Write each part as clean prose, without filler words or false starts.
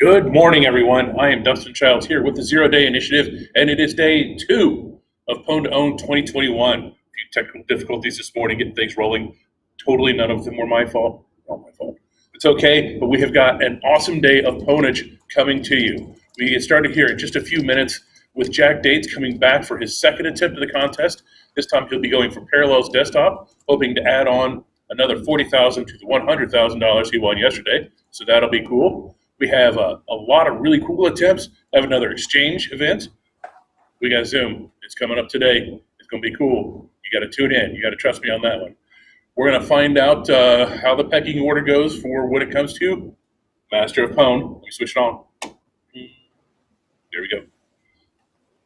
Good morning, everyone. I am Dustin Childs here with the Zero Day Initiative, and it is day 2 of Pwn2Own 2021. A few technical difficulties this morning, getting things rolling. Totally none of them were my fault. Not my fault. It's okay, but we have got an awesome day of pwnage coming to you. We get started here in just a few minutes with Jack Dates coming back for his second attempt at the contest. This time he'll be going for Parallels Desktop, hoping to add on another $40,000 to the $100,000 he won yesterday. So that'll be cool. We have a lot of really cool attempts. I have another exchange event. We got Zoom. It's coming up today. It's going to be cool. You got to tune in. You got to trust me on that one. We're going to find out how the pecking order goes for when it comes to Master of Pwn. Let me switch it on. There we go.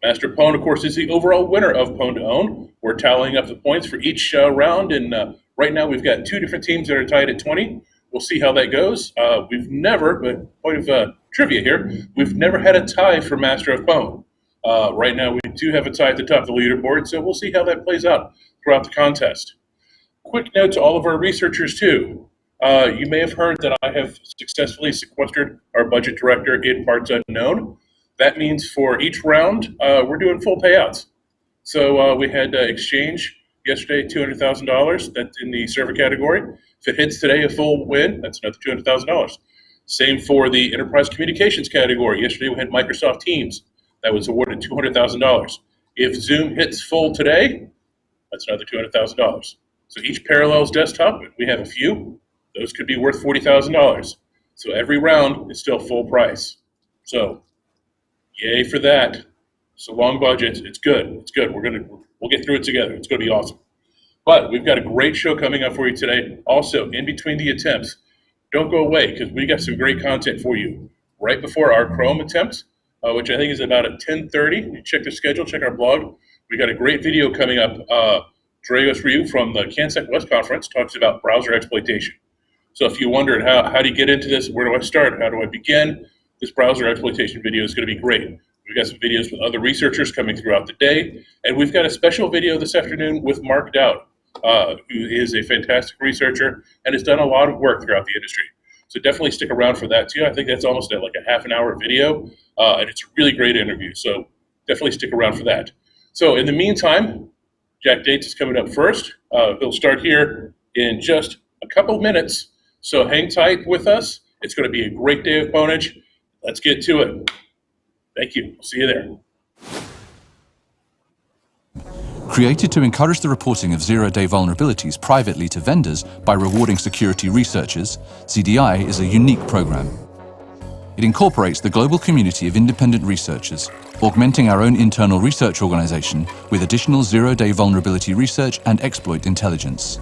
Master of Pwn, of course, is the overall winner of Pwn2Own. We're tallying up the points for each round, and right now we've got 2 different teams that are tied at 20. We'll see how that goes. We've never, but point of trivia here, we've never had a tie for Master of Pwn. Right now we do have a tie at the top of the leaderboard, so we'll see how that plays out throughout the contest. Quick note to all of our researchers too. You may have heard that I have successfully sequestered our budget director in parts unknown. That means for each round, we're doing full payouts. So we had exchange yesterday, $200,000. That's in the server category. If it hits today a full win, that's another $200,000. Same for the enterprise communications category. Yesterday we had Microsoft Teams. That was awarded $200,000. If Zoom hits full today, that's another $200,000. So each Parallels Desktop, we have a few, those could be worth $40,000. So every round is still full price. So yay for that. It's a long budget. It's good. It's good. We'll get through it together. It's going to be awesome. But we've got a great show coming up for you today. Also, in between the attempts, don't go away because we got some great content for you right before our Chrome attempt, which I think is about at 10:30. You check the schedule, check our blog. We got a great video coming up. Dragos Ryu from the CanSec West Conference talks about browser exploitation. So if you wondered how do you get into this, where do I start, how do I begin, this browser exploitation video is going to be great. We've got some videos with other researchers coming throughout the day, and we've got a special video this afternoon with Mark Dowd, who is a fantastic researcher and has done a lot of work throughout the industry. So definitely stick around for that too. I think that's almost like a half-an-hour video, and it's a really great interview. So definitely stick around for that. So in the meantime, Jack Dates is coming up first. He'll start here in just a couple of minutes. So hang tight with us. It's going to be a great day of pwnage. Let's get to it. Thank you. We'll see you there. Created to encourage the reporting of zero-day vulnerabilities privately to vendors by rewarding security researchers, ZDI is a unique program. It incorporates the global community of independent researchers, augmenting our own internal research organization with additional zero-day vulnerability research and exploit intelligence.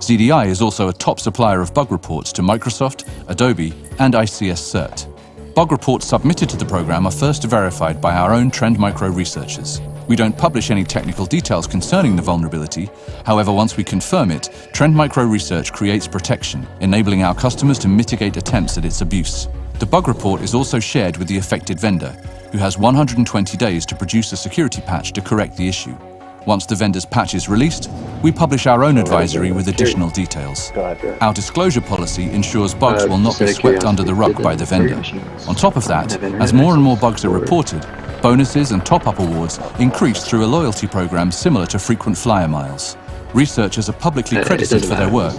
ZDI is also a top supplier of bug reports to Microsoft, Adobe, and ICS CERT. Bug reports submitted to the program are first verified by our own Trend Micro researchers. We don't publish any technical details concerning the vulnerability. However, once we confirm it, Trend Micro Research creates protection, enabling our customers to mitigate attempts at its abuse. The bug report is also shared with the affected vendor, who has 120 days to produce a security patch to correct the issue. Once the vendor's patch is released, we publish our own advisory with additional details. Our disclosure policy ensures bugs will not be swept under the rug by the vendor. On top of that, as more and more bugs are reported, bonuses and top-up awards increase through a loyalty program similar to frequent flyer miles. Researchers are publicly credited for their work,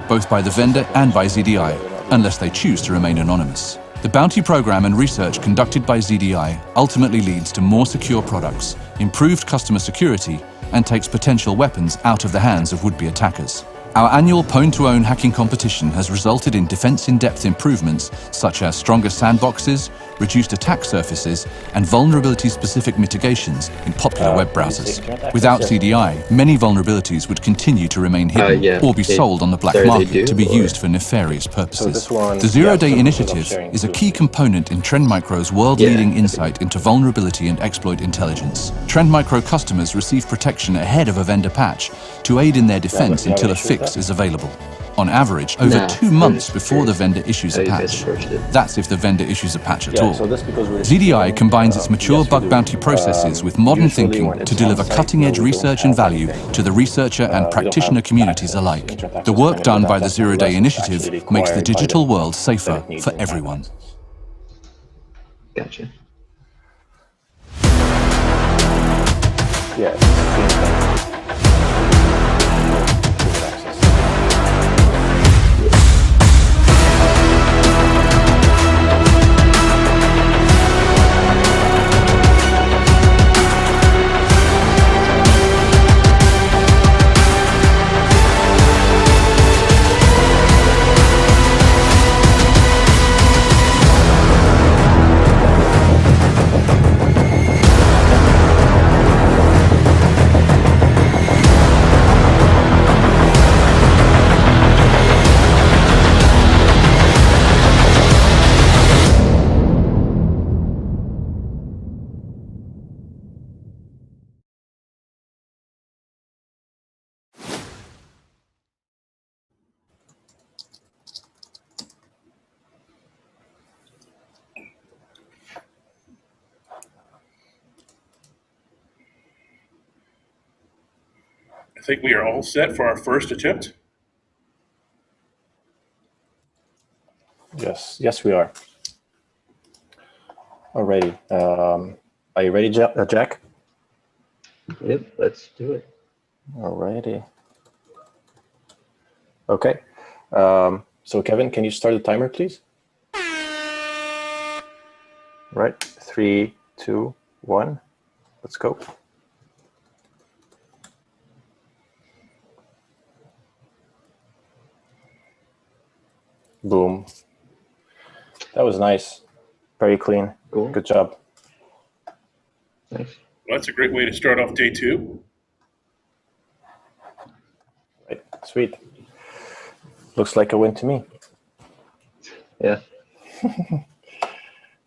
both by the vendor and by ZDI, unless they choose to remain anonymous. The bounty program and research conducted by ZDI ultimately leads to more secure products, improved customer security, and takes potential weapons out of the hands of would-be attackers. Our annual Pwn2Own hacking competition has resulted in defense-in-depth improvements such as stronger sandboxes, reduced attack surfaces, and vulnerability-specific mitigations in popular web browsers. Without ZDI, many vulnerabilities would continue to remain hidden or be sold on the black market to be used for nefarious purposes. The Zero-Day Initiative is a key component in Trend Micro's world-leading insight into vulnerability and exploit intelligence. Trend Micro customers receive protection ahead of a vendor patch to aid in their defense until a fix is available. On average, over 2 months before the vendor issues a patch. That's if the vendor issues a patch at all. ZDI combines its mature bug bounty processes with modern thinking to deliver cutting-edge research and value to the researcher and practitioner communities alike. The work done by the Zero Day Initiative makes the digital world safer for everyone. Gotcha. Yeah, same thing. I think we are all set for our first attempt. Yes, we are. Alrighty. Are you ready, Jack? Yep, let's do it. Alrighty. Okay. So Kevin, can you start the timer, please? Right. 3, 2, 1. Let's go. Boom. That was nice. Very clean. Cool. Good job. Thanks. Well, that's a great way to start off day 2. Right. Sweet. Looks like a win to me. Yeah.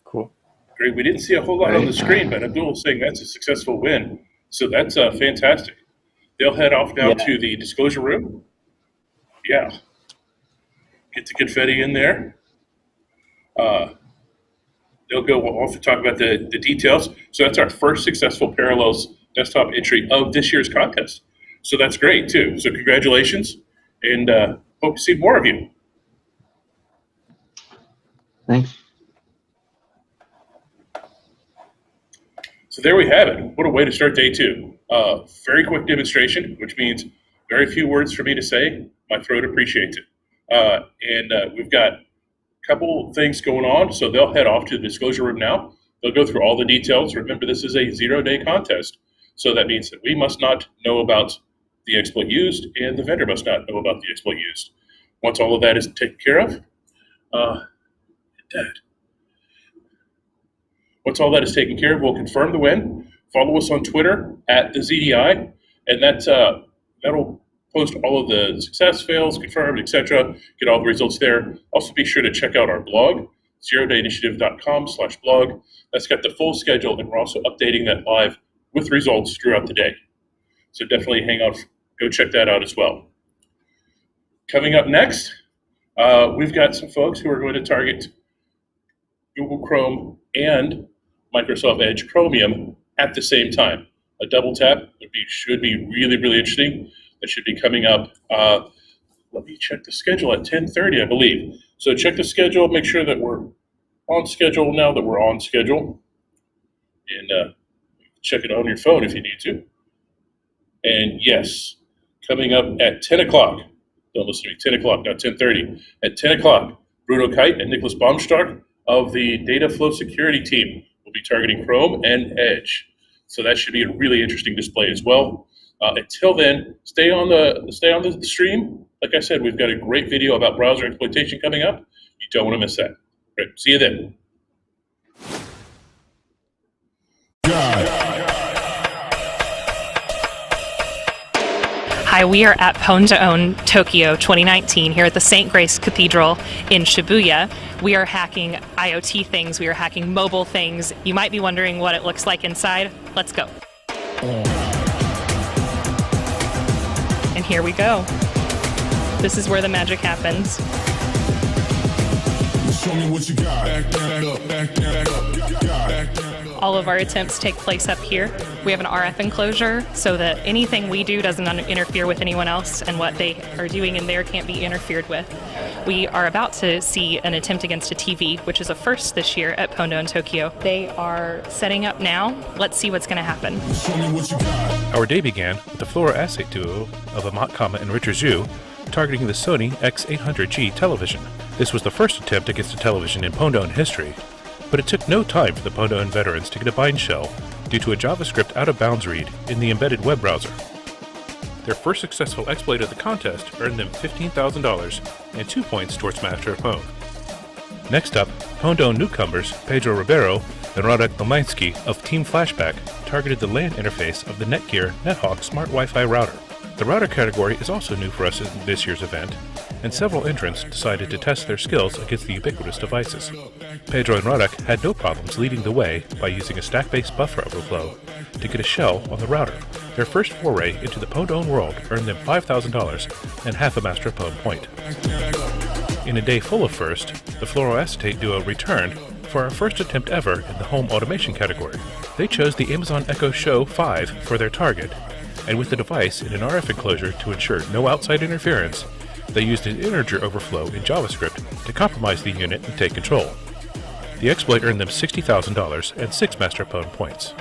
Cool. Great. We didn't see a whole lot on the screen, but Abdul was saying that's a successful win. So that's fantastic. They'll head off now to the disclosure room. Yeah. Get the confetti in there. They'll go off to talk about the details. So that's our first successful Parallels desktop entry of this year's contest. So that's great, too. So congratulations, and hope to see more of you. Thanks. So there we have it. What a way to start day 2. Very quick demonstration, which means very few words for me to say. My throat appreciates it. And we've got a couple things going on. So they'll head off to the disclosure room now. They'll go through all the details. Remember, this is a 0-day contest. So that means that we must not know about the exploit used, and the vendor must not know about the exploit used. Once all of that is taken care of, once all that is taken care of, we'll confirm the win. Follow us on Twitter @theZDI, and that'll post all of the success, fails, confirmed, etc. Get all the results there. Also, be sure to check out our blog, zerodayinitiative.com/blog. That's got the full schedule, and we're also updating that live with results throughout the day. So definitely hang out, go check that out as well. Coming up next, we've got some folks who are going to target Google Chrome and Microsoft Edge Chromium at the same time. A double tap should be really, really interesting. That should be coming up. Let me check the schedule at 10:30, I believe. So check the schedule, make sure that we're on schedule now that we're on schedule. And check it on your phone if you need to. And yes, coming up at 10 o'clock, don't listen to me, 10 o'clock, not 10:30. At 10 o'clock, Bruno Kite and Nicholas Baumstark of the Data Flow Security team will be targeting Chrome and Edge. So that should be a really interesting display as well. Until then, stay on the stream. Like I said, we've got a great video about browser exploitation coming up. You don't want to miss that. Right, see you then. Hi, we are at Pwn2Own Tokyo 2019 here at the St. Grace Cathedral in Shibuya. We are hacking IoT things. We are hacking mobile things. You might be wondering what it looks like inside. Let's go. And here we go. This is where the magic happens. Show me what you got. Back that up, back that up, back that up. All of our attempts take place up here. We have an RF enclosure so that anything we do doesn't interfere with anyone else, and what they are doing in there can't be interfered with. We are about to see an attempt against a TV, which is a first this year at Pwn2Own Tokyo. They are setting up now. Let's see what's going to happen. Show me what you got. Our day began with the fluoroacetate duo of Amat Kama and Richard Zhu targeting the Sony X800G television. This was the first attempt against a television in Pwn2Own history, but it took no time for the Pwn2Own veterans to get a bind shell due to a JavaScript out-of-bounds read in the embedded web browser. Their first successful exploit of the contest earned them $15,000 and 2 points towards Master of Pwn. Next up, Pwn2Own newcomers Pedro Ribeiro and Radek Lomansky of Team Flashback targeted the LAN interface of the Netgear Nethawk Smart Wi-Fi router. The router category is also new for us in this year's event, and several entrants decided to test their skills against the ubiquitous devices. Pedro and Radek had no problems leading the way by using a stack-based buffer overflow to get a shell on the router. Their first foray into the Pwn2Own world earned them $5,000 and half a Master of Pwn point. In a day full of first, the fluoroacetate duo returned for our first attempt ever in the home automation category. They chose the Amazon Echo Show 5 for their target, and with the device in an RF enclosure to ensure no outside interference, they used an integer overflow in JavaScript to compromise the unit and take control. The exploit earned them $60,000 and 6 Master of Pwn points.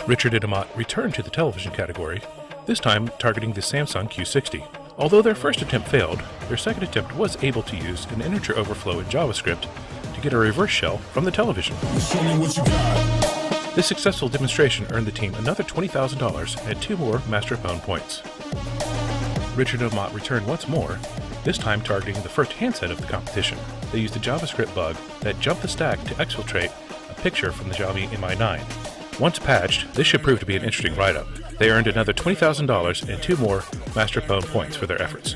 Richard and Amat returned to the television category, this time targeting the Samsung Q60. Although their first attempt failed, their second attempt was able to use an integer overflow in JavaScript to get a reverse shell from the television. Show me what you got. This successful demonstration earned the team another $20,000 and 2 more Master of Pwn points. Richard and Amat returned once more, this time targeting the first handset of the competition. They used a JavaScript bug that jumped the stack to exfiltrate a picture from the Xiaomi Mi9. Once patched, this should prove to be an interesting write-up. They earned another $20,000 and 2 more Master of Pwn points for their efforts.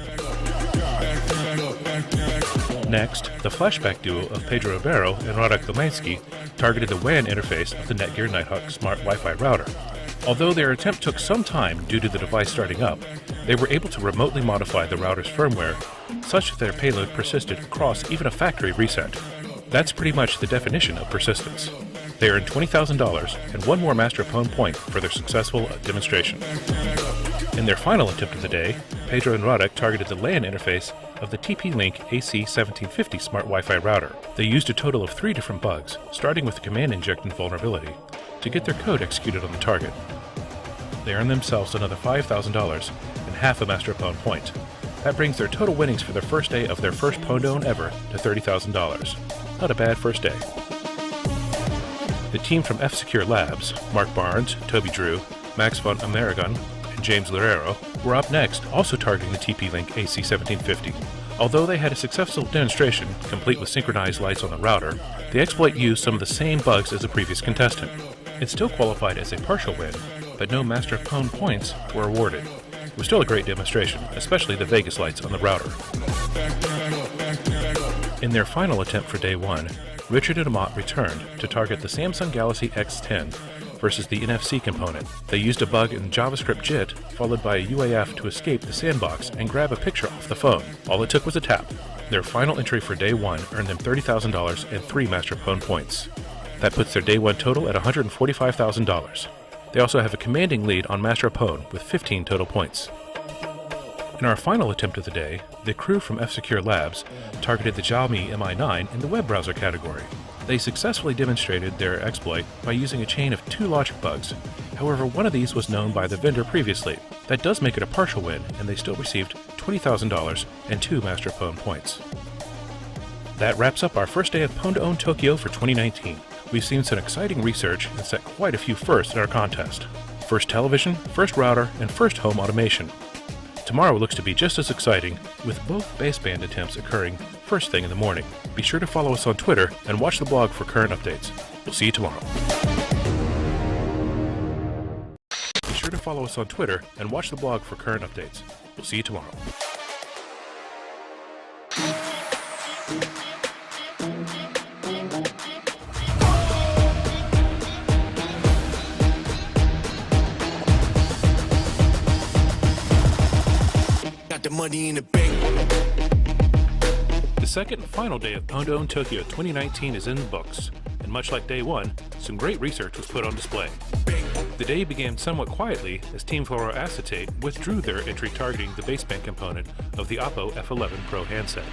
Next, the flashback duo of Pedro Ribeiro and Radek Lomansky targeted the WAN interface of the Netgear Nighthawk Smart Wi-Fi router. Although their attempt took some time due to the device starting up, they were able to remotely modify the router's firmware such that their payload persisted across even a factory reset. That's pretty much the definition of persistence. They earned $20,000 and 1 more Master of Pwn point for their successful demonstration. In their final attempt of the day, Pedro and Radek targeted the LAN interface of the TP-Link AC1750 Smart Wi-Fi router. They used a total of 3 different bugs, starting with the command injection vulnerability, to get their code executed on the target. They earned themselves another $5,000 and half a Master of Pwn point. That brings their total winnings for their first day of their first Pwn2Own ever to $30,000. Not a bad first day. The team from F-Secure Labs, Mark Barnes, Toby Drew, Max von Amerigon, and James Lerero, were up next, also targeting the TP-Link AC1750. Although they had a successful demonstration, complete with synchronized lights on the router, the exploit used some of the same bugs as the previous contestant. It still qualified as a partial win, but no Master of Pwn points were awarded. It was still a great demonstration, especially the Vegas lights on the router. In their final attempt for day 1, Richard and Amat returned to target the Samsung Galaxy X10 versus the NFC component. They used a bug in JavaScript JIT, followed by a UAF to escape the sandbox and grab a picture off the phone. All it took was a tap. Their final entry for day 1 earned them $30,000 and 3 Master of Pwn points. That puts their day 1 total at $145,000. They also have a commanding lead on Master of Pwn with 15 total points. In our final attempt of the day, the crew from F-Secure Labs targeted the Xiaomi Mi9 in the web browser category. They successfully demonstrated their exploit by using a chain of 2 logic bugs. However, one of these was known by the vendor previously. That does make it a partial win, and they still received $20,000 and 2 Master of Pwn points. That wraps up our first day of Pwn2Own Tokyo for 2019. We've seen some exciting research and set quite a few firsts in our contest. First television, first router, and first home automation. Tomorrow looks to be just as exciting, with both baseband attempts occurring first thing in the morning. Be sure to follow us on Twitter and watch the blog for current updates. We'll see you tomorrow. Be sure to follow us on Twitter and watch the blog for current updates. We'll see you tomorrow. The money in the bank. The second and final day of Pwn2Own Tokyo 2019 is in the books, and much like day one, some great research was put on display. The day began somewhat quietly as Team Fluoroacetate withdrew their entry targeting the baseband component of the Oppo F11 Pro handset.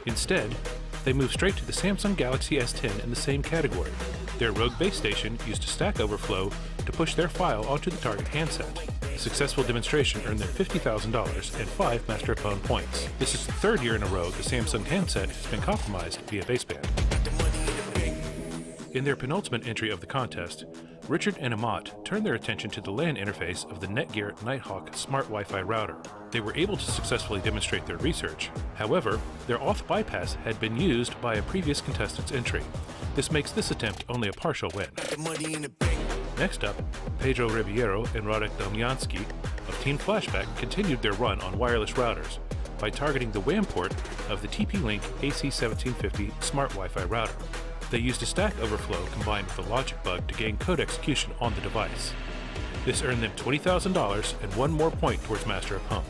Instead, they moved straight to the Samsung Galaxy S10 in the same category. Their Rogue base station used a Stack Overflow to push their file onto the target handset. A successful demonstration earned them $50,000 and 5 Master of Pwn points. This is the third year in a row the Samsung handset has been compromised via baseband. In their penultimate entry of the contest, Richard and Amat turned their attention to the LAN interface of the Netgear Nighthawk smart Wi-Fi router. They were able to successfully demonstrate their research. However, their auth bypass had been used by a previous contestant's entry. This makes this attempt only a partial win. Next up, Pedro Ribeiro and Radek Domjanski of Team Flashback continued their run on wireless routers by targeting the WAN port of the TP-Link AC1750 smart Wi-Fi router. They used a Stack Overflow combined with a logic bug to gain code execution on the device. This earned them $20,000 and 1 more point towards Master of Pwn.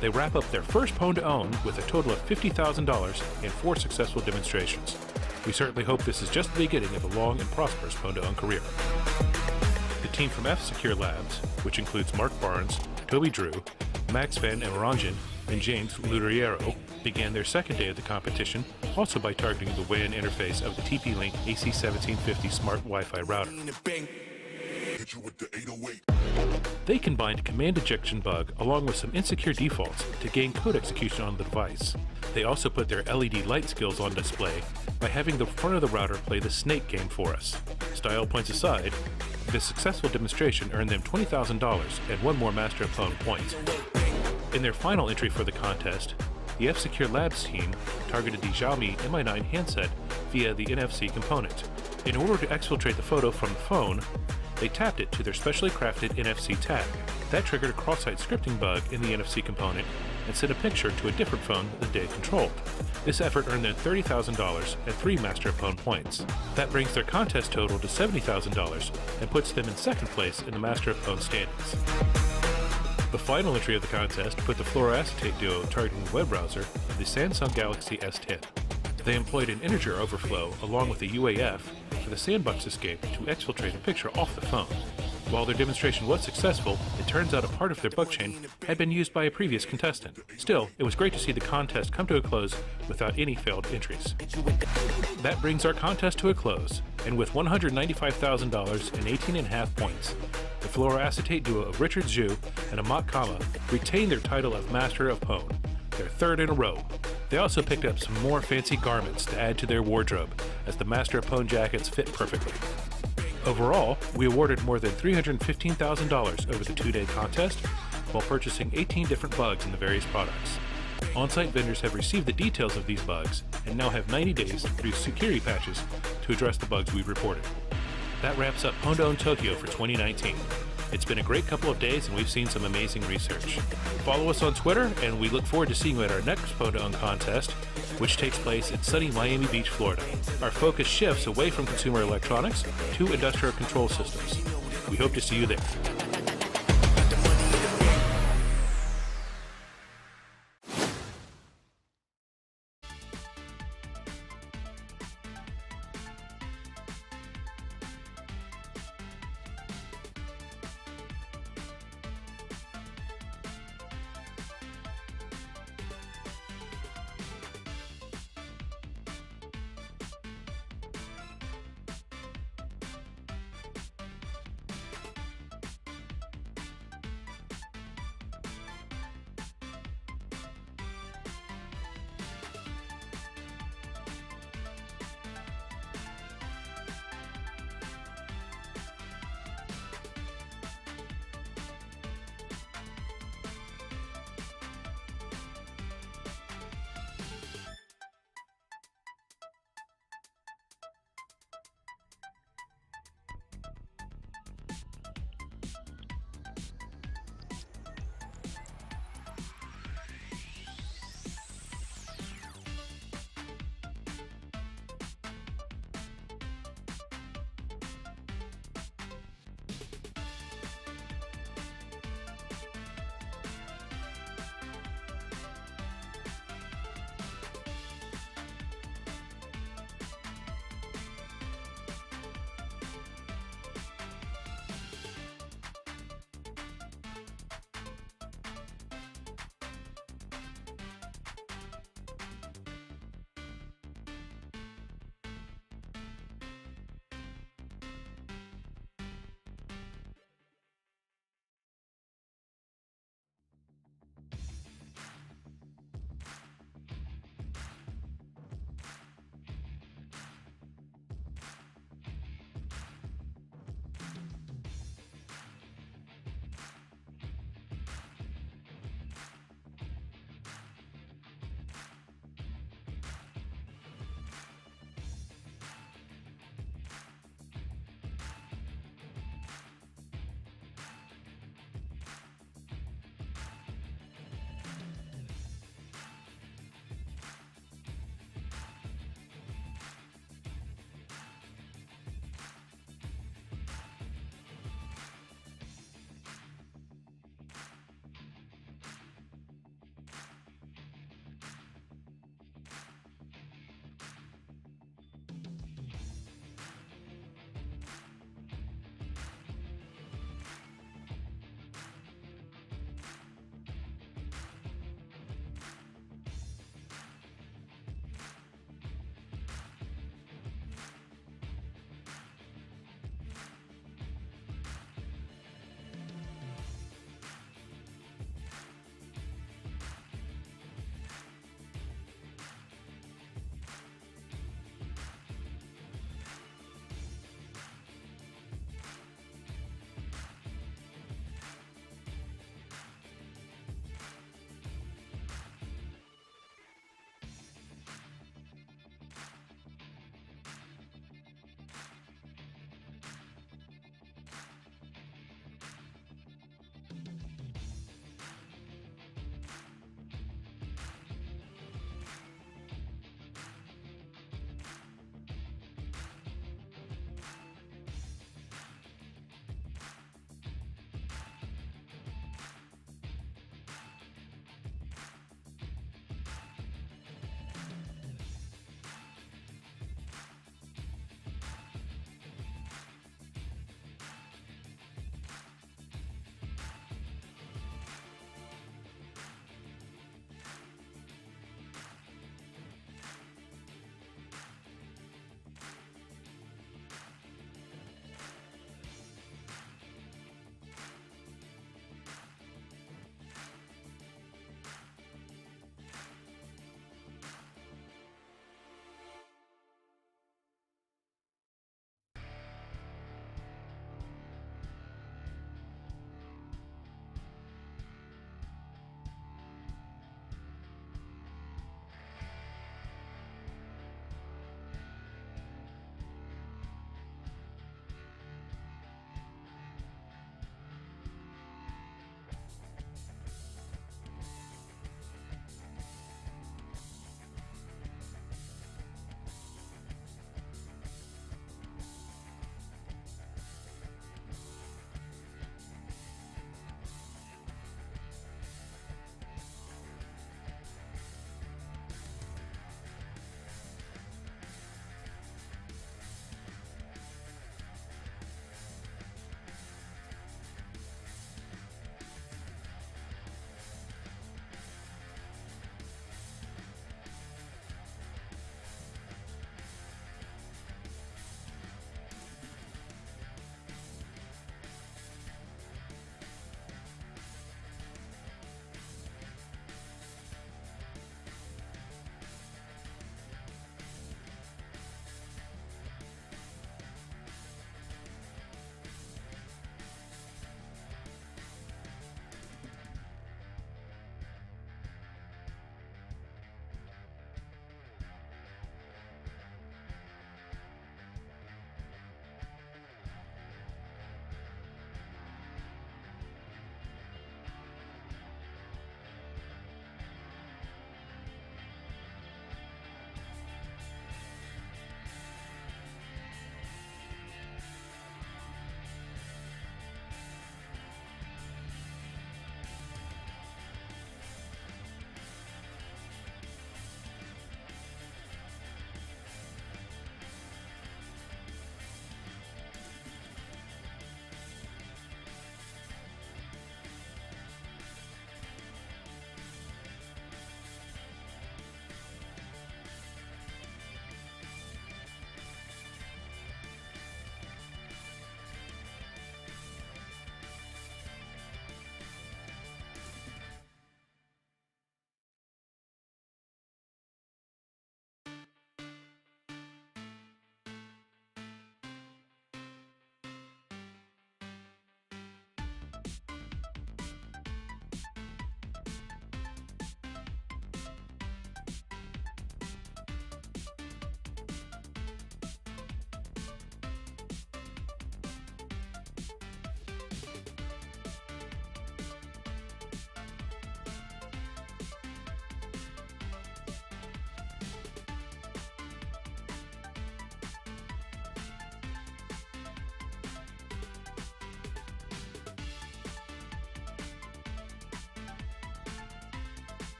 They wrap up their first Pwn2Own with a total of $50,000 and 4 successful demonstrations. We certainly hope this is just the beginning of a long and prosperous Pwn2Own career. The team from F-Secure Labs, which includes Mark Barnes, Toby Drew, Max Van Emerangen, and James Luderiero, began their second day of the competition, also by targeting the WAN interface of the TP-Link AC1750 smart Wi-Fi router. They combined a command injection bug along with some insecure defaults to gain code execution on the device. They also put their LED light skills on display by having the front of the router play the Snake game for us. Style points aside, this successful demonstration earned them $20,000 and 1 more Master of Pwn points. In their final entry for the contest, the F-Secure Labs team targeted the Xiaomi Mi9 handset via the NFC component. In order to exfiltrate the photo from the phone, they tapped it to their specially crafted NFC tag. That triggered a cross-site scripting bug in the NFC component and sent a picture to a different phone that they controlled. This effort earned them $30,000 and 3 Master of Pwn points. That brings their contest total to $70,000 and puts them in second place in the Master of Pwn standings. The final entry of the contest put the Fluoroacetate duo targeting the web browser of the Samsung Galaxy S10. They employed an integer overflow along with a UAF for the sandbox escape to exfiltrate a picture off the phone. While their demonstration was successful, it turns out a part of their bug chain had been used by a previous contestant. Still, it was great to see the contest come to a close without any failed entries. That brings our contest to a close, and with $195,000 and 18.5 points, the Fluoroacetate duo of Richard Zhu and Amat Kama retained their title of Master of Pwn, their third in a row. They also picked up some more fancy garments to add to their wardrobe, as the Master of Pwn jackets fit perfectly. Overall, we awarded more than $315,000 over the 2-day contest, while purchasing 18 different bugs in the various products. On-site vendors have received the details of these bugs and now have 90 days to produce security patches to address the bugs we've reported. That wraps up Pwn2Own Tokyo for 2019. It's been a great couple of days and we've seen some amazing research. Follow us on Twitter and we look forward to seeing you at our next Pwn2Own contest, which takes place in sunny Miami Beach, Florida. Our focus shifts away from consumer electronics to industrial control systems. We hope to see you there.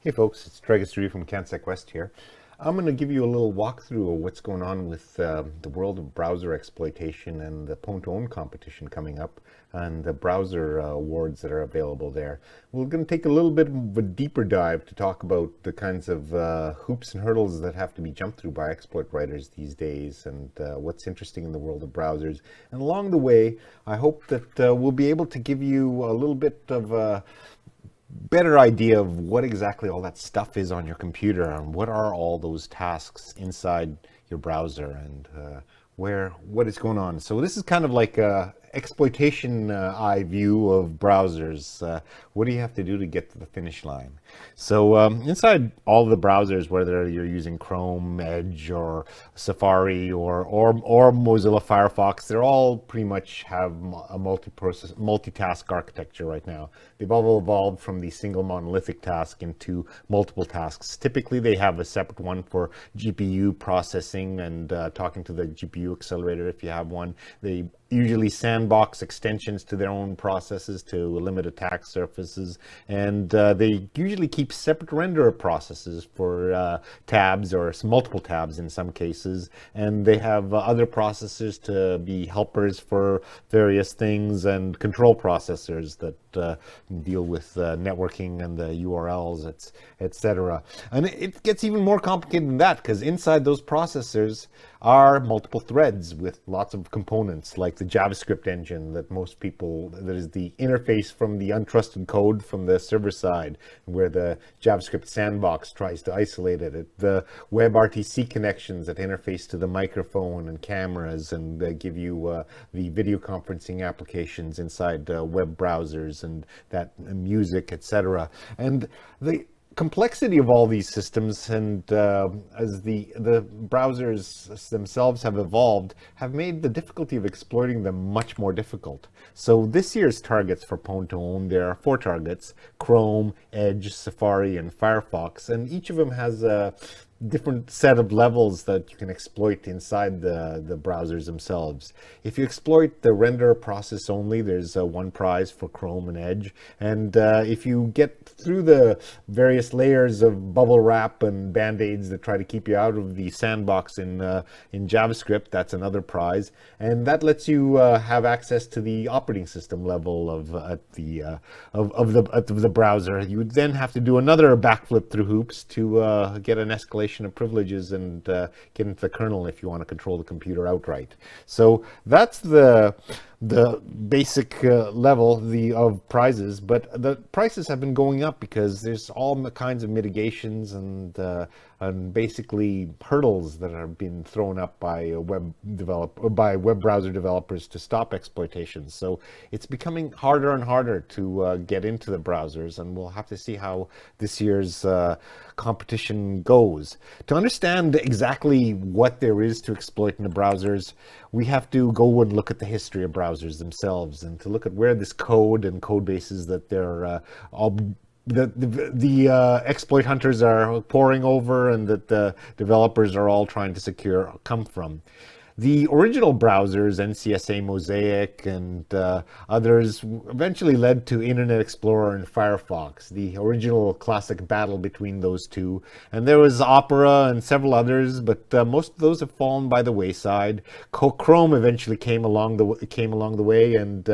Hey folks, it's Tregus3 from CanSec West here. I'm going to give you a little walkthrough of what's going on with the world of browser exploitation and the Pwn2Own competition coming up and the browser awards that are available there. We're going to take a little bit of a deeper dive to talk about the kinds of hoops and hurdles that have to be jumped through by exploit writers these days and what's interesting in the world of browsers. And along the way, I hope that we'll be able to give you a little bit of better idea of what exactly all that stuff is on your computer and what are all those tasks inside your browser and what is going on. So this is kind of like a exploitation eye view of browsers. What do you have to do to get to the finish line? So inside all the browsers, whether you're using Chrome, Edge, or Safari, or Mozilla Firefox, they're all pretty much have a multitask architecture right now. They've all evolved from the single monolithic task into multiple tasks. Typically, they have a separate one for GPU processing and talking to the GPU accelerator if you have one. They usually sandbox extensions to their own processes to limit attack surfaces, and they usually keep separate renderer processes for tabs or multiple tabs in some cases, and they have other processors to be helpers for various things and control processors that deal with networking and the URLs, etc. And it gets even more complicated than that, because inside those processors are multiple threads with lots of components, like the JavaScript engine that that is the interface from the untrusted code from the server side, where the JavaScript sandbox tries to isolate it. The WebRTC connections that interface to the microphone and cameras and give you the video conferencing applications inside web browsers and that music, etc. And the complexity of all these systems, and as the browsers themselves have evolved, have made the difficulty of exploiting them much more difficult. So this year's targets for Pwn2Own, there are 4 targets: Chrome, Edge, Safari, and Firefox, and each of them has a different set of levels that you can exploit inside the browsers themselves. If you exploit the render process only, there's 1 prize for Chrome and Edge. And if you get through the various layers of bubble wrap and band-aids that try to keep you out of the sandbox in JavaScript, that's another prize. And that lets you have access to the operating system level of the browser. You would then have to do another backflip through hoops to get an escalation of privileges and get into the kernel if you want to control the computer outright. So that's the basic level of prizes, but the prices have been going up because there's all kinds of mitigations and basically hurdles that are being thrown up by web browser developers to stop exploitations. So it's becoming harder and harder to get into the browsers, and we'll have to see how this year's competition goes. To understand exactly what there is to exploit in the browsers, we have to go and look at the history of browsers themselves and to look at where this code and code bases that they're the exploit hunters are poring over and that the developers are all trying to secure come from. The original browsers, NCSA Mosaic and others, eventually led to Internet Explorer and Firefox, the original classic battle between those two. And there was Opera and several others, but most of those have fallen by the wayside. Chrome eventually came along the way, and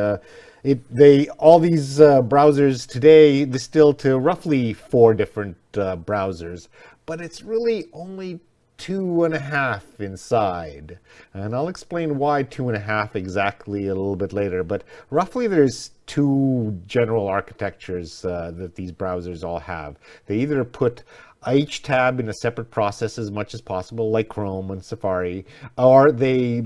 all these browsers today distill to roughly 4 different browsers, but it's really only 2.5 inside, and I'll explain why 2.5 exactly a little bit later. But roughly there's 2 general architectures that these browsers all have. They either put each tab in a separate process as much as possible, like Chrome and Safari, or they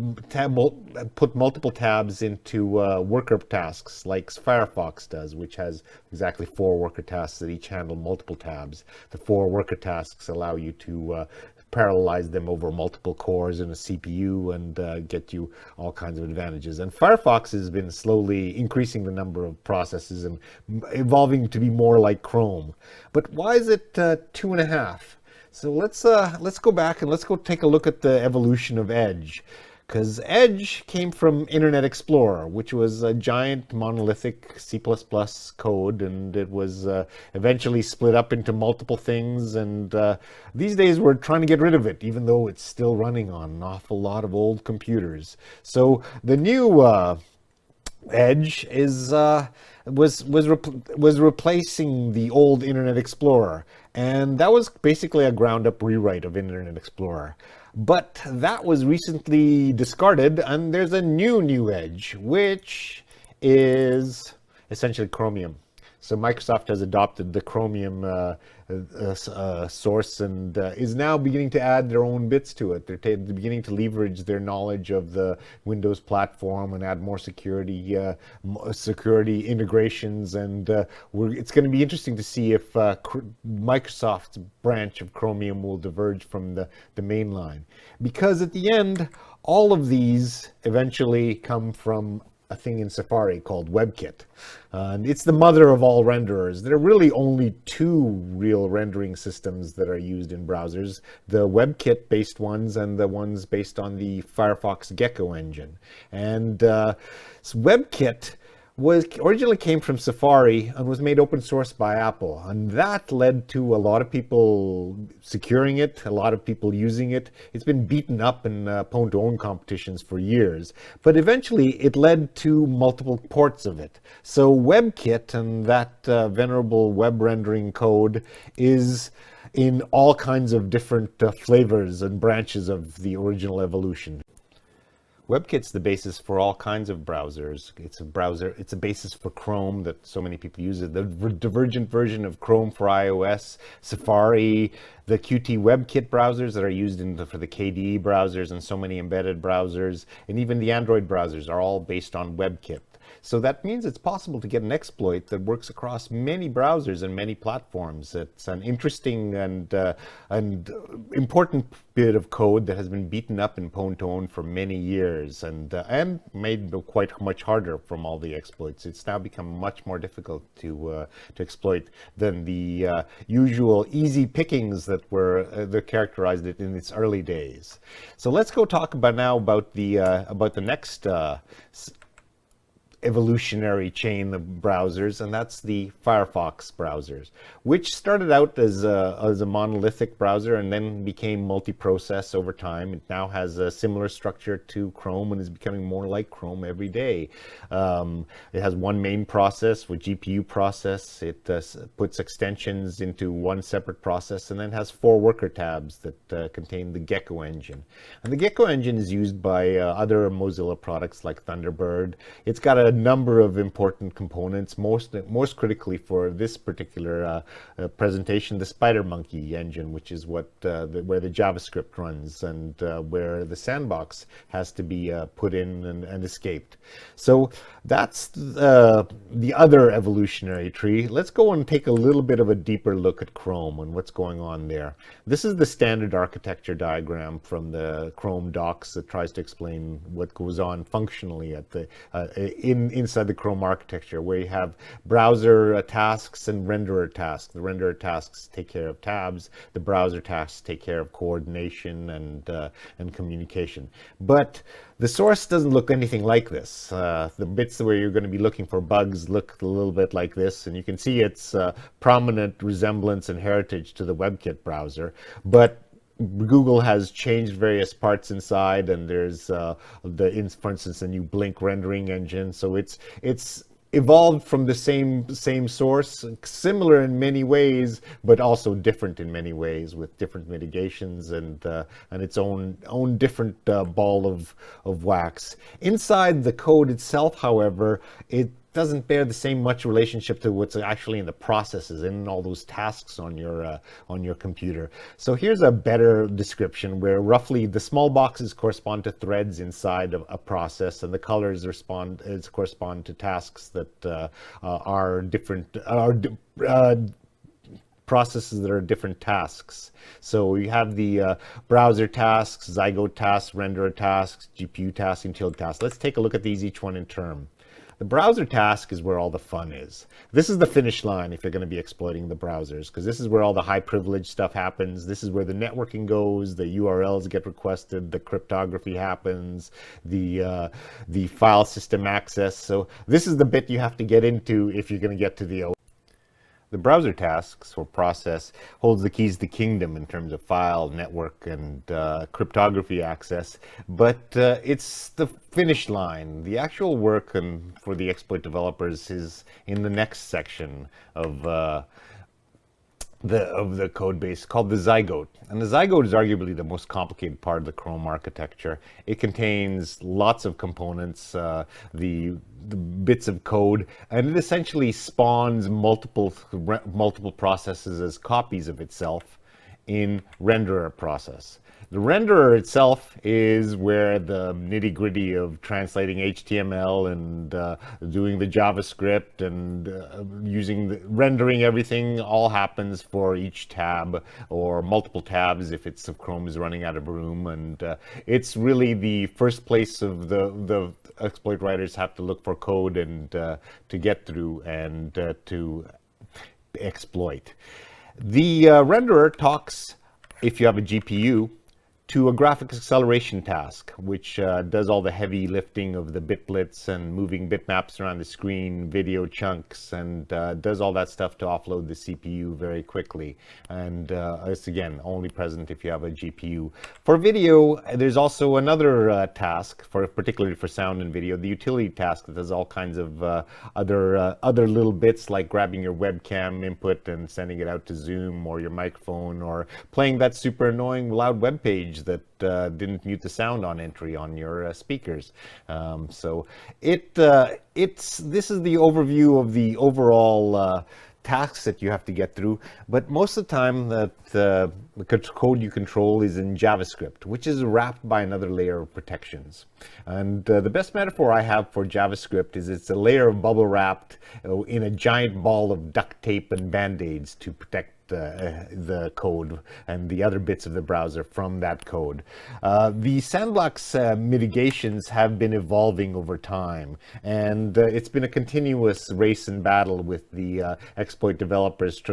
put multiple tabs into worker tasks, like Firefox does, which has exactly 4 worker tasks that each handle multiple tabs. The 4 worker tasks allow you to parallelize them over multiple cores in a CPU and get you all kinds of advantages. And Firefox has been slowly increasing the number of processes and evolving to be more like Chrome. But why is it 2.5? So let's go back and let's go take a look at the evolution of Edge. Because Edge came from Internet Explorer, which was a giant monolithic C++ code, and it was eventually split up into multiple things. And these days we're trying to get rid of it, even though it's still running on an awful lot of old computers. So the new Edge was replacing the old Internet Explorer, and that was basically a ground-up rewrite of Internet Explorer. But that was recently discarded, and there's a new Edge, which is essentially Chromium. So Microsoft has adopted the Chromium source and is now beginning to add their own bits to it. They're beginning to leverage their knowledge of the Windows platform and add more security integrations. And it's going to be interesting to see if Microsoft's branch of Chromium will diverge from the main line. Because at the end, all of these eventually come from a thing in Safari called WebKit. And it's the mother of all renderers. There are really only two real rendering systems that are used in browsers, the WebKit based ones and the ones based on the Firefox Gecko engine. And so WebKit originally came from Safari and was made open source by Apple, and that led to a lot of people securing it, a lot of people using it. It's been beaten up in Pwn2Own competitions for years, but eventually it led to multiple ports of it. So WebKit and that venerable web rendering code is in all kinds of different flavors and branches of the original evolution. WebKit's the basis for all kinds of browsers. It's a basis for Chrome that so many people use it. The divergent version of Chrome for iOS, Safari, the Qt WebKit browsers that are used for the KDE browsers and so many embedded browsers, and even the Android browsers are all based on WebKit. So that means it's possible to get an exploit that works across many browsers and many platforms. It's an interesting and important bit of code that has been beaten up in Pwn2Own for many years and made quite much harder from all the exploits. It's now become much more difficult to exploit than the usual easy pickings that characterized it in its early days. So let's go talk about the next evolutionary chain of browsers, and that's the Firefox browsers, which started out as a monolithic browser and then became multi-process over time. It now has a similar structure to Chrome and is becoming more like Chrome every day. It has one main process with GPU process. It puts extensions into one separate process, and then has 4 worker tabs that contain the Gecko engine. And the Gecko engine is used by other Mozilla products like Thunderbird. It's got a number of important components, most critically for this particular presentation, the SpiderMonkey engine, which is where the JavaScript runs and where the sandbox has to be put in and escaped. So that's the other evolutionary tree. Let's go and take a little bit of a deeper look at Chrome and what's going on there. This is the standard architecture diagram from the Chrome docs that tries to explain what goes on functionally at inside the Chrome architecture, where you have browser tasks and renderer tasks. The renderer tasks take care of tabs. The browser tasks take care of coordination and communication. But the source doesn't look anything like this. The bits where you're going to be looking for bugs look a little bit like this, and you can see its prominent resemblance and heritage to the WebKit browser. But Google has changed various parts inside, and there's for instance, a new Blink rendering engine. So it's evolved from the same source, similar in many ways, but also different in many ways, with different mitigations and its own different ball of wax. Inside the code itself, however, it doesn't bear the same much relationship to what's actually in the processes, in all those tasks on your computer. So here's a better description where roughly the small boxes correspond to threads inside of a process, and the colors correspond to tasks that are different, processes that are different tasks. So you have the browser tasks, Zygote tasks, renderer tasks, GPU tasks, utility tasks. Let's take a look at these, each one in turn. The browser task is where all the fun is. This is the finish line if you're going to be exploiting the browsers, because this is where all the high privilege stuff happens. This is where the networking goes, the URLs get requested, the cryptography happens, the file system access. So this is the bit you have to get into if you're going to get to the The browser tasks or process holds the keys to the kingdom in terms of file, network, and cryptography access, but it's the finish line. The actual work for the exploit developers is in the next section of the code base called the zygote. And the zygote is arguably the most complicated part of the Chrome architecture. It contains lots of components, the bits of code, and it essentially spawns multiple processes as copies of itself in renderer process. The renderer itself is where the nitty-gritty of translating HTML and doing the JavaScript and rendering everything all happens for each tab or multiple tabs if Chrome is running out of room. And it's really the first place of the exploit writers have to look for code and to get through and to exploit. The renderer talks, if you have a GPU, to a graphics acceleration task, which does all the heavy lifting of the bitlets and moving bitmaps around the screen, video chunks, and does all that stuff to offload the CPU very quickly. And it's, again, only present if you have a GPU. For video, there's also another task, particularly for sound and video, the utility task that does all kinds of other little bits, like grabbing your webcam input and sending it out to Zoom or your microphone, or playing that super annoying loud web page that didn't mute the sound on entry on your speakers. So this is the overview of the overall tasks that you have to get through, but most of the time the code you control is in JavaScript, which is wrapped by another layer of protections. And the best metaphor I have for JavaScript is it's a layer of bubble wrapped in a giant ball of duct tape and band-aids to protect the code and the other bits of the browser from that code. The sandbox mitigations have been evolving over time, and it's been a continuous race and battle with the exploit developers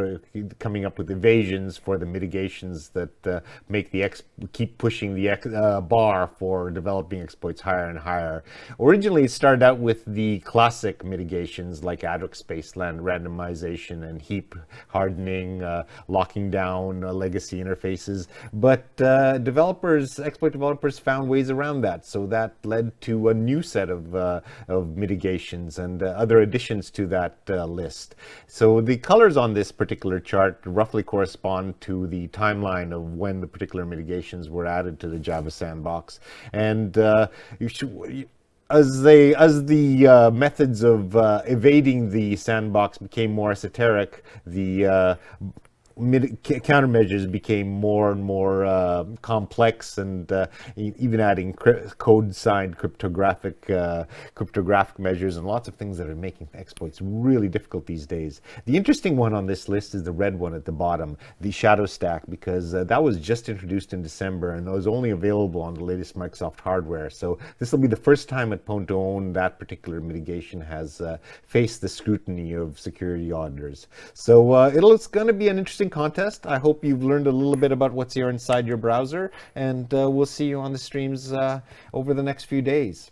coming up with evasions for the mitigations that keep pushing the bar for developing exploits higher and higher. Originally, it started out with the classic mitigations like address space randomization and heap hardening, locking down legacy interfaces, but exploit developers found ways around that, so that led to a new set of mitigations and other additions to that list. So the colors on this particular chart roughly correspond to the timeline of when the particular mitigations were added to the Java sandbox. And as the methods of evading the sandbox became more esoteric, the countermeasures became more and more complex, and even adding code-signed cryptographic measures and lots of things that are making exploits really difficult these days. The interesting one on this list is the red one at the bottom, the shadow stack, because that was just introduced in December and was only available on the latest Microsoft hardware. So this will be the first time at Pwn2Own that particular mitigation has faced the scrutiny of security auditors. So it's going to be an interesting contest. I hope you've learned a little bit about what's here inside your browser, and we'll see you on the streams over the next few days.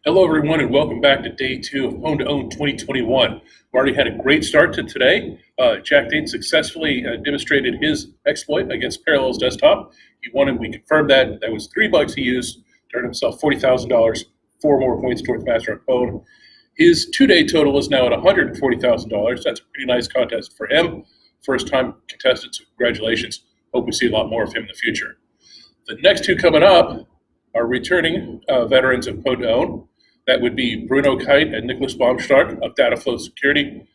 Hello, everyone, and welcome back to day 2 of Pwn2Own 2021. We already had a great start to today. Jack Dane successfully demonstrated his exploit against Parallels Desktop. He won, and we confirmed that. That was 3 bucks he used to earn himself $40,000, 4 more points towards Master of Pwn. His 2-day total is now at $140,000. That's a pretty nice contest for him. First time contestant, so congratulations. Hope we see a lot more of him in the future. The next 2 coming up are returning veterans of Pwn2Own. That would be Bruno Kite and Nicholas Baumstark of Dataflow Security.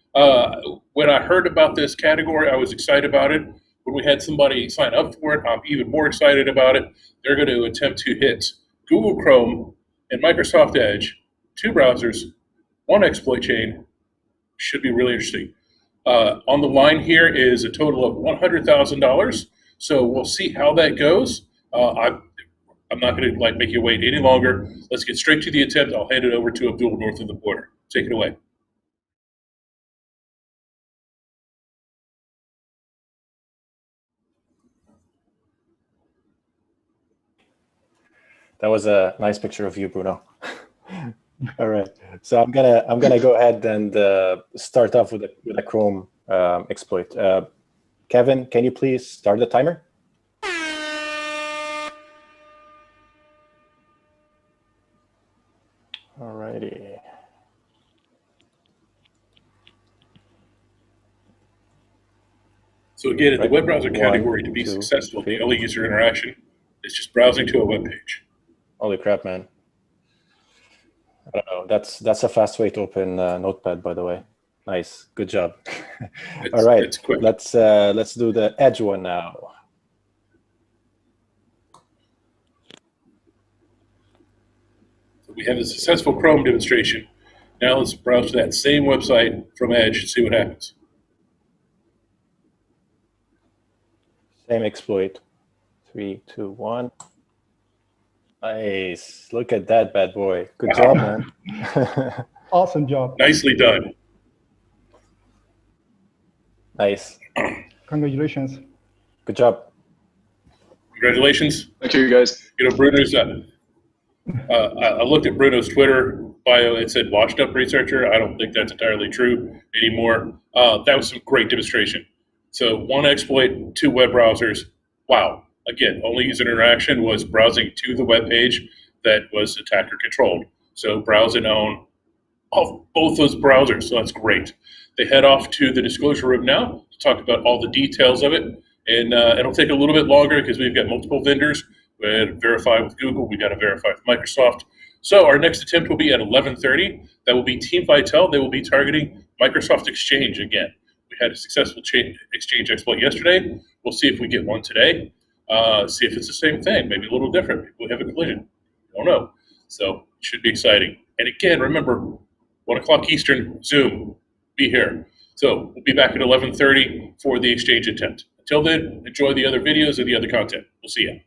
When I heard about this category, I was excited about it. When we had somebody sign up for it, I'm even more excited about it. They're going to attempt to hit Google Chrome and Microsoft Edge, 2 browsers, 1 exploit chain. Should be really interesting. On the line here is a total of $100,000. So we'll see how that goes. I'm not going to make you wait any longer. Let's get straight to the attempt. I'll hand it over to Abdul north of the border. Take it away. That was a nice picture of you, Bruno. All right, so I'm gonna go ahead and start off with a Chrome exploit. Kevin, can you please start the timer? Alrighty. So again, in the web browser category, to be successful, the only user interaction is just browsing to a web page. Holy crap, man. I don't know. That's a fast way to open Notepad, by the way. Nice, good job. All right, it's quick. Let's do the Edge one now. So we have a successful Chrome demonstration. Now let's browse to that same website from Edge and see what happens. Same exploit. 3, 2, 1. Nice. Look at that bad boy. Good job, man. Awesome job. Nicely done. Nice. Congratulations. Good job. Congratulations. Thank you, guys. You know, Bruno's. I looked at Bruno's Twitter bio. It said "washed up researcher." I don't think that's entirely true anymore. That was some great demonstration. So 1 exploit, 2 web browsers. Wow. Again, only user interaction was browsing to the web page that was attacker controlled. So browse and own both those browsers. So that's great. They head off to the disclosure room now to talk about all the details of it. And it'll take a little bit longer because we've got multiple vendors. We had to verify with Google. We got to verify with Microsoft. So our next attempt will be at 11:30. That will be Team Vitel. They will be targeting Microsoft Exchange again. We had a successful Exchange exploit yesterday. We'll see if we get one today. See if it's the same thing, maybe a little different. Maybe we have a collision. I don't know. So it should be exciting. And again, remember, 1 o'clock Eastern, Zoom, be here. So we'll be back at 11:30 for the Exchange attempt. Until then, enjoy the other videos and the other content. We'll see you.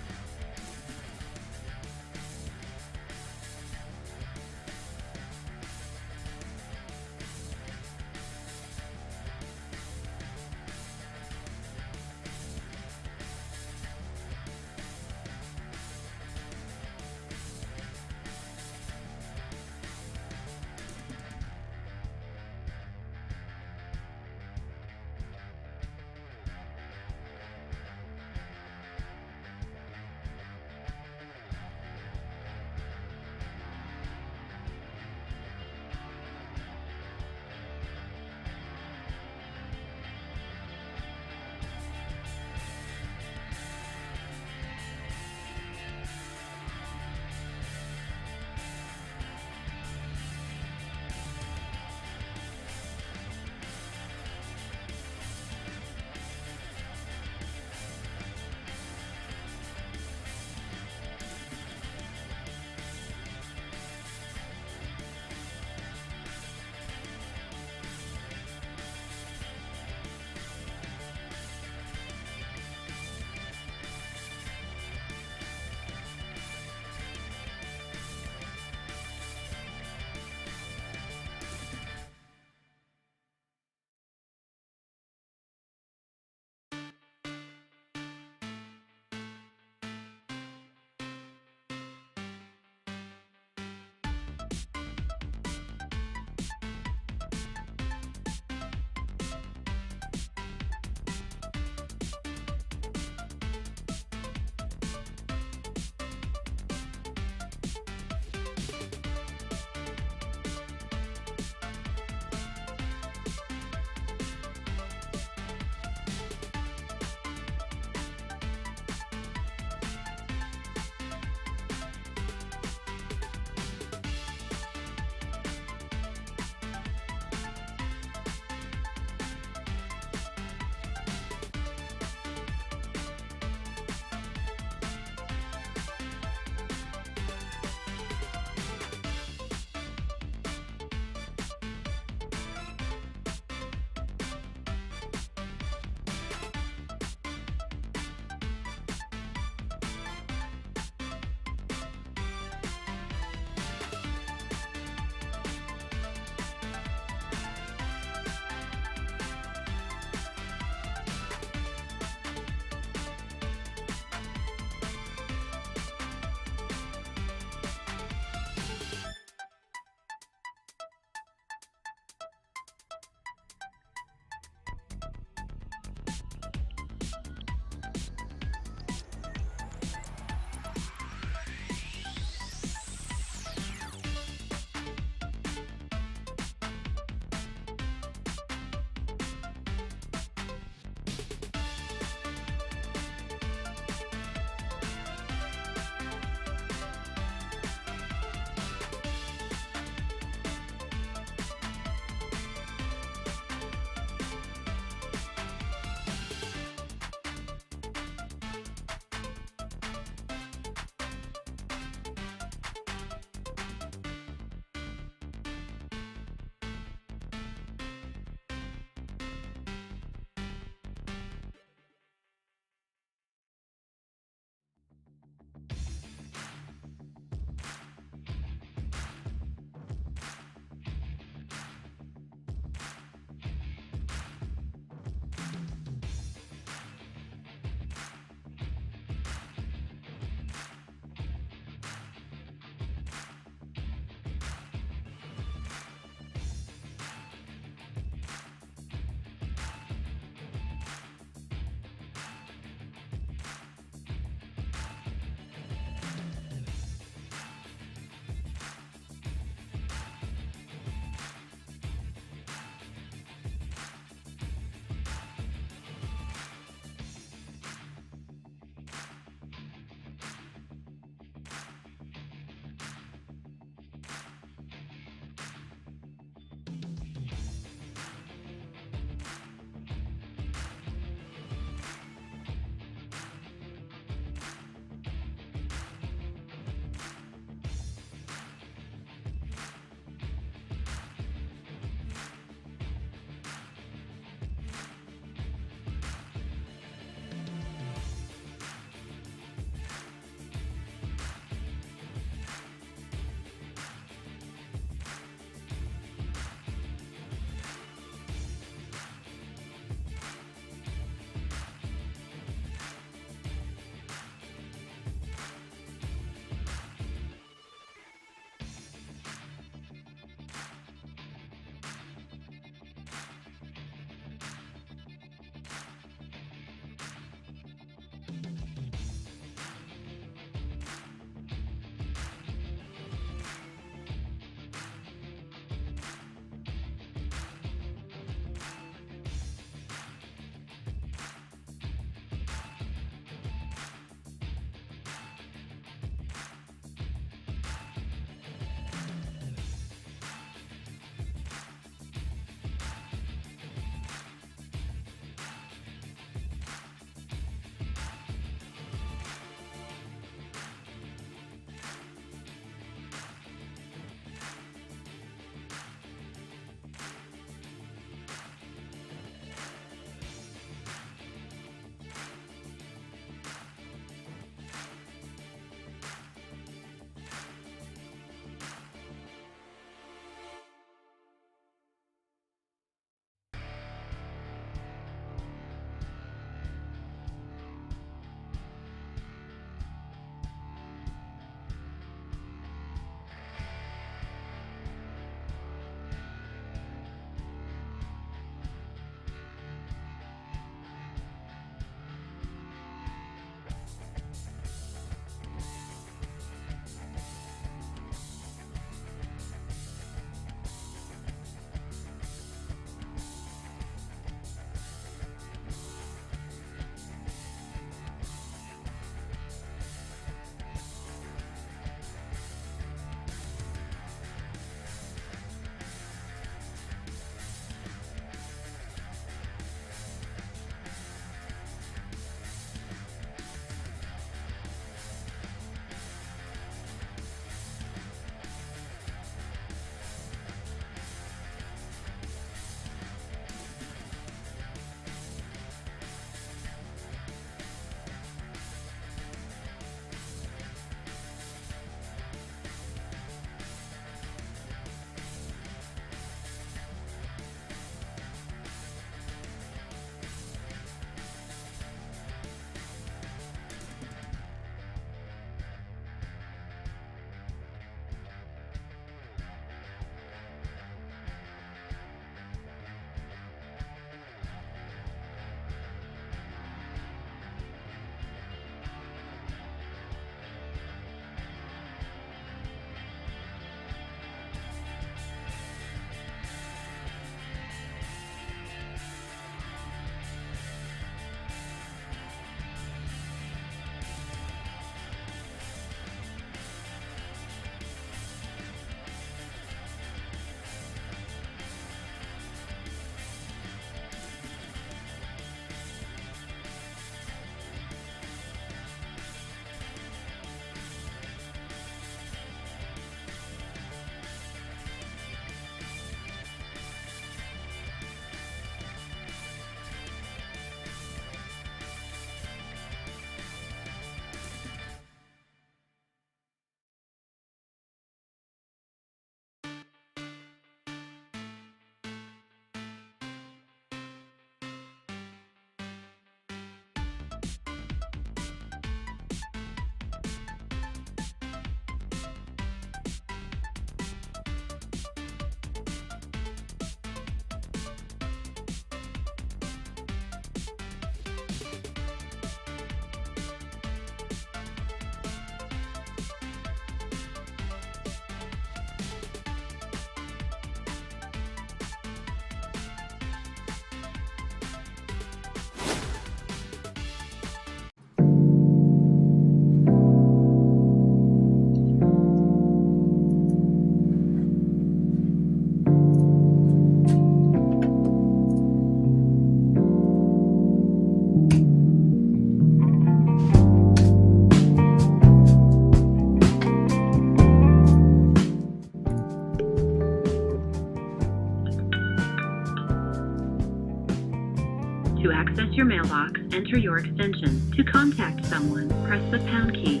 To access your mailbox, enter your extension. To contact someone, press the pound key.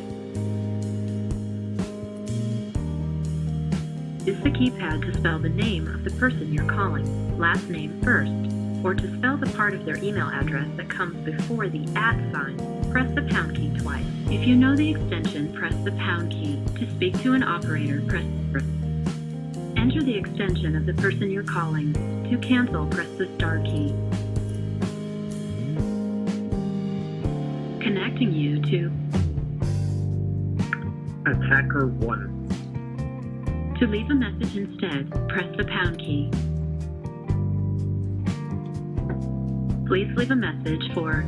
Use the keypad to spell the name of the person you're calling, last name first, or to spell the part of their email address that comes before the @ sign, press the pound key twice. If you know the extension, press the pound key. To speak to an operator, press *. Enter the extension of the person you're calling. To cancel, press the * key. Connecting you to Attacker 1. To leave a message instead, press the pound key. Please leave a message for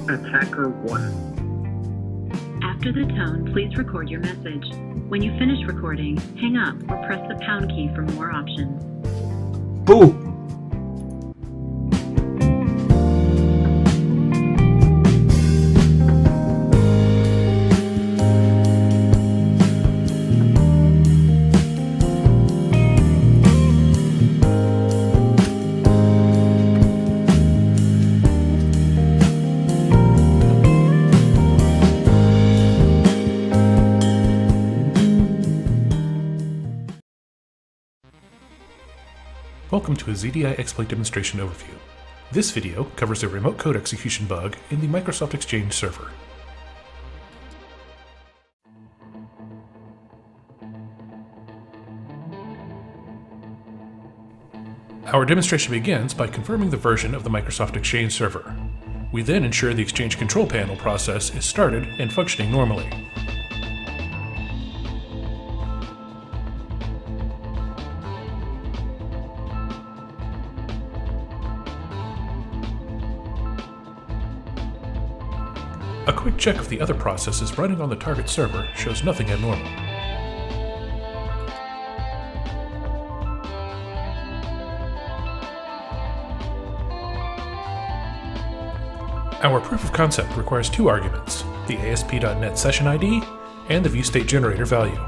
Attacker 1. After the tone, please record your message. When you finish recording, hang up or press the pound key for more options. Boo! Welcome to a ZDI exploit demonstration overview. This video covers a remote code execution bug in the Microsoft Exchange server. Our demonstration begins by confirming the version of the Microsoft Exchange server. We then ensure the Exchange control panel process is started and functioning normally. A quick check of the other processes running on the target server shows nothing abnormal. Our proof of concept requires two arguments, the ASP.NET session ID and the viewState generator value.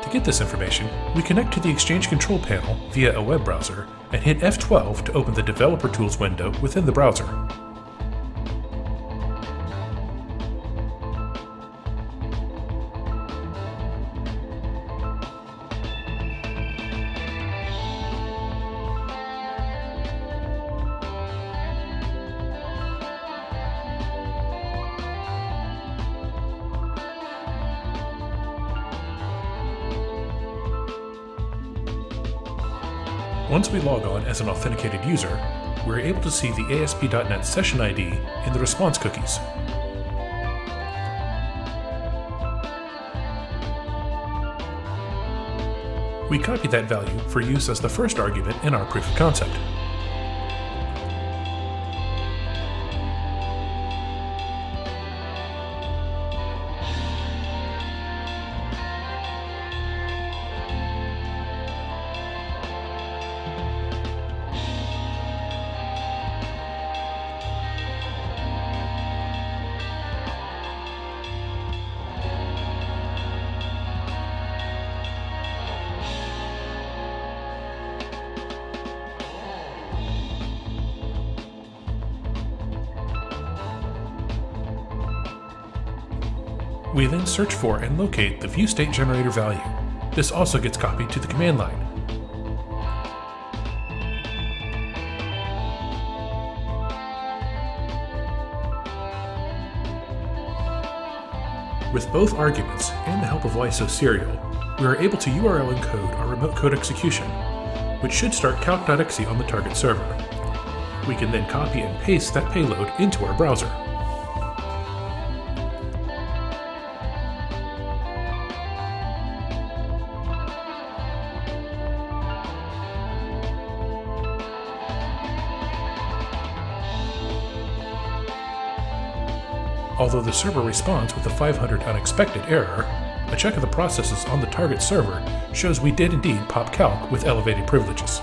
To get this information, we connect to the Exchange control panel via a web browser and hit F12 to open the Developer Tools window within the browser. Once we log on as an authenticated user, we're able to see the ASP.NET session ID in the response cookies. We copy that value for use as the first argument in our proof of concept. We then search for and locate the viewState generator value. This also gets copied to the command line. With both arguments and the help of LISO serial, we are able to URL encode our remote code execution, which should start calc.exe on the target server. We can then copy and paste that payload into our browser. Although the server responds with a 500 unexpected error, a check of the processes on the target server shows we did indeed pop calc with elevated privileges.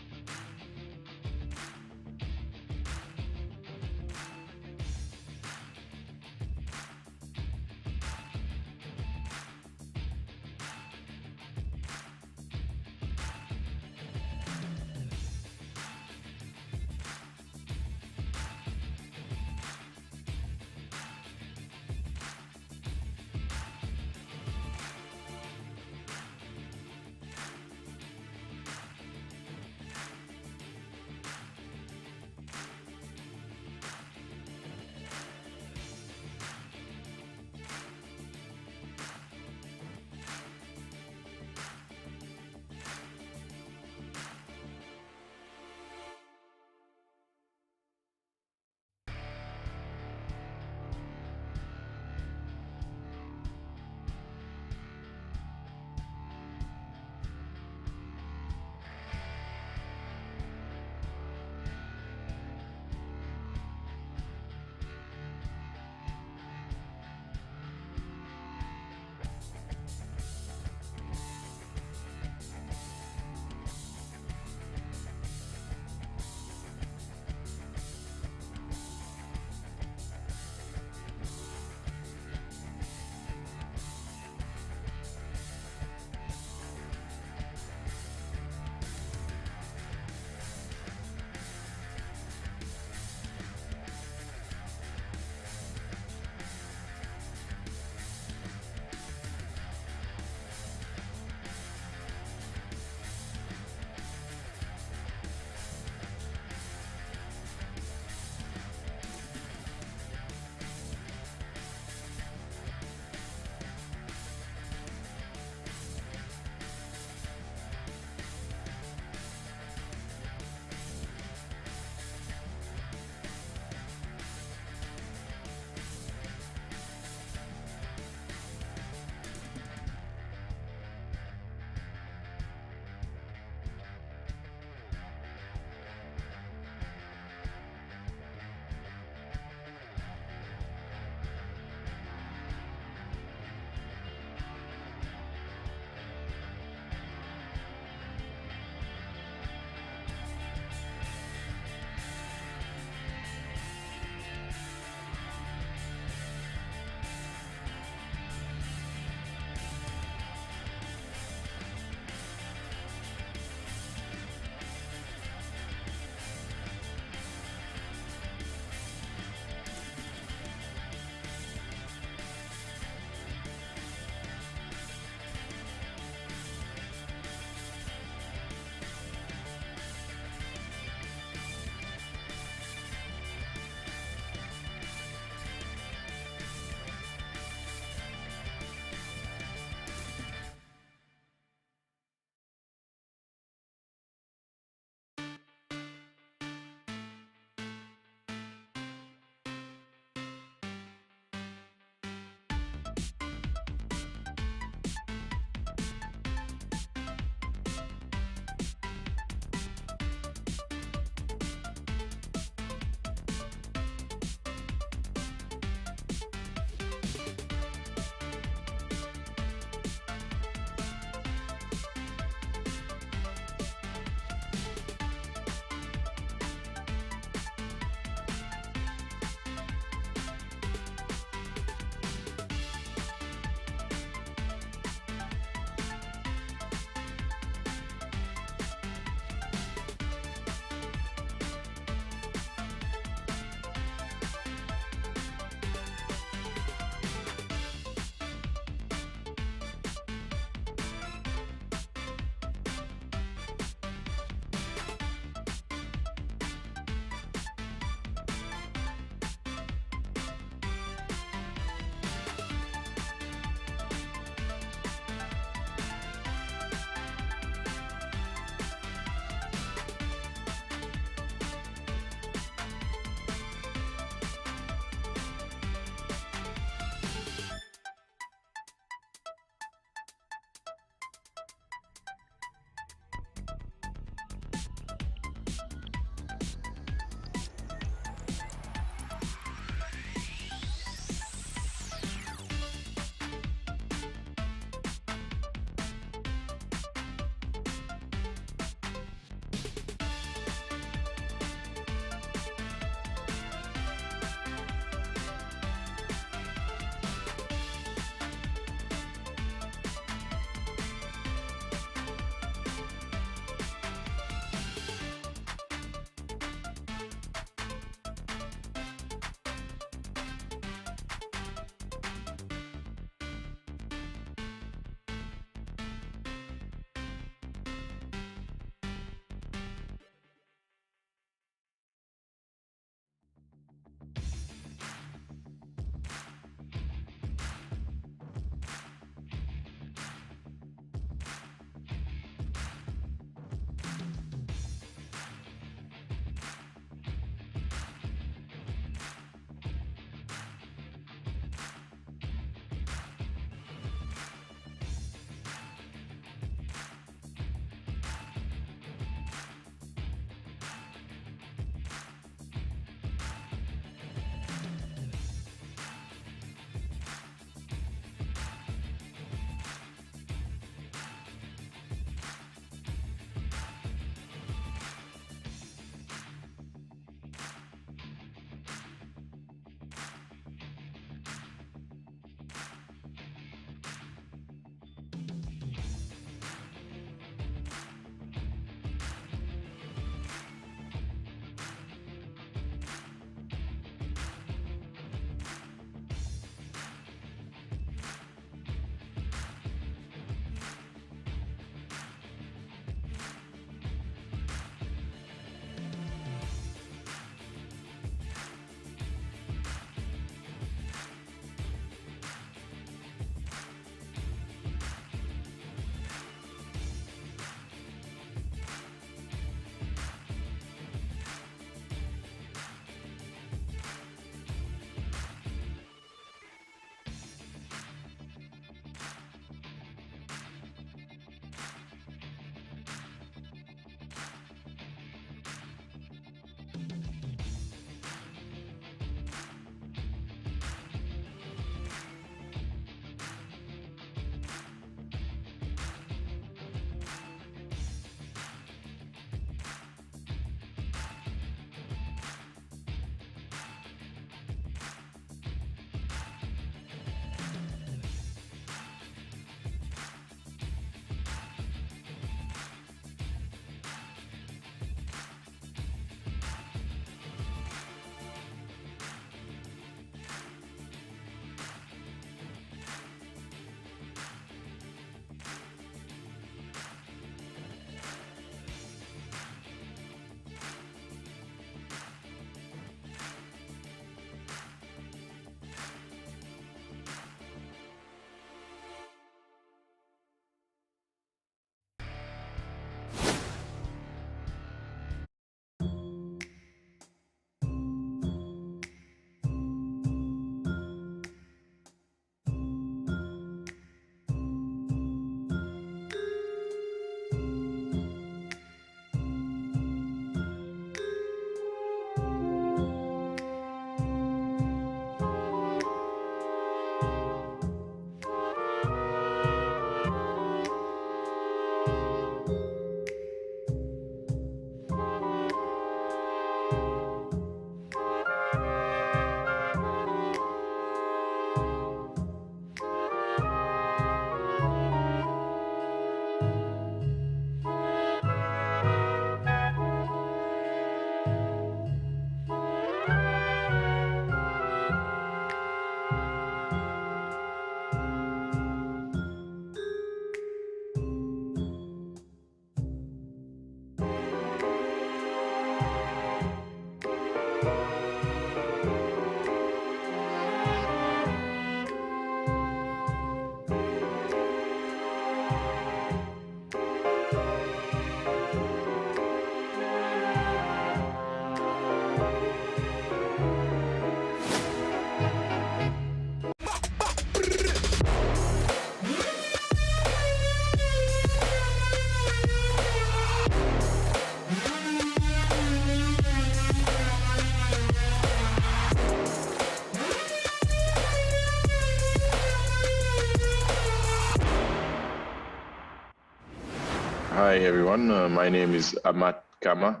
Hey everyone, my name is Amat Kama.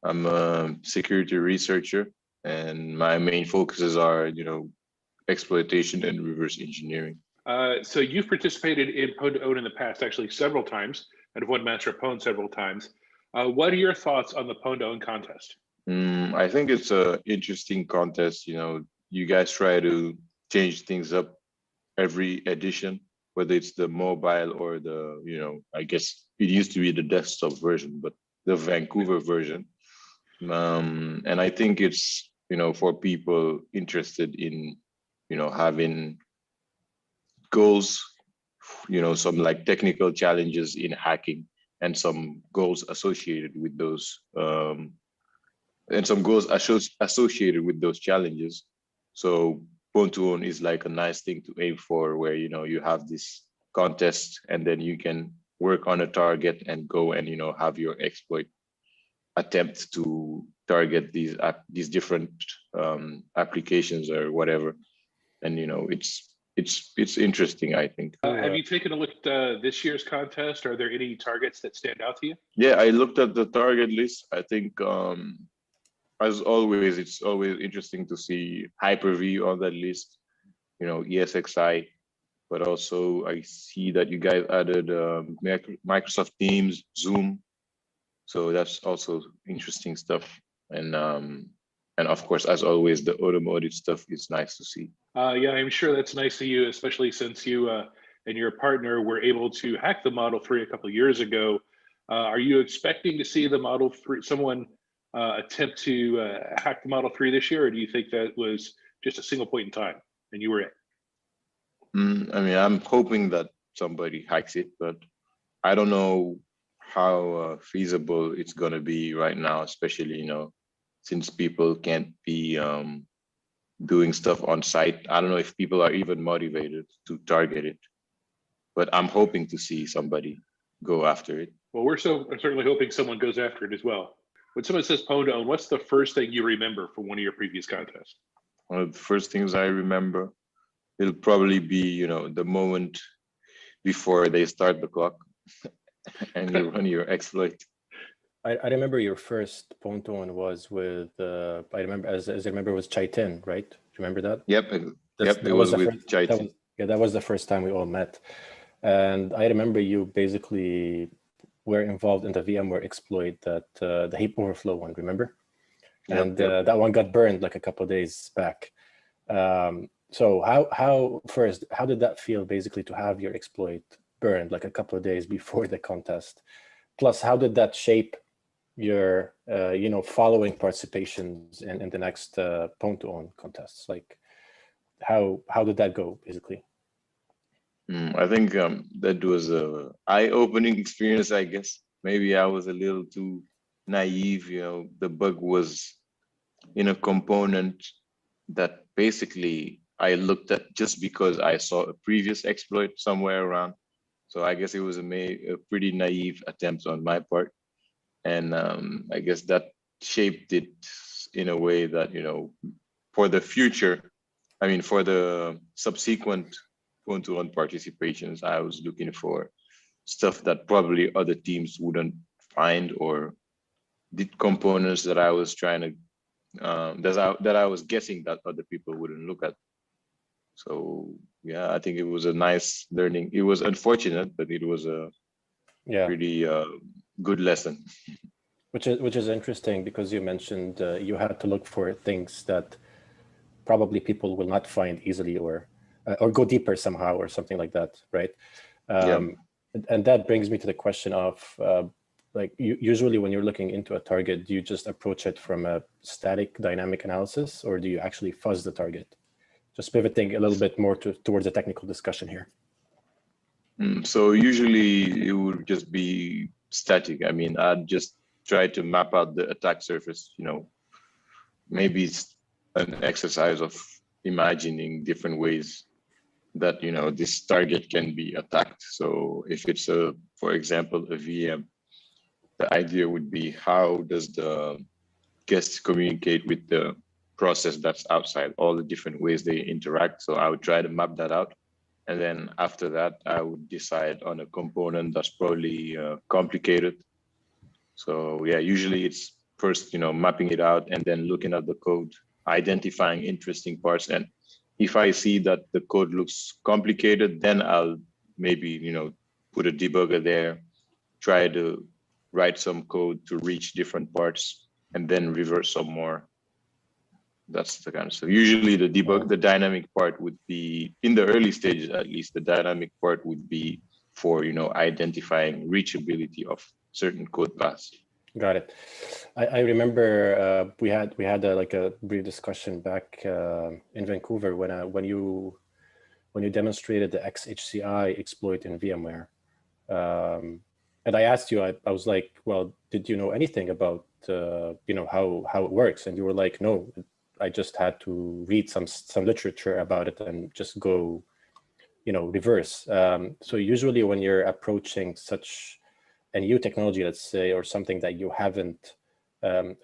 I'm a security researcher, and my main focuses are, exploitation and reverse engineering. So you've participated in Pwn2Own in the past, actually several times, and have won Master of Pwn several times. What are your thoughts on the Pwn2Own contest? I think it's an interesting contest. You guys try to change things up every edition, whether it's the mobile or the, I guess it used to be the desktop version, but the Vancouver version. And I think it's, for people interested in, having goals, some like technical challenges in hacking and some goals associated with those, and some goals associated with those challenges. So Pwn2Own is like a nice thing to aim for, where you have this contest and then you can work on a target and go and have your exploit attempt to target these different applications or whatever. And it's interesting, I think. Have you taken a look at this year's contest? Are there any targets that stand out to you? Yeah, I looked at the target list. I think as always, it's always interesting to see Hyper-V on that list, ESXi, but also I see that you guys added Microsoft Teams, Zoom. So that's also interesting stuff. And of course, as always, the automotive stuff is nice to see. Yeah, I'm sure that's nice of you, especially since you and your partner were able to hack the Model 3 a couple of years ago. Are you expecting to see the Model 3, someone attempt to hack the Model 3 this year, or do you think that was just a single point in time and you were it? I mean, I'm hoping that somebody hacks it, but I don't know how feasible it's going to be right now, especially, since people can't be doing stuff on site. I don't know if people are even motivated to target it, but I'm hoping to see somebody go after it. Well, I'm certainly hoping someone goes after it as well. When someone says Pwn2Own, what's the first thing you remember from one of your previous contests? One of the first things I remember, it'll probably be, the moment before they start the clock and you run your exploit. I remember your first Pwn2Own was with, I remember, as I remember, it was Chaitin, right? Do you remember that? Yep, it was with Chaitin. That was the first time we all met. And I remember you basically were involved in the VMware exploit, that the heap overflow one, remember? And that one got burned like a couple of days back. So how did that feel, basically, to have your exploit burned like a couple of days before the contest? Plus, how did that shape your following participations in the next Pwn2Own contests? Like, how did that go, basically? I think that was a eye-opening experience, I guess. Maybe I was a little too naive. The bug was in a component that basically I looked at just because I saw a previous exploit somewhere around. So I guess it was a pretty naive attempt on my part. And I guess that shaped it in a way that, for the future, I mean, for the subsequent Pwn2Own participations, I was looking for stuff that probably other teams wouldn't find, or did components that I was trying to, that I was guessing that other people wouldn't look at. So yeah, I think it was a nice learning. It was unfortunate, but it was a pretty good lesson. Which is interesting, because you mentioned you had to look for things that probably people will not find easily, or go deeper somehow, or something like that, right? And that brings me to the question of, usually when you're looking into a target, do you just approach it from a static dynamic analysis, or do you actually fuzz the target? Just pivoting a little bit more towards a technical discussion here. So usually it would just be static. I mean, I'd just try to map out the attack surface. Maybe it's an exercise of imagining different ways that this target can be attacked. So if it's for example, a VM, the idea would be, how does the guest communicate with the process that's outside, all the different ways they interact. So I would try to map that out. And then after that, I would decide on a component that's probably complicated. So yeah, usually it's first, mapping it out and then looking at the code, identifying interesting parts. And if I see that the code looks complicated, then I'll maybe, put a debugger there, try to write some code to reach different parts and then reverse some more. That's the kind of stuff. Usually the dynamic part would be, in the early stages at least, the dynamic part would be for, identifying reachability of certain code paths. Got it. I remember we had like a brief discussion back in Vancouver when you demonstrated the XHCI exploit in VMware. And I asked you, I was like, well, did you know anything about how it works? And you were like, no, I just had to read some literature about it and just go, reverse. So usually when you're approaching such a new technology, let's say, or something that you haven't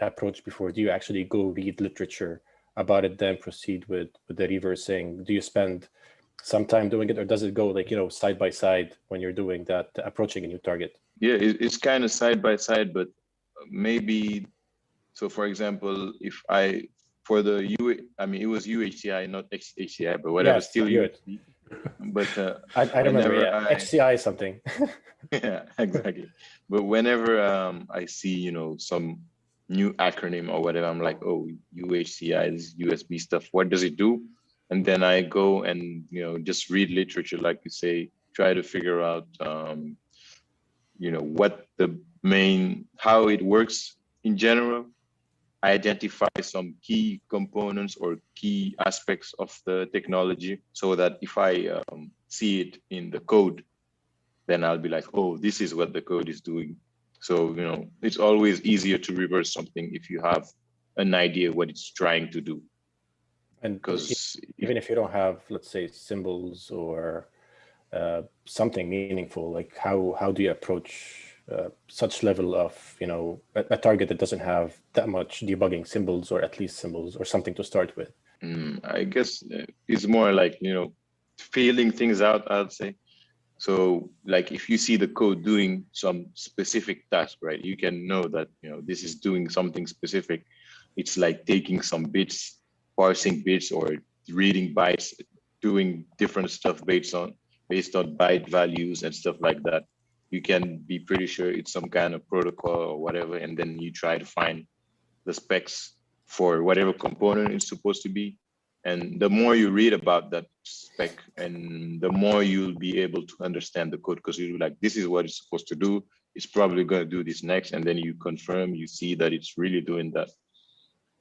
approached before, do you actually go read literature about it, then proceed with the reversing? Do you spend some time doing it, or does it go like, side by side when you're doing that, approaching a new target? Yeah, it's kind of side by side, but maybe, so for example, if for the it was UHCI, not XHCI, but whatever, yes, still UHCI. But I remember, HCI something. Yeah, exactly. But whenever I see, some new acronym or whatever, I'm like, oh, UHCI, this USB stuff, what does it do? And then I go and, just read literature, like you say, try to figure out, what how it works in general, identify some key components or key aspects of the technology so that if I see it in the code, then I'll be like, oh, this is what the code is doing. So, it's always easier to reverse something if you have an idea what it's trying to do. And because even if you don't have, let's say, symbols or something meaningful, like how do you approach such level of, a target that doesn't have that much debugging symbols, or at least symbols or something to start with? I guess it's more like, feeling things out, I'd say. So like if you see the code doing some specific task, right, you can know that, this is doing something specific. It's like taking some bits, parsing bits, or reading bytes, doing different stuff based on byte values and stuff like that. You can be pretty sure it's some kind of protocol or whatever, and then you try to find the specs for whatever component it's supposed to be. And the more you read about that spec, and the more you'll be able to understand the code, because you're like, this is what it's supposed to do. It's probably going to do this next. And then you confirm, you see that it's really doing that.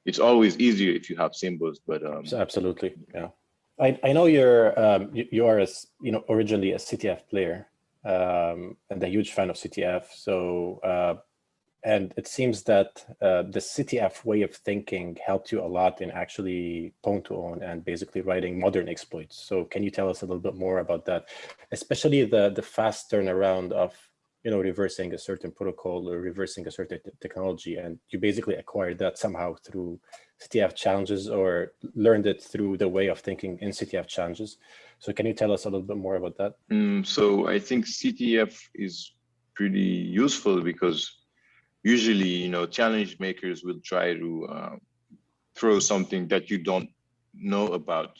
It's always easier if you have symbols, but absolutely, yeah. I know you are originally a CTF player, and a huge fan of CTF. So and it seems that the CTF way of thinking helped you a lot in actually Pwn2Own and basically writing modern exploits. So can you tell us a little bit more about that, especially the fast turnaround of reversing a certain protocol or reversing a certain technology, and you basically acquired that somehow through CTF challenges, or learned it through the way of thinking in CTF challenges. So can you tell us a little bit more about that? So I think CTF is pretty useful because usually, challenge makers will try to throw something that you don't know about.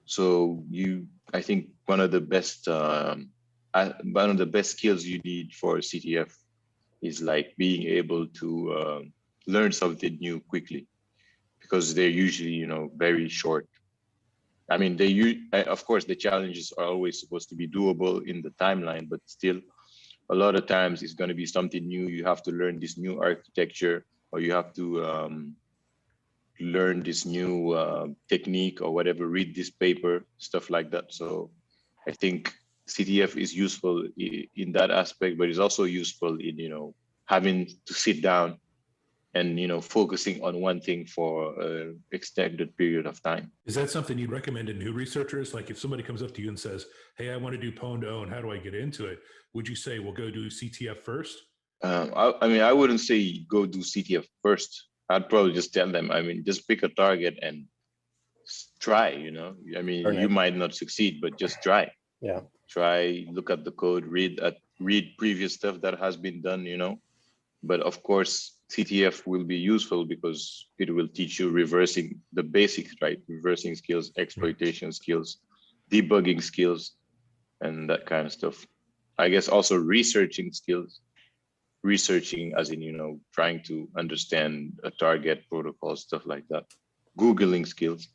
So I think one of the best skills you need for CTF is like being able to learn something new quickly, because they're usually, very short. I mean, of course, the challenges are always supposed to be doable in the timeline, but still, a lot of times it's going to be something new. You have to learn this new architecture, or you have to learn this new technique or whatever, read this paper, stuff like that. So I think CTF is useful in that aspect, but it's also useful in, having to sit down and, focusing on one thing for an extended period of time. Is that something you'd recommend to new researchers? Like if somebody comes up to you and says, hey, I want to do Pwn2Own, how do I get into it? Would you say, well, go do CTF first? I wouldn't say go do CTF first. I'd probably just tell them, just pick a target and try, you might not succeed, but just try. Yeah. Try, look at the code, read previous stuff that has been done, you know. But of course, CTF will be useful because it will teach you reversing the basics, right? Reversing skills, exploitation skills, debugging skills, and that kind of stuff. I guess also researching skills, researching as in, you know, trying to understand a target protocol, stuff like that. Googling skills.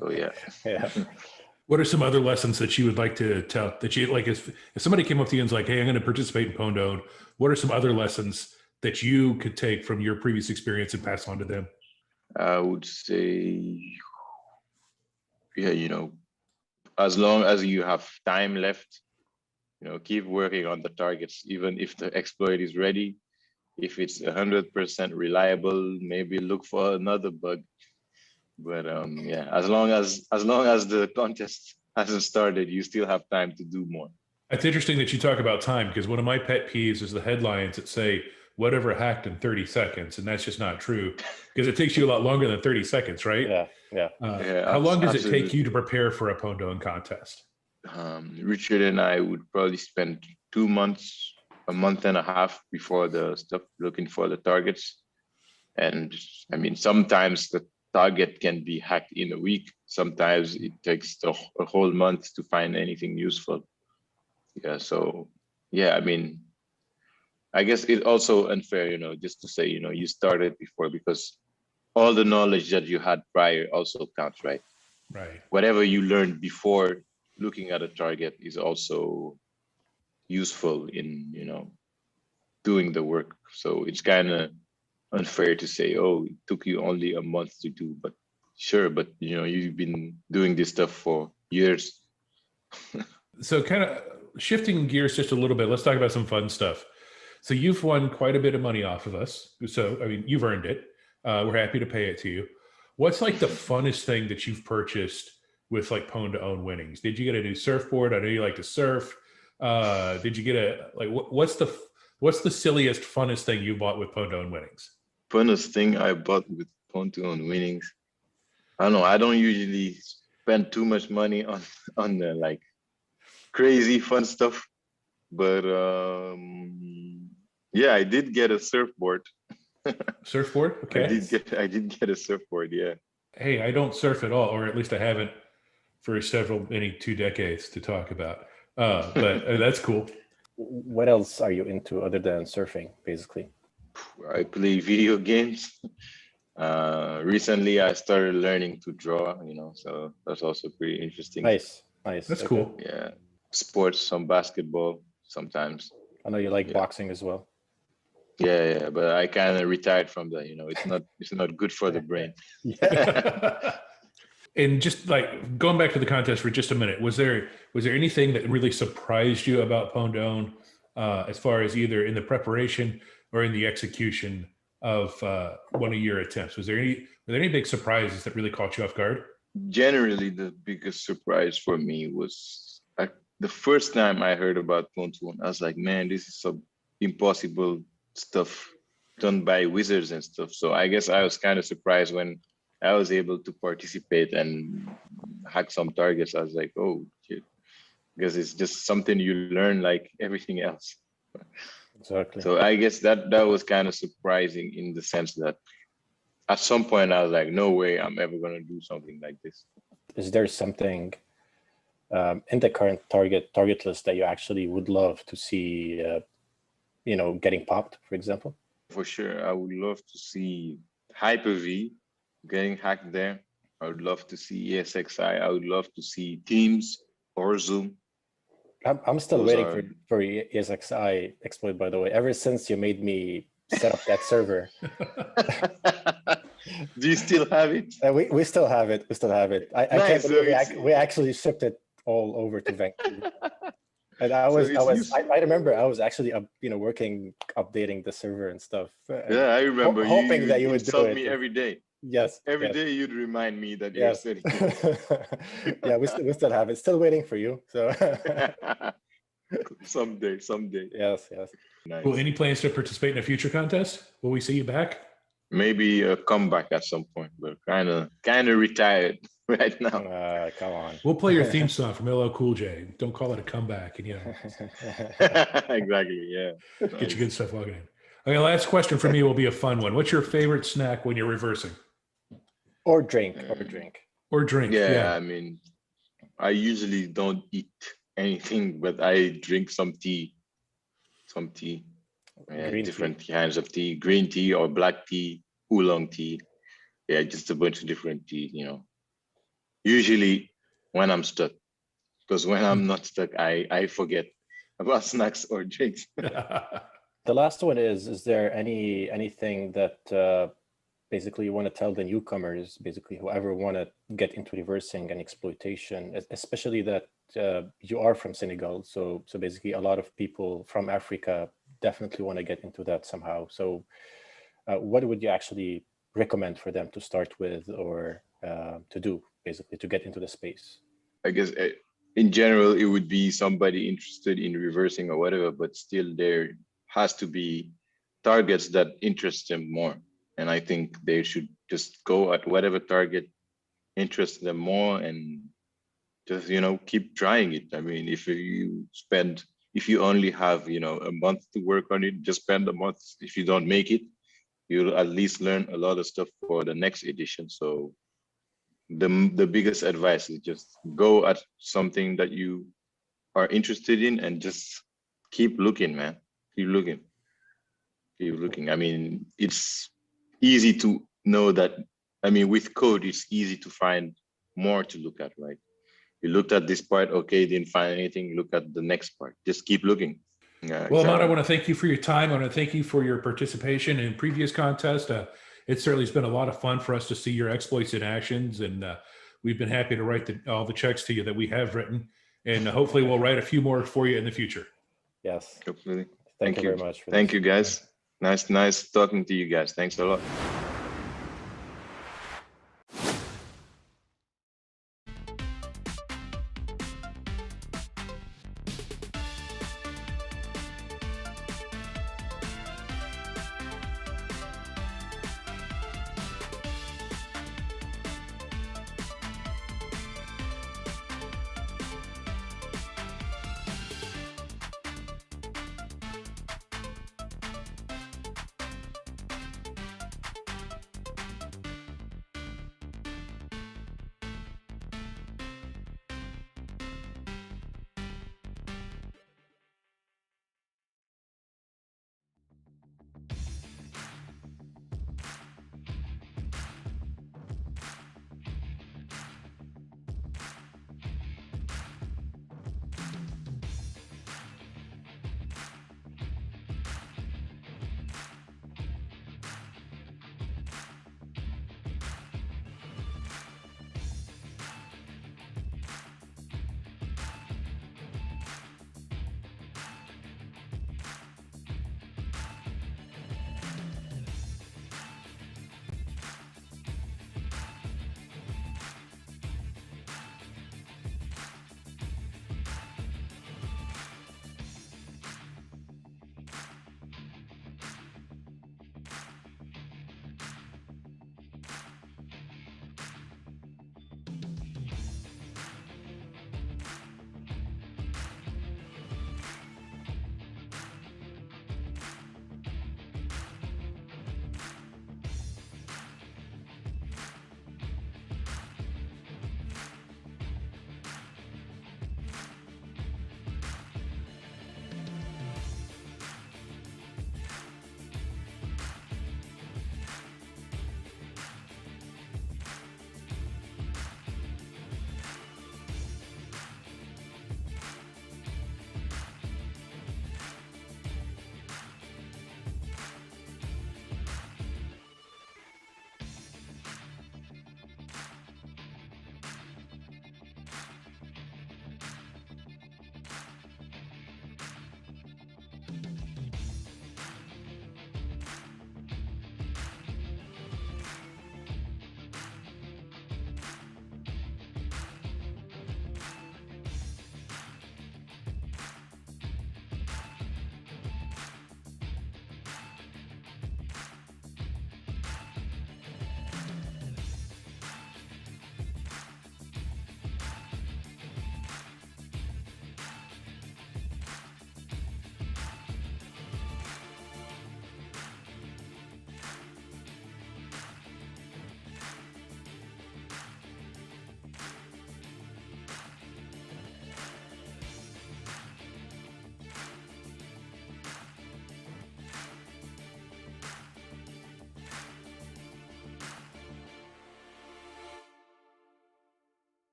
So yeah. Yeah. What are some other lessons that you would like to tell that you like if somebody came up to you and was like, hey, I'm going to participate in Pwn2Own, what are some other lessons that you could take from your previous experience and pass on to them? I would say, yeah, you know, as long as you have time left, you know, keep working on the targets, even if the exploit is ready. If it's 100% reliable, maybe look for another bug. But yeah, as long as the contest hasn't started, you still have time to do more. It's interesting that you talk about time, because one of my pet peeves is the headlines that say whatever hacked in 30 seconds, and that's just not true, because it takes you a lot longer than 30 seconds, right? Yeah. How long does absolutely. it take you to prepare for a Pwn2Own contest? Richard and I would probably spend 2 months, a month and a half before the stuff, looking for the targets. And I mean, sometimes the target can be hacked in a week. Sometimes it takes a whole month to find anything useful. Yeah, so yeah, I mean, I guess it's also unfair, you know, just to say, you know, you started before, because all the knowledge that you had prior also counts, right? Right. Whatever you learned before looking at a target is also useful in, you know, doing the work. So it's kind of unfair to say, oh, it took you only a month to do, but sure, but you know, you've been doing this stuff for years. So kind of shifting gears just a little bit, let's talk about some fun stuff. So you've won quite a bit of money off of us. So, I mean, you've earned it. We're happy to pay it to you. What's like the funnest thing that you've purchased with like Pwn2Own winnings? Did you get a new surfboard? I know you like to surf. Did you get what's the silliest, funnest thing you bought with Pwn2Own winnings? Funnest thing I bought with Pwn2Own winnings, I don't know. I don't usually spend too much money on the like crazy fun stuff, but yeah, I did get a surfboard. Surfboard? Okay. I did get a surfboard. Yeah. Hey, I don't surf at all, or at least I haven't for many 2 decades to talk about. But that's cool. What else are you into other than surfing, basically? I play video games. Recently, I started learning to draw, you know, so that's also pretty interesting. Nice. That's cool. Yeah. Sports, some basketball sometimes. I know you like boxing as well. Yeah, but I kind of retired from that. You know, it's not good for the brain. And just like going back to the contest for just a minute, was there anything that really surprised you about Pwn2Own as far as either in the preparation or in the execution of one of your attempts? Were there any big surprises that really caught you off guard? Generally, the biggest surprise for me was the first time I heard about Pwn2Own. I was like, man, this is some impossible stuff done by wizards and stuff. So I guess I was kind of surprised when I was able to participate and hack some targets. I was like, oh shit, because it's just something you learn like everything else. Exactly. So I guess that was kind of surprising in the sense that at some point I was like, no way I'm ever going to do something like this. Is there something in the current target list that you actually would love to see, you know, getting popped, for example? For sure, I would love to see Hyper-V getting hacked there. I would love to see ESXi. I would love to see Teams or Zoom. I'm still waiting for ESXi exploit, by the way, ever since you made me set up that server. Do you still have it? We still have it. We still have it. I can't believe we actually shipped it all over to Vancouver. And I remember I was actually working, updating the server and stuff. Yeah, I remember. Hoping that you would do it. Me every day. Yes. Every day you'd remind me that you're setting it. Yeah, we still have it. Still waiting for you. So someday. Yes. Nice. Well, any plans to participate in a future contest? Will we see you back? Maybe a comeback at some point, but kind of retired. right now. Come on. We'll play your theme song from LL Cool J. Don't call it a comeback, and Exactly. Yeah. get your good stuff logging in. Okay, last question for me will be a fun one. What's your favorite snack when you're reversing? Or drink. Or drink. Yeah, I mean, I usually don't eat anything, but I drink some tea. Different kinds of tea, green tea or black tea, oolong tea. Yeah, just a bunch of different tea, Usually when I'm stuck, because when I'm not stuck, I forget about snacks or drinks. The last one is there anything that basically you want to tell the newcomers, basically whoever want to get into reversing and exploitation, especially that you are from Senegal, so basically a lot of people from Africa definitely want to get into that somehow. So what would you actually recommend for them to start with, or to do basically to get into the space? I guess in general, it would be somebody interested in reversing or whatever, but still there has to be targets that interest them more. And I think they should just go at whatever target interests them more and just, keep trying it. I mean, if you only have, a month to work on it, just spend a month. If you don't make it, you'll at least learn a lot of stuff for the next edition. So the biggest advice is just go at something that you are interested in and just keep looking, man. Keep looking. I mean, it's easy to know that, with code, it's easy to find more to look at, right? You looked at this part, okay, didn't find anything, look at the next part. Just keep looking. Well, Exactly. Ahmad, I want to thank you for your time. I want to thank you for your participation in previous contests. It certainly has been a lot of fun for us to see your exploits in actions, and we've been happy to write all the checks to you that we have written, and hopefully we'll write a few more for you in the future. Yes. Completely. Thank you very much. Thank you, guys. Nice talking to you guys. Thanks a lot.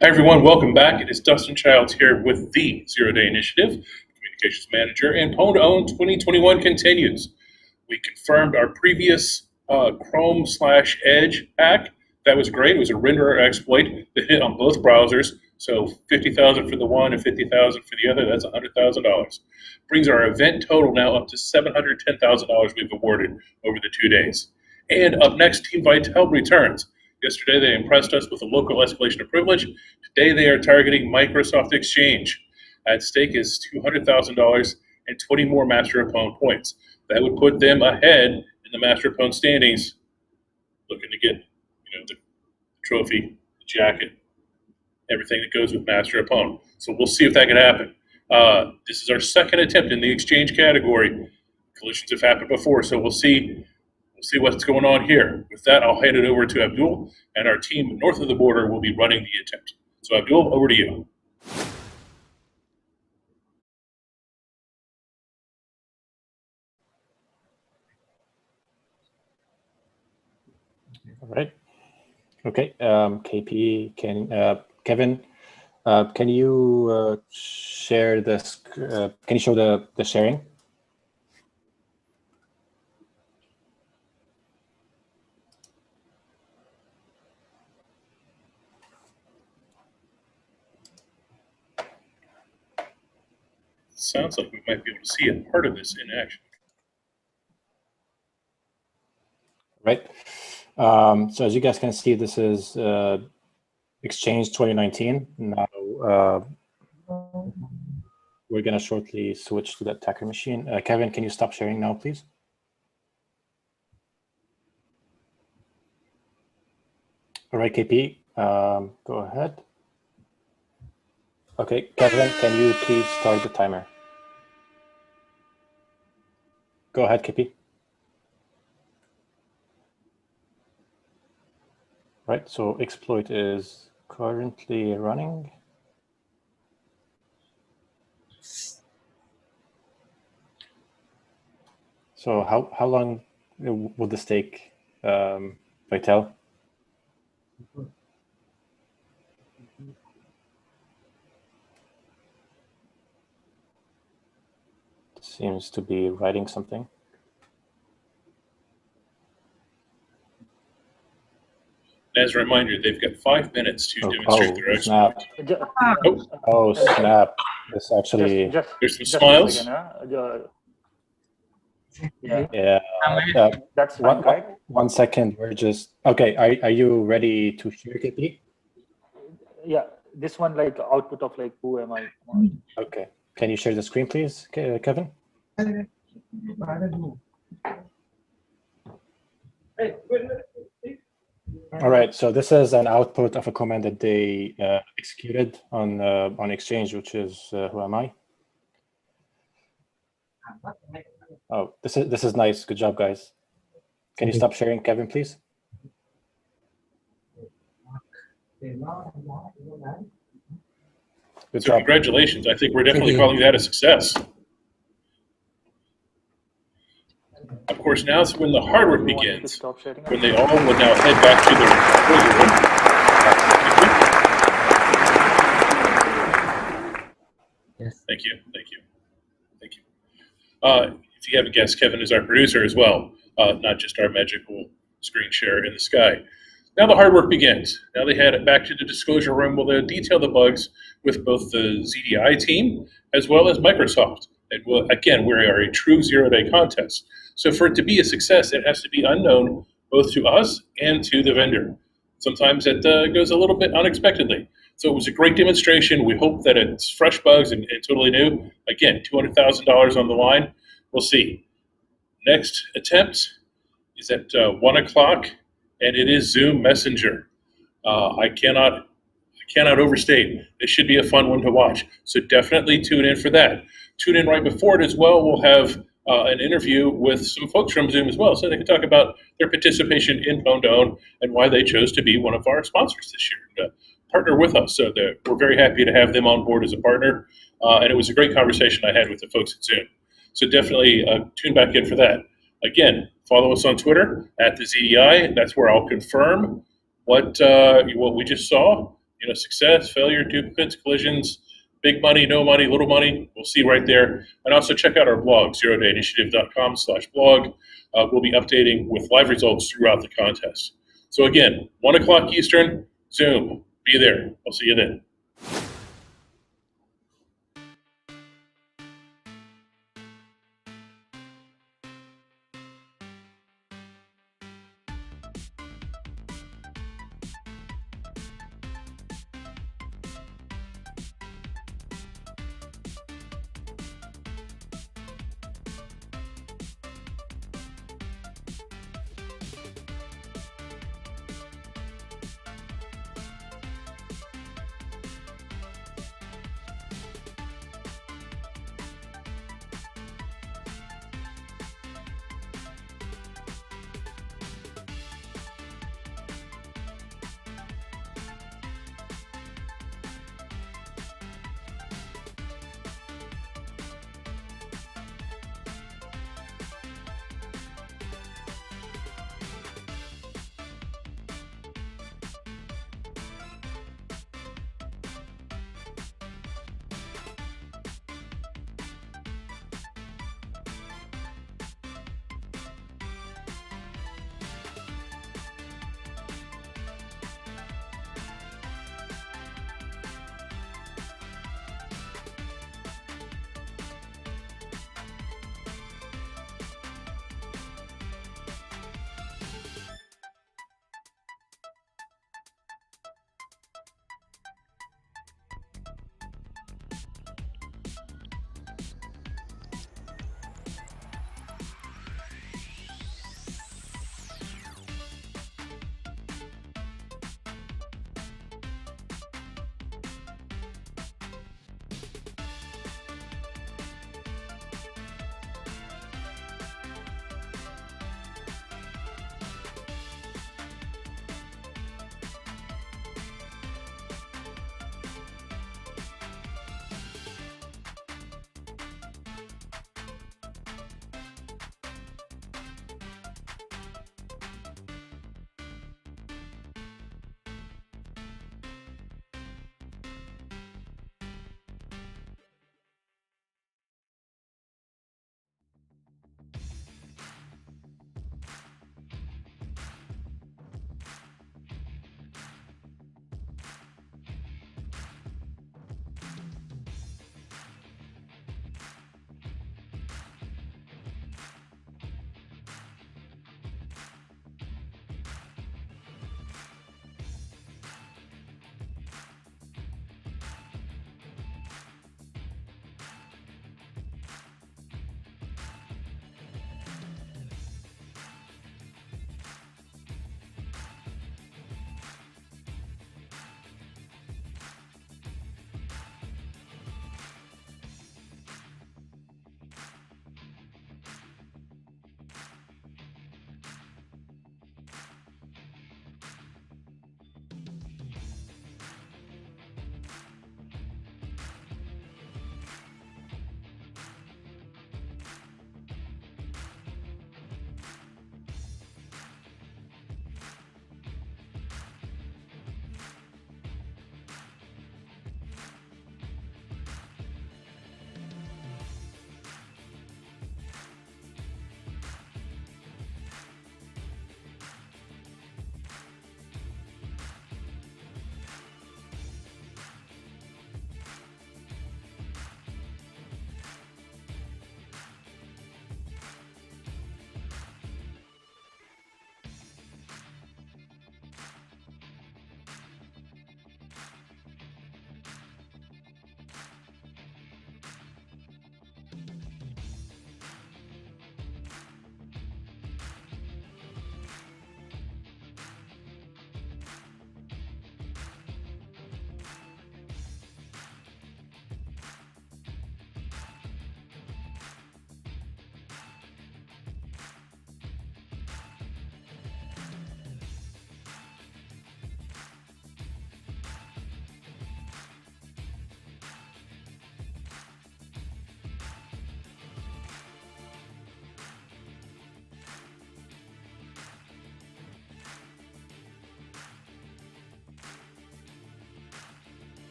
Hi everyone, welcome back. It is Dustin Childs here with the Zero Day Initiative, Communications Manager, and Pwn2Own 2021 continues. We confirmed our previous Chrome/Edge hack. That was great. It was a renderer exploit that hit on both browsers. So 50,000 for the one and 50,000 for the other. That's $100,000. Brings our event total now up to $710,000 we've awarded over the 2 days. And up next, Team Vitel returns. Yesterday, they impressed us with a local escalation of privilege. Today, they are targeting Microsoft Exchange. At stake is $200,000 and 20 more Master of Pwn points. That would put them ahead in the Master of Pwn standings, looking to get the trophy, the jacket, everything that goes with Master of Pwn. So we'll see if that can happen. This is our second attempt in the Exchange category. Collisions have happened before, so we'll see what's going on here. With that, I'll hand it over to Abdul, and our team north of the border will be running the attempt. So Abdul, over to you. All right. Okay. KP, Kevin, can you share this? Can you show the sharing? Sounds like we might be able to see a part of this in action. Right. So as you guys can see, this is Exchange 2019. Now we're going to shortly switch to the attacker machine. Kevin, can you stop sharing now, please? All right, KP, go ahead. Okay, Kevin, can you please start the timer? Go ahead, KP. Right, so exploit is currently running. So how long will this take, Vitel? Seems to be writing something. As a reminder, they've got 5 minutes to demonstrate their exploit. Snap. Oh, snap. This actually... There's some smiles. Yeah. That's fine, right? 1 second. We're just... Okay, are you ready to share, KP? Yeah, this one like output of like who am I? Okay. Can you share the screen, please, Kevin? All right, so this is an output of a command that they executed on Exchange, which is who am I? Oh, this is nice. Good job, guys. Can you stop sharing, Kevin, please? Good So job. congratulations. I think we're definitely calling that a success. Of course, now is when the hard work begins, when they all will now head back to their room. Yes. Thank you. If you haven't guessed, Kevin is our producer as well, not just our magical screen share in the sky. Now the hard work begins. Now they head back to the disclosure room where they'll detail the bugs with both the ZDI team as well as Microsoft. And again, we are a true zero-day contest. So for it to be a success, it has to be unknown both to us and to the vendor. Sometimes it goes a little bit unexpectedly. So it was a great demonstration. We hope that it's fresh bugs and totally new. Again, $200,000 on the line. We'll see. Next attempt is at 1 o'clock, and it is Zoom Messenger. I cannot overstate. This should be a fun one to watch. So definitely tune in for that. Tune in right before it as well. We'll have an interview with some folks from Zoom as well, so they can talk about their participation in Pwn2Own and why they chose to be one of our sponsors this year, and partner with us. So we're very happy to have them on board as a partner, and it was a great conversation I had with the folks at Zoom. So definitely tune back in for that. Again, follow us on Twitter at the ZDI. That's where I'll confirm what we just saw. success, failure, duplicates, collisions, big money, no money, little money. We'll see right there. And also check out our blog, zerodayinitiative.com/blog. We'll be updating with live results throughout the contest. So again, 1 o'clock Eastern, Zoom. Be there. I'll see you then.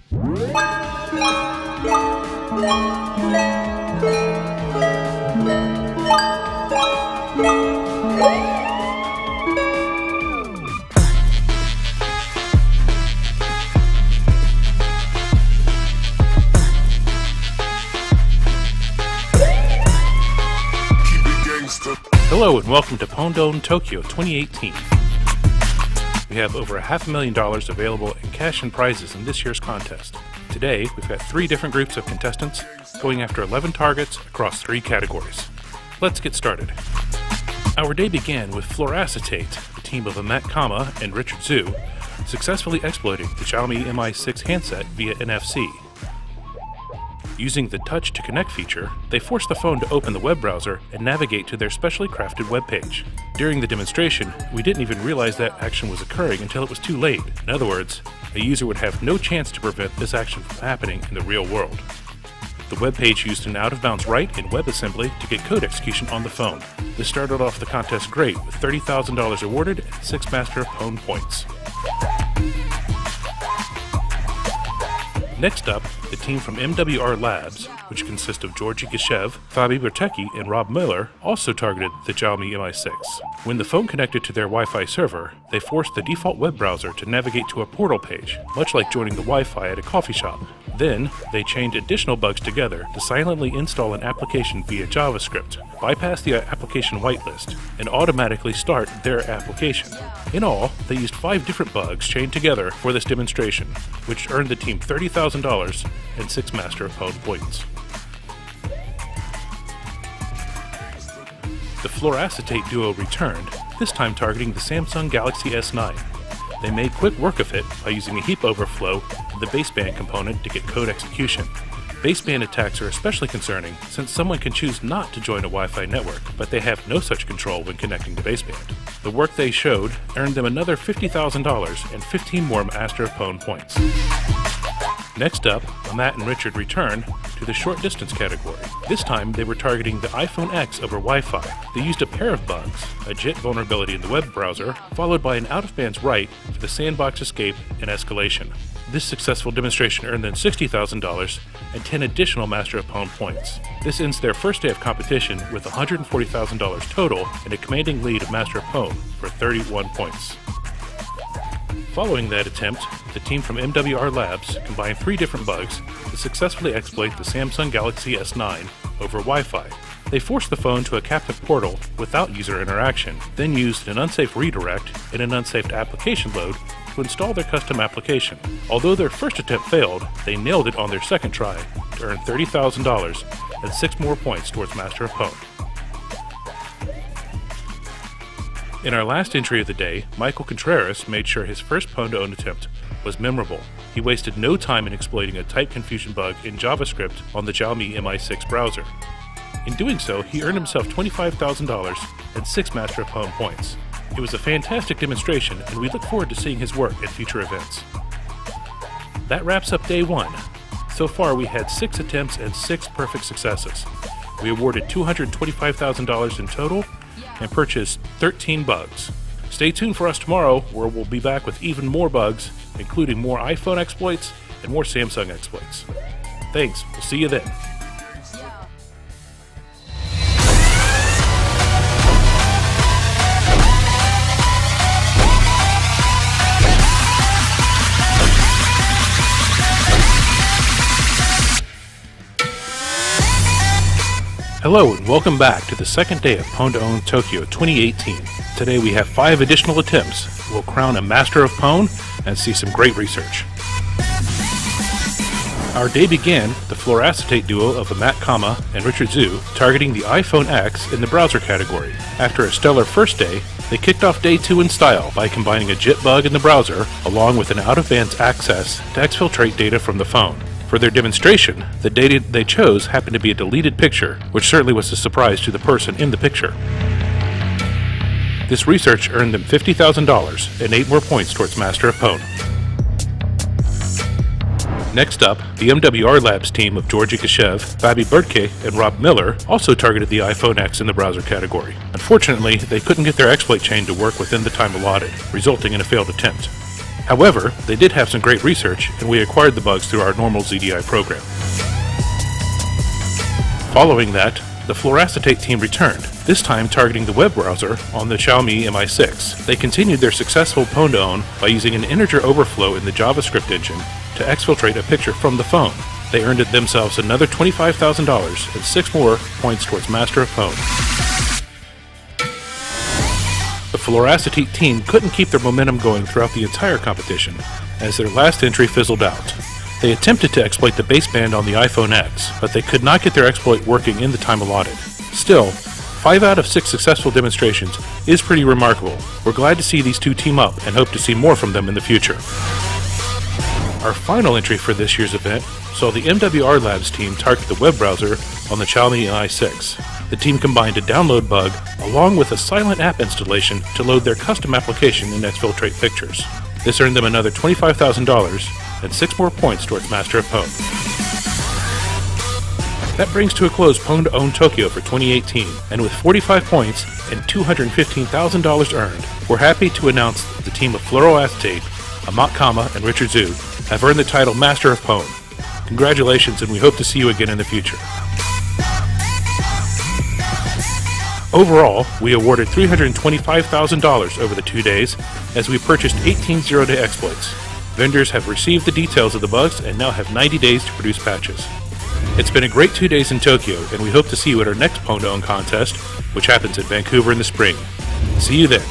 Hello and welcome to Pwn2Own Tokyo 2018. We have over $500,000 available in cash and prizes in this year's contest. Today, we've got 3 different groups of contestants going after 11 targets across 3 categories. Let's get started. Our day began with Fluoracetate, the team of Matt Kama and Richard Zhu, successfully exploiting the Xiaomi Mi6 handset via NFC. Using the Touch to Connect feature, they forced the phone to open the web browser and navigate to their specially crafted web page. During the demonstration, we didn't even realize that action was occurring until it was too late. In other words, a user would have no chance to prevent this action from happening in the real world. The web page used an out-of-bounds write in WebAssembly to get code execution on the phone. This started off the contest great, with $30,000 awarded and 6 Master of Pwn points. Next up, the team from MWR Labs, which consists of Georgi Gishev, Fabi Bertecki, and Rob Miller, also targeted the Xiaomi Mi6. When the phone connected to their Wi-Fi server, they forced the default web browser to navigate to a portal page, much like joining the Wi-Fi at a coffee shop. Then, they chained additional bugs together to silently install an application via JavaScript, bypass the application whitelist, and automatically start their application. In all, they used 5 different bugs chained together for this demonstration, which earned the team $30,000 and 6 Master of Pwn points. The Fluoracetate duo returned, this time targeting the Samsung Galaxy S9. They made quick work of it by using a heap overflow and the baseband component to get code execution. Baseband attacks are especially concerning since someone can choose not to join a Wi-Fi network, but they have no such control when connecting to baseband. The work they showed earned them another $50,000 and 15 more Master of Pwn points. Next up, Matt and Richard returned to the short distance category. This time, they were targeting the iPhone X over Wi-Fi. They used a pair of bugs, a JIT vulnerability in the web browser, followed by an out-of-bands write for the sandbox escape and escalation. This successful demonstration earned them $60,000 and 10 additional Master of Pwn points. This ends their first day of competition with $140,000 total and a commanding lead of Master of Pwn for 31 points. Following that attempt, the team from MWR Labs combined 3 different bugs to successfully exploit the Samsung Galaxy S9 over Wi-Fi. They forced the phone to a captive portal without user interaction, then used an unsafe redirect and an unsafe application load to install their custom application. Although their first attempt failed, they nailed it on their second try to earn $30,000 and 6 more points towards Master of Pwn. In our last entry of the day, Michael Contreras made sure his first Pwn2Own attempt was memorable. He wasted no time in exploiting a type confusion bug in JavaScript on the Xiaomi Mi6 browser. In doing so, he earned himself $25,000 and 6 Master of Pwn points. It was a fantastic demonstration, and we look forward to seeing his work at future events. That wraps up day 1. So far, we had 6 attempts and 6 perfect successes. We awarded $225,000 in total and purchased 13 bugs. Stay tuned for us tomorrow, where we'll be back with even more bugs, including more iPhone exploits and more Samsung exploits. Thanks, we'll see you then. Hello and welcome back to the second day of Pwn2Own Tokyo 2018. Today we have 5 additional attempts. We'll crown a Master of Pwn and see some great research. Our day began with the Fluoracetate duo of Matt Kama and Richard Zhu targeting the iPhone X in the browser category. After a stellar first day, they kicked off day 2 in style by combining a JIT bug in the browser along with an out-of-bands access to exfiltrate data from the phone. For their demonstration, the data they chose happened to be a deleted picture, which certainly was a surprise to the person in the picture. This research earned them $50,000 and 8 more points towards Master of Pwn. Next up, the MWR Labs team of Georgi Gishev, Fabi Bertke, and Rob Miller also targeted the iPhone X in the browser category. Unfortunately, they couldn't get their exploit chain to work within the time allotted, resulting in a failed attempt. However, they did have some great research, and we acquired the bugs through our normal ZDI program. Following that, the fluoracetate team returned, this time targeting the web browser on the Xiaomi Mi6. They continued their successful Pwn2Own by using an integer overflow in the JavaScript engine to exfiltrate a picture from the phone. They earned themselves another $25,000 and 6 more points towards Master of Pwn. The fluoracetate team couldn't keep their momentum going throughout the entire competition, as their last entry fizzled out. They attempted to exploit the baseband on the iPhone X, but they could not get their exploit working in the time allotted. Still, 5 out of 6 successful demonstrations is pretty remarkable. We're glad to see these two team up and hope to see more from them in the future. Our final entry for this year's event saw the MWR Labs team target the web browser on the Xiaomi Mi6. The team combined a download bug along with a silent app installation to load their custom application and exfiltrate pictures. This earned them another $25,000 and 6 more points towards Master of Pwn. That brings to a close Pwn2Own Tokyo for 2018, and with 45 points and $215,000 earned, we're happy to announce that the team of fluoroacetate, Amat Kama, and Richard Zhu have earned the title Master of Pwn. Congratulations, and we hope to see you again in the future. Overall, we awarded $325,000 over the 2 days as we purchased 18 zero-day exploits. Vendors have received the details of the bugs and now have 90 days to produce patches. It's been a great 2 days in Tokyo, and we hope to see you at our next Pwn2Own contest, which happens in Vancouver in the spring. See you then.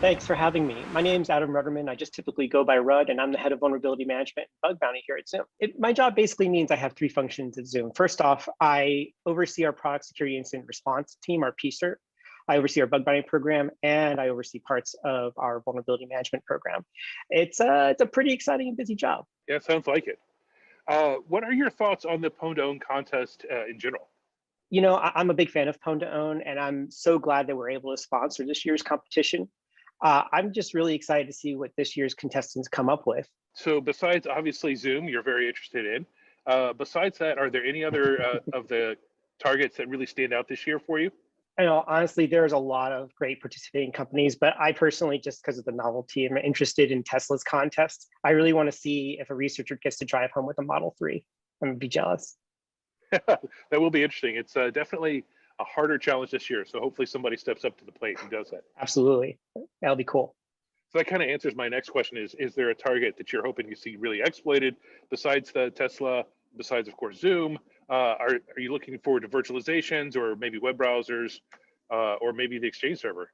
Thanks for having me. My name's Adam Rudderman. I just typically go by Rudd, and I'm the head of vulnerability management and bug bounty here at Zoom. My job basically means I have three functions at Zoom. First off, I oversee our product security incident response team, our PSERT. I oversee our bug bounty program, and I oversee parts of our vulnerability management program. It's a pretty exciting and busy job. Yeah, it sounds like it. What are your thoughts on the Pwn2Own contest in general? You know, I'm a big fan of Pwn2Own, and I'm so glad that we're able to sponsor this year's competition. I'm just really excited to see what this year's contestants come up with. So besides obviously Zoom, you're very interested in. Besides that, are there any other of the targets that really stand out this year for you? I know, honestly, there's a lot of great participating companies, but I personally, just because of the novelty, am interested in Tesla's contest. I really want to see if a researcher gets to drive home with a Model 3. I'm gonna be jealous. That will be interesting. It's definitely a harder challenge this year. So hopefully somebody steps up to the plate and does that. Absolutely. That'll be cool. So that kind of answers my next question is there a target that you're hoping you see really exploited besides the Tesla, besides, of course, Zoom? Are you looking forward to virtualizations or maybe web browsers or maybe the Exchange server?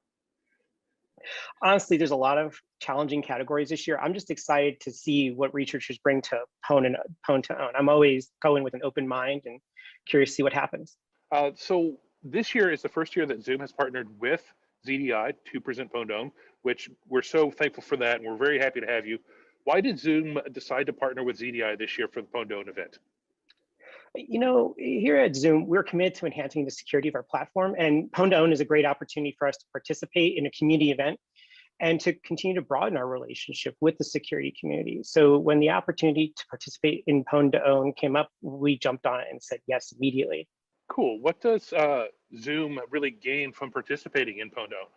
Honestly, there's a lot of challenging categories this year. I'm just excited to see what researchers bring to Pwn2Own. I'm always going with an open mind and curious to see what happens. So this year is the first year that Zoom has partnered with ZDI to present Pwn2Own, which we're so thankful for that, and we're very happy to have you. Why did Zoom decide to partner with ZDI this year for the Pwn2Own event? You know, here at Zoom, we're committed to enhancing the security of our platform, and Pwn2Own is a great opportunity for us to participate in a community event and to continue to broaden our relationship with the security community. So when the opportunity to participate in Pwn2Own came up, we jumped on it and said yes immediately. Cool. What does Zoom really gain from participating in Pwn2Own?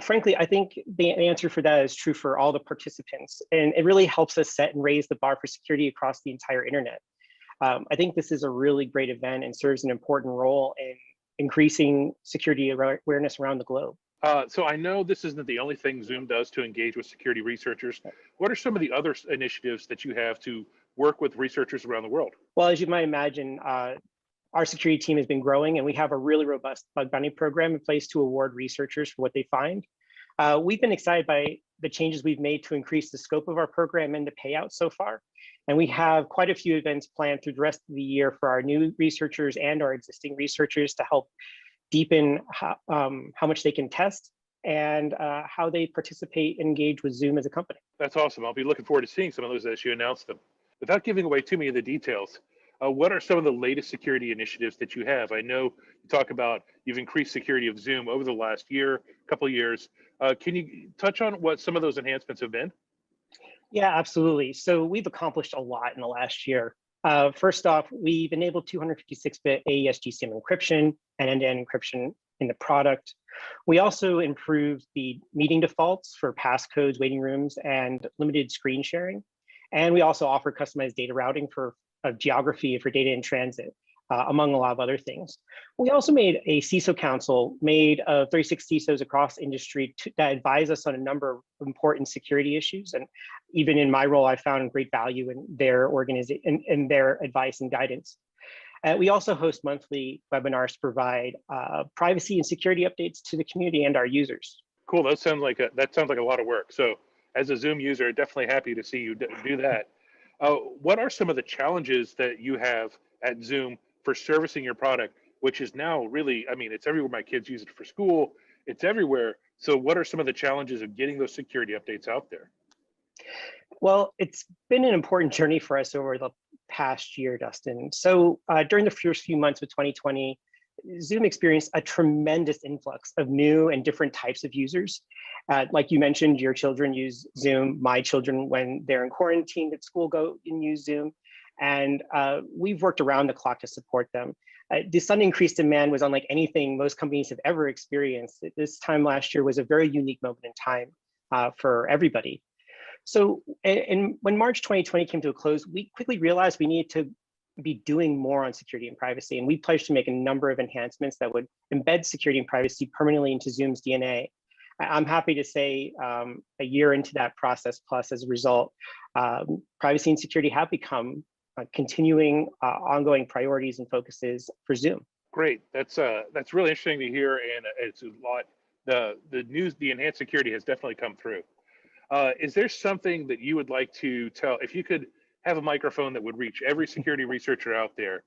Frankly, I think the answer for that is true for all the participants, and it really helps us set and raise the bar for security across the entire internet. I think this is a really great event and serves an important role in increasing security awareness around the globe. So I know this isn't the only thing Zoom does to engage with security researchers. What are some of the other initiatives that you have to work with researchers around the world? Well, as you might imagine, our security team has been growing, and we have a really robust bug bounty program in place to award researchers for what they find. We've been excited by the changes we've made to increase the scope of our program and the payout so far. And we have quite a few events planned through the rest of the year for our new researchers and our existing researchers to help deepen how much they can test and how they participate and engage with Zoom as a company. That's awesome. I'll be looking forward to seeing some of those as you announce them. Without giving away too many of the details, what are some of the latest security initiatives that you have? I know you talk about you've increased security of Zoom over the last year, couple of years. Can you touch on what some of those enhancements have been? Yeah, absolutely. So we've accomplished a lot in the last year. First off, we've enabled 256-bit AES GCM encryption and end-to-end encryption in the product. We also improved the meeting defaults for passcodes, waiting rooms, and limited screen sharing. And we also offer customized data routing for geography for data in transit, among a lot of other things. We also made a CISO council made of 36 CISOs across industry that advise us on a number of important security issues. And even in my role, I found great value in their organization, in their advice and guidance. We also host monthly webinars to provide privacy and security updates to the community and our users. Cool. That sounds like a lot of work. So as a Zoom user, definitely happy to see you do that. What are some of the challenges that you have at Zoom for servicing your product, which is now really, I mean, it's everywhere. My kids use it for school. It's everywhere. So what are some of the challenges of getting those security updates out there? Well, it's been an important journey for us over the past year, Dustin. So during the first few months of 2020, Zoom experienced a tremendous influx of new and different types of users. Like you mentioned, your children use Zoom. My children, when they're in quarantine at school, go and use Zoom. And we've worked around the clock to support them. The sudden increased demand was unlike anything most companies have ever experienced. This time last year was a very unique moment in time for everybody. So when March 2020 came to a close, we quickly realized we needed to be doing more on security and privacy. And we pledged to make a number of enhancements that would embed security and privacy permanently into Zoom's DNA. I'm happy to say a year into that process, plus as a result, privacy and security have become continuing ongoing priorities and focuses for Zoom. Great. That's really interesting to hear, and it's a lot the enhanced security has definitely come through. Is there something that you would like to tell, if you could have a microphone that would reach every security researcher out there,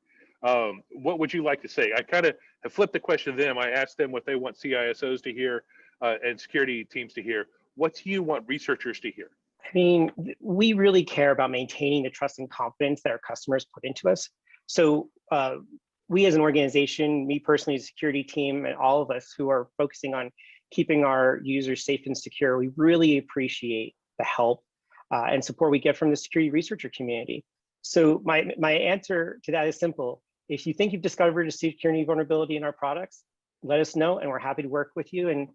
what would you like to say? I kind of have flipped the question to them. I asked them what they want CISOs to hear and security teams to hear. What do you want researchers to hear? I mean, we really care about maintaining the trust and confidence that our customers put into us. So we as an organization, me personally, the security team, and all of us who are focusing on keeping our users safe and secure, we really appreciate the help and support we get from the security researcher community. So my answer to that is simple. If you think you've discovered a security vulnerability in our products, let us know, and we're happy to work with you and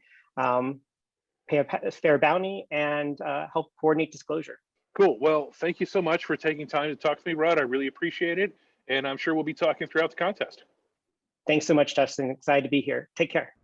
pay a fair bounty and help coordinate disclosure. Cool. Well, thank you so much for taking time to talk to me, Rod. I really appreciate it. And I'm sure we'll be talking throughout the contest. Thanks so much, Dustin. Excited to be here. Take care.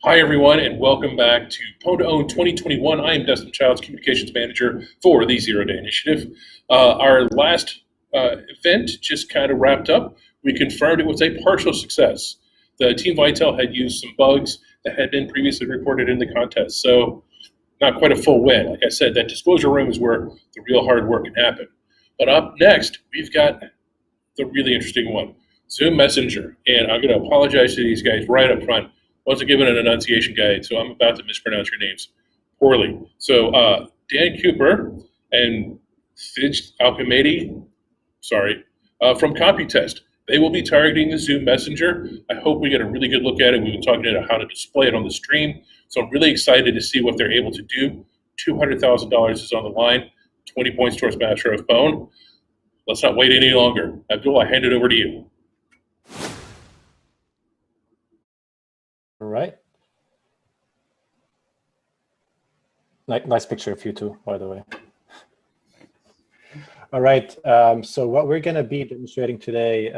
Hi, everyone, and welcome back to Pwn2Own 2021. I am Dustin Childs, Communications Manager for the Zero Day Initiative. Our last event just kind of wrapped up. We confirmed it was a partial success. The Team Vitel had used some bugs that had been previously reported in the contest, so not quite a full win. Like I said, that disclosure room is where the real hard work can happen. But up next, we've got the really interesting one, Zoom Messenger. And I'm going to apologize to these guys right up front. I wasn't given an enunciation guide, so I'm about to mispronounce your names poorly. So Dan Cooper and Fidj Alchemedi, from Computest. They will be targeting the Zoom Messenger. I hope we get a really good look at it. We've been talking about how to display it on the stream. So I'm really excited to see what they're able to do. $200,000 is on the line, 20 points towards Master of Pwn. Let's not wait any longer. Abdul, I hand it over to you. All right. Nice picture of you too, by the way. All right. So what we're going to be demonstrating today,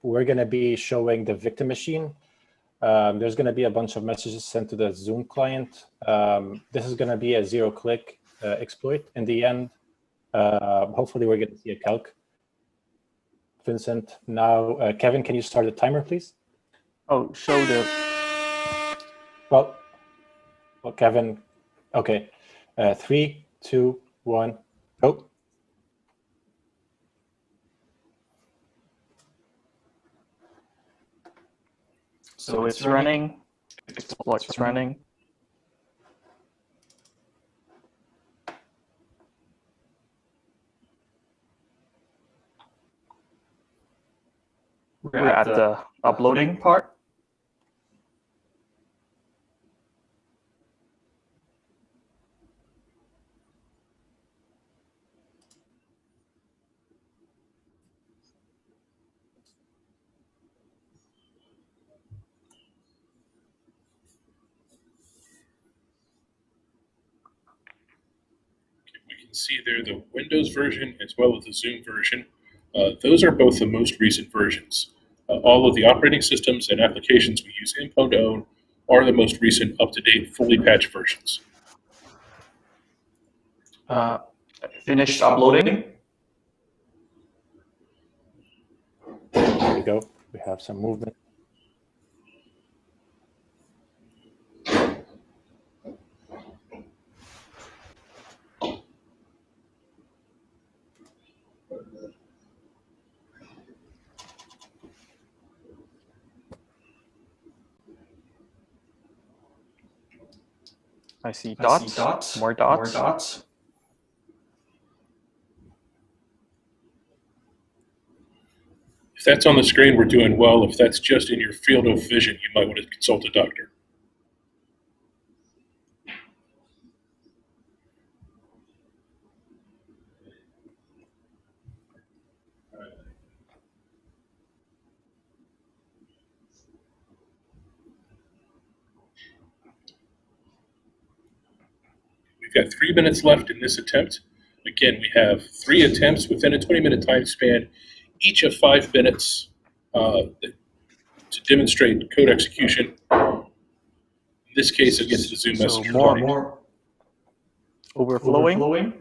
we're going to be showing the victim machine. There's going to be a bunch of messages sent to the Zoom client. This is going to be a zero-click exploit. In the end, hopefully we're going to see a calc. Vincent, now, Kevin, can you start the timer, please? Oh, show the... Well, Kevin, okay. 3, 2, 1, go. So it's running. Exploit's running. We're at the uploading part. We can see there the Windows version as well as the Zoom version. Those are both the most recent versions. All of the operating systems and applications we use in Pwn2Own are the most recent, up-to-date, fully patched versions. Finished uploading. There we go. We have some movement. I see dots, more dots. If that's on the screen, we're doing well. If that's just in your field of vision, you might want to consult a doctor. We've got 3 minutes left in this attempt. Again, we have 3 attempts within a 20-minute time span, each of 5 minutes to demonstrate code execution. In this case, against the Zoom Messenger. More overflowing.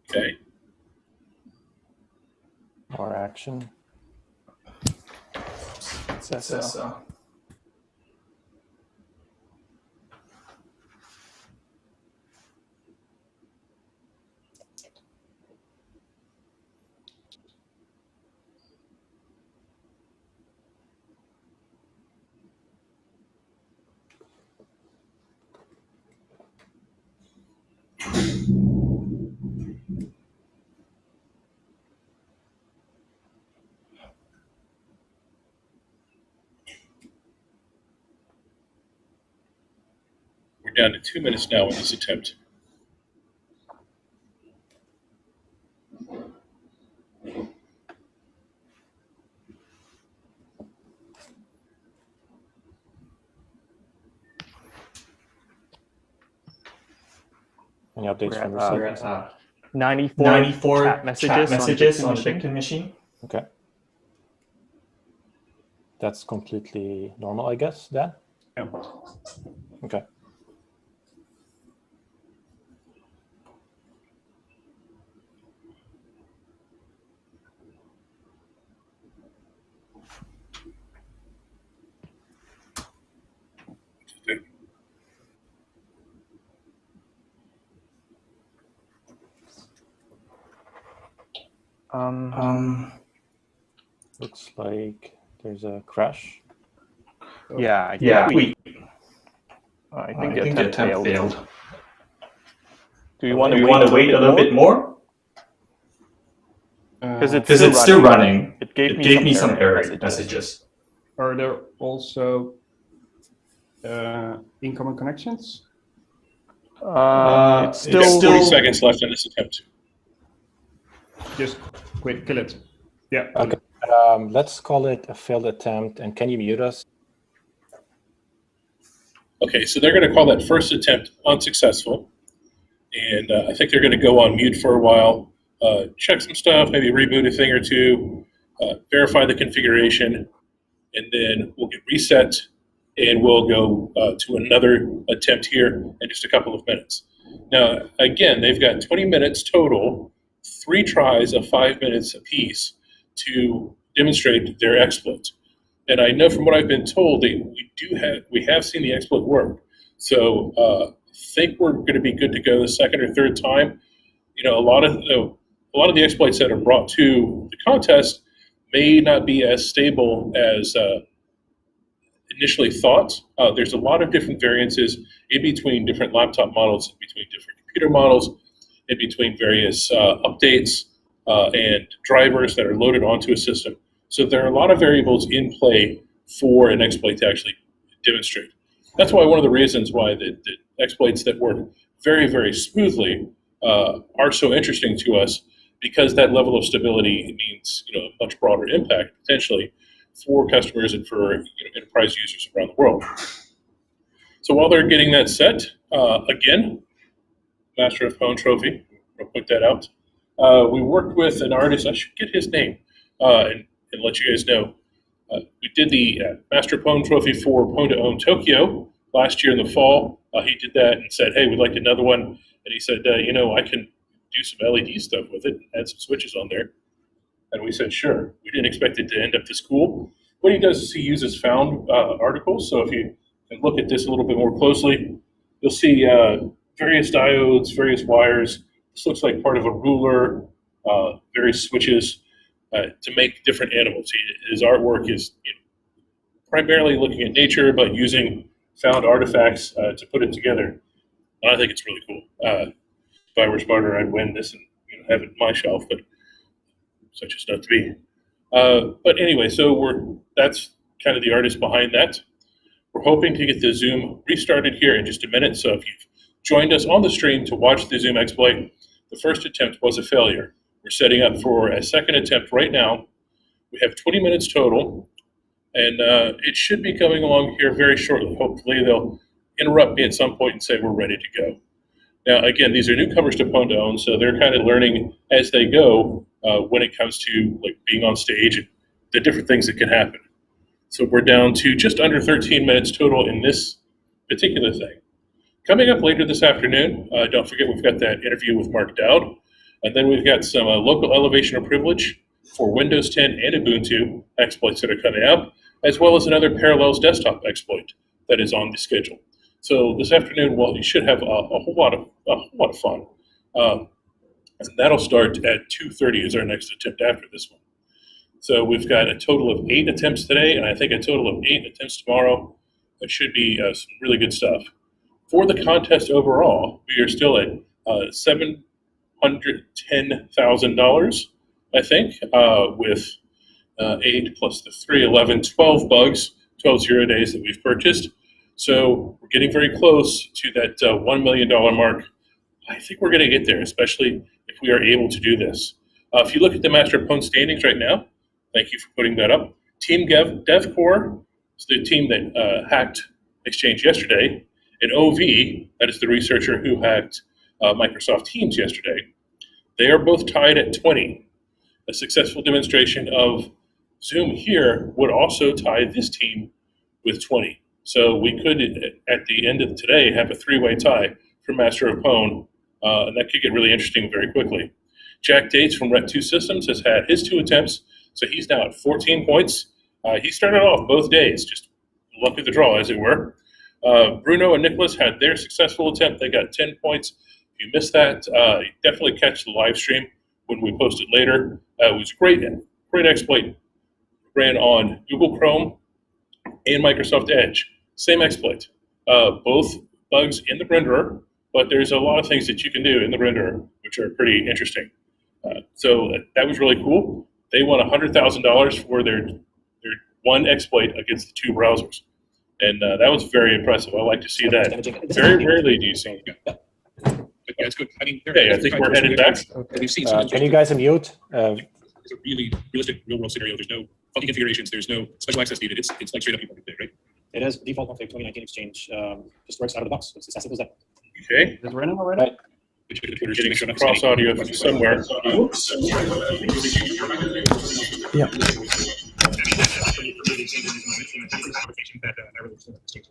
Okay. More action. We're down to 2 minutes now in this attempt. Any updates from your side? 94 chat messages on the victim machine. Okay. That's completely normal, I guess, Dan? Yeah. Okay. Looks like there's a crash. Yeah, I think the attempt failed. Do you want Do to you want to wait a little bit more? Because it's still running. It gave me some error messages. Are there also incoming connections? It's still 40 seconds left in this attempt. Just quick, kill it. Yeah. Okay. Let's call it a failed attempt. And can you mute us? Okay, so they're going to call that first attempt unsuccessful. And I think they're going to go on mute for a while, check some stuff, maybe reboot a thing or two, verify the configuration, and then we'll get reset, and we'll go to another attempt here in just a couple of minutes. Now, again, they've got 20 minutes total, 3 tries of 5 minutes apiece to demonstrate their exploit. And I know from what I've been told that we have seen the exploit work. So I think we're going to be good to go the second or third time. You know, a lot of the exploits that are brought to the contest may not be as stable as initially thought. There's a lot of different variances in between different laptop models, in between different computer models, in between various updates and drivers that are loaded onto a system. So there are a lot of variables in play for an exploit to actually demonstrate. That's why one of the reasons why the exploits that work very, very smoothly are so interesting to us, because that level of stability means a much broader impact potentially for customers and for enterprise users around the world. So while they're getting that set, again, Master of Pwn trophy, I'll put that out. We worked with an artist, I should get his name and let you guys know. We did the Master Pwn trophy for Pwn2Own Tokyo last year in the fall. He did that and said, hey, we'd like another one. And he said, I can do some LED stuff with it and add some switches on there. And we said, sure. We didn't expect it to end up this cool. What he does is he uses found articles. So if you can look at this a little bit more closely, you'll see various diodes, various wires. This looks like part of a ruler, various switches to make different animals. His artwork is primarily looking at nature, but using found artifacts to put it together. And I think it's really cool. If I were smarter, I'd win this and have it on my shelf, but such is not to be. But anyway, so that's kind of the artist behind that. We're hoping to get the Zoom restarted here in just a minute. So if you've joined us on the stream to watch the Zoom exploit, the first attempt was a failure. We're setting up for a second attempt right now. We have 20 minutes total, and it should be coming along here very shortly. Hopefully they'll interrupt me at some point and say we're ready to go. Now, again, these are newcomers to Pwn2Own, so they're kind of learning as they go when it comes to being on stage and the different things that can happen. So we're down to just under 13 minutes total in this particular thing. Coming up later this afternoon, don't forget we've got that interview with Mark Dowd, and then we've got some local elevation of privilege for Windows 10 and Ubuntu exploits that are coming up, as well as another Parallels desktop exploit that is on the schedule. So this afternoon, well, you should have a whole lot of fun. And that'll start at 2:30 is our next attempt after this one. So we've got a total of 8 attempts today, and I think a total of 8 attempts tomorrow. That should be some really good stuff. For the contest overall, we are still at $710,000, I think, with 8 plus the 3, 11, 12 bugs, 12 0 days that we've purchased. So we're getting very close to that $1 million mark. I think we're going to get there, especially if we are able to do this. If you look at the Master of Pwn standings right now, thank you for putting that up. Team DevCore is the team that hacked Exchange yesterday, and OV, that is the researcher who hacked Microsoft Teams yesterday. They are both tied at 20. A successful demonstration of Zoom here would also tie this team with 20. So we could, at the end of today, have a three-way tie for Master of Pwn, and that could get really interesting very quickly. Jack Dates from Ret 2 Systems has had his 2 attempts, so he's now at 14 points. He started off both days, just luck of the draw, as it were. Bruno and Nicholas had their successful attempt. They got 10 points. If you missed that, definitely catch the live stream when we post it later. It was great exploit. Ran on Google Chrome and Microsoft Edge. Same exploit. Both bugs in the renderer, but there's a lot of things that you can do in the renderer, which are pretty interesting. So that was really cool. They won $100,000 for their one exploit against the 2 browsers. And that was very impressive. I like to see that. Very rarely do you see that. Yeah, it's good. I mean, okay, I think we're headed back. We've seen can you guys unmute? It's a really realistic real-world scenario. There's no funky configurations. There's no special access needed. It's like straight up people play, right? It has default config 2019 Exchange. Just works out of the box. It's as simple as that. Okay. Is it running already? Right. Getting some cross audio from somewhere. Yeah.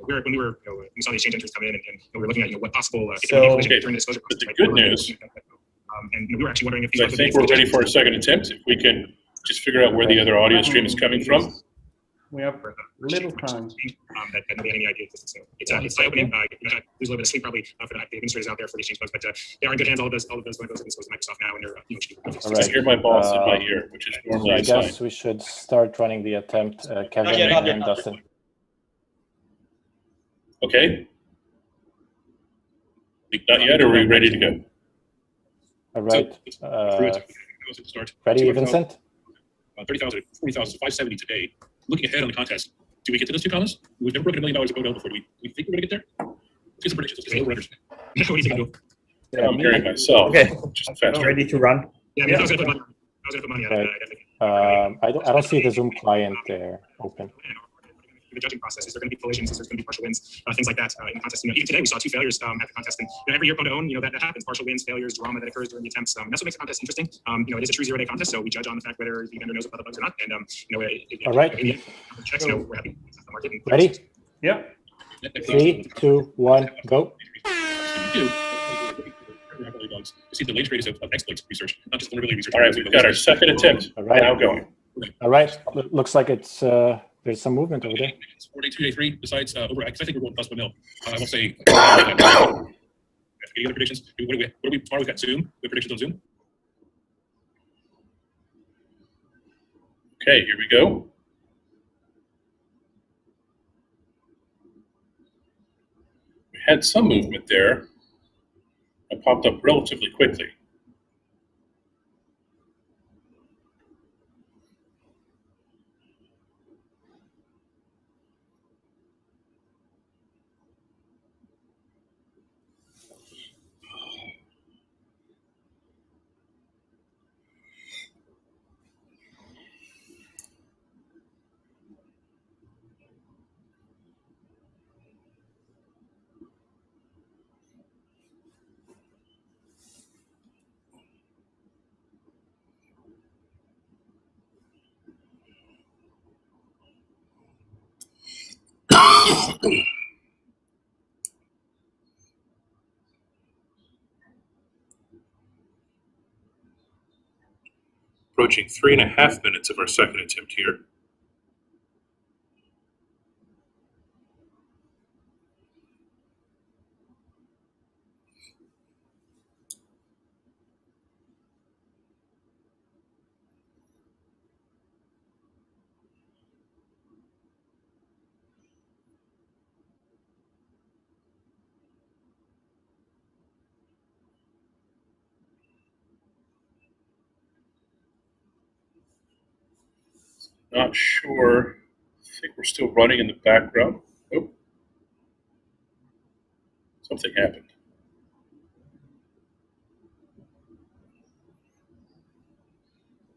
When we were, we saw the exchange entries come in, and we were looking at what possible during the exposure. But the good news, and we were actually wondering if I think we're ready for a second attempt. If we can just figure out where the other audio stream is coming from. We have little time. That nobody had any idea existed. So it's eye-opening. Lose a little bit of sleep probably for the administrators out there for the exchange bugs, but they are in good hands. All of those going to go to Microsoft now, and they're all right. I hear my boss in my ear, which is normally I a sign. guess we should start running the attempt, Kevin and Dustin. Okay. Not yet, or are we ready to go? All right. Ready, Vincent? 30,000, 40,000, 570 today. Looking ahead on the contest, do we get to those 2 commas? We've never broken $1 million of Pwn2Own before. Do we think we're going to get there? Let's get some predictions. Let's get some runners. What do you think, Bill? Yeah, I'm hearing myself. Okay. Ready to run? Yeah, I was going to put money on it. I don't see the Zoom client there open. The judging process. Is there going to be collisions? Is there going to be partial wins? Things like that in the contest. Even today we saw 2 failures at the contest, and every year Pwn2Own, that happens. Partial wins, failures, drama that occurs during the attempts. That's what makes the contest interesting. It is a true 0-day contest, so we judge on the fact whether the vendor knows about the bugs or not. And all right. Checks, we're happy. Ready? Yeah. 3, 2, 1, go. To see the latest rate of exploits research, not just vulnerability research. All right, we've got our second attempt. All right. Now going. All right. Looks like it's there's some movement over there. It's 4 day, 2 day, 3. Besides over, because I think we're going plus 1 mil. I won't say. Any other predictions? What are we? We've got Zoom. We have predictions on Zoom. Okay, here we go. We had some movement there. It popped up relatively quickly. Approaching 3.5 minutes of our second attempt here. Not sure. I think we're still running in the background. Oh. Something happened.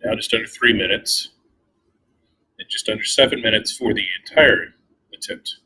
Now just under 3 minutes. And just under 7 minutes for the entire attempt.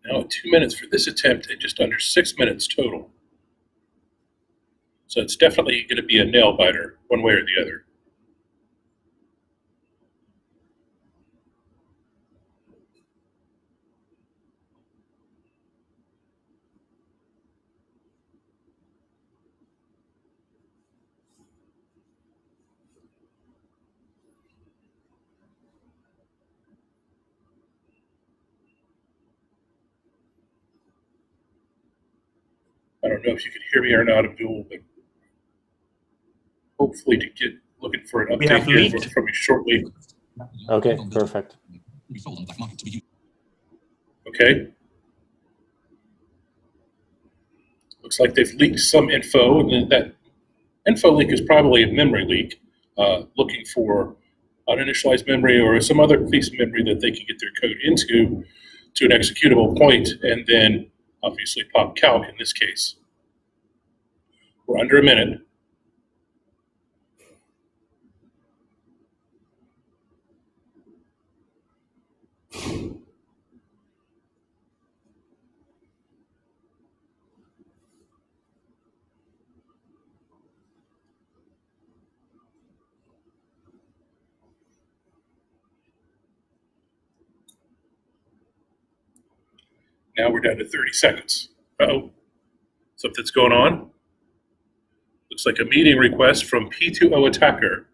Now at 2 minutes for this attempt and just under 6 minutes total. So it's definitely going to be a nail biter one way or the other. I don't know if you can hear me or not, Abdul, but hopefully to get looking for an update here from you shortly. Okay, perfect. Okay. Looks like they've leaked some info, and then that info leak is probably a memory leak, looking for uninitialized memory or some other piece of memory that they can get their code into to an executable point, and then obviously pop calc in this case. We're under a minute. Now we're down to 30 seconds. Uh-oh, something's going on. Looks like a meeting request from P2O attacker.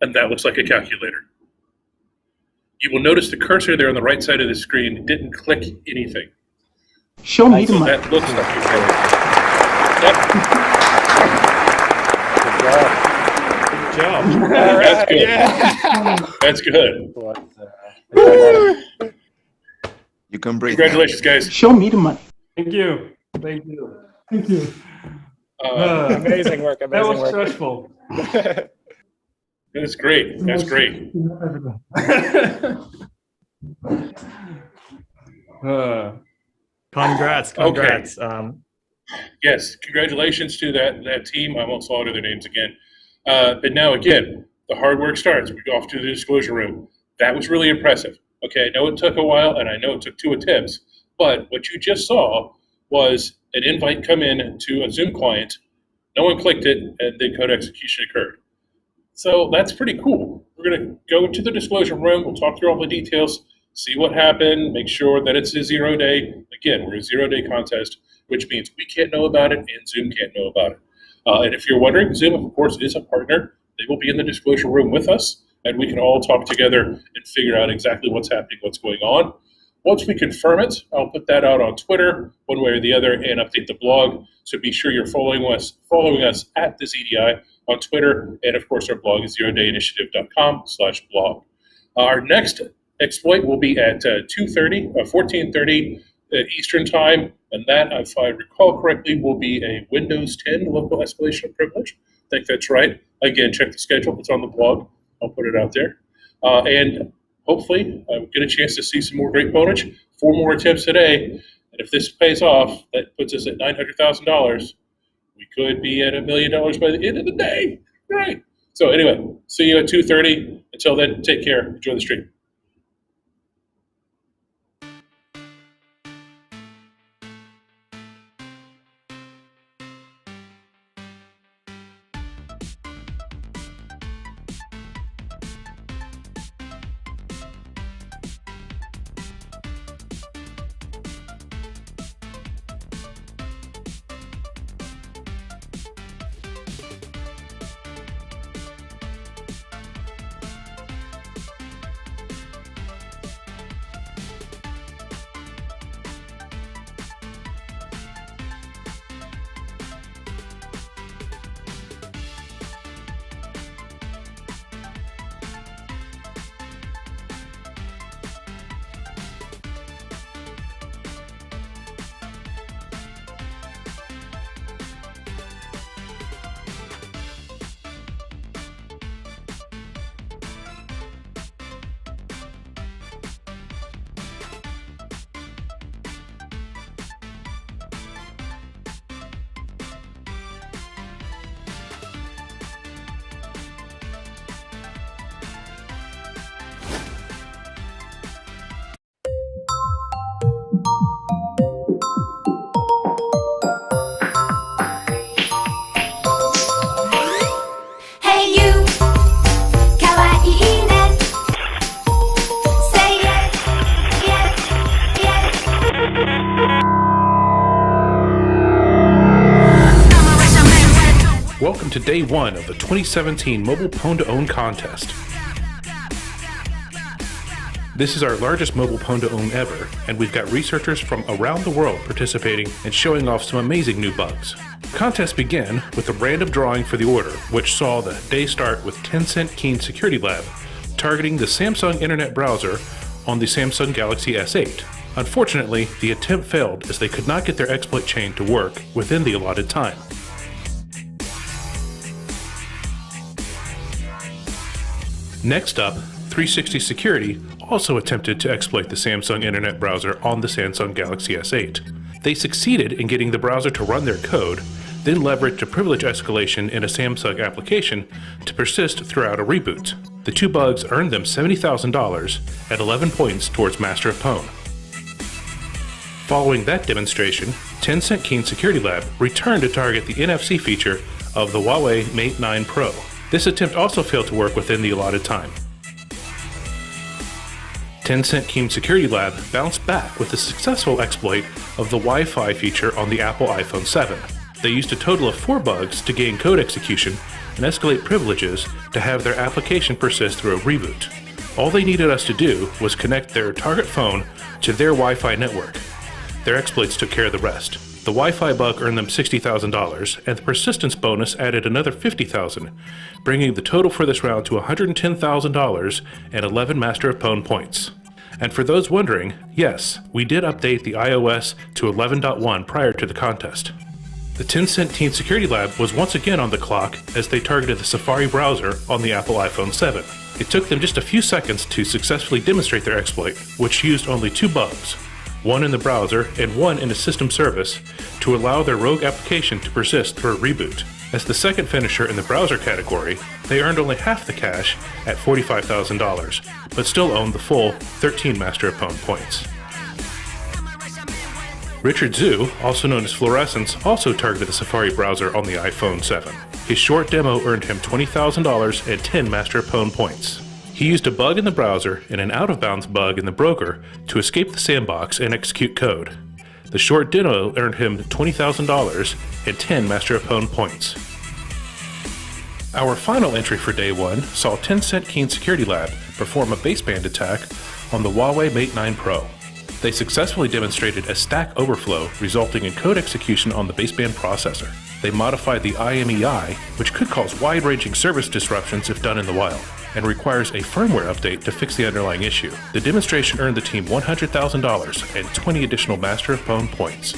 And that looks like a calculator. You will notice the cursor there on the right side of the screen didn't click anything. Show me the So money. that looks like Good job. That's good. You can breathe. Congratulations, guys. Show me the money. Thank you. Thank you. Thank you. Amazing work. That Amazing was work. stressful. That's great. That's great. Congrats. Congrats. Yes, congratulations to that team. I won't slaughter their names again. But now again, the hard work starts. We go off to the disclosure room. That was really impressive. Okay, I know it took a while, and I know it took 2 attempts, but what you just saw was an invite come in to a Zoom client. No one clicked it, and then code execution occurred. So that's pretty cool. We're going to go to the disclosure room. We'll talk through all the details, see what happened, make sure that it's a 0 day. Again, we're a 0 day contest, which means we can't know about it and Zoom can't know about it. And if you're wondering, Zoom, of course, is a partner. They will be in the disclosure room with us, and we can all talk together and figure out exactly what's happening, what's going on. Once we confirm it, I'll put that out on Twitter, one way or the other, and update the blog. So be sure you're following us at the ZDI on Twitter, and of course our blog is zerodayinitiative.com/blog. Our next exploit will be at 14:30 Eastern Time, and that, if I recall correctly, will be a Windows 10 local escalation of privilege. I think that's right. Again, check the schedule. It's on the blog. I'll put it out there. And hopefully get a chance to see some more great bonage. 4 more attempts today. And if this pays off, that puts us at $900,000. We could be at $1 million by the end of the day. Right. So anyway, see you at 2:30. Until then, take care. Enjoy the stream. welcome to day one of the 2017 Mobile Pwn2Own contest. This is our largest mobile Pwn2Own ever, and we've got researchers from around the world participating and showing off some amazing new bugs. The contest began with a random drawing for the order, which saw the day start with Tencent Keen Security Lab targeting the Samsung Internet browser on the Samsung Galaxy S8. Unfortunately, the attempt failed as they could not get their exploit chain to work within the allotted time. Next up, 360 Security also attempted to exploit the Samsung Internet browser on the Samsung Galaxy S8. They succeeded in getting the browser to run their code, then leveraged a privilege escalation in a Samsung application to persist throughout a reboot. The two bugs earned them $70,000 and 11 points towards Master of Pwn. Following that demonstration, Tencent Keen Security Lab returned to target the NFC feature of the Huawei Mate 9 Pro. This attempt also failed to work within the allotted time. Tencent Keen Security Lab bounced back with the successful exploit of the Wi-Fi feature on the Apple iPhone 7. They used a total of 4 bugs to gain code execution and escalate privileges to have their application persist through a reboot. All they needed us to do was connect their target phone to their Wi-Fi network. Their exploits took care of the rest. The Wi-Fi bug earned them $60,000, and the persistence bonus added another $50,000, bringing the total for this round to $110,000 and 11 Master of Pwn points. And for those wondering, yes, we did update the iOS to 11.1 prior to the contest. The Tencent Keen Security Lab was once again on the clock as they targeted the Safari browser on the Apple iPhone 7. It took them just a few seconds to successfully demonstrate their exploit, which used only 2 bugs, one in the browser and one in a system service, to allow their rogue application to persist through a reboot. As the second finisher in the browser category, they earned only half the cash at $45,000, but still owned the full 13 Master of Pwn points. Richard Zhu, also known as Fluorescence, also targeted the Safari browser on the iPhone 7. His short demo earned him $20,000 and 10 Master of Pwn points. He used a bug in the browser and an out-of-bounds bug in the broker to escape the sandbox and execute code. The short demo earned him $20,000 and 10 Master of Pwn points. Our final entry for day one saw Tencent Keen Security Lab perform a baseband attack on the Huawei Mate 9 Pro. They successfully demonstrated a stack overflow resulting in code execution on the baseband processor. They modified the IMEI, which could cause wide-ranging service disruptions if done in the wild, and requires a firmware update to fix the underlying issue. The demonstration earned the team $100,000 and 20 additional Master of Pwn points.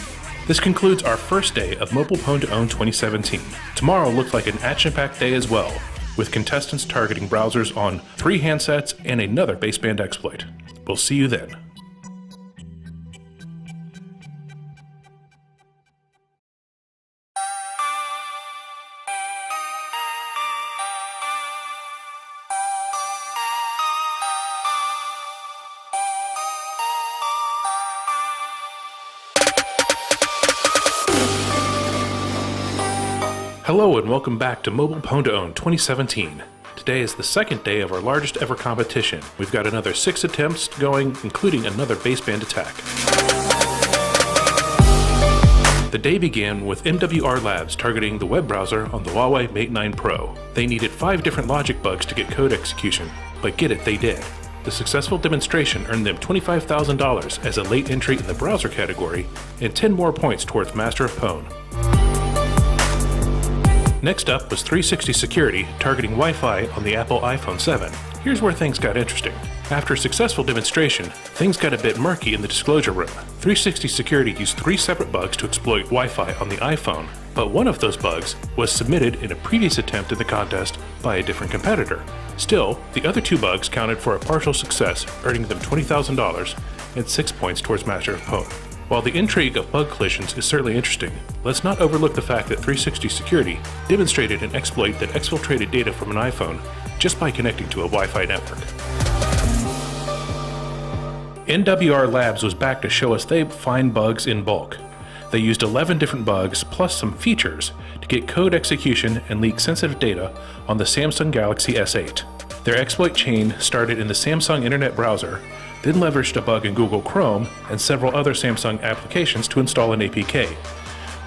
This concludes our first day of Mobile Pwn2Own 2017. Tomorrow looks like an action-packed day as well, with contestants targeting browsers on 3 handsets and another baseband exploit. We'll see you then. Hello and welcome back to Mobile Pwn2Own 2017. Today is the second day of our largest ever competition. We've got another 6 attempts going, including another baseband attack. The day began with MWR Labs targeting the web browser on the Huawei Mate 9 Pro. They needed 5 different logic bugs to get code execution, but get it, they did. The successful demonstration earned them $25,000 as a late entry in the browser category and 10 more points towards Master of Pwn. Next up was 360 Security targeting Wi-Fi on the Apple iPhone 7. Here's where things got interesting. After a successful demonstration, things got a bit murky in the disclosure room. 360 Security used 3 separate bugs to exploit Wi-Fi on the iPhone, but one of those bugs was submitted in a previous attempt in the contest by a different competitor. Still, the other 2 bugs counted for a partial success, earning them $20,000 and 6 points towards Master of Pwn. While the intrigue of bug collisions is certainly interesting, let's not overlook the fact that 360 Security demonstrated an exploit that exfiltrated data from an iPhone just by connecting to a Wi-Fi network. MWR Labs was back to show us they find bugs in bulk. They used 11 different bugs plus some features to get code execution and leak sensitive data on the Samsung Galaxy S8. Their exploit chain started in the Samsung Internet browser, then leveraged a bug in Google Chrome and several other Samsung applications to install an APK.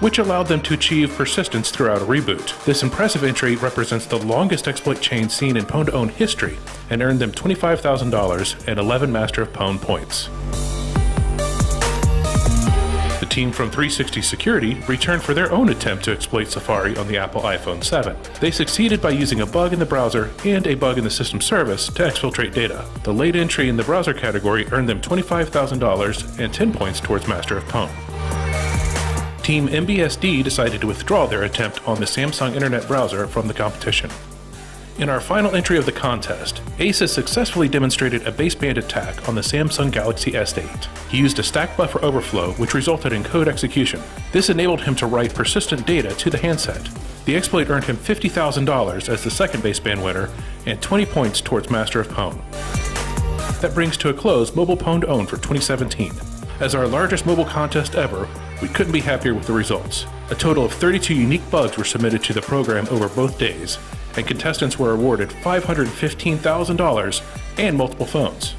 which allowed them to achieve persistence throughout a reboot. This impressive entry represents the longest exploit chain seen in Pwn2Own history and earned them $25,000 and 11 Master of Pwn points. The team from 360 Security returned for their own attempt to exploit Safari on the Apple iPhone 7. They succeeded by using a bug in the browser and a bug in the system service to exfiltrate data. The late entry in the browser category earned them $25,000 and 10 points towards Master of Pwn. Team MBSD decided to withdraw their attempt on the Samsung Internet browser from the competition. In our final entry of the contest, Ace has successfully demonstrated a baseband attack on the Samsung Galaxy S8. He used a stack buffer overflow, which resulted in code execution. This enabled him to write persistent data to the handset. The exploit earned him $50,000 as the second baseband winner and 20 points towards Master of Pwn. That brings to a close Mobile Pwn2Own for 2017. As our largest mobile contest ever, we couldn't be happier with the results. A total of 32 unique bugs were submitted to the program over both days, and contestants were awarded $515,000 and multiple phones.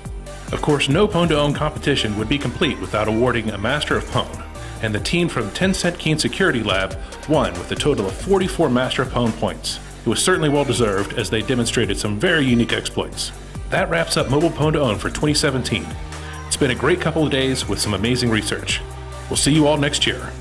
Of course, no Pwn2Own competition would be complete without awarding a Master of Pwn, and the team from Tencent Keen Security Lab won with a total of 44 Master of Pwn points. It was certainly well deserved as they demonstrated some very unique exploits. That wraps up Mobile Pwn2Own for 2017. It's been a great couple of days with some amazing research. We'll see you all next year.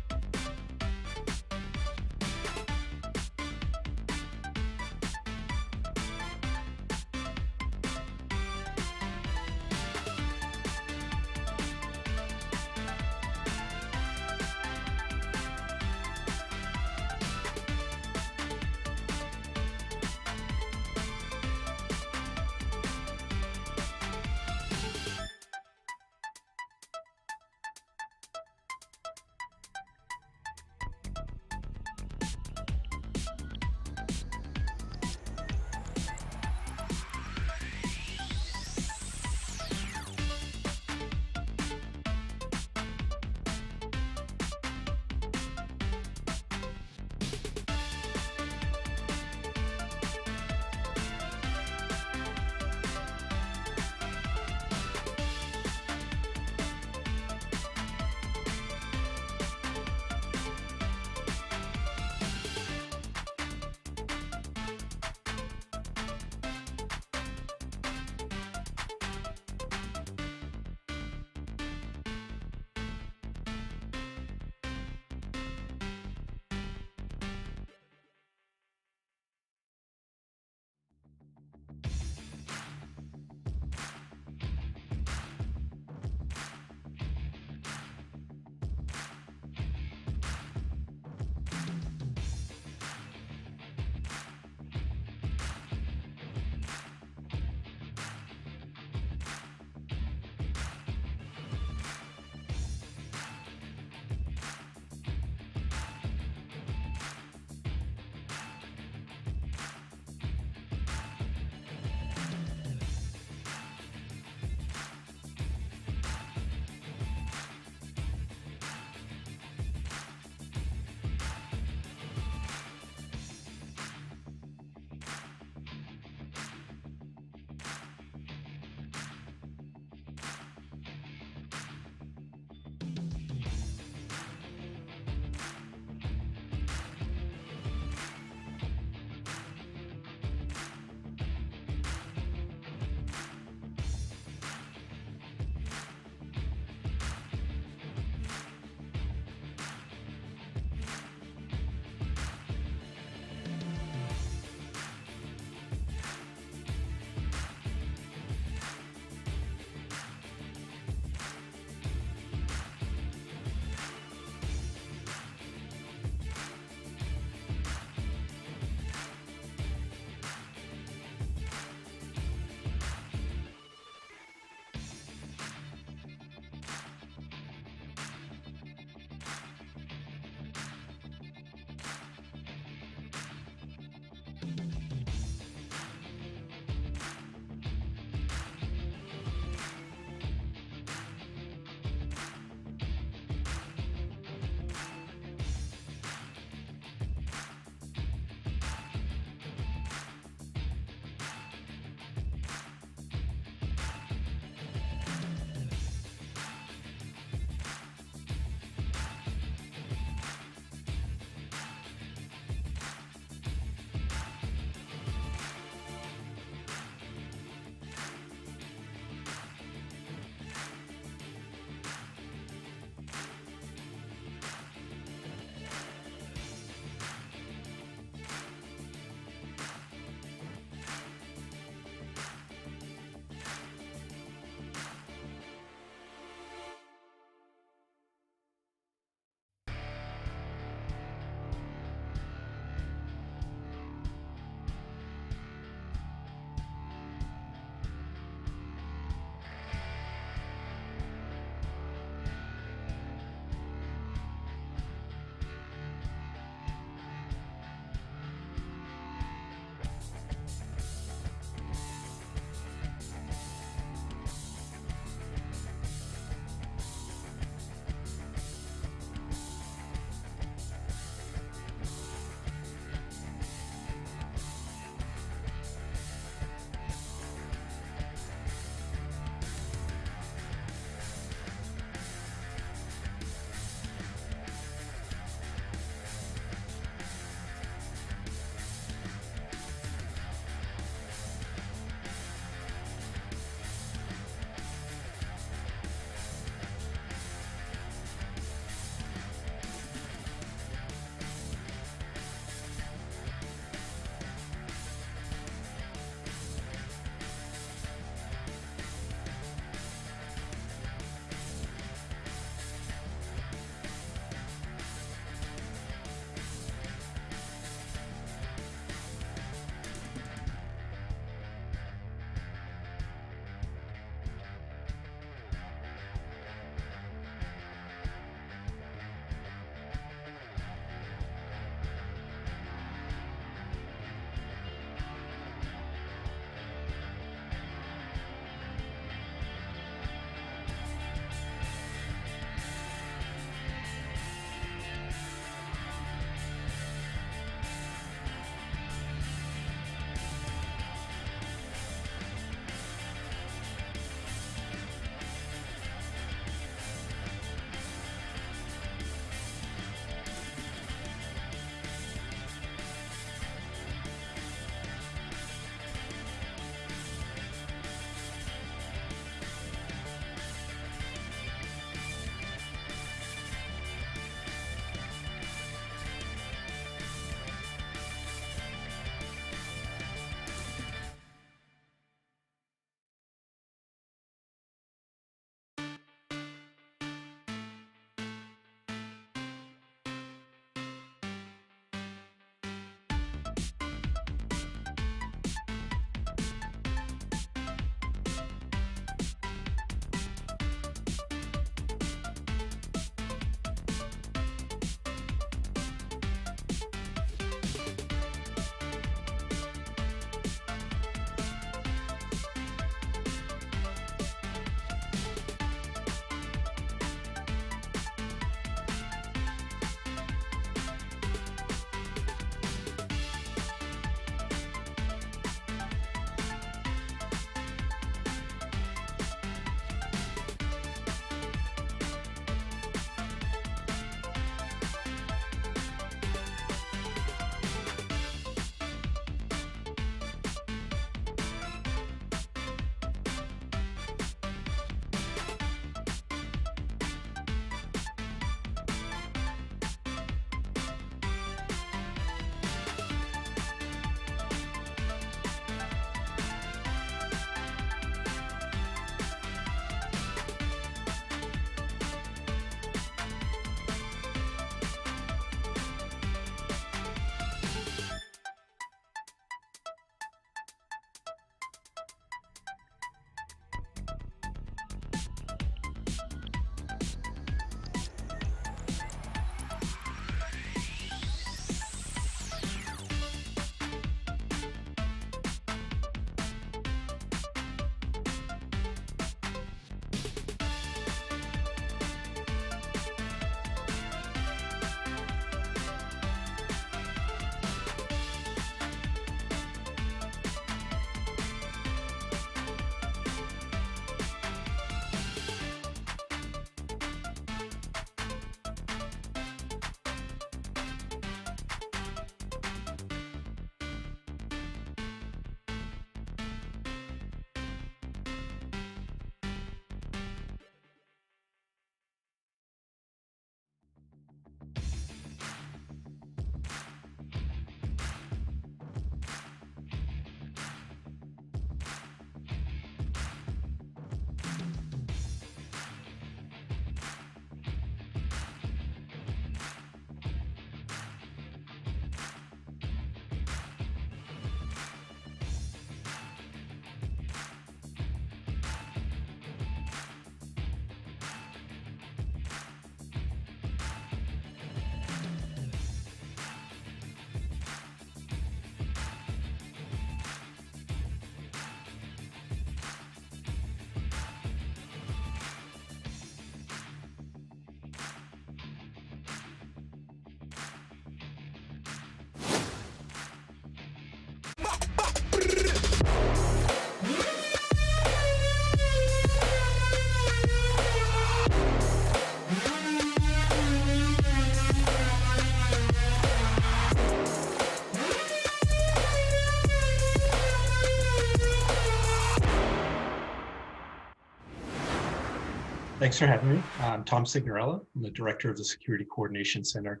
Thanks for having me. I'm Tom Signorella. I'm the director of the Security Coordination Center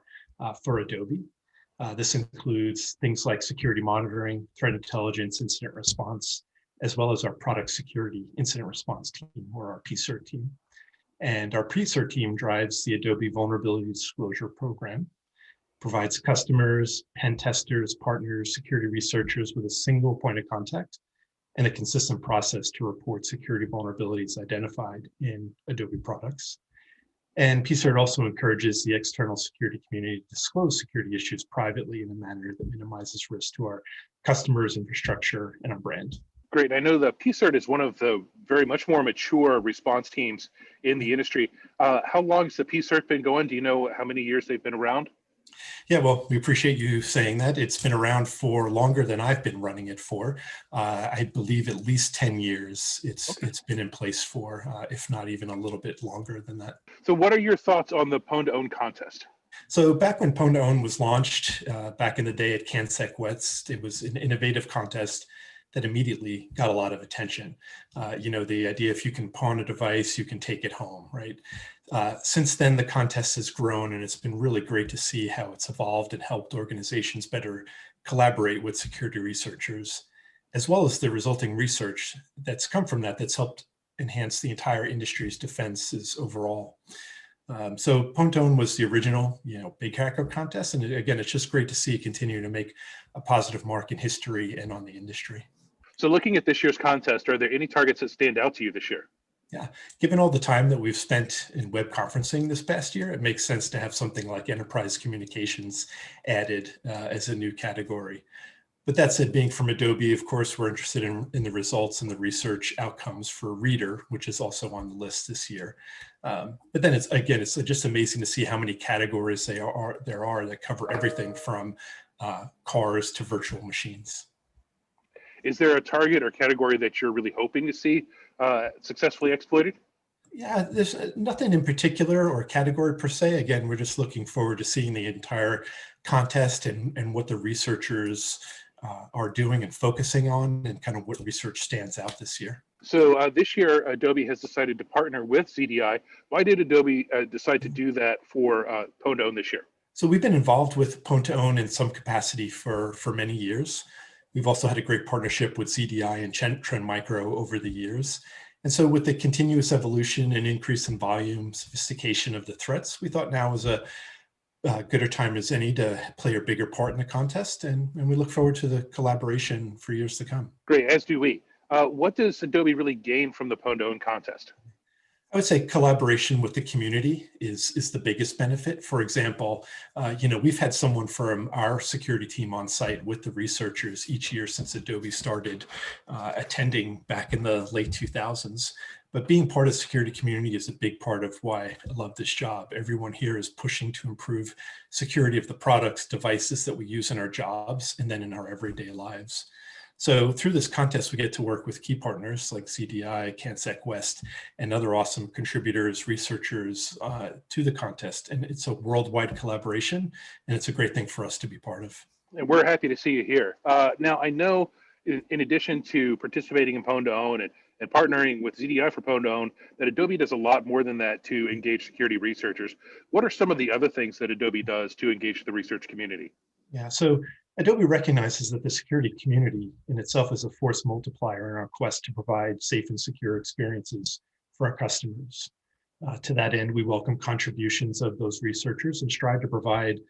for Adobe. This includes things like security monitoring, threat intelligence, incident response, as well as our product security incident response team, or our PSIRT team. And our PSIRT team drives the Adobe Vulnerability Disclosure Program, provides customers, pen testers, partners, security researchers with a single point of contact and a consistent process to report security vulnerabilities identified in Adobe products. And PSIRT also encourages the external security community to disclose security issues privately in a manner that minimizes risk to our customers, infrastructure, and our brand. Great. I know that PSIRT is one of the very much more mature response teams in the industry. How long has the PSIRT been going? Do you know how many years they've been around? Yeah, well, we appreciate you saying that. It's been around for longer than I've been running it for. I believe at least 10 years it's been in place for, if not even a little bit longer than that. So what are your thoughts on the Pwn2Own contest? So back when Pwn2Own was launched, back in the day at CanSec West, it was an innovative contest that immediately got a lot of attention. You know, the idea if you can pawn a device, you can take it home, right? Since then, the contest has grown, and it's been really great to see how it's evolved and helped organizations better collaborate with security researchers, as well as the resulting research that's come from that that's helped enhance the entire industry's defenses overall. So Pwn2Own was the original, you know, big hacker contest. And again, it's just great to see it continue to make a positive mark in history and on the industry. So looking at this year's contest, are there any targets that stand out to you this year? Yeah, given all the time that we've spent in web conferencing this past year, it makes sense to have something like enterprise communications added as a new category. But that said, being from Adobe, of course, we're interested in the results and the research outcomes for Reader, which is also on the list this year. But then it's just amazing to see how many categories there are that cover everything from cars to virtual machines. Is there a target or category that you're really hoping to see successfully exploited? Yeah, there's nothing in particular or category per se. Again, we're just looking forward to seeing the entire contest and what the researchers are doing and focusing on, and kind of what research stands out this year. So this year, Adobe has decided to partner with CDI. Why did Adobe decide to do that for Pwn2Own this year? So we've been involved with Pwn2Own in some capacity for many years. We've also had a great partnership with CDI and Trend Micro over the years. And so with the continuous evolution and increase in volume, sophistication of the threats, we thought now was a gooder time as any to play a bigger part in the contest. And we look forward to the collaboration for years to come. Great, as do we. What does Adobe really gain from the Pwn2Own contest? I would say collaboration with the community is the biggest benefit. For example, you know, we've had someone from our security team on site with the researchers each year since Adobe started attending back in the late 2000s. But being part of the security community is a big part of why I love this job. Everyone here is pushing to improve security of the products, devices that we use in our jobs and then in our everyday lives. So through this contest, we get to work with key partners like CDI, CanSec West, and other awesome contributors, researchers to the contest. And it's a worldwide collaboration, and it's a great thing for us to be part of. And we're happy to see you here. Now, I know in addition to participating in Pwn2Own and partnering with CDI for Pwn2Own, that Adobe does a lot more than that to engage security researchers. What are some of the other things that Adobe does to engage the research community? Yeah, so Adobe recognizes that the security community in itself is a force multiplier in our quest to provide safe and secure experiences for our customers. To that end, we welcome contributions of those researchers and strive to provide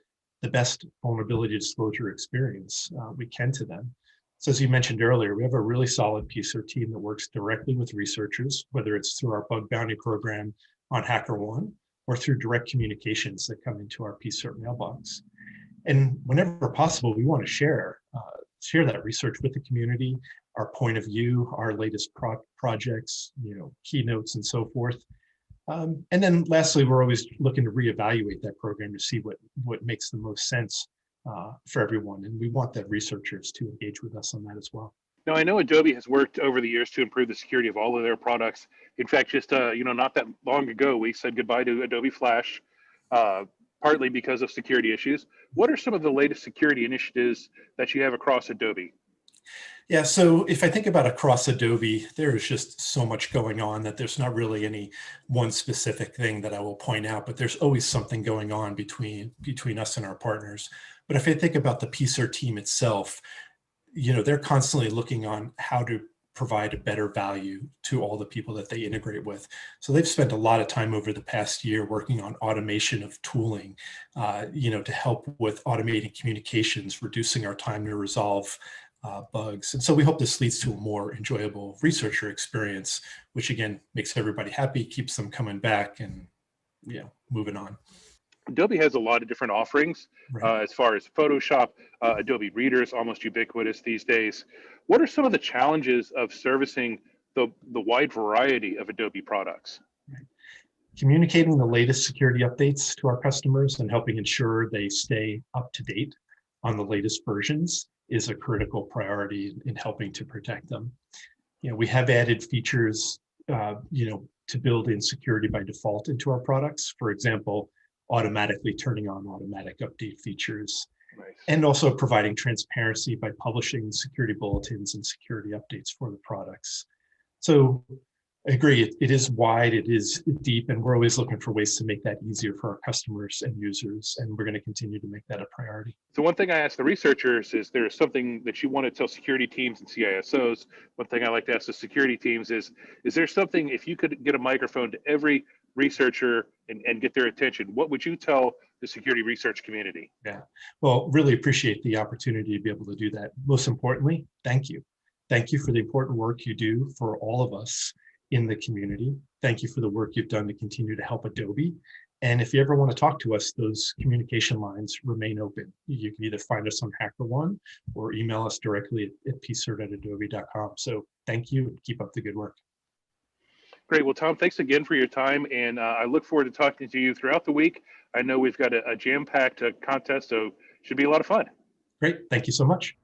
the best vulnerability disclosure experience we can to them. So as you mentioned earlier, we have a really solid PSIRT team that works directly with researchers, whether it's through our bug bounty program on HackerOne or through direct communications that come into our PSIRT mailbox. And whenever possible, we want to share that research with the community, our point of view, our latest projects, you know, keynotes and so forth. And then lastly, we're always looking to reevaluate that program to see what makes the most sense for everyone. And we want the researchers to engage with us on that as well. Now, I know Adobe has worked over the years to improve the security of all of their products. In fact, just you know, not that long ago, we said goodbye to Adobe Flash, partly because of security issues. What are some of the latest security initiatives that you have across Adobe? Yeah, so if I think about across Adobe, there is just so much going on that there's not really any one specific thing that I will point out, but there's always something going on between us and our partners. But if I think about the PSER team itself, they're constantly looking on how to provide a better value to all the people that they integrate with. So they've spent a lot of time over the past year working on automation of tooling, to help with automating communications, reducing our time to resolve bugs. And so we hope this leads to a more enjoyable researcher experience, which again, makes everybody happy, keeps them coming back and, moving on. Adobe has a lot of different offerings as far as Photoshop. Adobe Reader is almost ubiquitous these days. What are some of the challenges of servicing the wide variety of Adobe products? Communicating the latest security updates to our customers and helping ensure they stay up to date on the latest versions is a critical priority in helping to protect them. We have added features, to build in security by default into our products. For example, automatically turning on automatic update features, and also providing transparency by publishing security bulletins and security updates for the products. So I agree, it is wide, it is deep, and we're always looking for ways to make that easier for our customers and users, and we're going to continue to make that a priority. So one thing I ask the researchers is there's something that you want to tell security teams and CISOs. One thing I like to ask the security teams is there something, if you could get a microphone to every researcher and get their attention, what would you tell the security research community? Yeah, well, really appreciate the opportunity to be able to do that. Most importantly, thank you. Thank you for the important work you do for all of us in the community. Thank you for the work you've done to continue to help Adobe. And if you ever want to talk to us, those communication lines remain open. You can either find us on HackerOne or email us directly at pcert@adobe.com. So thank you and keep up the good work. Great. Well, Tom, thanks again for your time. And I look forward to talking to you throughout the week. I know we've got a jam-packed contest, so should be a lot of fun. Great. Thank you so much.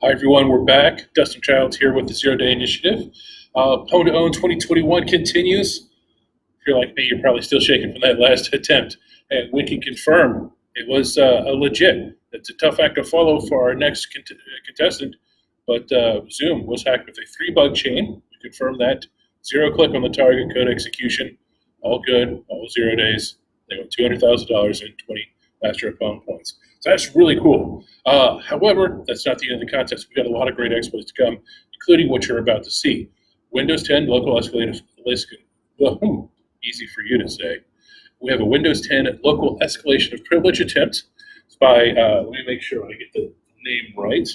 Hi, everyone. We're back. Dustin Childs here with the Zero Day Initiative. Pwn2Own 2021 continues. If you're like me, you're probably still shaking from that last attempt. And we can confirm it was a legit. It's a tough act to follow for our next contestant, but Zoom was hacked with a 3-bug chain. We confirmed that. 0 click on the target, code execution. All good, all 0 days. They got $200,000 and 20 Master of Pwn points. So that's really cool. However, that's not the end of the contest. We've got a lot of great exploits to come, including what you're about to see. Windows 10 local escalated, easy for you to say. We have a Windows 10 local escalation of privilege attempt by, let me make sure I get the name right,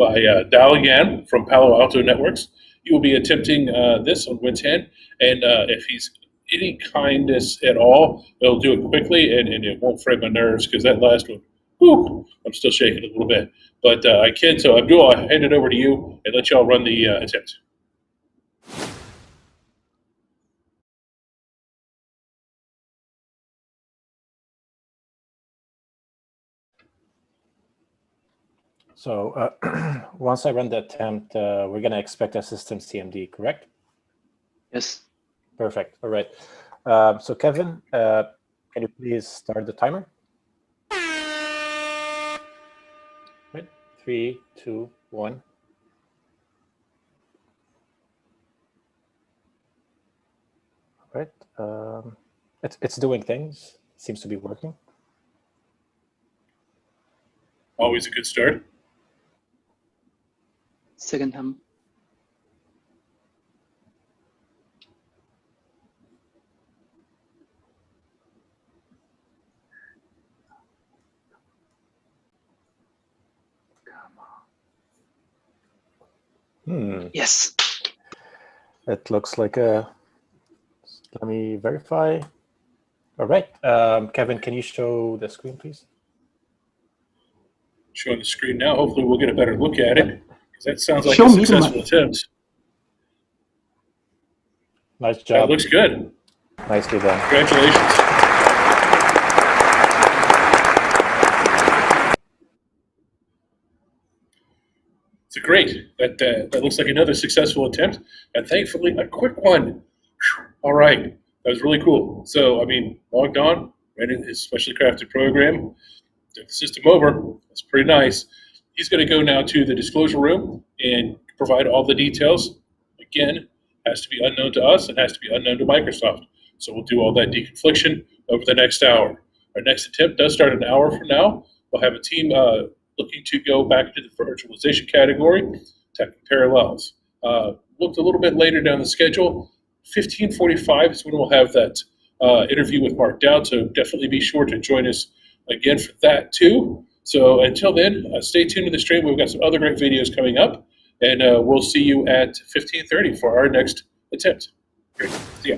by Dalian from Palo Alto Networks. You will be attempting this on Win 10, and if he's any kindness at all, it'll do it quickly, and it won't fray my nerves, because that last one, whew, I'm still shaking a little bit. But I can, so Abdul, I'll hand it over to you and let y'all run the attempt. So once I run the attempt, we're going to expect a system CMD, correct? Yes. Perfect. All right. So Kevin, can you please start the timer? Right. 3, 2, 1. All right. It's doing things. Seems to be working. Always a good start. Second time. Yes. It looks like a. Let me verify. All right. Kevin, can you show the screen, please? Showing the screen now. Hopefully we'll get a better look at it, because that sounds like Show a me the successful attempt. Nice That job. looks good. Nicely done. Congratulations. It's great. That looks like another successful attempt, and thankfully a quick one. All right, that was really cool. So, I mean, logged on, ran his specially crafted program, took the system over. That's pretty nice. He's going to go now to the disclosure room and provide all the details. Again, has to be unknown to us and has to be unknown to Microsoft. So we'll do all that deconfliction over the next hour. Our next attempt does start an hour from now. We'll have a team looking to go back into the virtualization category, attacking parallels. Looked a little bit later down the schedule. 15:45 is when we'll have that interview with Mark Dowd, so definitely be sure to join us again for that too. So until then, stay tuned to the stream. We've got some other great videos coming up, and we'll see you at 15:30 for our next attempt. Great. See ya.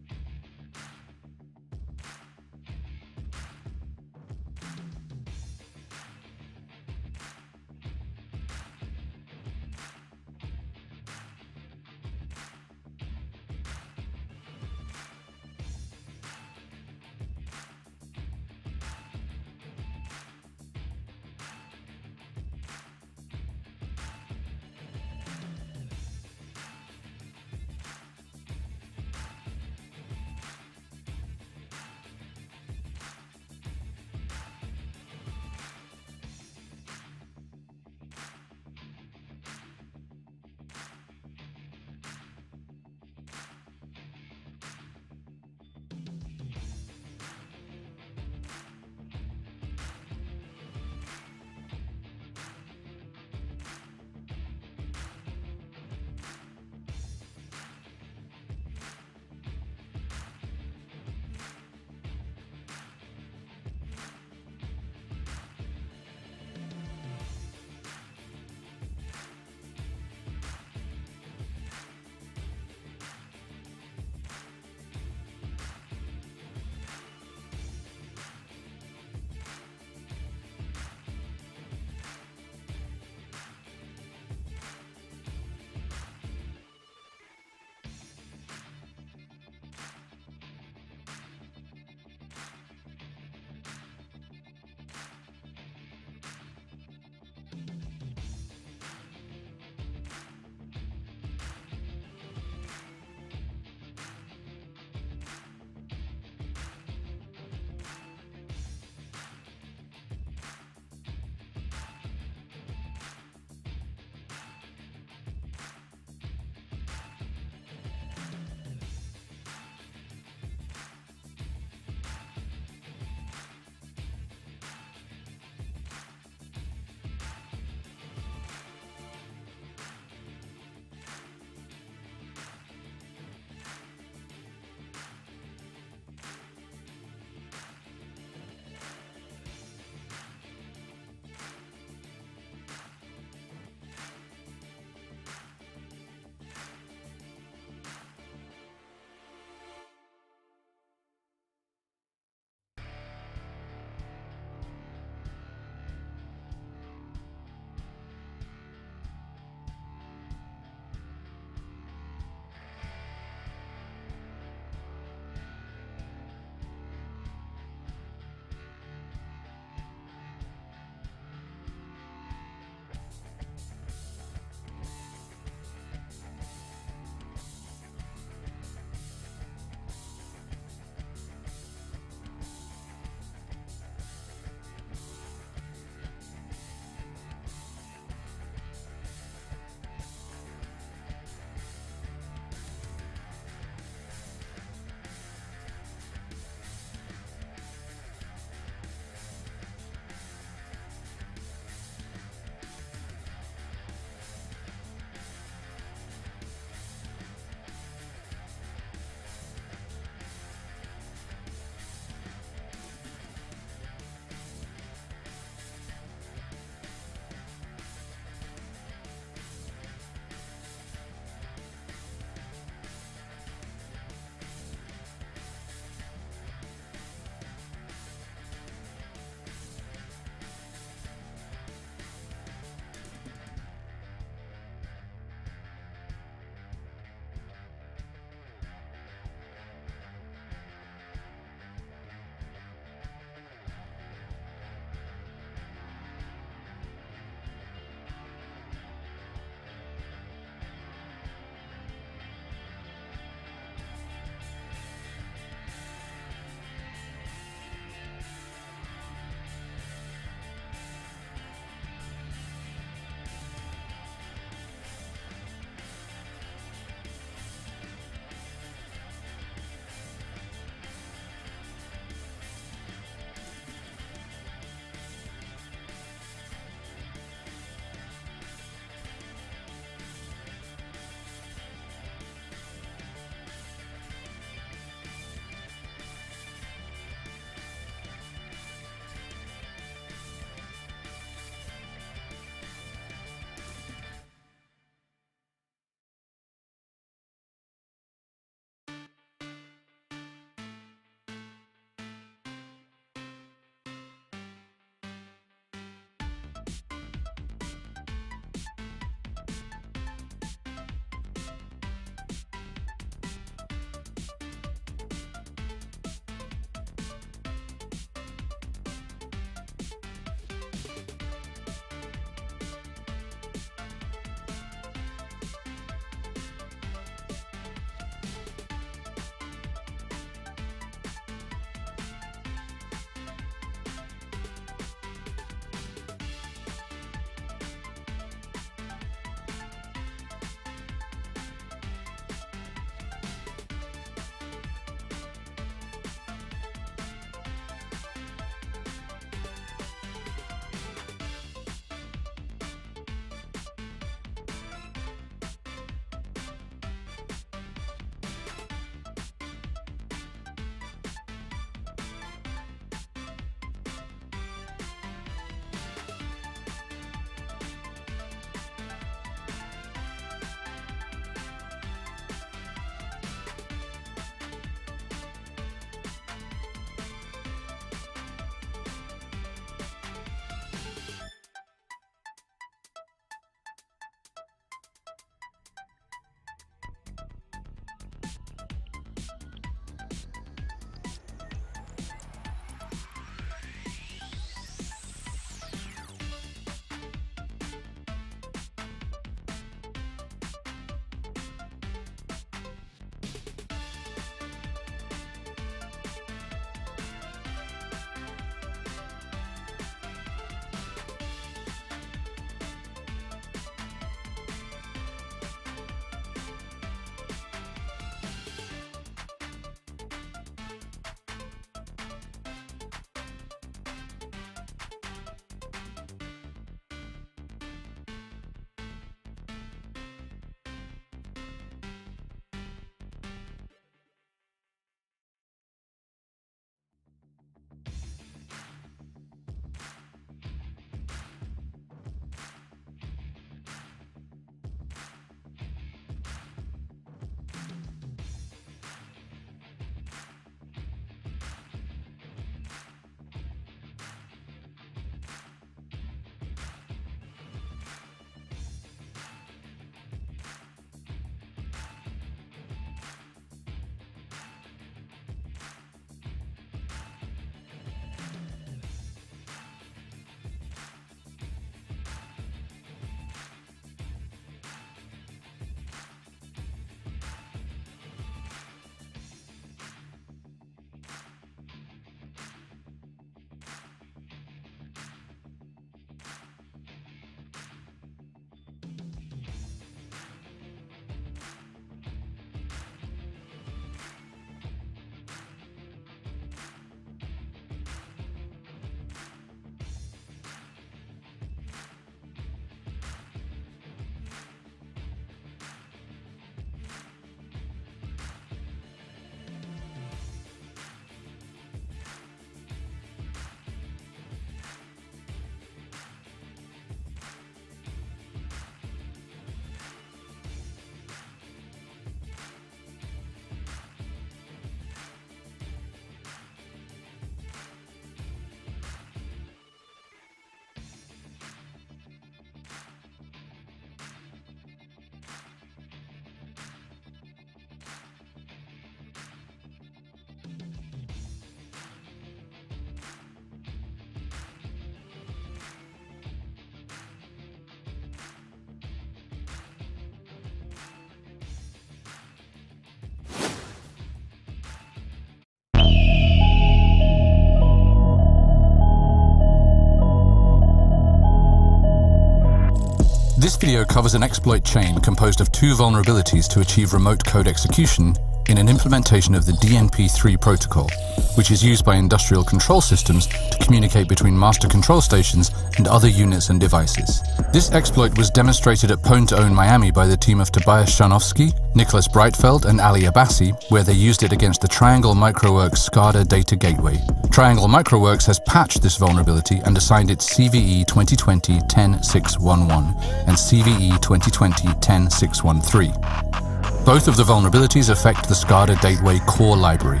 This video covers an exploit chain composed of 2 vulnerabilities to achieve remote code execution in an implementation of the DNP3 protocol, which is used by industrial control systems to communicate between master control stations and other units and devices. This exploit was demonstrated at Pwn2Own Miami by the team of Tobias Shanowski, Nicholas Breitfeld, and Ali Abbasi, where they used it against the Triangle Microworks SCADA data gateway. Triangle Microworks has patched this vulnerability and assigned it CVE 2020-10611 and CVE 2020-10613. Both of the vulnerabilities affect the SCADA gateway core library.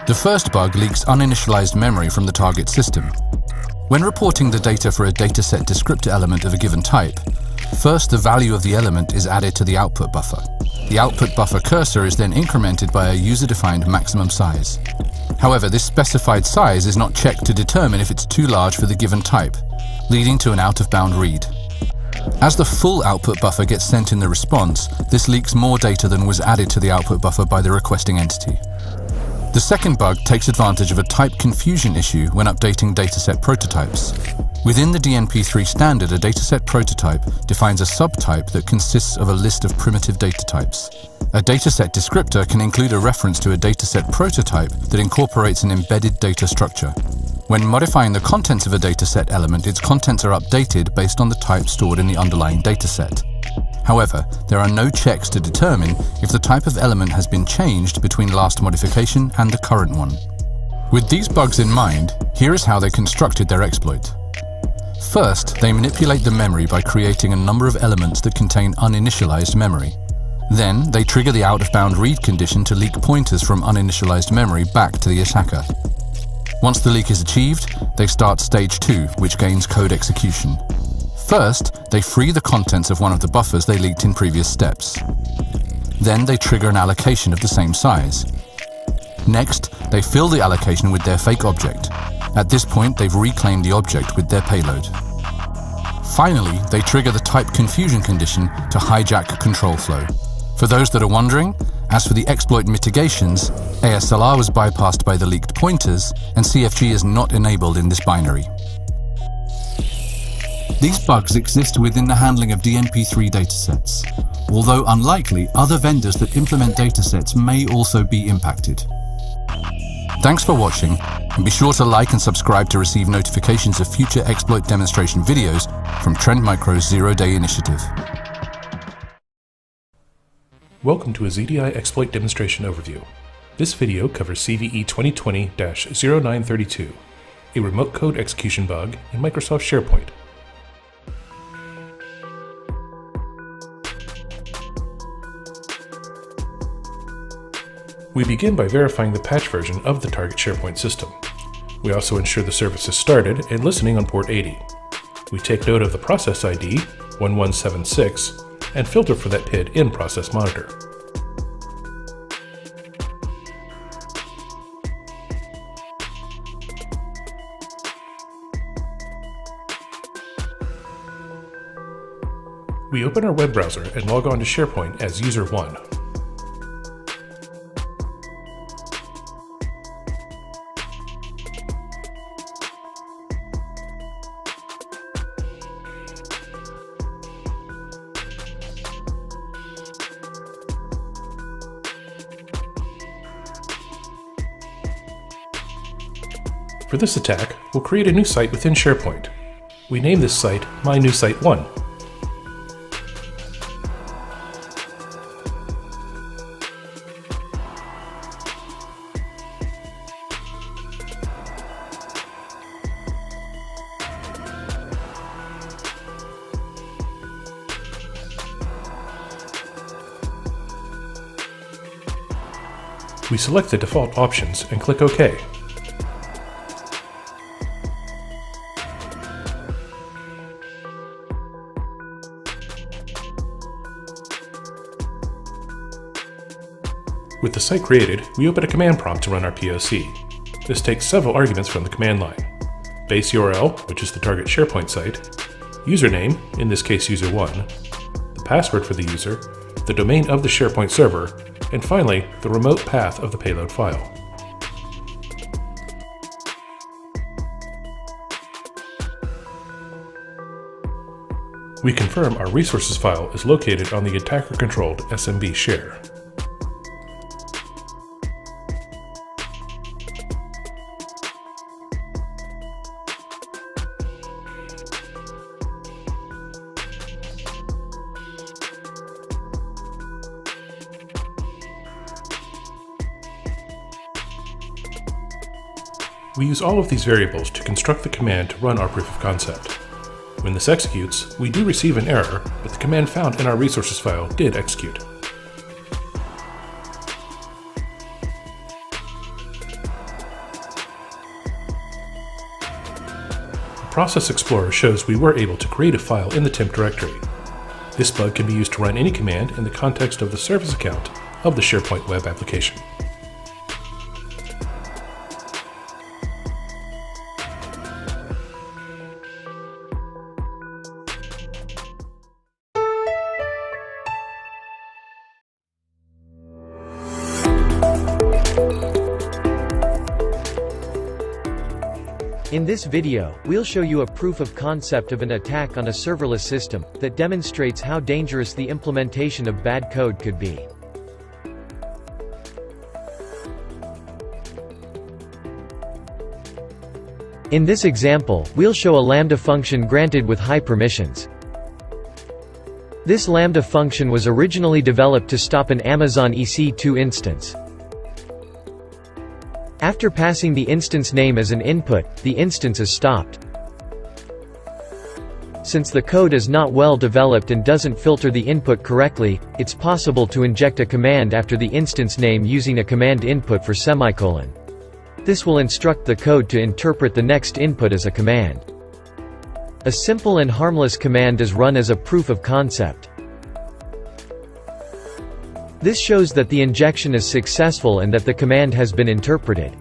The first bug leaks uninitialized memory from the target system. When reporting the data for a dataset descriptor element of a given type, first the value of the element is added to the output buffer. The output buffer cursor is then incremented by a user-defined maximum size. However, this specified size is not checked to determine if it's too large for the given type, leading to an out-of-bound read. As the full output buffer gets sent in the response, this leaks more data than was added to the output buffer by the requesting entity. The second bug takes advantage of a type confusion issue when updating dataset prototypes. Within the DNP3 standard, a dataset prototype defines a subtype that consists of a list of primitive data types. A dataset descriptor can include a reference to a dataset prototype that incorporates an embedded data structure. When modifying the contents of a dataset element, its contents are updated based on the type stored in the underlying dataset. However, there are no checks to determine if the type of element has been changed between last modification and the current one. With these bugs in mind, here is how they constructed their exploit. First, they manipulate the memory by creating a number of elements that contain uninitialized memory. Then, they trigger the out-of-bound read condition to leak pointers from uninitialized memory back to the attacker. Once the leak is achieved, they start stage 2, which gains code execution. First, they free the contents of one of the buffers they leaked in previous steps. Then they trigger an allocation of the same size. Next, they fill the allocation with their fake object. At this point, they've reclaimed the object with their payload. Finally, they trigger the type confusion condition to hijack control flow. For those that are wondering, as for the exploit mitigations, ASLR was bypassed by the leaked pointers, and CFG is not enabled in this binary. These bugs exist within the handling of DNP3 datasets, although unlikely, other vendors that implement datasets may also be impacted. Thanks for watching, and be sure to like and subscribe to receive notifications of future exploit demonstration videos from Trend Micro's Zero-Day Initiative. Welcome to a ZDI exploit demonstration overview. This video covers CVE 2020-0932, a remote code execution bug in Microsoft SharePoint. We begin by verifying the patch version of the target SharePoint system. We also ensure the service is started and listening on port 80. We take note of the process ID 1176 and filter for that PID in Process Monitor. We open our web browser and log on to SharePoint as User 1. For this attack, we'll create a new site within SharePoint. We name this site My New Site 1. We select the default options and click OK. With the site created, we open a command prompt to run our POC. This takes several arguments from the command line. Base URL, which is the target SharePoint site, username, in this case user1, the password for the user, the domain of the SharePoint server, and finally, the remote path of the payload file. We confirm our resources file is located on the attacker-controlled SMB share. We use all of these variables to construct the command to run our proof of concept. When this executes, we do receive an error, but the command found in our resources file did execute. The Process Explorer shows we were able to create a file in the temp directory. This bug can be used to run any command in the context of the service account of the SharePoint web application. In this video, we'll show you a proof of concept of an attack on a serverless system that demonstrates how dangerous the implementation of bad code could be. In this example, we'll show a Lambda function granted with high permissions. This Lambda function was originally developed to stop an Amazon EC2 instance. After passing the instance name as an input, the instance is stopped. Since the code is not well developed and doesn't filter the input correctly, it's possible to inject a command after the instance name using a command input for semicolon. This will instruct the code to interpret the next input as a command. A simple and harmless command is run as a proof of concept. This shows that the injection is successful and that the command has been interpreted.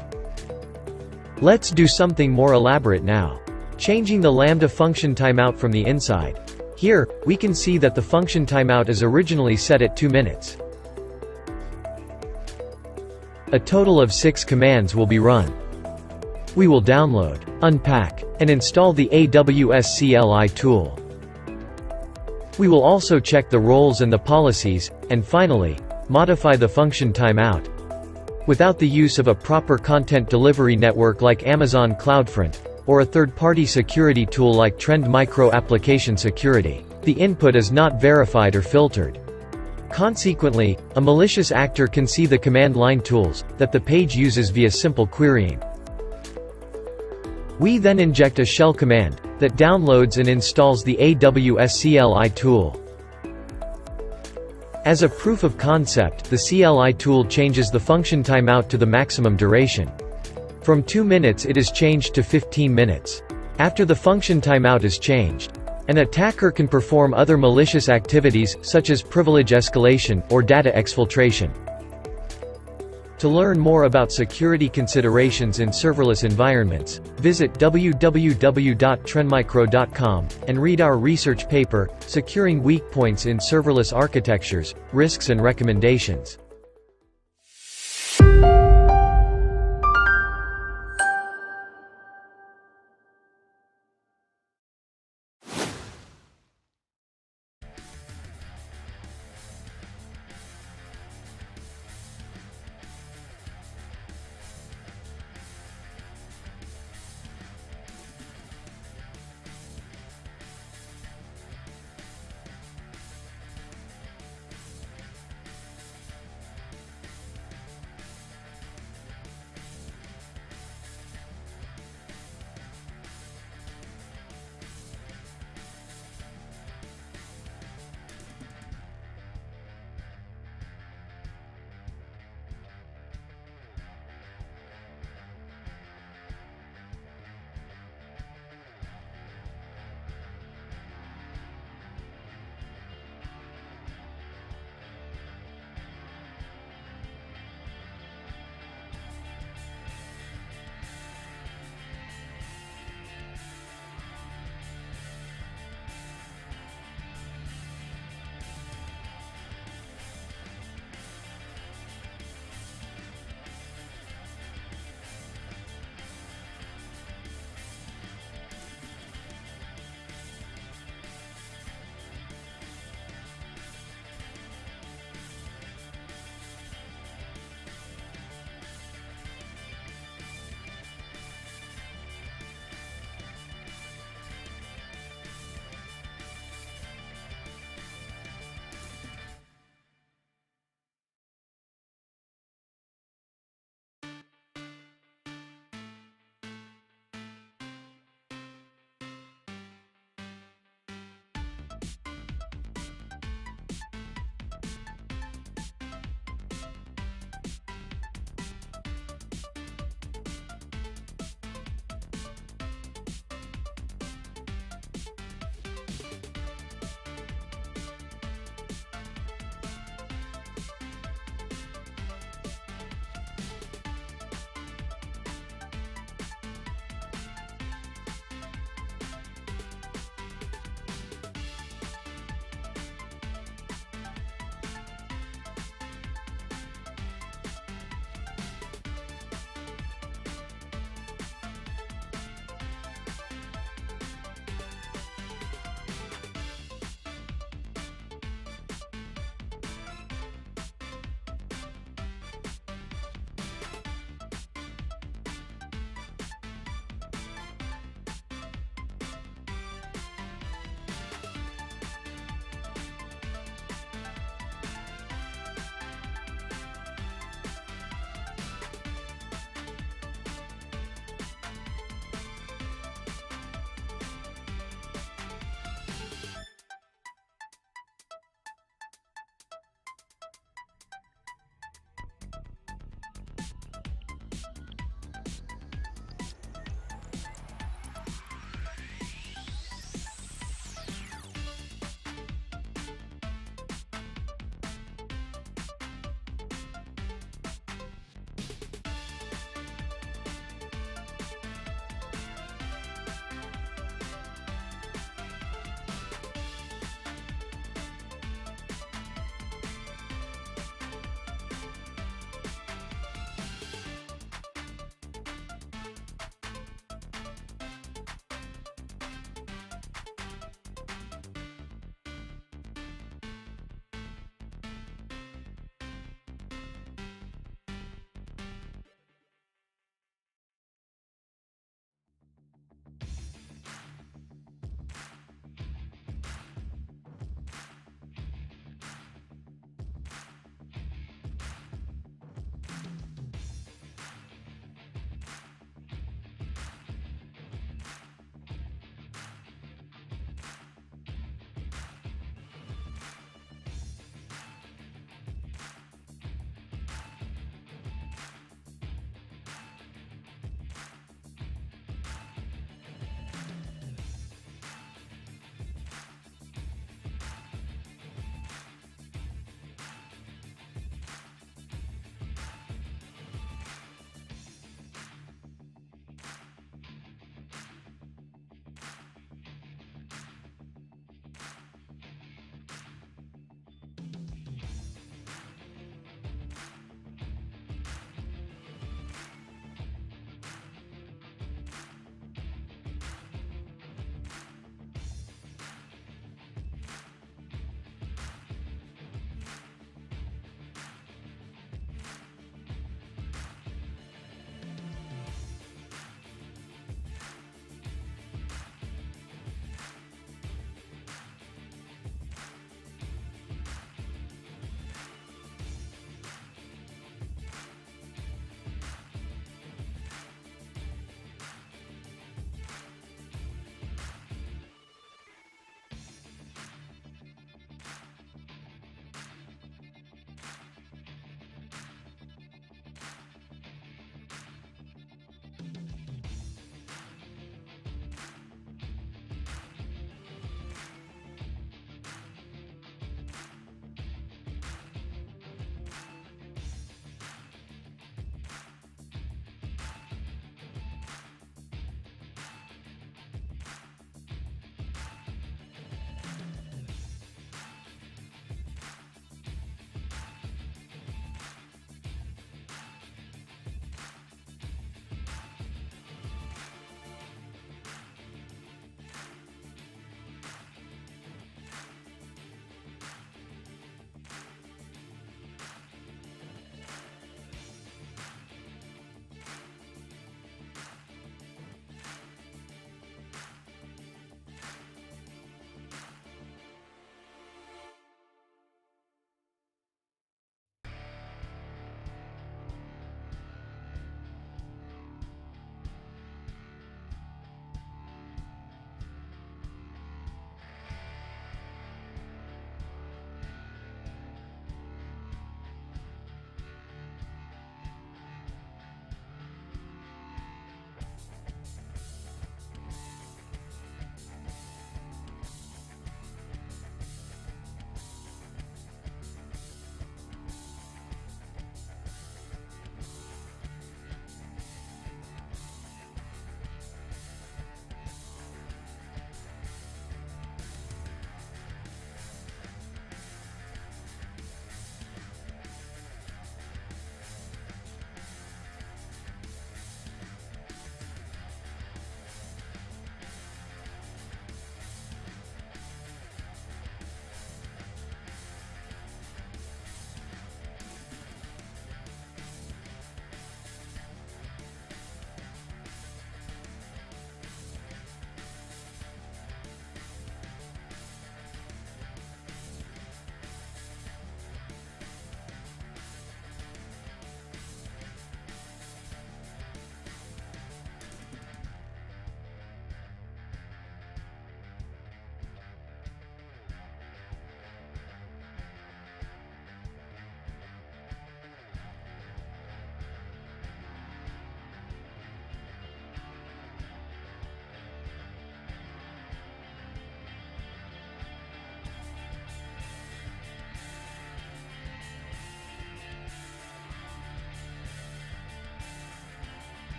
Let's do something more elaborate now. Changing the Lambda function timeout from the inside. Here, we can see that the function timeout is originally set at 2 minutes. A total of 6 commands will be run. We will download, unpack, and install the AWS CLI tool. We will also check the roles and the policies, and finally, modify the function timeout. Without the use of a proper content delivery network like Amazon CloudFront, or a third-party security tool like Trend Micro Application Security, the input is not verified or filtered. Consequently, a malicious actor can see the command line tools that the page uses via simple querying. We then inject a shell command that downloads and installs the AWS CLI tool. As a proof of concept, the CLI tool changes the function timeout to the maximum duration. From 2 minutes it is changed to 15 minutes. After the function timeout is changed, an attacker can perform other malicious activities such as privilege escalation or data exfiltration. To learn more about security considerations in serverless environments, visit www.trendmicro.com and read our research paper, Securing Weak Points in Serverless Architectures, Risks and Recommendations.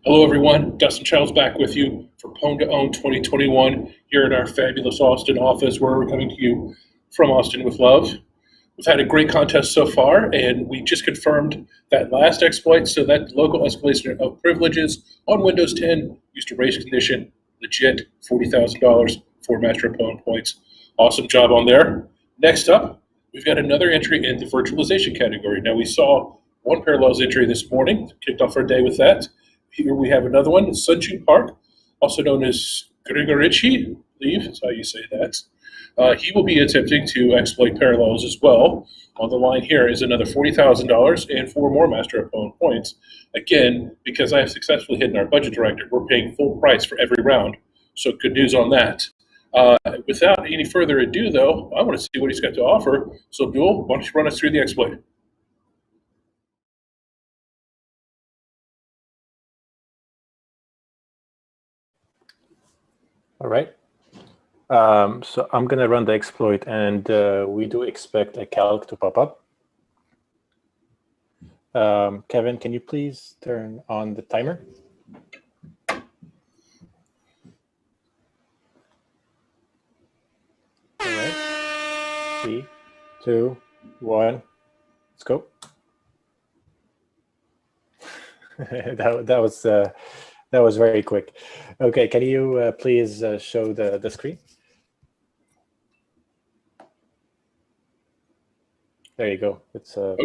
Hello, everyone. Dustin Childs back with you for Pwn2Own 2021 here at our fabulous Austin office, where we're coming to you from Austin with love. We've had a great contest so far, and we just confirmed that last exploit, so that local escalation of privileges on Windows 10 used a race condition, legit $40,000 for Master Pwn points. Awesome job on there. Next up, we've got another entry in the virtualization category. Now, we saw one Parallels entry this morning, kicked off our day with that. Here we have another one, Sunju Park, also known as Grigorici, I believe is how you say that. He will be attempting to exploit Parallels as well. On the line here is another $40,000 and 4 more Master of Pwn points. Again, because I have successfully hidden our budget director, we're paying full price for every round. So good news on that. Without any further ado, though, I want to see what he's got to offer. So, Abdul, why don't you run us through the exploit? All right. So I'm going to run the exploit, and we do expect a calc to pop up. Kevin, can you please turn on the timer? All right. 3, 2, 1. Let's go. That was very quick. Okay, can you please show the screen? There you go. It's a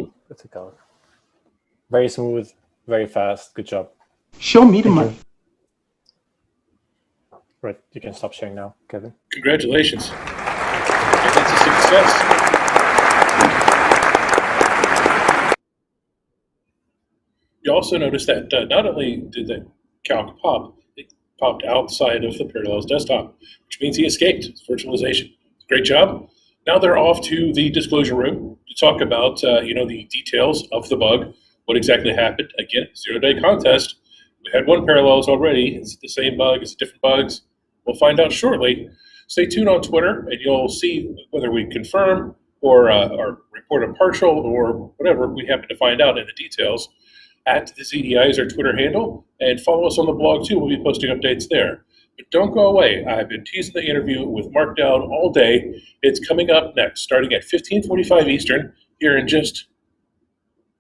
color. Very smooth, very fast. Good job. Show me the money. Right, you can stop sharing now, Kevin. Congratulations. And that's a success. You also notice that not only did the calc pop, it popped outside of the Parallels desktop, which means he escaped virtualization. Great job. Now they're off to the disclosure room to talk about the details of the bug, what exactly happened. Again, 0-day contest. We had one Parallels already. Is it the same bug? Is it different bugs? We'll find out shortly. Stay tuned on Twitter, and you'll see whether we confirm or report a partial or whatever we happen to find out in the details. At the ZDI is our Twitter handle, and follow us on the blog too. We'll be posting updates there. But don't go away. I've been teasing the interview with Mark Dowd all day. It's coming up next, starting at 15:45 Eastern, here in just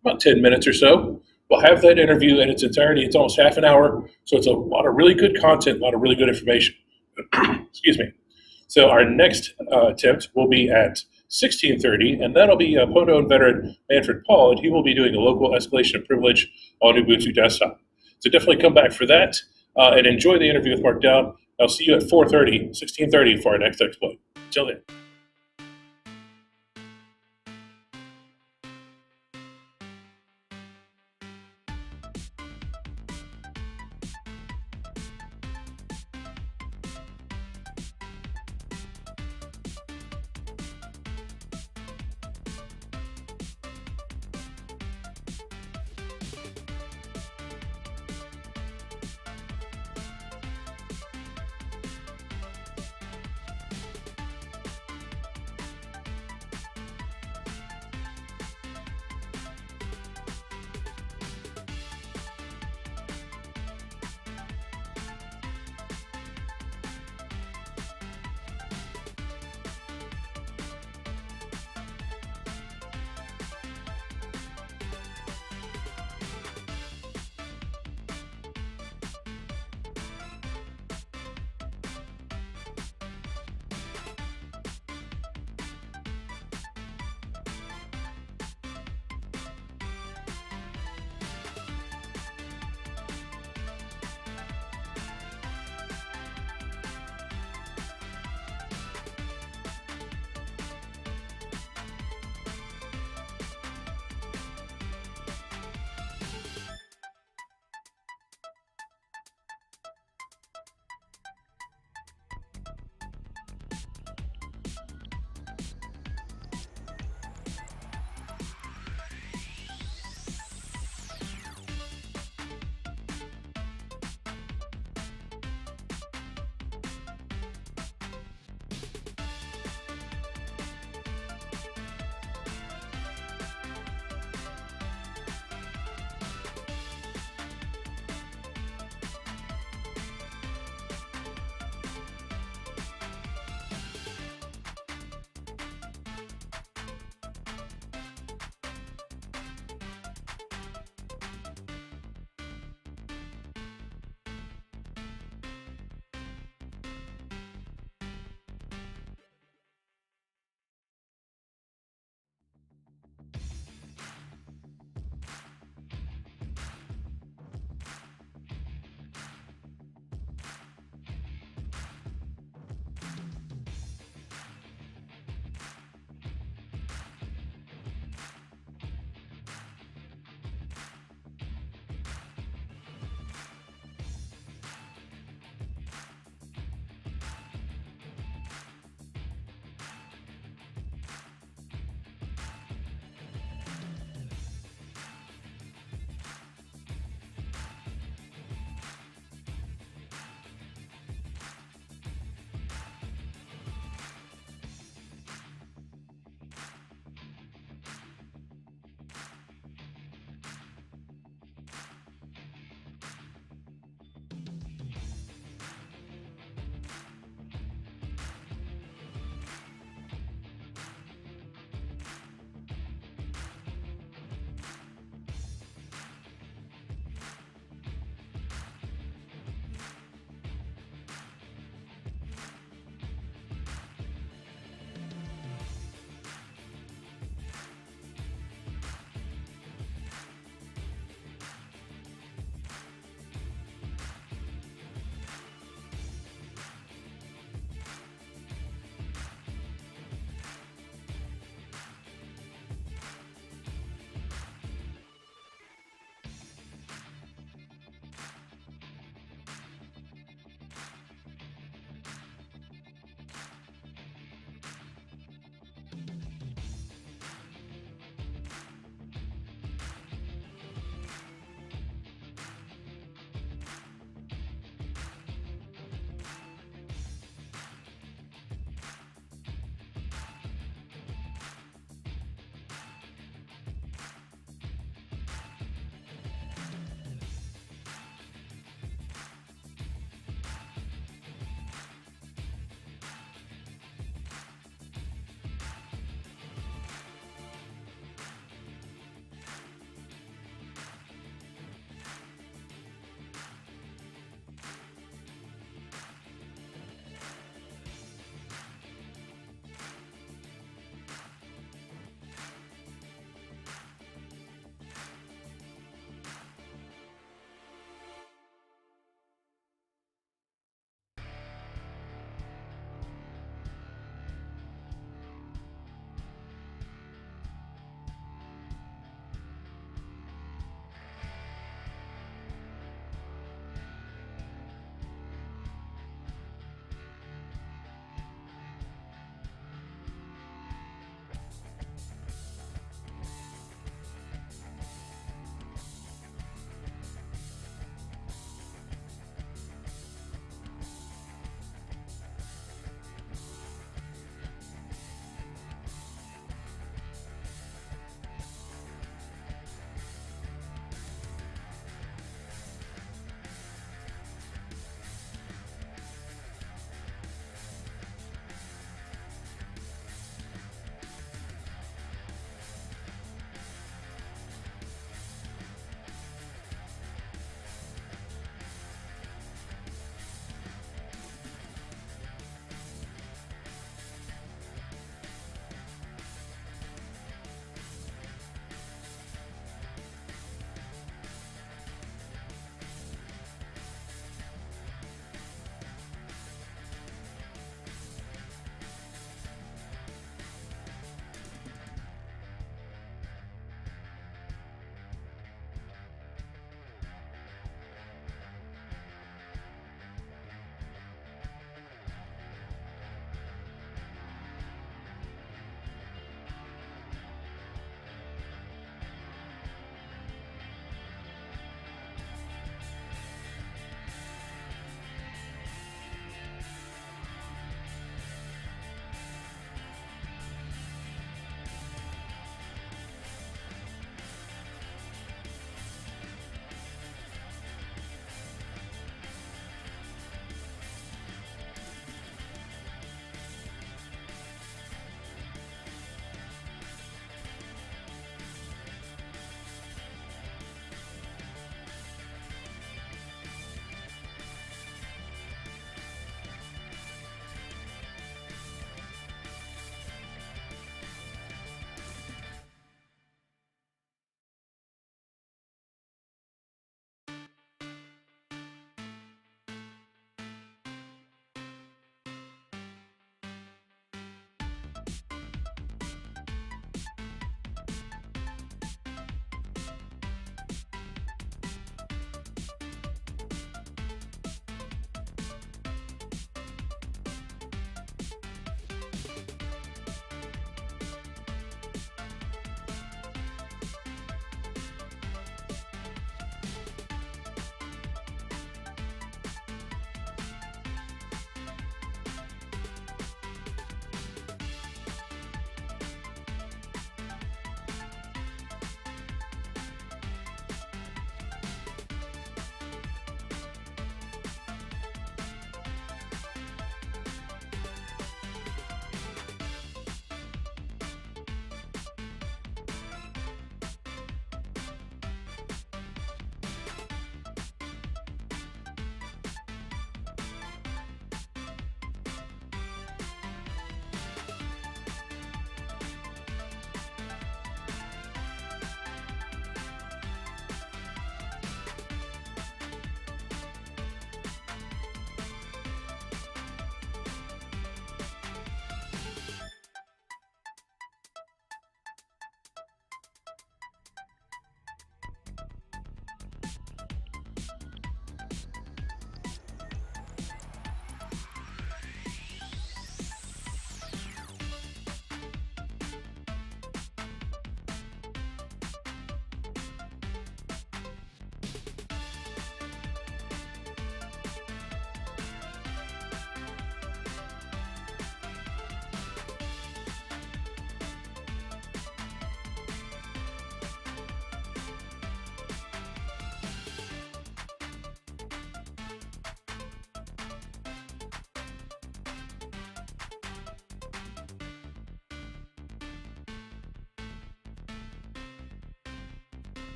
about 10 minutes or so. We'll have that interview in its entirety. It's almost half an hour, so it's a lot of really good content, a lot of really good information. Excuse me. So our next attempt will be at 16:30, and that'll be Pwn2Own veteran Manfred Paul, and he will be doing a local escalation of privilege on Ubuntu desktop. So definitely come back for that and enjoy the interview with Mark Dowd. I'll see you at 16:30 for our next exploit. Till then.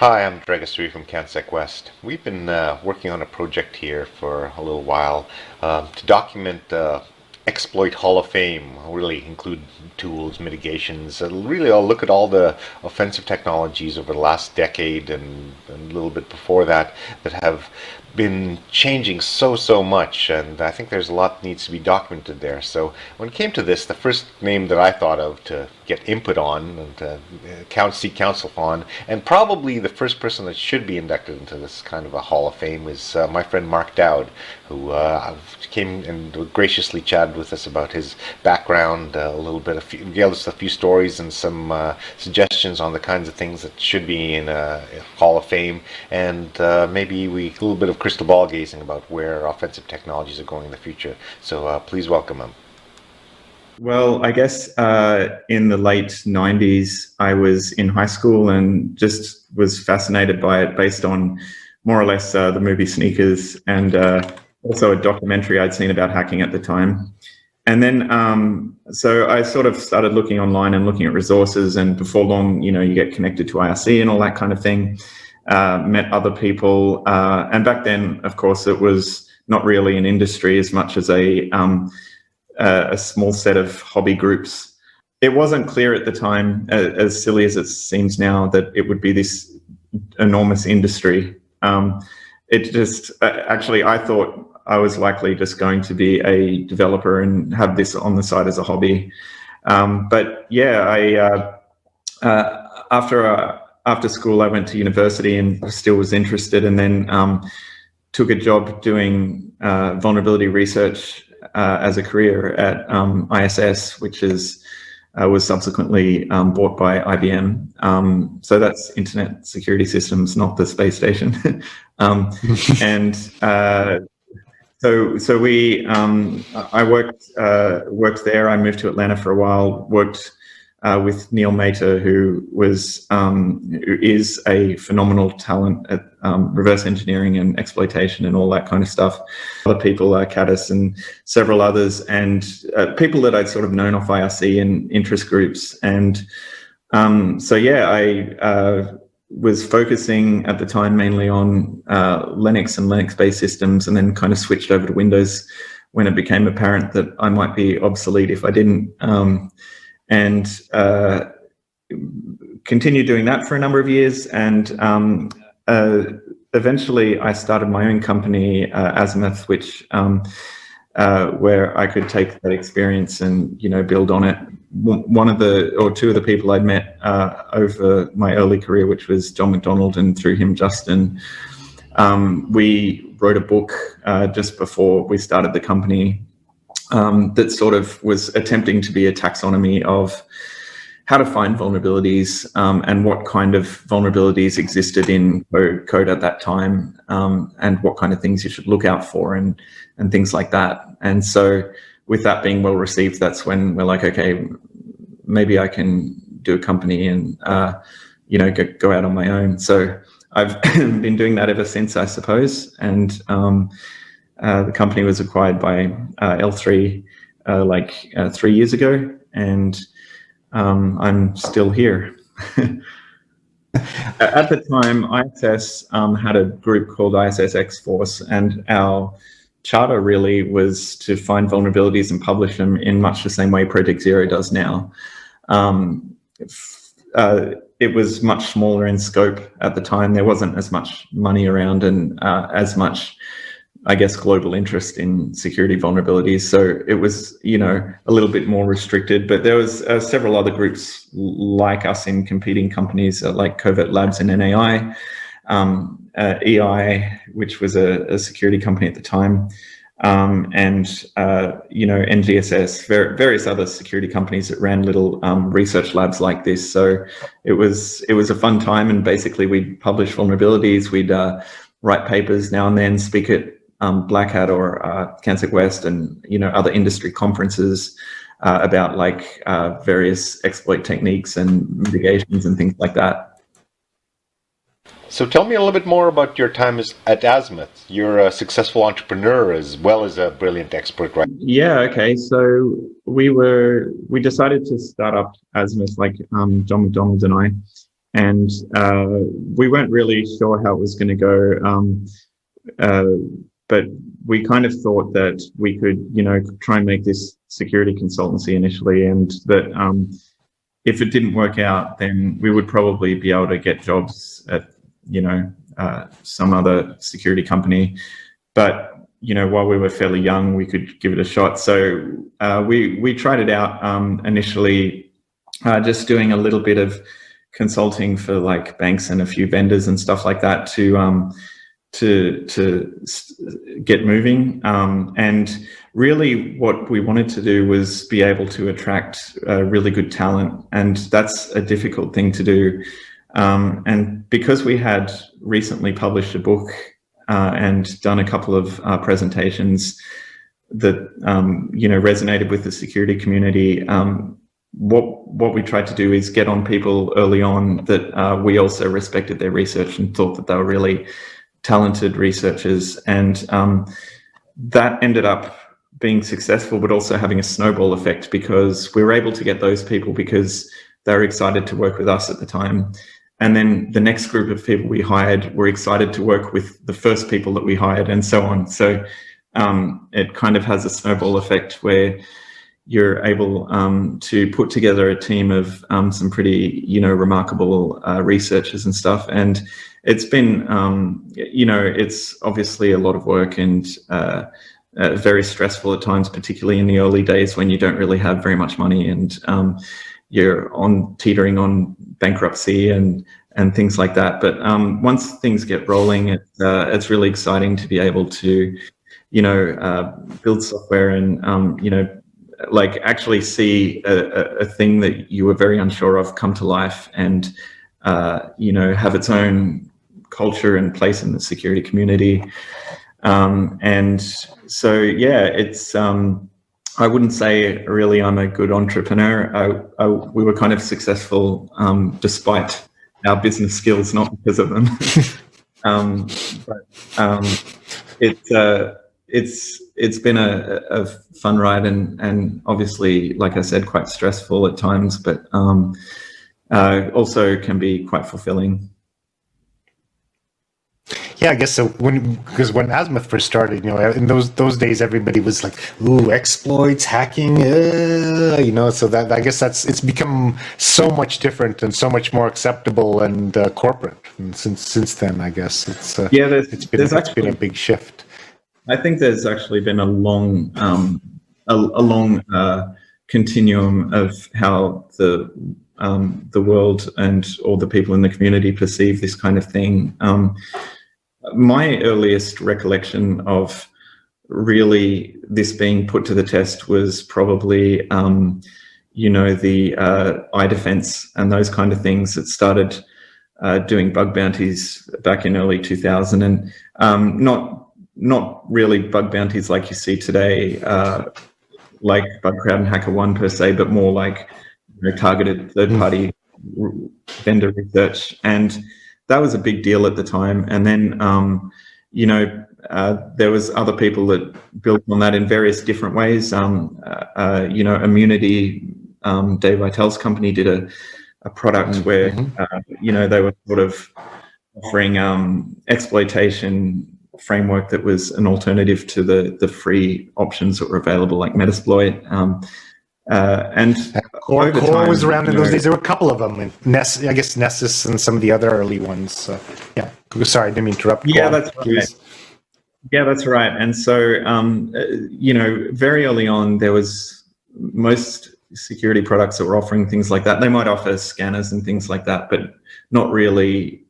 Hi, I'm Dragasri from CanSec West. We've been working on a project here for a little while to document exploit Hall of Fame, really include tools, mitigations. Really, I'll look at all the offensive technologies over the last decade and a little bit before that have been changing so much, and I think there's a lot that needs to be documented there. So when it came to this, the first name that I thought of to get input on and seek counsel on, and probably the first person that should be inducted into this kind of a Hall of Fame is my friend Mark Dowd, who came and graciously chatted with us about his background, gave us a few stories and some suggestions on the kinds of things that should be in a Hall of Fame, and maybe a little bit of crystal ball gazing about where offensive technologies are going in the future. So please welcome him. Well, I guess in the late 90s, I was in high school and just was fascinated by it based on more or less the movie Sneakers and also a documentary I'd seen about hacking at the time. And then, so I sort of started looking online and looking at resources, and before long, you get connected to IRC and all that kind of thing, met other people. And back then, of course, it was not really an industry as much as a small set of hobby groups. It wasn't clear at the time, as silly as it seems now, that it would be this enormous industry. It just, actually, I thought I was likely just going to be a developer and have this on the side as a hobby. But yeah, after school, I went to university and still was interested, and then took a job doing vulnerability research as a career at ISS, which was subsequently bought by IBM. So that's Internet Security Systems, not the space station. And so we, I worked there. I moved to Atlanta for a while. Worked with Neil Mater, who is a phenomenal talent at reverse engineering and exploitation and all that kind of stuff. Other people like Caddis and several others, and people that I'd sort of known off IRC and interest groups. And so yeah, I was focusing at the time mainly on Linux and Linux-based systems, and then kind of switched over to Windows when it became apparent that I might be obsolete if I didn't. And continued doing that for a number of years, and eventually I started my own company, Azimuth, which where I could take that experience and build on it. Two of the people I'd met over my early career, which was John McDonald, and through him Justin, we wrote a book just before we started the company that sort of was attempting to be a taxonomy of how to find vulnerabilities and what kind of vulnerabilities existed in code at that time, and what kind of things you should look out for and things like that. And so with that being well received, that's when we're like, okay, maybe I can do a company and go out on my own. So I've been doing that ever since, I suppose. And the company was acquired by L3 3 years ago, and I'm still here. At the time, ISS had a group called ISS X-Force, and our charter really was to find vulnerabilities and publish them in much the same way Project Zero does now. It was much smaller in scope at the time. There wasn't as much money around and as much, I guess, global interest in security vulnerabilities. So it was, a little bit more restricted, but there was several other groups like us in competing companies like Covert Labs and NAI, EI, which was a security company at the time, and, NGSS, various other security companies that ran little research labs like this. So it was a fun time, and basically we'd publish vulnerabilities, we'd write papers now and then, speak at Black Hat or CanSec West and other industry conferences about various exploit techniques and mitigations and things like that. So tell me a little bit more about your time at Azimuth. You're a successful entrepreneur as well as a brilliant expert, right? Yeah, okay. So we decided to start up Azimuth, John McDonald and I, and we weren't really sure how it was going to go. But we kind of thought that we could, try and make this security consultancy initially, and that if it didn't work out, then we would probably be able to get jobs at, some other security company. But while we were fairly young, we could give it a shot. So we tried it out initially, just doing a little bit of consulting for like banks and a few vendors and stuff like that to get moving. And really what we wanted to do was be able to attract really good talent. And that's a difficult thing to do. And because we had recently published a book and done a couple of presentations that, resonated with the security community, what we tried to do is get on people early on that we also respected their research and thought that they were really talented researchers, and that ended up being successful, but also having a snowball effect, because we were able to get those people because they were excited to work with us at the time. And then the next group of people we hired were excited to work with the first people that we hired, and so on. So it kind of has a snowball effect where you're able to put together a team of some pretty, remarkable researchers and stuff. And it's been, it's obviously a lot of work and very stressful at times, particularly in the early days when you don't really have very much money and you're teetering on bankruptcy and things like that. But once things get rolling, it's really exciting to be able to, build software and, like actually see a thing that you were very unsure of come to life and, have its own culture and place in the security community. And so, yeah, it's, I wouldn't say really I'm a good entrepreneur. We were kind of successful despite our business skills, not because of them. It's been a fun ride and obviously, like I said, quite stressful at times, but also can be quite fulfilling. Yeah, I guess so. Because when Azimuth first started, in those days, everybody was like, "Ooh, exploits, hacking," So that I guess it's become so much different and so much more acceptable and corporate. And since then, I guess it's been a big shift. I think there's actually been a long continuum of how the world and all the people in the community perceive this kind of thing. My earliest recollection of really this being put to the test was probably, the iDefense and those kind of things that started doing bug bounties back in early 2000, and not really bug bounties like you see today, like BugCrowd and HackerOne per se, but more like targeted third-party vendor research. And that was a big deal at the time. And then, there was other people that built on that in various different ways. Immunity, Dave Vitale's company did a product where, they were sort of offering exploitation framework that was an alternative to the free options that were available, like Metasploit. And Core was around in those days. There were a couple of them, and Nessus and some of the other early ones. Yeah, sorry, I didn't mean to interrupt. Yeah, that's right. Yeah, that's right. And so, very early on, there was most security products that were offering things like that. They might offer scanners and things like that, but not really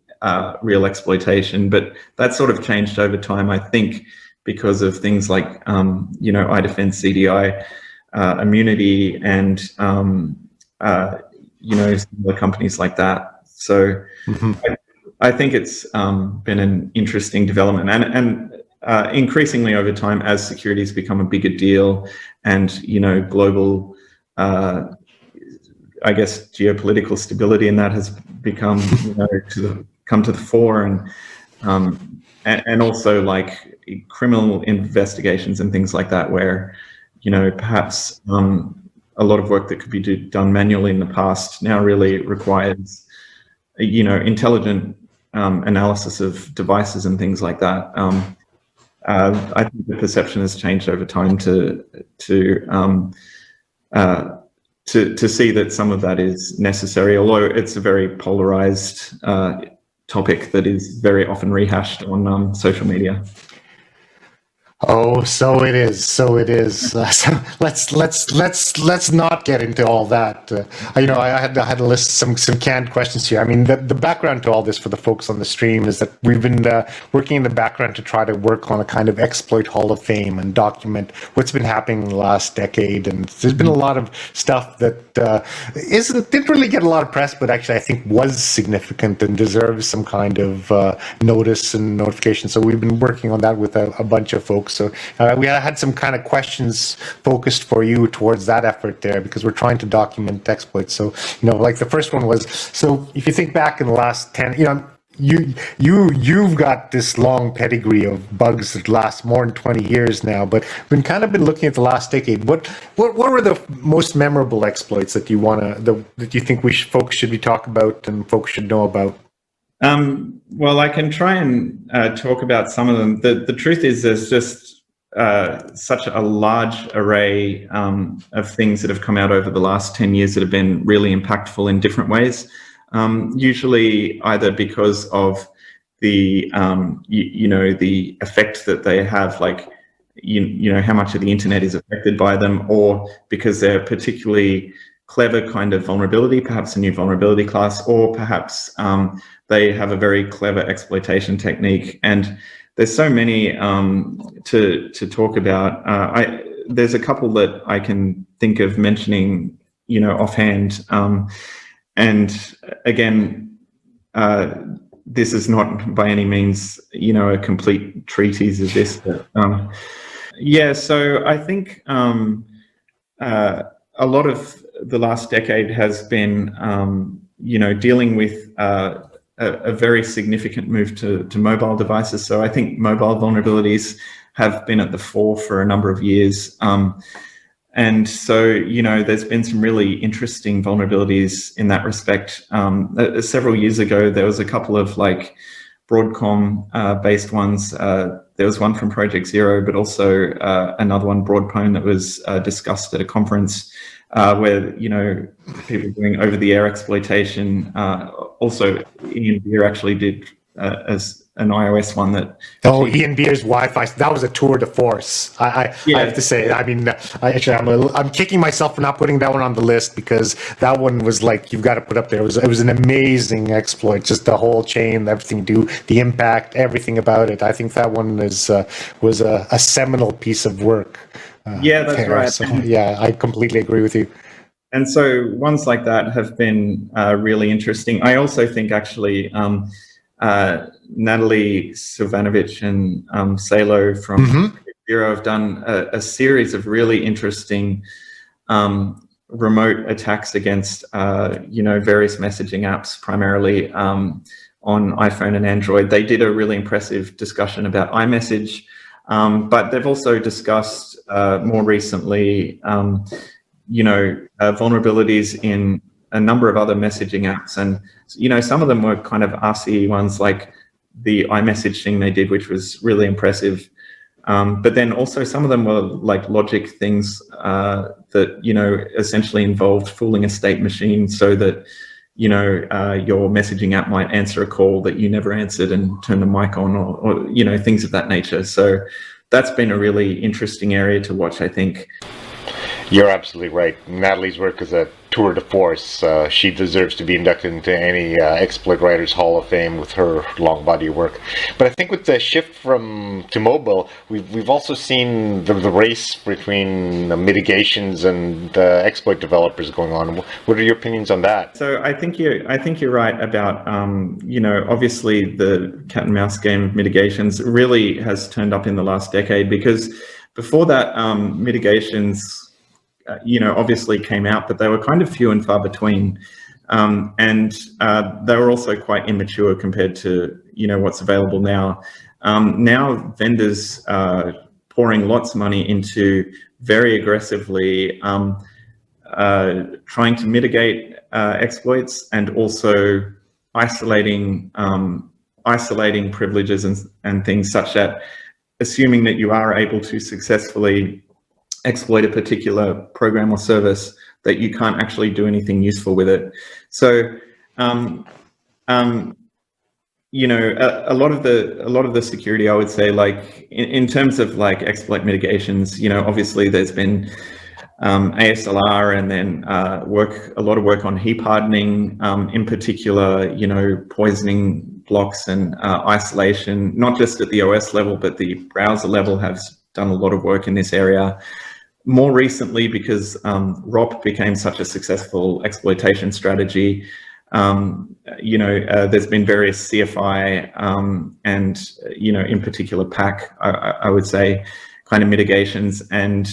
real exploitation. But that sort of changed over time, I think, because of things like, iDefense, CDI, Immunity, and similar companies like that. So I think it's been an interesting development, and increasingly over time, as security has become a bigger deal, and global, geopolitical stability in that has become come to the fore, and also like criminal investigations and things like that, where perhaps a lot of work that could be done manually in the past now really requires intelligent analysis of devices and things like that. I think the perception has changed over time to see that some of that is necessary, although it's a very polarized topic that is very often rehashed on social media. Oh, so it is. So it is. So let's not get into all that. I had to list some canned questions here. I mean, the background to all this for the folks on the stream is that we've been working in the background to try to work on a kind of exploit hall of fame and document what's been happening in the last decade. And there's been a lot of stuff that didn't really get a lot of press, but actually I think was significant and deserves some kind of notice and notification. So we've been working on that with a bunch of folks. So we had some kind of questions focused for you towards that effort there, because we're trying to document exploits. So, like the first one was, so if you think back in the last 10, you've got this long pedigree of bugs that last more than 20 years now, but we've kind of been looking at the last decade. What were the most memorable exploits that you think folks should be talking about and folks should know about? Well, I can try and talk about some of them. The truth is there's just such a large array of things that have come out over the last 10 years that have been really impactful in different ways. Usually either because of the, the effect that they have, like, how much of the internet is affected by them, or because they're particularly clever kind of vulnerability, perhaps a new vulnerability class, or perhaps they have a very clever exploitation technique. And there's so many to talk about. There's a couple that I can think of mentioning, offhand. And again, this is not by any means, a complete treatise of this. But, so I think a lot of the last decade has been, dealing with a very significant move to mobile devices. So I think mobile vulnerabilities have been at the fore for a number of years. And so, there's been some really interesting vulnerabilities in that respect. Several years ago, there was a couple of Broadcom based ones. There was one from Project Zero, but also another one, Broadpwn, that was discussed at a conference where, people doing over-the-air exploitation. Also, Ian Beer actually did as an iOS one that. Oh, Ian Beer's Wi-Fi, that was a tour de force. I have to say. I mean, I'm kicking myself for not putting that one on the list, because that one was you've got to put up there. It was an amazing exploit, just the whole chain, everything to do, the impact, everything about it. I think that one was a seminal piece of work. That's right. So, I completely agree with you. And so ones like that have been really interesting. I also think actually Natalie Silvanovic and Salo from Zero have done a series of really interesting remote attacks against various messaging apps, primarily on iPhone and Android. They did a really impressive discussion about iMessage, but they've also discussed more recently vulnerabilities in a number of other messaging apps. And, some of them were kind of RCE ones, like the iMessage thing they did, which was really impressive. But then also some of them were like logic things that, essentially involved fooling a state machine so that, your messaging app might answer a call that you never answered and turn the mic on, or things of that nature. So that's been a really interesting area to watch, I think. You're absolutely right. Natalie's work is a tour de force. She deserves to be inducted into any Exploit Writers Hall of Fame with her long body of work. But I think with the shift to mobile, we've also seen the race between the mitigations and exploit developers going on. What are your opinions on that? So I think you're right about obviously the cat and mouse game of mitigations really has turned up in the last decade, because before that mitigations obviously came out, but they were kind of few and far between. And they were also quite immature compared to, what's available now. Now vendors are pouring lots of money into very aggressively trying to mitigate exploits, and also isolating privileges and things, such that assuming that you are able to successfully exploit a particular program or service, that you can't actually do anything useful with it. So you know, a lot of the security, I would say, like in terms of like exploit mitigations, you know, obviously there's been ASLR, and then a lot of work on heap hardening, in particular, you know, poisoning blocks and isolation, not just at the OS level, but the browser level has done a lot of work in this area. More recently, because ROP became such a successful exploitation strategy, you know, there's been various CFI and, you know, in particular PAC, I would say, kind of mitigations. And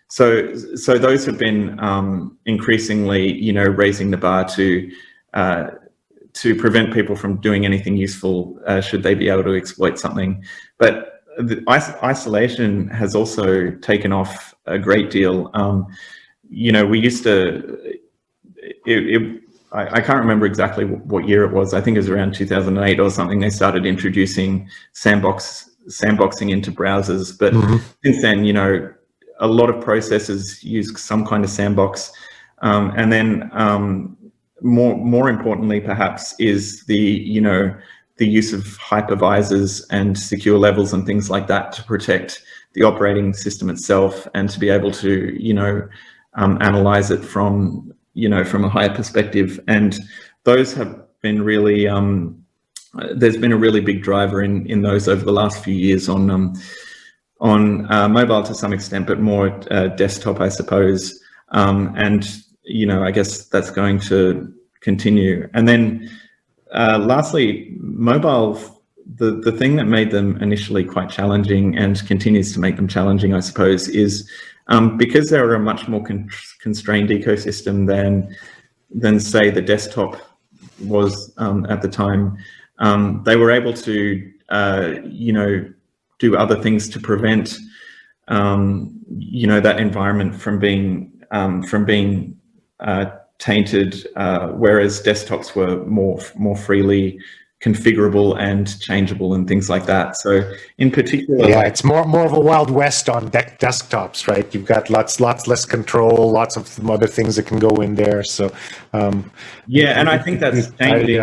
so those have been increasingly, you know, raising the bar to prevent people from doing anything useful should they be able to exploit something. But the isolation has also taken off a great deal. You know, we used to, I can't remember exactly what year it was. I think it was around 2008 or something. They started introducing sandboxing into browsers. But since then, you know, a lot of processors use some kind of sandbox. And then more importantly, perhaps, is the, you know, the use of hypervisors and secure levels and things like that to protect the operating system itself, and to be able to, you know, analyze it from, you know, from a higher perspective. And those have been really, there's been a really big driver in those over the last few years on mobile to some extent, but more desktop, I suppose. And, you know, I guess that's going to continue. And then lastly, mobile, the thing that made them initially quite challenging and continues to make them challenging, I suppose, is because they're a much more constrained ecosystem than say the desktop was at the time. They were able to, you know, do other things to prevent, you know, that environment from being tainted, whereas desktops were more freely configurable and changeable and things like that. So in particular, yeah, it's more of a Wild West on desktops, right? You've got lots less control, lots of other things that can go in there. So yeah, and I think that's changing.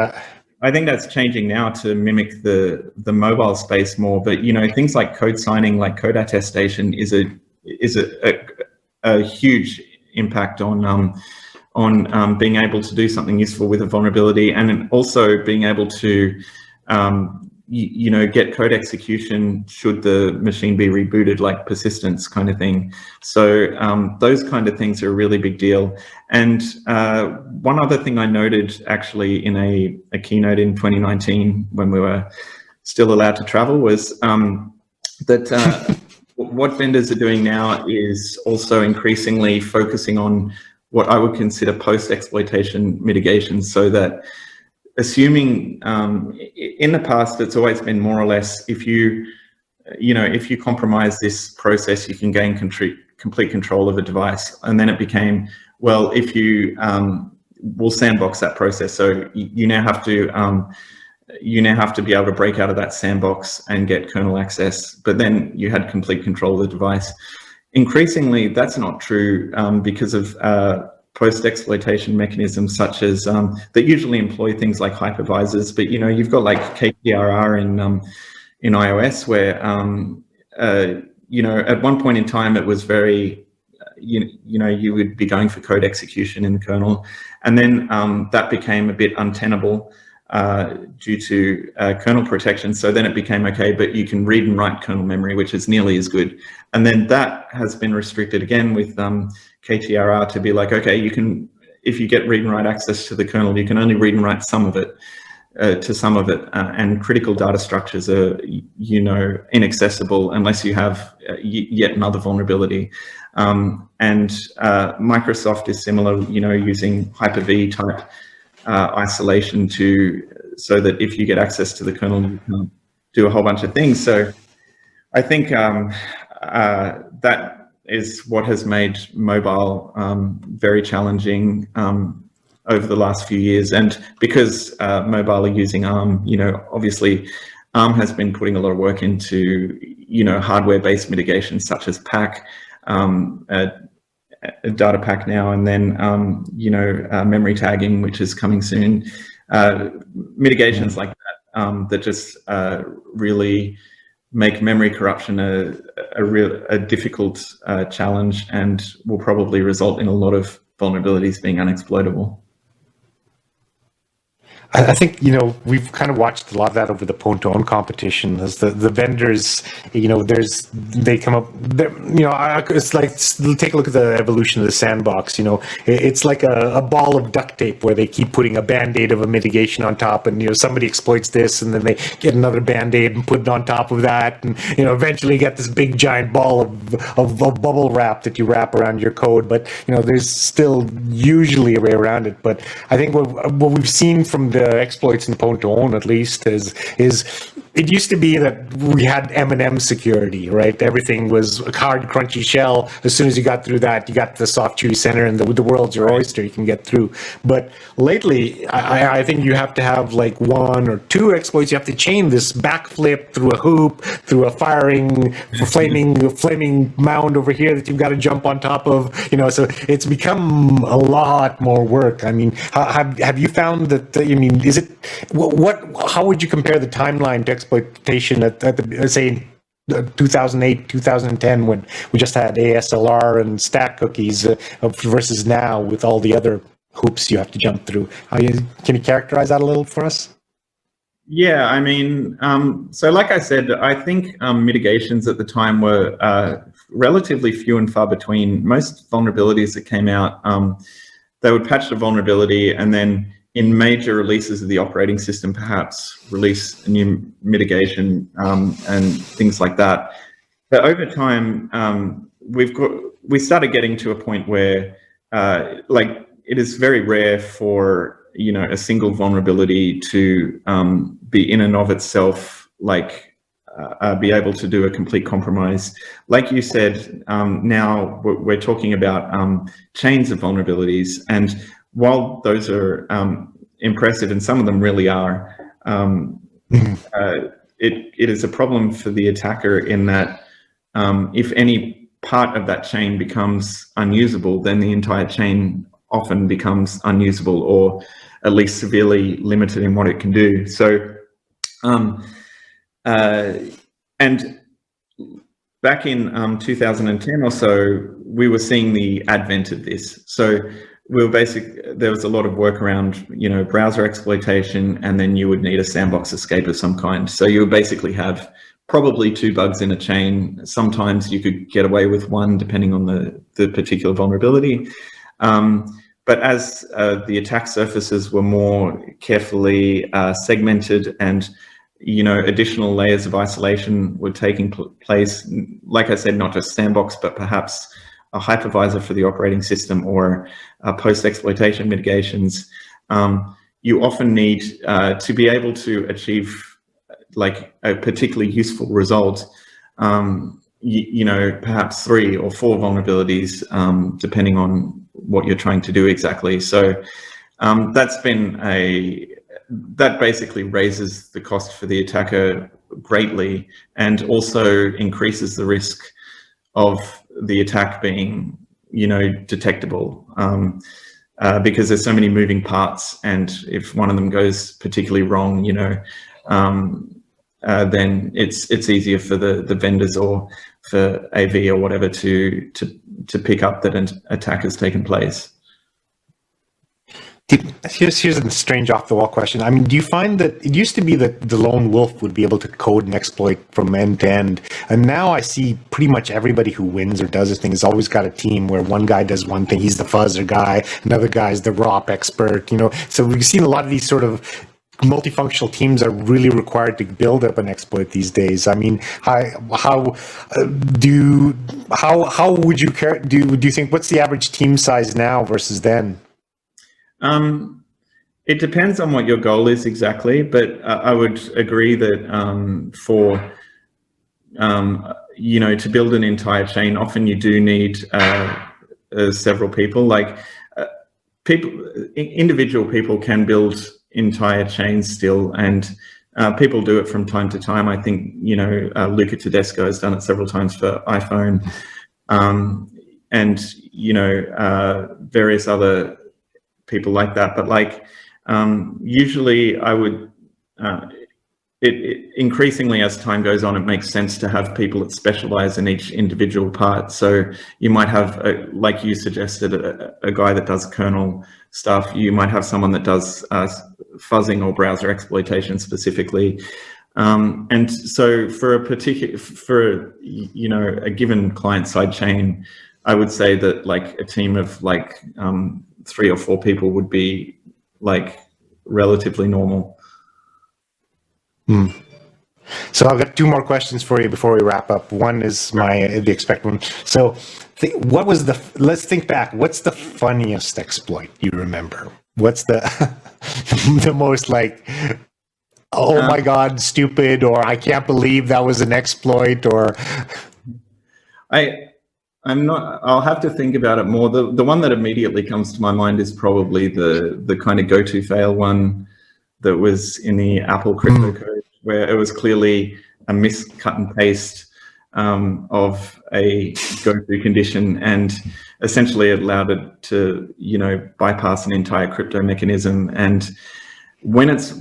I think that's changing now to mimic the mobile space more. But you know, things like code signing, like code attestation, is a huge impact on being able to do something useful with a vulnerability, and also being able to, you know, get code execution should the machine be rebooted, like persistence kind of thing. So those kind of things are a really big deal. And one other thing I noted actually in a keynote in 2019 when we were still allowed to travel was that what vendors are doing now is also increasingly focusing on what I would consider post-exploitation mitigation, so that assuming in the past, it's always been more or less, if you compromise this process, you can gain complete control of a device. And then it became, well, if you will sandbox that process. So you now have to be able to break out of that sandbox and get kernel access, but then you had complete control of the device. Increasingly, that's not true because of post-exploitation mechanisms such as that usually employ things like hypervisors. But you know, you've got like KPRR in iOS, where you know, at one point in time it was very you know, you would be going for code execution in the kernel, and then that became a bit untenable due to kernel protection. So then it became okay, but you can read and write kernel memory, which is nearly as good. And then that has been restricted again with KTRR to be like, okay, you can, if you get read and write access to the kernel, you can only read and write some of it to some of it, and critical data structures are, you know, inaccessible unless you have yet another vulnerability. And Microsoft is similar, you know, using Hyper-V type isolation so that if you get access to the kernel, you can do a whole bunch of things. So I think that is what has made mobile very challenging over the last few years. And because mobile are using ARM, obviously ARM has been putting a lot of work into, hardware-based mitigation such as PAC, data pack now, and then memory tagging, which is coming soon. Mitigations like that that just really make memory corruption a difficult challenge, and will probably result in a lot of vulnerabilities being unexploitable. I think, we've kind of watched a lot of that over the Pwn2Own competition as the vendors, they come up, it's like, take a look at the evolution of the sandbox, it's like a ball of duct tape where they keep putting a Band-Aid of a mitigation on top, and, somebody exploits this, and then they get another Band-Aid and put it on top of that, and, eventually you get this big giant ball of bubble wrap that you wrap around your code, but, there's still usually a way around it. But I think what we've seen from the exploits in Pwn2Own, at least, is it used to be that we had M&M security, right? Everything was a hard, crunchy shell. As soon as you got through that, you got the soft, chewy center, and the world's your oyster. You can get through. But lately, I think you have to have like 1 or 2 exploits. You have to chain this backflip through a hoop, through a flaming mound over here that you've got to jump on top of. So it's become a lot more work. I mean, have you found that? Is it how would you compare the timeline to exploitation at the, say, 2008, 2010, when we just had ASLR and stack cookies versus now with all the other hoops you have to jump through? Can you characterize that a little for us? Yeah, so like I said, I think mitigations at the time were relatively few and far between. Most vulnerabilities that came out, they would patch the vulnerability, and then in major releases of the operating system, perhaps release a new mitigation and things like that. But over time, we started getting to a point where, it is very rare for a single vulnerability to be in and of itself be able to do a complete compromise. Like you said, now we're talking about chains of vulnerabilities, and while those are impressive, and some of them really are, it is a problem for the attacker in that if any part of that chain becomes unusable, then the entire chain often becomes unusable, or at least severely limited in what it can do. So, and back in 2010 or so, we were seeing the advent of this. So there was a lot of work around, browser exploitation, and then you would need a sandbox escape of some kind. So you would basically have probably 2 bugs in a chain. Sometimes you could get away with 1, depending on the particular vulnerability. But as the attack surfaces were more carefully segmented, and additional layers of isolation were taking place, like I said, not just sandbox, but perhaps a hypervisor for the operating system, or post-exploitation mitigations, you often need to be able to achieve a particularly useful result, perhaps 3 or 4 vulnerabilities, depending on what you're trying to do exactly. So that basically raises the cost for the attacker greatly, and also increases the risk of the attack being, detectable, because there's so many moving parts, and if one of them goes particularly wrong, then it's easier for the vendors or for AV or whatever to pick up that an attack has taken place. Here's a strange off-the-wall question. Do you find that it used to be that the lone wolf would be able to code and exploit from end to end, and now I see pretty much everybody who wins or does this thing has always got a team where one guy does one thing, he's the fuzzer guy, another guy's the ROP expert, So we've seen a lot of these sort of multifunctional teams are really required to build up an exploit these days. How would you do you think, what's the average team size now versus then? It depends on what your goal is exactly, but I would agree that to build an entire chain, often you do need several people. individual people can build entire chains still, and people do it from time to time. I think, you know, Luca Tedesco has done it several times for iPhone, and, you know, various other people like that. But like, usually I would, increasingly as time goes on, it makes sense to have people that specialize in each individual part. So you might have, like you suggested, a guy that does kernel stuff. You might have someone that does fuzzing or browser exploitation specifically. And so for you know, a given client-side chain, I would say that like a team of like 3 or 4 people would be like relatively normal. So I've got 2 more questions for you before we wrap up. One is the expect one. So let's think back. What's the funniest exploit you remember? What's the the most like, oh my God, stupid, or I can't believe that was an exploit, or I'll have to think about it more. The one that immediately comes to my mind is probably the kind of go-to fail one that was in the Apple crypto code, where it was clearly a cut and paste of a go-to condition, and essentially it allowed it to, you know, bypass an entire crypto mechanism. And once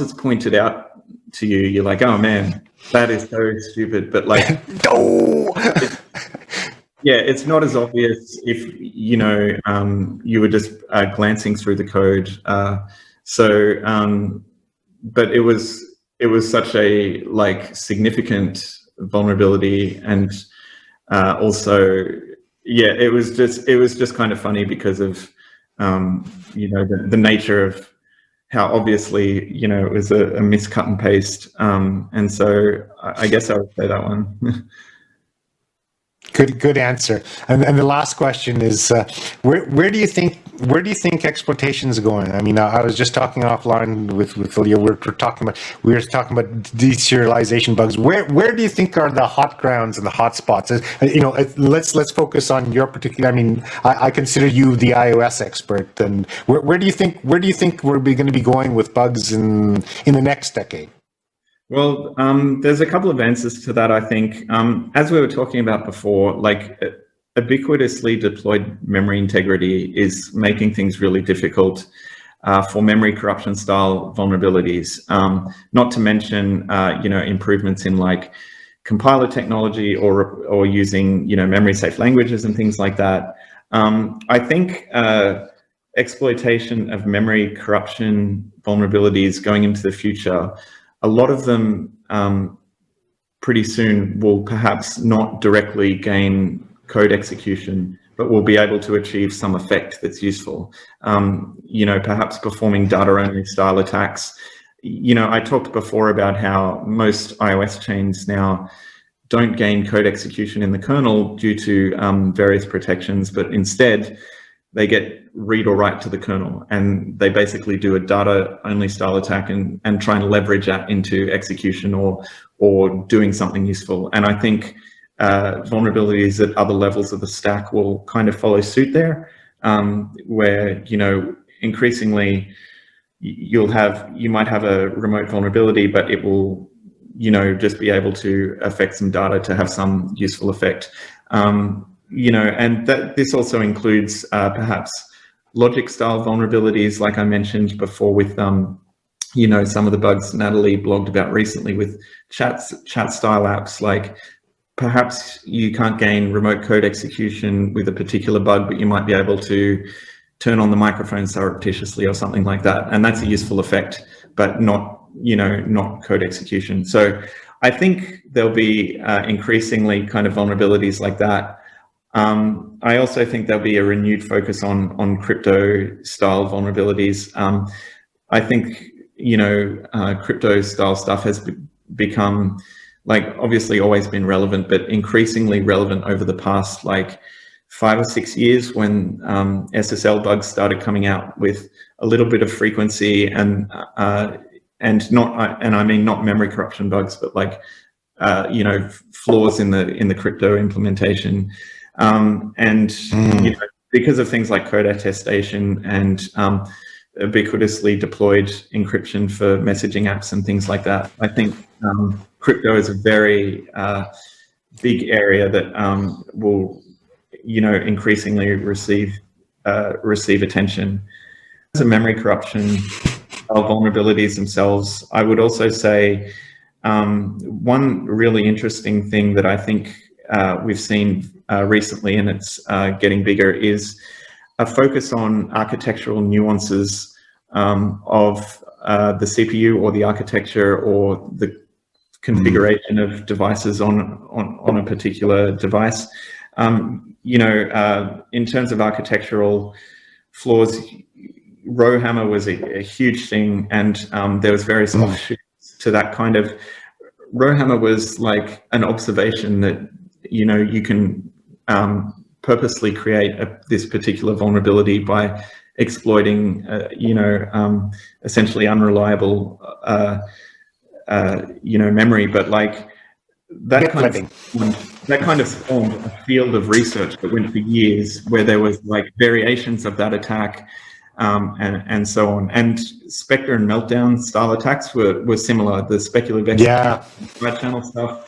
it's pointed out to you, you're like, oh man, that is so stupid. But like, yeah, it's not as obvious if, you know, you were just glancing through the code. But it was such a like significant vulnerability, and also, yeah, it was just kind of funny because of you know, the nature of how obviously, you know, it was a miscut and paste, and so I guess I would say that one. Good answer. And the last question is, where do you think exploitation is going? I mean, I was just talking offline with Ilya. We were talking about deserialization bugs. Where do you think are the hot grounds and the hot spots? You know, let's focus on your particular. I mean, I consider you the iOS expert. And where do you think we're going to be going with bugs in the next decade? Well, there's a couple of answers to that, I think. As we were talking about before, like ubiquitously deployed memory integrity is making things really difficult for memory corruption style vulnerabilities. Not to mention, you know, improvements in like compiler technology or using, you know, memory safe languages and things like that. I think exploitation of memory corruption vulnerabilities going into the future, a lot of them pretty soon will perhaps not directly gain code execution, but will be able to achieve some effect that's useful. You know, perhaps performing data-only style attacks. You know, I talked before about how most iOS chains now don't gain code execution in the kernel due to various protections, but instead they get read or write to the kernel, and they basically do a data-only style attack and try and leverage that into execution or doing something useful. And I think vulnerabilities at other levels of the stack will kind of follow suit there, where, you know, increasingly you might have a remote vulnerability, but it will, you know, just be able to affect some data to have some useful effect. You know, and this also includes perhaps logic style vulnerabilities, like I mentioned before with, you know, some of the bugs Natalie blogged about recently with chat style apps. Like perhaps you can't gain remote code execution with a particular bug, but you might be able to turn on the microphone surreptitiously or something like that. And that's a useful effect, but not, you know, not code execution. So I think there'll be increasingly kind of vulnerabilities like that. I also think there'll be a renewed focus on crypto style vulnerabilities. I think, you know, crypto style stuff has become, like, obviously always been relevant, but increasingly relevant over the past like 5 or 6 years when SSL bugs started coming out with a little bit of frequency and I mean not memory corruption bugs, but like you know, flaws in the crypto implementation. You know, because of things like code attestation and ubiquitously deployed encryption for messaging apps and things like that, I think crypto is a very big area that will, increasingly receive attention. As a memory corruption, vulnerabilities themselves, I would also say one really interesting thing that I think we've seen recently, and it's getting bigger, is a focus on architectural nuances of the CPU or the architecture or the configuration of devices on a particular device. In terms of architectural flaws, Rowhammer was a huge thing, and there was various offshoots to that kind of. Rowhammer was like an observation that you can purposely create this particular vulnerability by exploiting essentially unreliable memory, but like that kind of formed a field of research that went for years, where there was like variations of that attack and so on. And Spectre and Meltdown style attacks were similar. The speculative right channel stuff,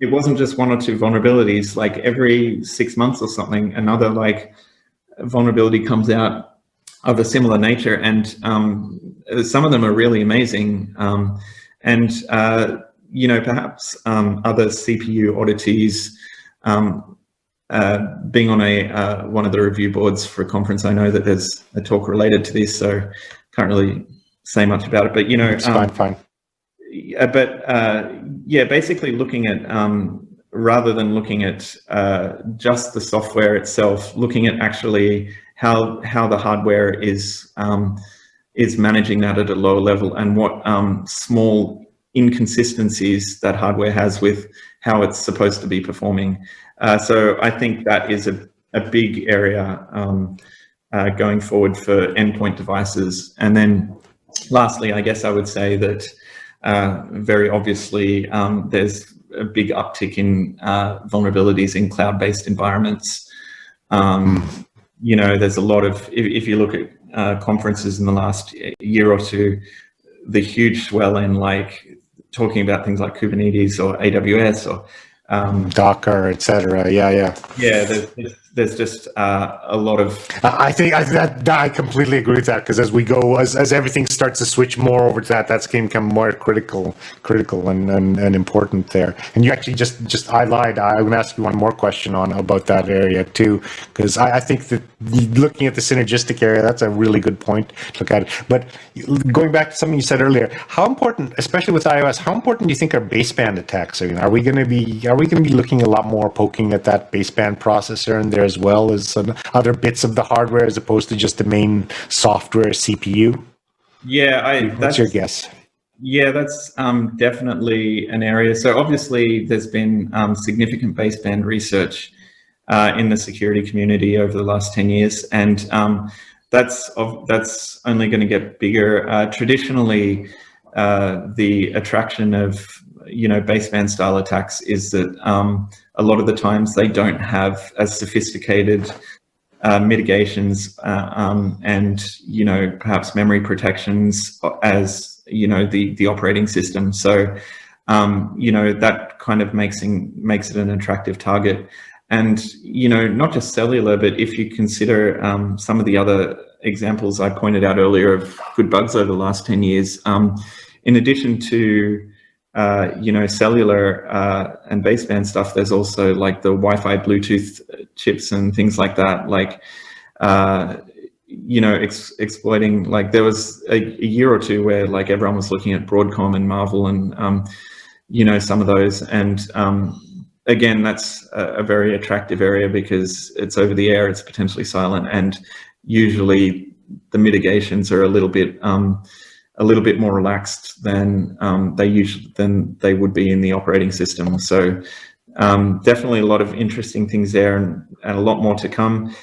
it wasn't just one or two vulnerabilities. Like every 6 months or something, another like vulnerability comes out of a similar nature, and some of them are really amazing. Perhaps other CPU oddities. Being on one of the review boards for a conference, I know that there's a talk related to this, so can't really say much about it. But it's fine. Basically looking at rather than looking at just the software itself, looking at actually how the hardware is managing that at a lower level, and what small inconsistencies that hardware has with how it's supposed to be performing. So I think that is a big area going forward for endpoint devices. And then lastly, I guess I would say that very obviously there's a big uptick in vulnerabilities in cloud-based environments. There's a lot of, if you look at conferences in the last year or two, the huge swell in like talking about things like Kubernetes or AWS or Docker, etc. Yeah. There's just a lot of. I think I completely agree with that, because as we go, as everything starts to switch more over to that's going to become more critical and important there. And you actually just I lied. I'm going to ask you one more question about that area too, because I think that looking at the synergistic area, that's a really good point to look at it. But going back to something you said earlier, how important, especially with iOS, how important do you think our baseband attacks are? Are we going to be looking a lot more poking at that baseband processor in there, as well as other bits of the hardware, as opposed to just the main software CPU? Yeah, what's your guess? Yeah, that's definitely an area. So obviously there's been significant baseband research in the security community over the last 10 years, and that's only going to get bigger. Traditionally, the attraction of baseband style attacks is that a lot of the times they don't have as sophisticated mitigations and perhaps memory protections as the operating system. So that kind of makes it an attractive target. And not just cellular, but if you consider some of the other examples I pointed out earlier of good bugs over the last 10 years, in addition to cellular and baseband stuff, there's also like the Wi-Fi, Bluetooth chips and things like that. Like, exploiting, like there was a year or two where like everyone was looking at Broadcom and Marvel and, some of those. And again, that's a very attractive area because it's over the air, it's potentially silent, and usually the mitigations are a little bit more relaxed than they would be in the operating system. So definitely a lot of interesting things there, and a lot more to come.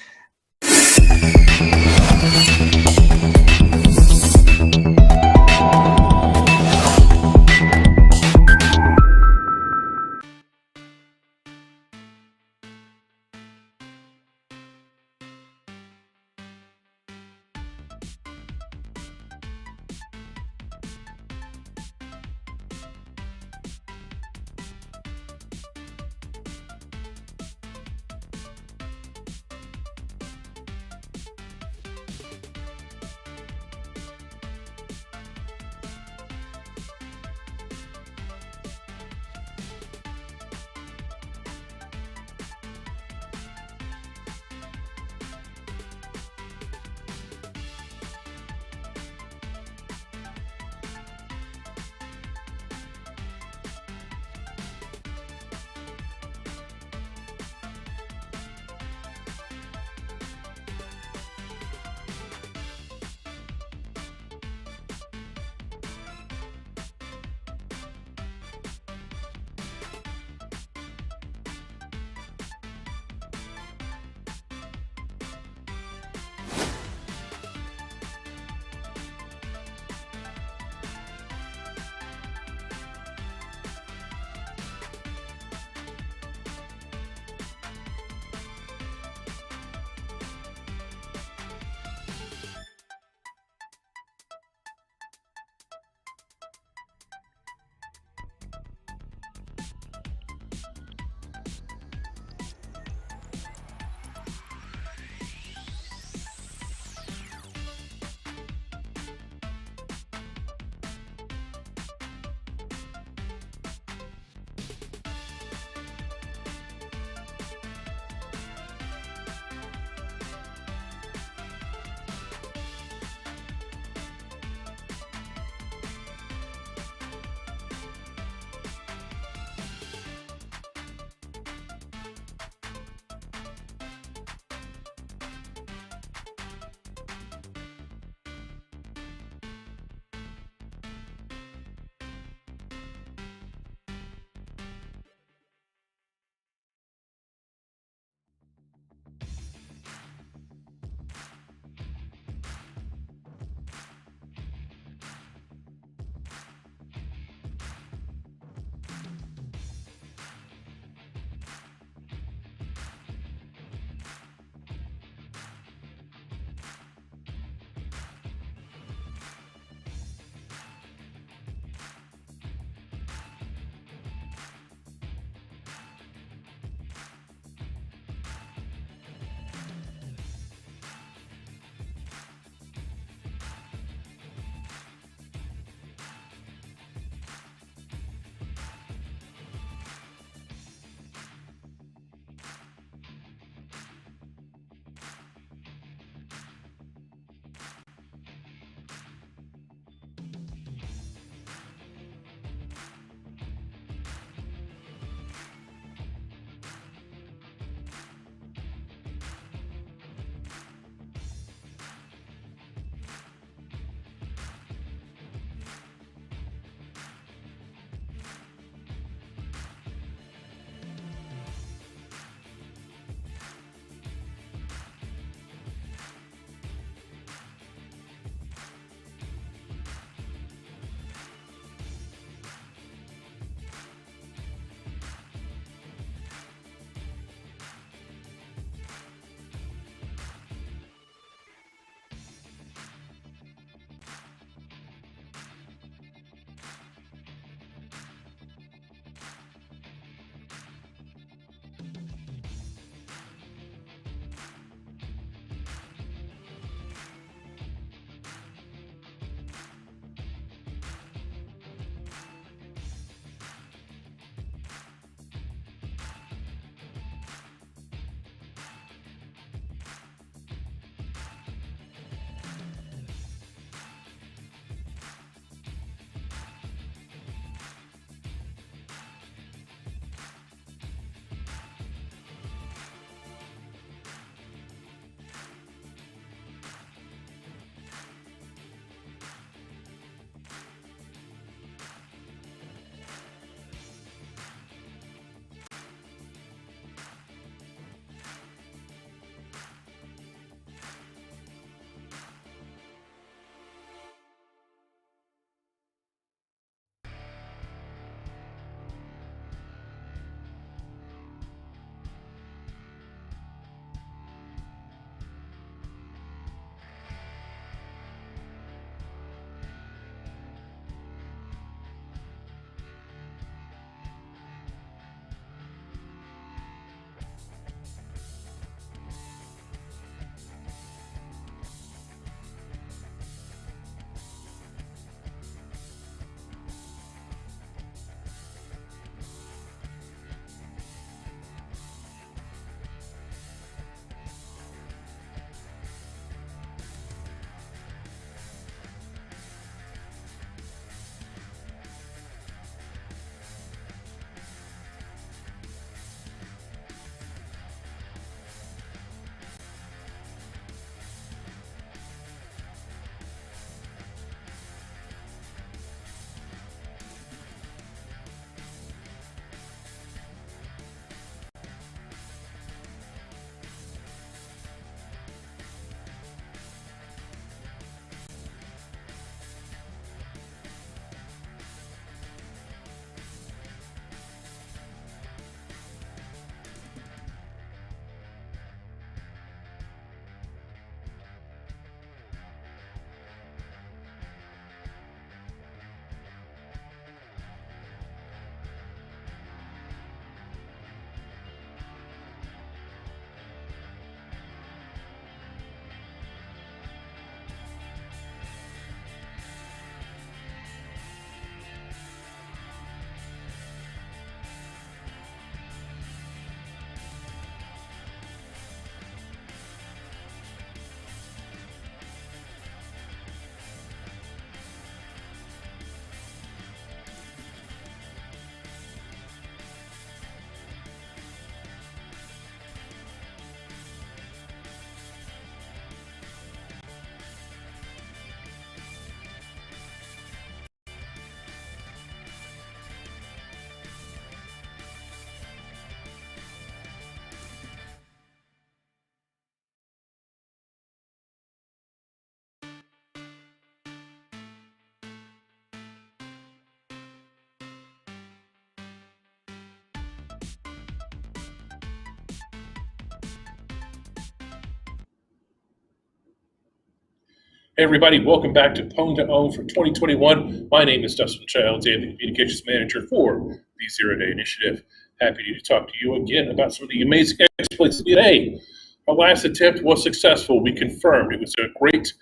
Hey everybody, welcome back to Pwn2Own for 2021. My name is Dustin Childs, and the Communications Manager for the Zero Day Initiative. Happy to talk to you again about some of the amazing exploits today. Our last attempt was successful. We confirmed it was a great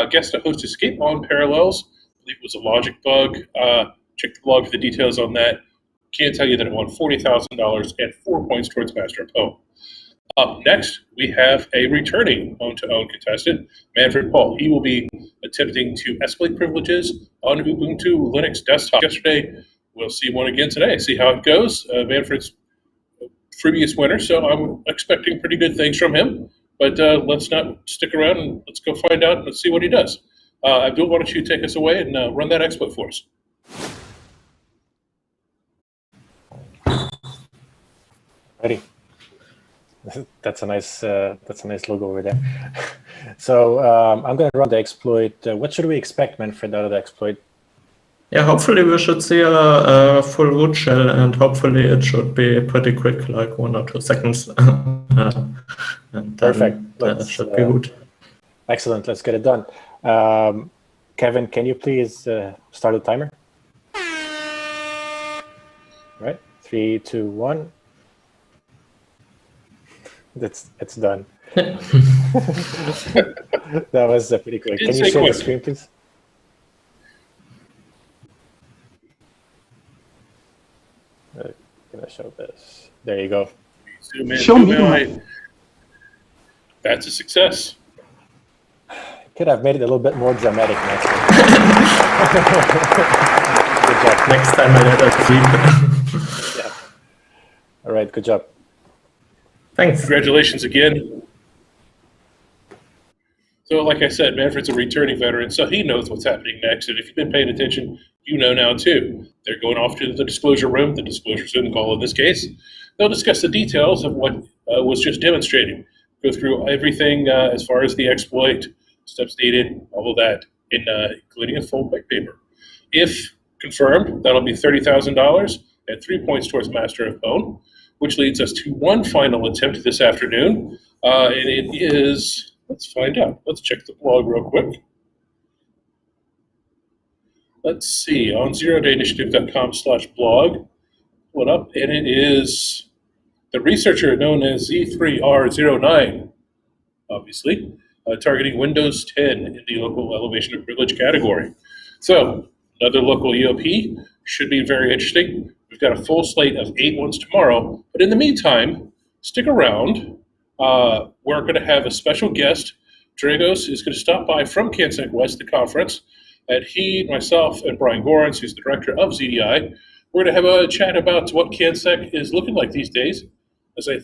guest to host escape on Parallels. I believe it was a logic bug. Check the blog for the details on that. Can't tell you that it won $40,000 and 4 points towards Master of Poe. Up next, we have a returning Pwn2Own contestant, Manfred Paul. He will be attempting to escalate privileges on Ubuntu Linux desktop. Yesterday, we'll see one again today, see how it goes. Manfred's previous winner, so I'm expecting pretty good things from him. But let's not stick around and let's go find out and let's see what he does. Abdul, why don't you take us away and run that exploit for us? Ready. That's a nice logo over there. So I'm going to run the exploit. What should we expect, Manfred, out of the exploit? Yeah, hopefully we should see a full root shell, and hopefully it should be pretty quick, like 1 or 2 seconds. And Perfect. That should be good. Excellent. Let's get it done. Kevin, can you please start the timer? All right. 3, 2, 1. It's done. That was pretty quick. Can you share the screen, please? Gonna show this. There you go. Zoom in, Show zoom me. out. That's a success. Could have made it a little bit more dramatic next time. Good job. Next time I let us sleep. Yeah. All right. Good job. Thanks. Congratulations again. So like I said, Manfred's a returning veteran, so he knows what's happening next. And if you've been paying attention, you know now too. They're going off to the disclosure room, the disclosure Zoom call in this case. They'll discuss the details of what was just demonstrated. Go through everything as far as the exploit, steps needed, all of that, including a full white paper. If confirmed, that'll be $30,000 and 3 points towards Master of Poe, which leads us to one final attempt this afternoon. And it is, let's find out. Let's check the blog real quick. Let's see, on zerodayinitiative.com/blog, pull it up, and it is the researcher known as Z3R09, obviously, targeting Windows 10 in the local elevation of privilege category. So, another local EOP should be very interesting. We've got a full slate of 8 ones tomorrow, but in the meantime, stick around. We're going to have a special guest. Dragos is going to stop by from CanSec West, the conference, and he, myself, and Brian Gorans, who's the director of ZDI, we're going to have a chat about what CanSec is looking like these days, as I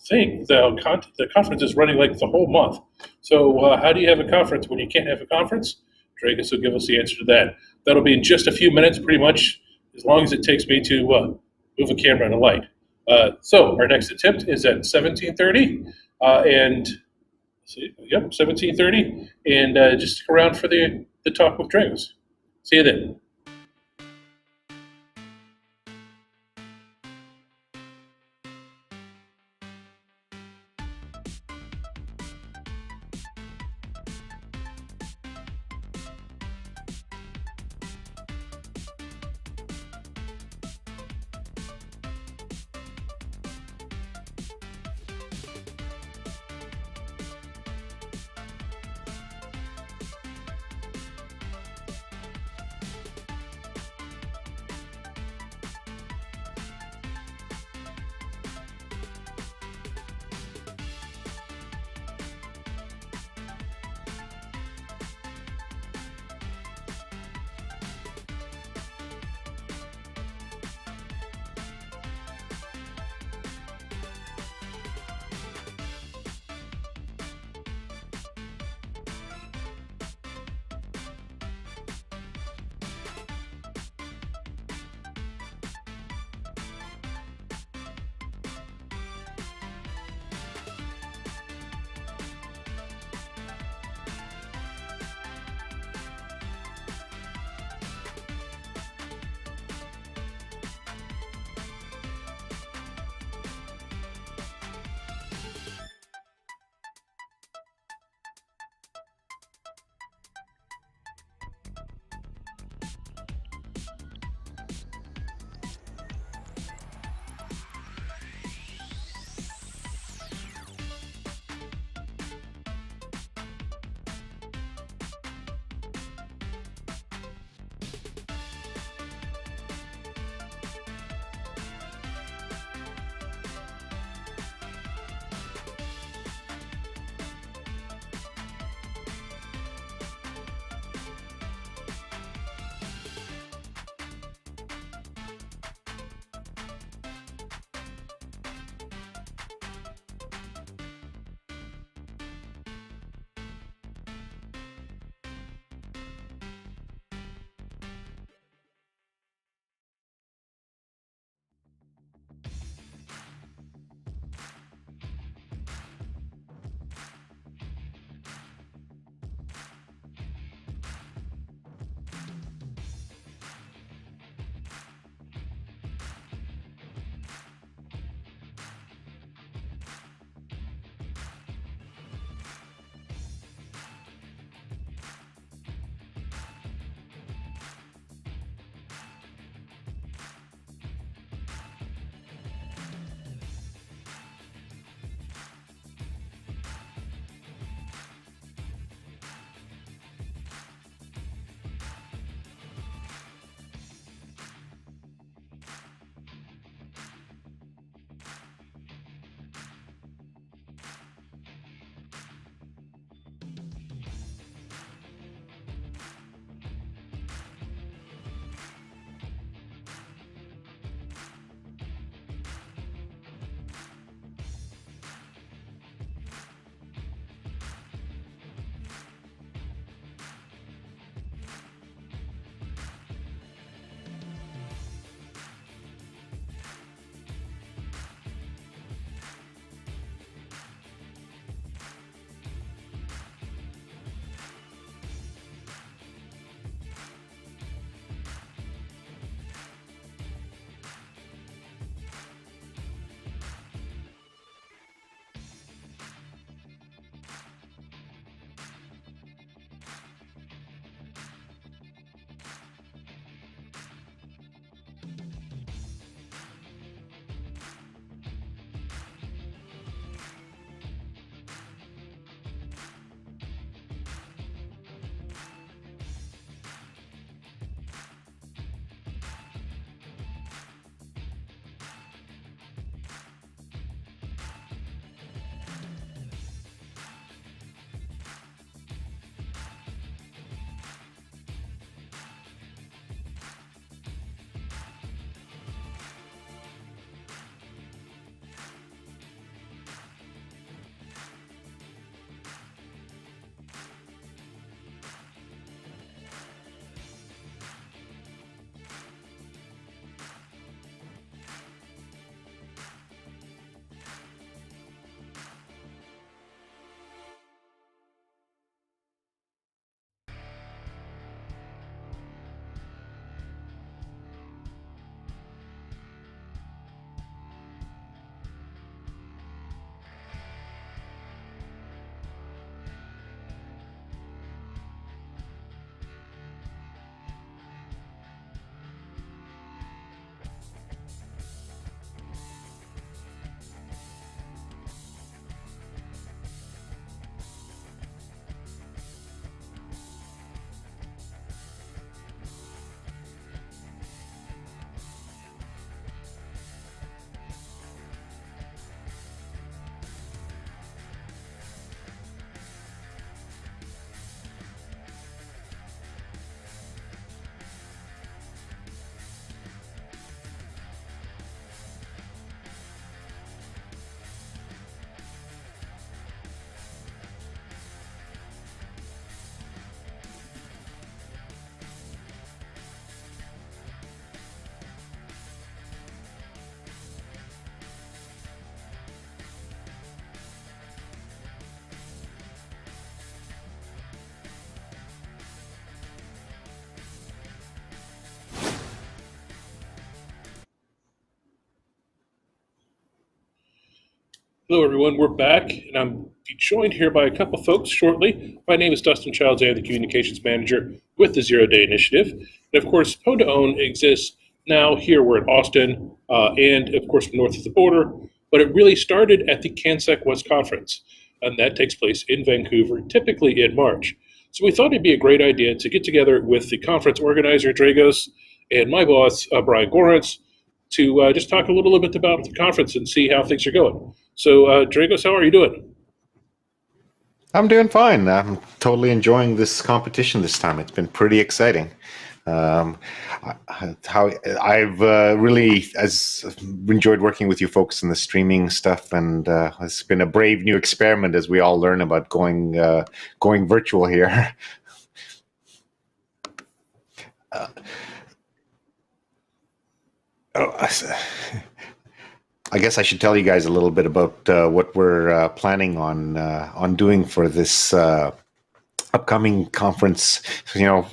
think the conference is running like the whole month. So how do you have a conference when you can't have a conference? Dragos will give us the answer to that. That'll be in just a few minutes, pretty much, as long as it takes me to move a camera and a light. So our next attempt is at 17:30, and see, yep, 17:30, and just stick around for the talk with Dragos. See you then. Hello, everyone. We're back, and I'm joined here by a couple folks shortly. My name is Dustin Childs. I am the Communications Manager with the Zero Day Initiative. And, of course, Pwn2Own exists now here. We're in Austin and, of course, north of the border. But it really started at the CanSec West Conference, and that takes place in Vancouver, typically in March. So we thought it'd be a great idea to get together with the conference organizer, Dragos, and my boss, Brian Gorhantz, to just talk a little bit about the conference and see how things are going. So, Dragos, how are you doing? I'm doing fine. I'm totally enjoying this competition this time. It's been pretty exciting. I've really enjoyed working with you folks in the streaming stuff, and it's been a brave new experiment as we all learn about going virtual here. I guess I should tell you guys a little bit about what we're planning on doing for this upcoming conference. You know,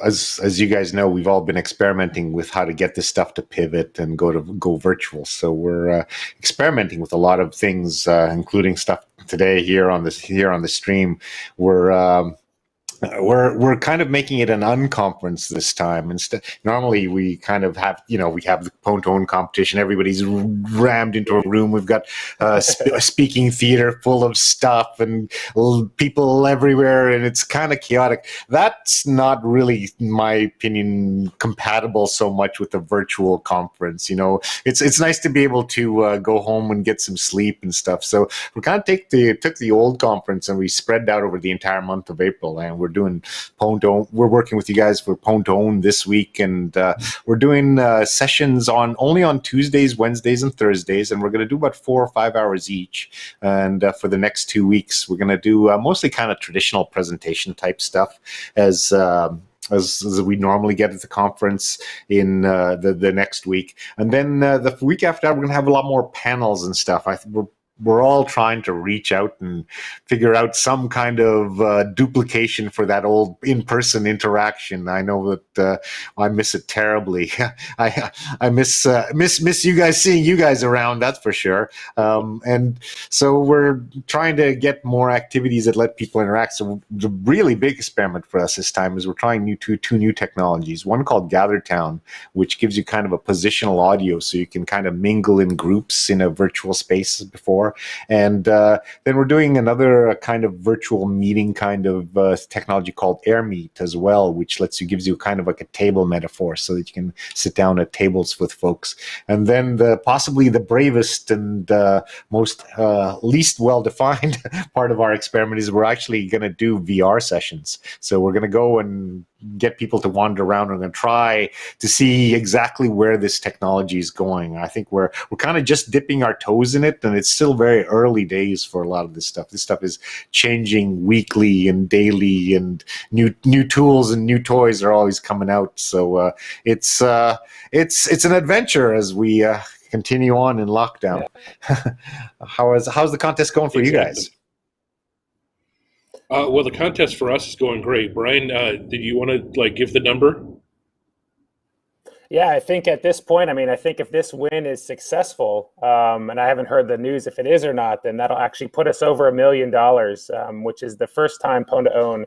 as you guys know, we've all been experimenting with how to get this stuff to pivot and go virtual. So we're experimenting with a lot of things, including stuff today here on the stream. We're kind of making it an unconference this time. Instead, normally we kind of have, we have the Pwn2Own competition. Everybody's rammed into a room. We've got a speaking theater full of stuff and people everywhere, and it's kind of chaotic. That's not really, in my opinion, compatible so much with the virtual conference. It's nice to be able to go home and get some sleep and stuff. So we kind of took the old conference and we spread out over the entire month of April, and we're doing Pwn2Own. We're working with you guys for Pwn2Own this week, and we're doing sessions only on Tuesdays, Wednesdays, and Thursdays, and we're going to do about 4 or 5 hours each. And for the next 2 weeks, we're going to do mostly kind of traditional presentation type stuff as we normally get at the conference in the next week. And then the week after that, we're going to have a lot more panels and stuff. We're all trying to reach out and figure out some kind of duplication for that old in-person interaction. I know that I miss it terribly. I miss you guys, seeing you guys around, that's for sure. And so we're trying to get more activities that let people interact. So the really big experiment for us this time is we're trying two new technologies. One called GatherTown, which gives you kind of a positional audio, so you can kind of mingle in groups in a virtual space before. And then we're doing another kind of virtual meeting kind of technology called AirMeet as well, which gives you kind of like a table metaphor so that you can sit down at tables with folks. And then possibly the bravest and most least well-defined part of our experiment is we're actually going to do VR sessions. So we're going to go and get people to wander around. We're going to try to see exactly where this technology is going. I think we're kind of just dipping our toes in it, and it's still very early days for a lot of this stuff. This stuff is changing weekly and daily, and new tools and new toys are always coming out. So it's an adventure as we continue on in lockdown. Yeah. How's the contest going for you guys? Well, the contest for us is going great. Brian, did you want to give the number? Yeah, I think at this point, I think if this win is successful, and I haven't heard the news if it is or not, then that'll actually put us over $1 million, which is the first time Pwn2Own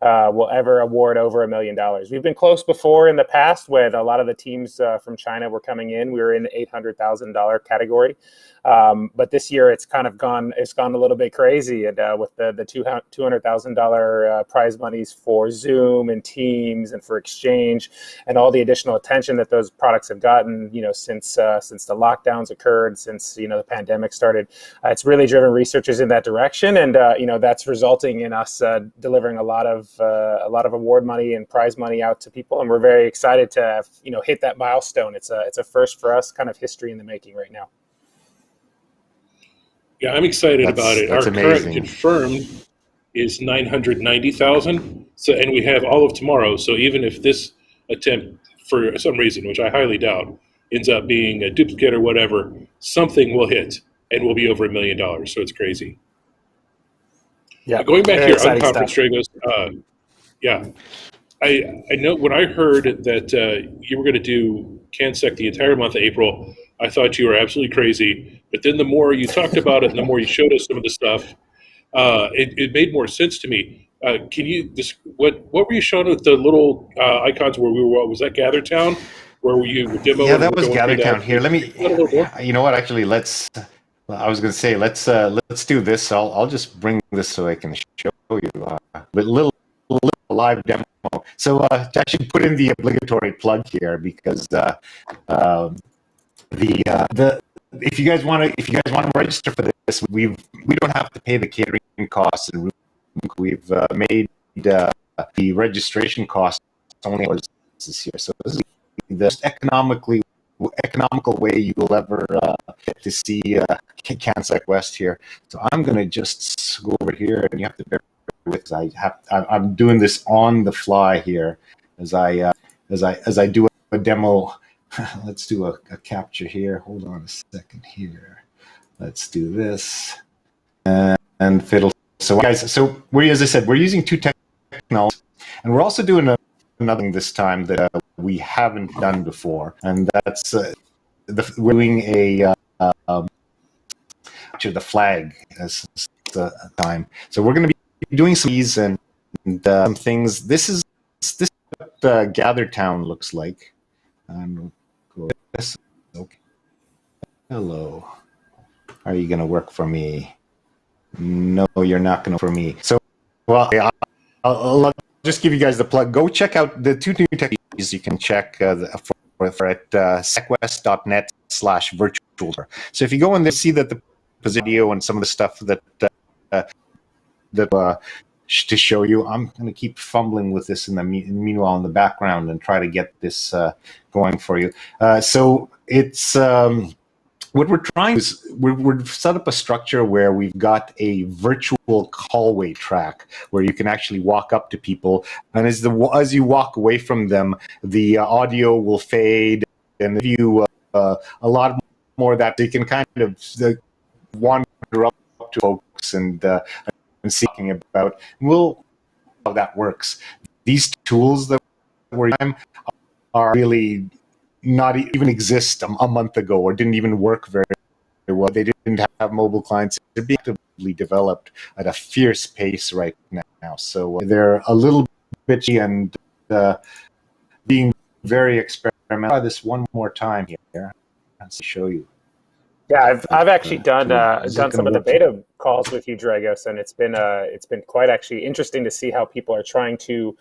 will ever award over $1 million. We've been close before in the past when a lot of the teams from China were coming in. We were in the $800,000 category. But this year it's gone a little bit crazy, and with the $200,000 prize monies for Zoom and Teams and for Exchange and all the additional attention that those products have gotten, since the lockdowns occurred, since the pandemic started, it's really driven researchers in that direction, and that's resulting in us delivering a lot of award money and prize money out to people, and we're very excited to hit that milestone. It's a first for us, kind of history in the making right now. Yeah, I'm excited about it. Our amazing. Current confirmed is 990,000. So, and we have all of tomorrow. So even if this attempt, for some reason, which I highly doubt, ends up being a duplicate or whatever, something will hit and will be over $1 million. So it's crazy. Yeah. Going back here on conference, Dragos, yeah, I know when I heard that you were going to do CanSec the entire month of April, I thought you were absolutely crazy. But then the more you talked about it and the more you showed us some of the stuff, it made more sense to me. Can you just what were you showing with the little icons where we were? Was that Gather Town, where you were demoing? Yeah, that was Gather through Town that? here. Let me. A little more? You know what? Actually, let's. Well, I was going to say let's do this. I'll just bring this so I can show you with little live demo. So to actually put in the obligatory plug here, because if you guys want to register for this, we don't have to pay the catering costs and room. We've made the registration costs only this year. So this is the most economical way you will ever get to see CanSec West here. So I'm going to just go over here, and you have to bear with. I'm doing this on the fly here as I do a demo. Let's do a capture here. Hold on a second here. Let's do this and fiddle. So guys, as I said, we're using two technologies, and we're also doing another thing this time that we haven't done before, and that's we're doing a to the flag as the time. So we're going to be doing some of these and some things. This is what Gather Town looks like. And we'll go this. Okay. Hello. Are you going to work for me? No, you're not going to for me. So, well, I'll just give you guys the plug. Go check out the two new technologies you can check for at secwest.net/virtual. So if you go in there, see that the video and some of the stuff that to show you. I'm going to keep fumbling with this meanwhile in the background and try to get this going for you. So it's what we're trying is we've set up a structure where we've got a virtual hallway track where you can actually walk up to people, and as you walk away from them, the audio will fade and give you a lot more that they can kind of wander up to folks and speaking about. We'll how that works. These tools that we're using are really not even exist a month ago, or didn't even work very well. They didn't have mobile clients. They're being actively developed at a fierce pace right now. So they're a little bit and being very experimental. Try this one more time here. Let's show you. Yeah, I've actually done some of the beta calls with you, Dragos, and it's been quite actually interesting to see how people are trying to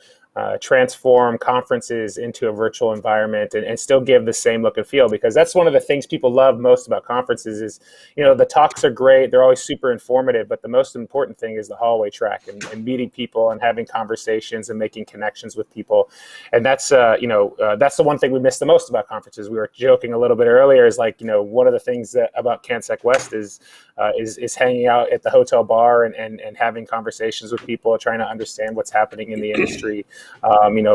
transform conferences into a virtual environment and still give the same look and feel, because that's one of the things people love most about conferences is, you know, the talks are great, they're always super informative, but the most important thing is the hallway track and meeting people and having conversations and making connections with people. And that's that's the one thing we miss the most about conferences. We were joking a little bit earlier, is like, you know, one of the things about CanSec West is hanging out at the hotel bar and having conversations with people, trying to understand what's happening in the industry.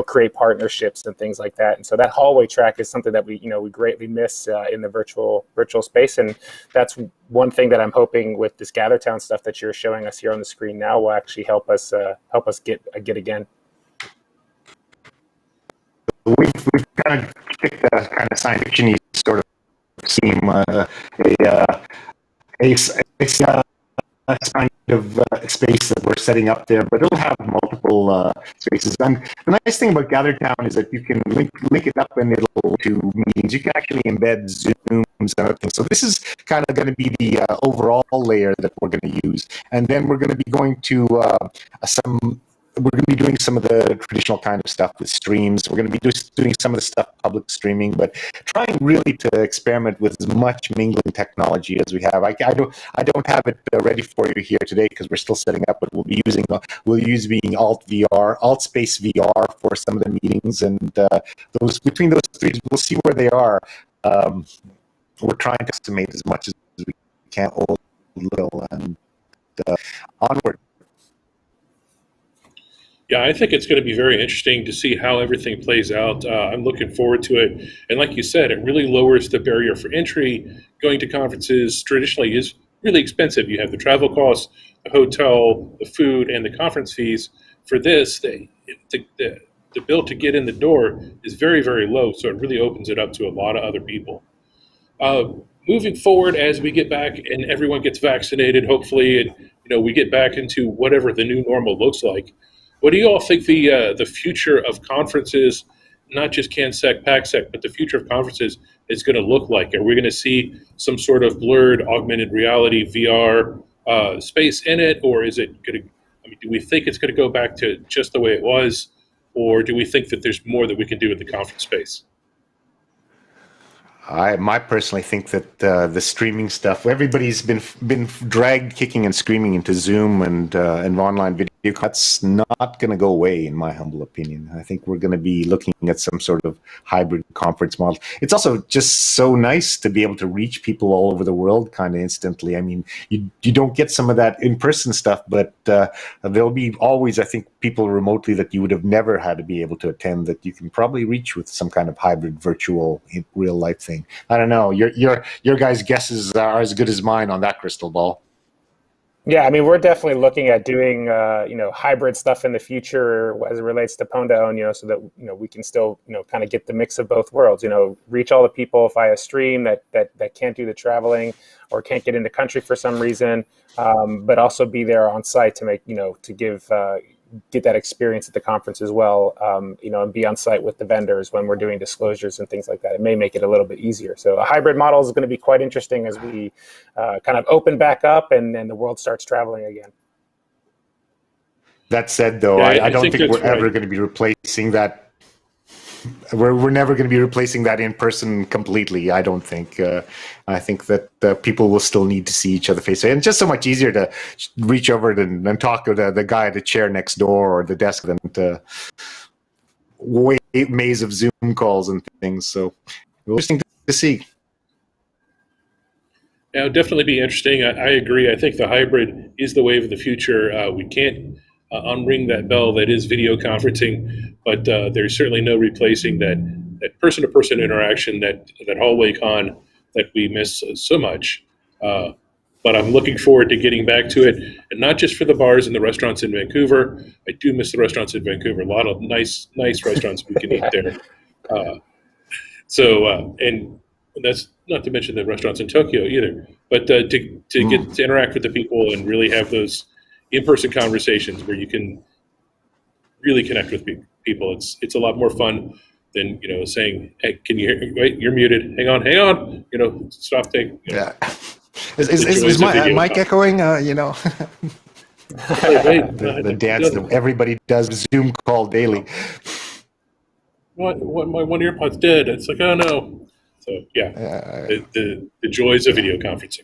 Create partnerships and things like that. And so that hallway track is something that we greatly miss in the virtual space. And that's one thing that I'm hoping with this Gather Town stuff that you're showing us here on the screen now will actually help us get again. We've kind of picked a kind of science fiction sort of scheme, a kind of space that we're setting up there, but it'll have multiple spaces. And the nice thing about Gather Town is that you can link it up and it'll do meetings. You can actually embed Zooms and other things. So this is kind of going to be the overall layer that we're going to use. And then we're going to be going to we're going to be doing some of the traditional kind of stuff with streams. We're going to be doing some of the stuff public streaming, but trying really to experiment with as much mingling technology as we have. I don't have it ready for you here today because we're still setting up, but we'll use Alt Space VR for some of the meetings, and between those three, we'll see where they are. We're trying to estimate as much as we can, old, little, and onward. Yeah, I think it's going to be very interesting to see how everything plays out. I'm looking forward to it. And like you said, it really lowers the barrier for entry. Going to conferences traditionally is really expensive. You have the travel costs, the hotel, the food, and the conference fees. For this, the bill to get in the door is very, very low. So it really opens it up to a lot of other people. moving forward, as we get back and everyone gets vaccinated, hopefully, and we get back into whatever the new normal looks like. What do you all think the future of conferences, not just CanSec, PACSec, but the future of conferences is going to look like? Are we going to see some sort of blurred, augmented reality VR space in it, or is it going to? I mean, do we think it's going to go back to just the way it was, or do we think that there's more that we can do in the conference space? I personally think that the streaming stuff, everybody's been dragged kicking and screaming into Zoom and online video. That's not going to go away, in my humble opinion. I think we're going to be looking at some sort of hybrid conference model. It's also just so nice to be able to reach people all over the world kind of instantly. I mean, you don't get some of that in-person stuff, but there'll be always, I think, people remotely that you would have never had to be able to attend that you can probably reach with some kind of hybrid virtual real life thing. I don't know. Your guys' guesses are as good as mine on that crystal ball. Yeah, I mean, we're definitely looking at doing, hybrid stuff in the future as it relates to Pwn2Own, so that, we can still, kind of get the mix of both worlds, reach all the people via stream that can't do the traveling or can't get into country for some reason, but also be there on site to make, to get that experience at the conference as well, and be on site with the vendors when we're doing disclosures and things like that. It may make it a little bit easier. So a hybrid model is going to be quite interesting as we kind of open back up and the world starts traveling again. That said, though, I don't think we're ever going to be replacing that. We're never going to be replacing that in person completely. I don't think. I think that people will still need to see each other face to face, and it's just so much easier to reach over and talk to the guy at the chair next door or the desk than to wait a maze of Zoom calls and things. So, interesting to see. Yeah, it'll definitely be interesting. I agree. I think the hybrid is the wave of the future. We can't unring that bell that is video conferencing, but there's certainly no replacing that person-to-person interaction, that hallway con that we miss so much. But I'm looking forward to getting back to it, and not just for the bars and the restaurants in Vancouver. I do miss the restaurants in Vancouver. A lot of nice restaurants we can eat there. And that's not to mention the restaurants in Tokyo either. But to get to interact with the people and really have those in-person conversations where you can really connect with people, it's a lot more fun than saying, "Hey, can you hear me? Wait, you're muted. Hang on. Stop. Take." Yeah. Is my mic echoing? The dance that everybody does Zoom call daily. What? My one earpod's dead. It's like, oh no. So yeah, the joys of video conferencing.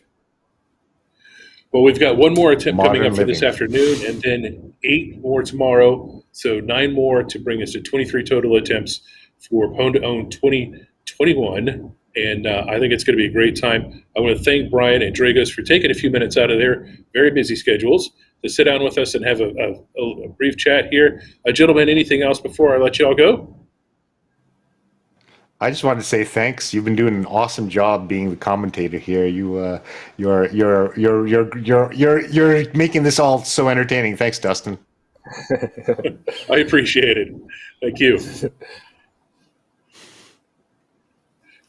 Well, we've got one more attempt coming up for this afternoon, and then 8 more tomorrow. So 9 more to bring us to 23 total attempts for Pwn2Own 2021. And I think it's going to be a great time. I want to thank Brian and Dragos for taking a few minutes out of their very busy schedules to sit down with us and have a brief chat here. Gentlemen, anything else before I let you all go? I just wanted to say thanks. You've been doing an awesome job being the commentator here. You're making this all so entertaining. Thanks, Dustin. I appreciate it. Thank you.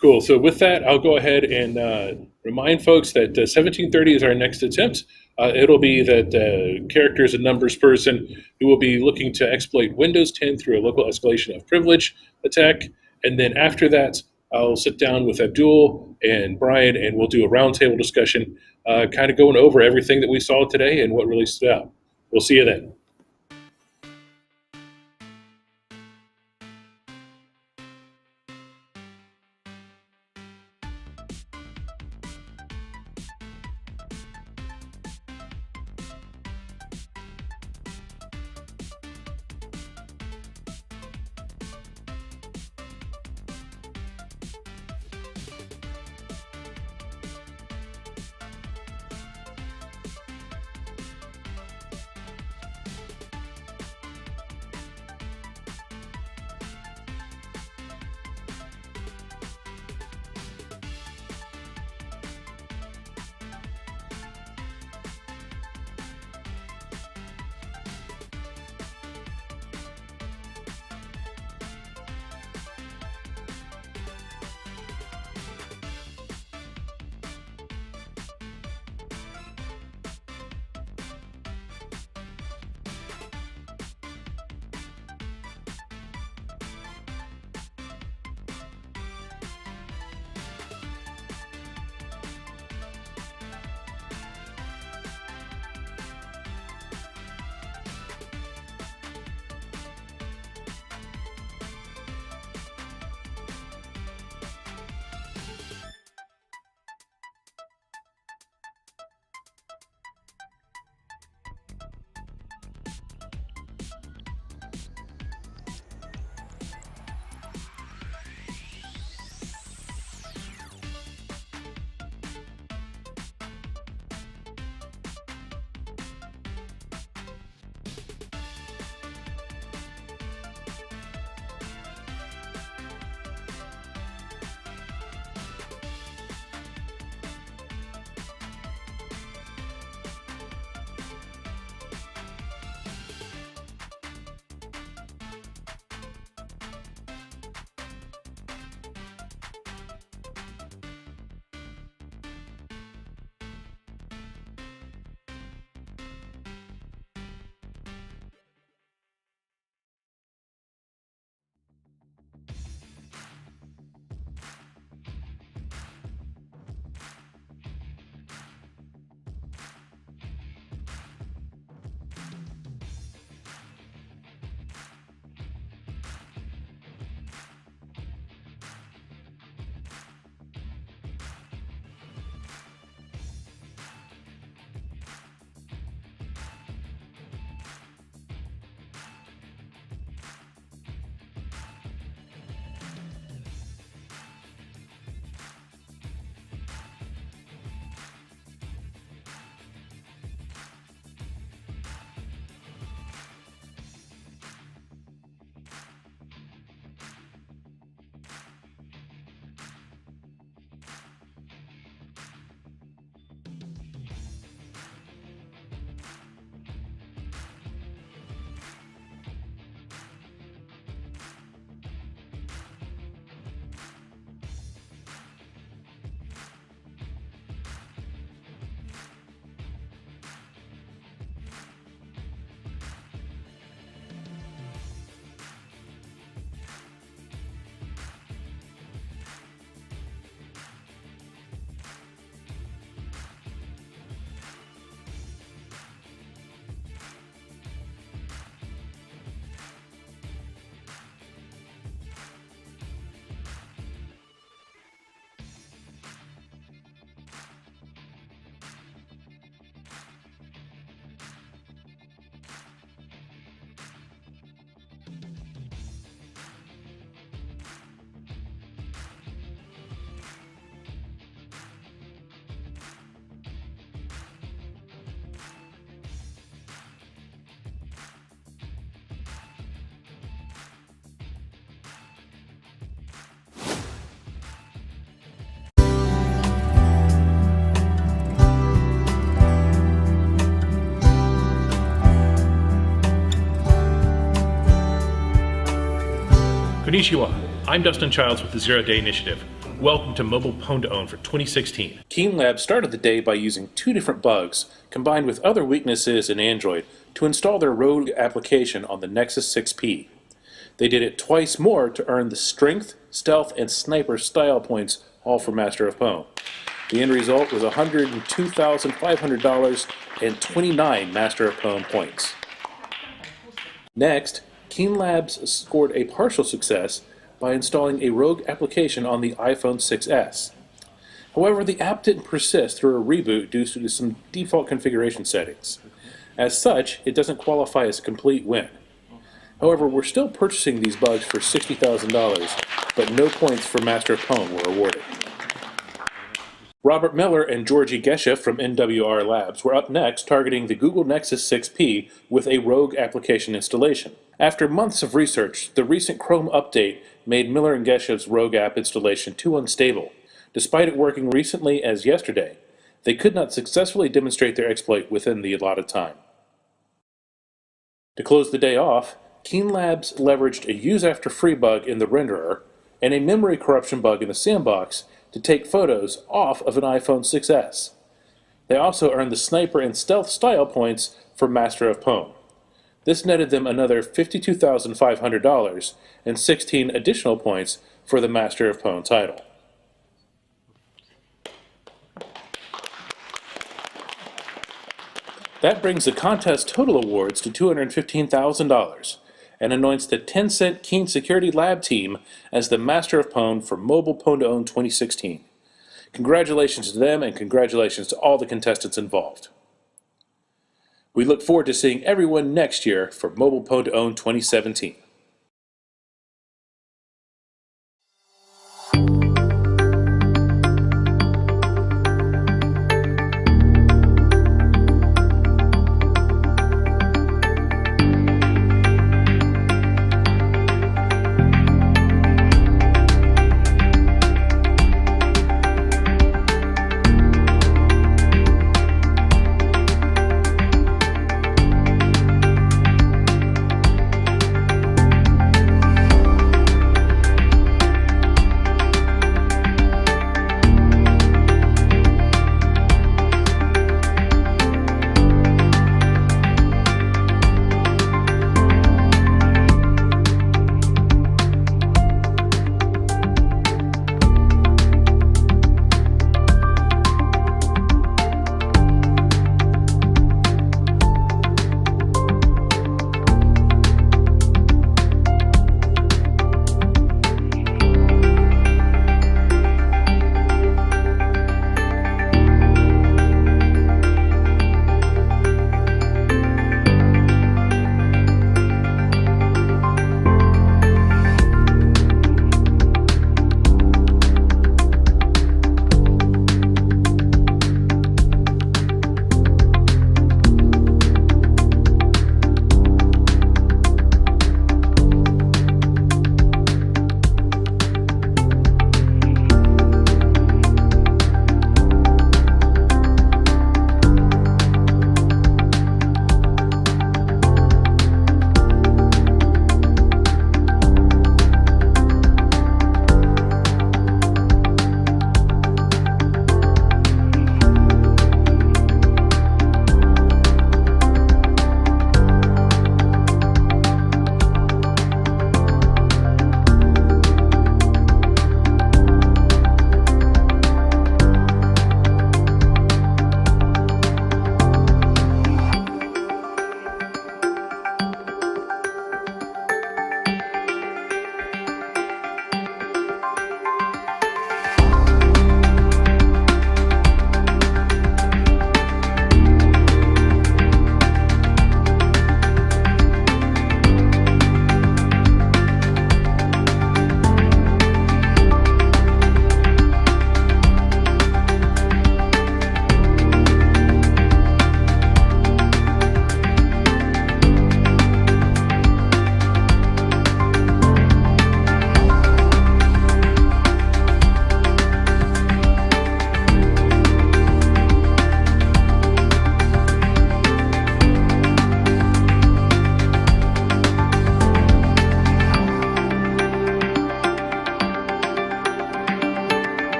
Cool. So with that, I'll go ahead and remind folks that 1730 is our next attempt. It'll be that characters and numbers person who will be looking to exploit Windows 10 through a local escalation of privilege attack. And then after that, I'll sit down with Abdul and Brian, and we'll do a roundtable discussion, kind of going over everything that we saw today and what really stood out. We'll see you then. Konnichiwa. I'm Dustin Childs with the Zero Day Initiative. Welcome to Mobile Pwn2Own for 2016. Keen Labs started the day by using 2 different bugs, combined with other weaknesses in Android, to install their rogue application on the Nexus 6P. They did it twice more to earn the Strength, Stealth, and Sniper style points, all for Master of Pwn. The end result was $102,500 and 29 Master of Pwn points. Next, Keen Labs scored a partial success by installing a rogue application on the iPhone 6s. However, the app didn't persist through a reboot due to some default configuration settings. As such, it doesn't qualify as a complete win. However, we're still purchasing these bugs for $60,000, but no points for Master of Pwn were awarded. Robert Miller and Georgie Gesha from NWR Labs were up next targeting the Google Nexus 6P with a rogue application installation. After months of research, the recent Chrome update made Miller and Gesha's rogue app installation too unstable. Despite it working recently as yesterday, they could not successfully demonstrate their exploit within the allotted time. To close the day off, Keen Labs leveraged a use after free bug in the renderer and a memory corruption bug in the sandbox to take photos off of an iPhone 6s. They also earned the Sniper and Stealth style points for Master of Pwn. This netted them another $52,500 and 16 additional points for the Master of Pwn title. That brings the contest total awards to $215,000 and anoints the Tencent Keen Security Lab team as the Master of Pwn for Mobile Pwn2Own 2016. Congratulations to them and congratulations to all the contestants involved. We look forward to seeing everyone next year for Mobile Pwn2Own 2017.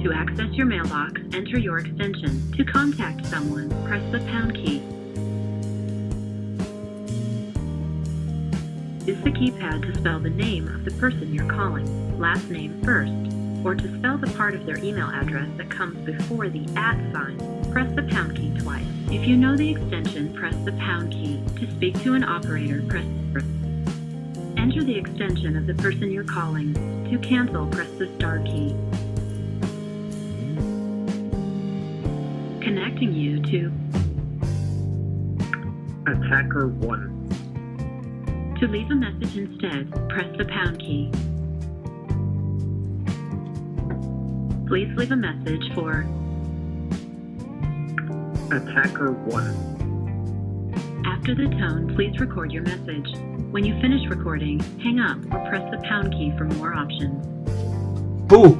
To access your mailbox, enter your extension. To contact someone, press the pound key. Use the keypad to spell the name of the person you're calling, last name first, or to spell the part of their email address that comes before the @ sign, press the pound key twice. If you know the extension, press the pound key. To speak to an operator, press enter the extension of the person you're calling. To cancel, press the star key. Connecting you to Attacker 1. To leave a message instead, press the pound key. Please leave a message for Attacker 1. After the tone, please record your message. When you finish recording, hang up or press the pound key for more options. Boo!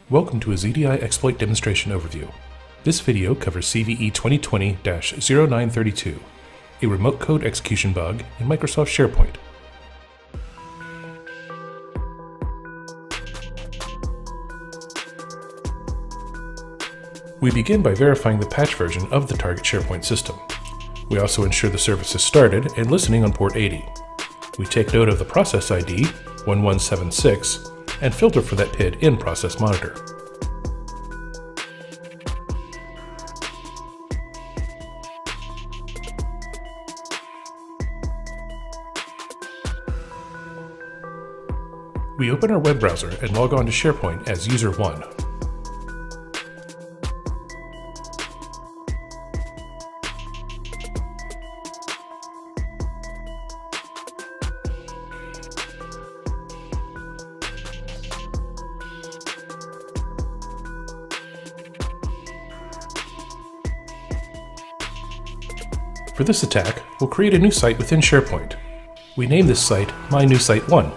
Welcome to a ZDI exploit demonstration overview. This video covers CVE 2020-0932, a remote code execution bug in Microsoft SharePoint. We begin by verifying the patch version of the target SharePoint system. We also ensure the service is started and listening on port 80. We take note of the process ID 1176 and filter for that PID in Process Monitor. We open our web browser and log on to SharePoint as user 1. For this attack, we'll create a new site within SharePoint. We name this site My New Site 1.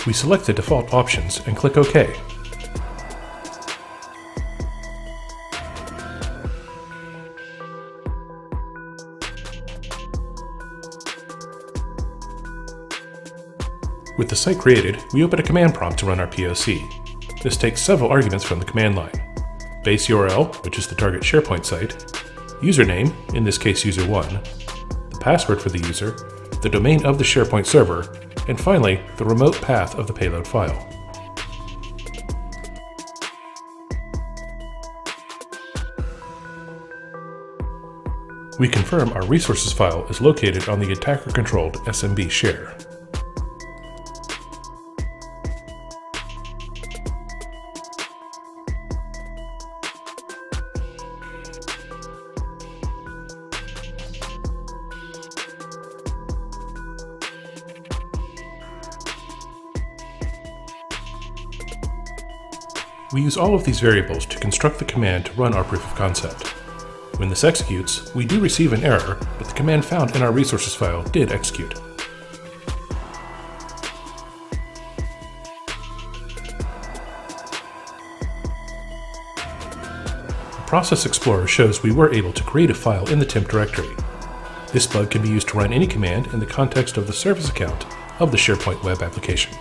We select the default options and click OK. With the site created, we open a command prompt to run our POC. This takes several arguments from the command line: base URL, which is the target SharePoint site, username, in this case user1, the password for the user, the domain of the SharePoint server, and finally, the remote path of the payload file. We confirm our resources file is located on the attacker-controlled SMB share. We use all of these variables to construct the command to run our proof of concept. When this executes, we do receive an error, but the command found in our resources file did execute. Process Explorer shows we were able to create a file in the temp directory. This bug can be used to run any command in the context of the service account of the SharePoint web application.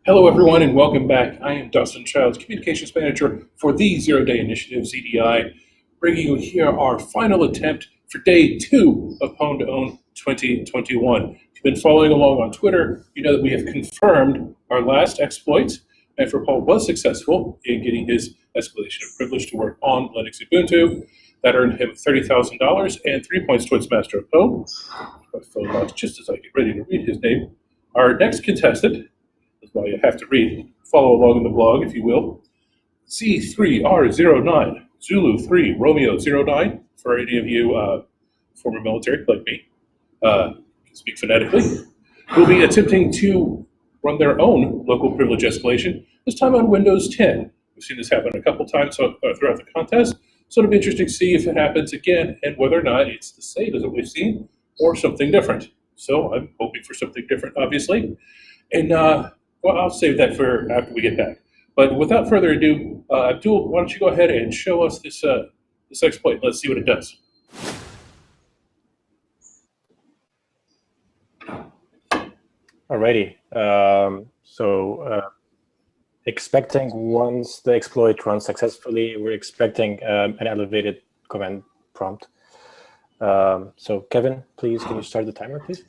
Hello, everyone, and welcome back. I am Dustin Childs, Communications Manager for the Zero Day Initiative, ZDI, bringing you here our final attempt for Day 2 of Pwn2Own 2021. If you've been following along on Twitter, you know that we have confirmed our last exploit, and for Paul was successful in getting his escalation of privilege to work on Linux Ubuntu. That earned him $30,000 and 3 points towards Master of Pwn. My phone lost just as I get ready to read his name. Our next contestant, that's why you have to read, follow along in the blog if you will, C3R09, Zulu 3, Romeo 09, for any of you former military like me, can speak phonetically, will be attempting to run their own local privilege escalation, this time on Windows 10. We've seen this happen a couple times throughout the contest, so it'll be interesting to see if it happens again and whether or not it's the same as what we've seen or something different. So I'm hoping for something different, obviously. And well, I'll save that for after we get back. But without further ado, Abdul, why don't you go ahead and show us this this exploit? Let's see what it does. Alrighty. Expecting once the exploit runs successfully, we're expecting an elevated command prompt. So Kevin, please, can you start the timer, please?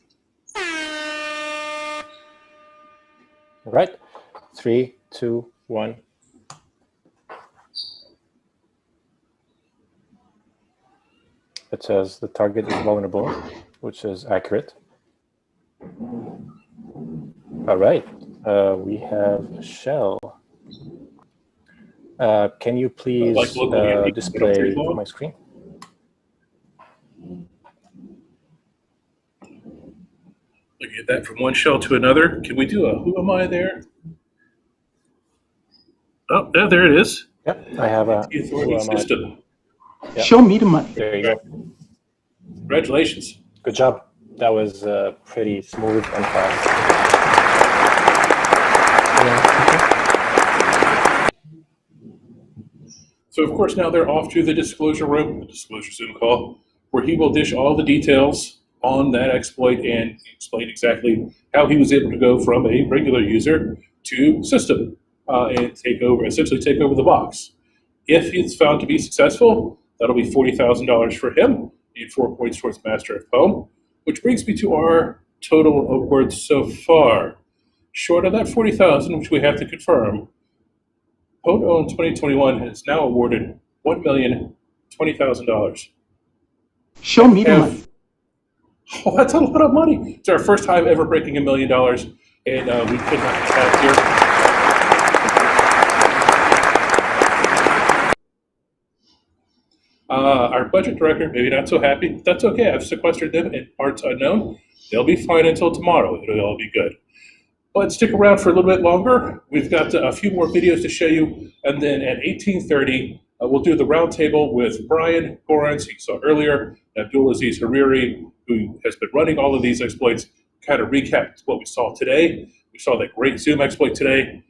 All right, 3, 2, 1. It says the target is vulnerable, which is accurate. All right, we have shell. Can you please display my screen? Looking at that from one shell to another. Can we do a who am I there? Oh, yeah, there it is. Yep, I have a the authority system. Yep. Show me the money. There you go. Congratulations. Good job. That was pretty smooth and fast. So, of course, now they're off to the disclosure room, the disclosure Zoom call, where he will dish all the details on that exploit and explain exactly how he was able to go from a regular user to system and essentially take over the box. If it's found to be successful, that'll be $40,000 for him, and 4 points towards Master of Pwn, which brings me to our total awards so far. Short of that $40,000, which we have to confirm, Pwn2Own 2021 has now awarded $1,020,000. Show me the money. Oh, that's a lot of money. It's our first time ever breaking $1 million, and we could not be happier. Our budget director, maybe not so happy, but that's okay. I've sequestered them in parts unknown. They'll be fine until tomorrow. It'll all be good. But stick around for a little bit longer. We've got a few more videos to show you, and then at 18:30, we'll do the roundtable with Brian Gorans, who you saw earlier, and Abdulaziz Hariri, who has been running all of these exploits, kind of recap what we saw today. We saw that great Zoom exploit today,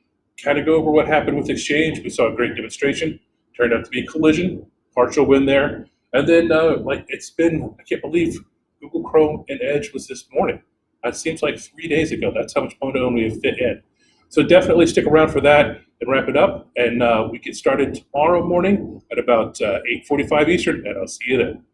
kind of go over what happened with Exchange. We saw a great demonstration, turned out to be collision, partial win there. And then, it's been, I can't believe Google Chrome and Edge was this morning. It seems like 3 days ago. That's how much Pwn2Own we have fit in. So definitely stick around for that and wrap it up. And we get started tomorrow morning at about 8:45 Eastern, and I'll see you then.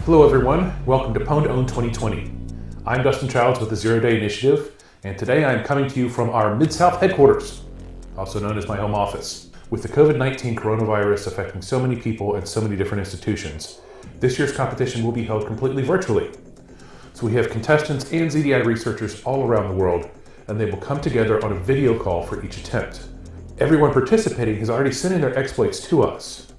Hello everyone, welcome to Pwn2Own 2020. I'm Dustin Childs with the Zero Day Initiative, and today I'm coming to you from our Mid-South headquarters, also known as my home office. With the COVID-19 coronavirus affecting so many people and so many different institutions, this year's competition will be held completely virtually. So we have contestants and ZDI researchers all around the world, and they will come together on a video call for each attempt. Everyone participating has already sent in their exploits to us.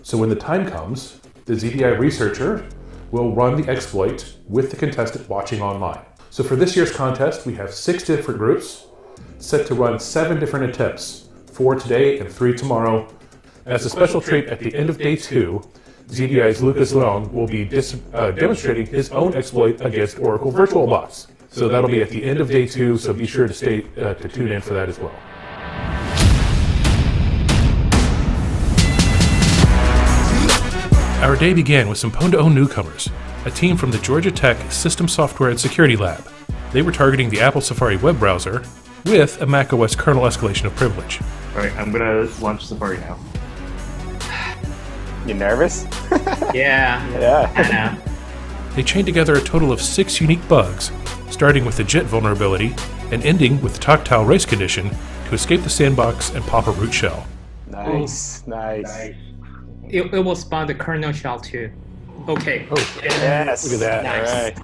So when the time comes, the ZDI researcher will run the exploit with the contestant watching online. So for this year's contest, we have 6 different groups set to run 7 different attempts, 4 today and 3 tomorrow. As a special treat, at the end of day 2, ZDI's Lucas Leung will be demonstrating his own exploit against Oracle VirtualBox. So that'll be at the end of day 2, so be sure to stay to tune in for that as well. Our day began with some Pwn2Own newcomers, a team from the Georgia Tech System Software and Security Lab. They were targeting the Apple Safari web browser with a macOS kernel escalation of privilege. Alright, I'm gonna launch Safari now. You nervous? Yeah. Yeah. They chained together a total of 6 unique bugs, starting with the JIT vulnerability and ending with the Tactile race condition to escape the sandbox and pop a root shell. Nice, nice. It will spawn the kernel shell too. Okay. Oh, yes. Look at that. Nice. All right.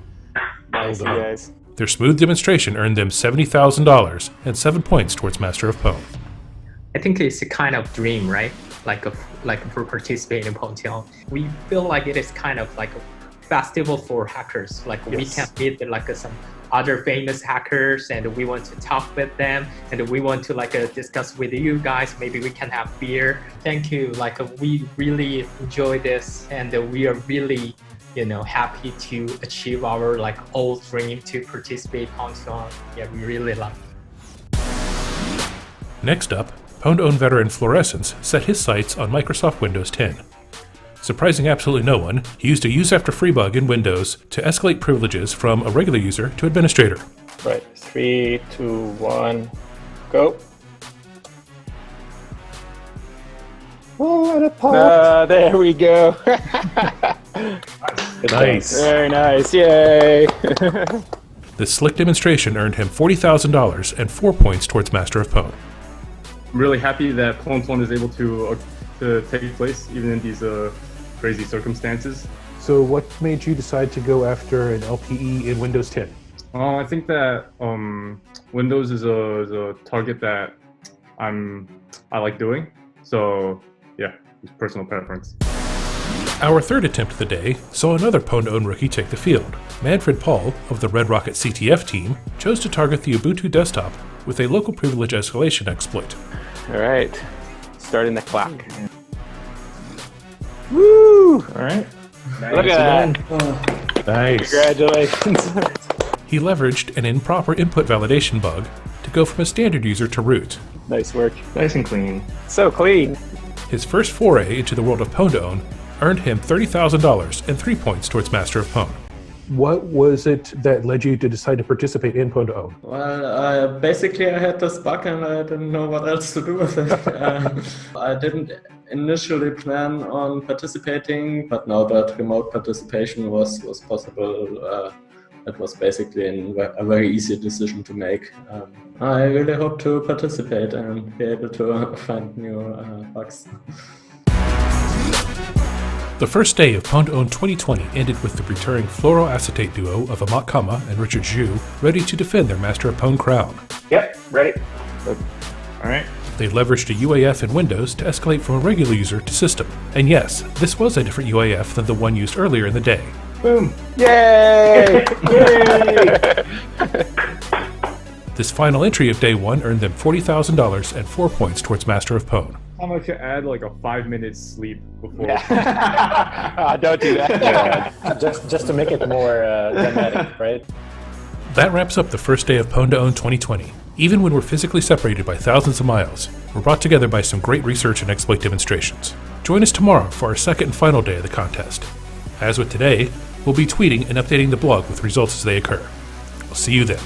Nice, you guys. Their smooth demonstration earned them $70,000 and 7 points towards Master of Pwn. I think it's a kind of dream, right? Like for participating in Pwn2Own. We feel like it is kind of like a festival for hackers. Like we can meet like some other famous hackers and we want to talk with them and we want to discuss with you guys. Maybe we can have beer. Thank you. We really enjoy this and we are really, happy to achieve our old dream to participate in Pwn2Own. Yeah, we really love it. Next up, Pwn2Own veteran Fluorescence set his sights on Microsoft Windows 10. Surprising absolutely no one, he used a use after free bug in Windows to escalate privileges from a regular user to administrator. Right, 3, 2, 1, go. Oh, and a pop. There we go. Nice. Very nice, yay. This slick demonstration earned him $40,000 and 4 points towards Master of Pwn. I'm really happy that Pwn2Own is able to take place even in these crazy circumstances. So what made you decide to go after an LPE in Windows 10? I think that Windows is a target that I like doing. So yeah, it's personal preference. Our third attempt of the day saw another Pwn2Own rookie take the field. Manfred Paul of the Red Rocket CTF team chose to target the Ubuntu desktop with a local privilege escalation exploit. All right, starting the clock. Woo! All right. Look at that. Nice. Congratulations. He leveraged an improper input validation bug to go from a standard user to root. Nice work. Nice and clean. So clean. His first foray into the world of Pwn2Own earned him $30,000 and 3 points towards Master of Pwn. What was it that led you to decide to participate in Pwn2Own? Well, basically I had this bug and I didn't know what else to do with it. I didn't initially plan on participating, but now that remote participation was possible, it was basically a very easy decision to make. I really hope to participate and be able to find new bugs. The first day of Pwn2Own 2020 ended with the returning fluoroacetate duo of Amat Kama and Richard Zhu ready to defend their Master of Pwn crown. Yep, ready. All right. They leveraged a UAF in Windows to escalate from a regular user to system. And yes, this was a different UAF than the one used earlier in the day. Boom. Yay! Yay! This final entry of day 1 earned them $40,000 and 4 points towards Master of Pwn. How much to add a 5-minute sleep before? Don't do that. Yeah, just to make it more dramatic, right? That wraps up the first day of Pwn2Own 2020. Even when we're physically separated by thousands of miles, we're brought together by some great research and exploit demonstrations. Join us tomorrow for our second and final day of the contest. As with today, we'll be tweeting and updating the blog with results as they occur. We'll see you then.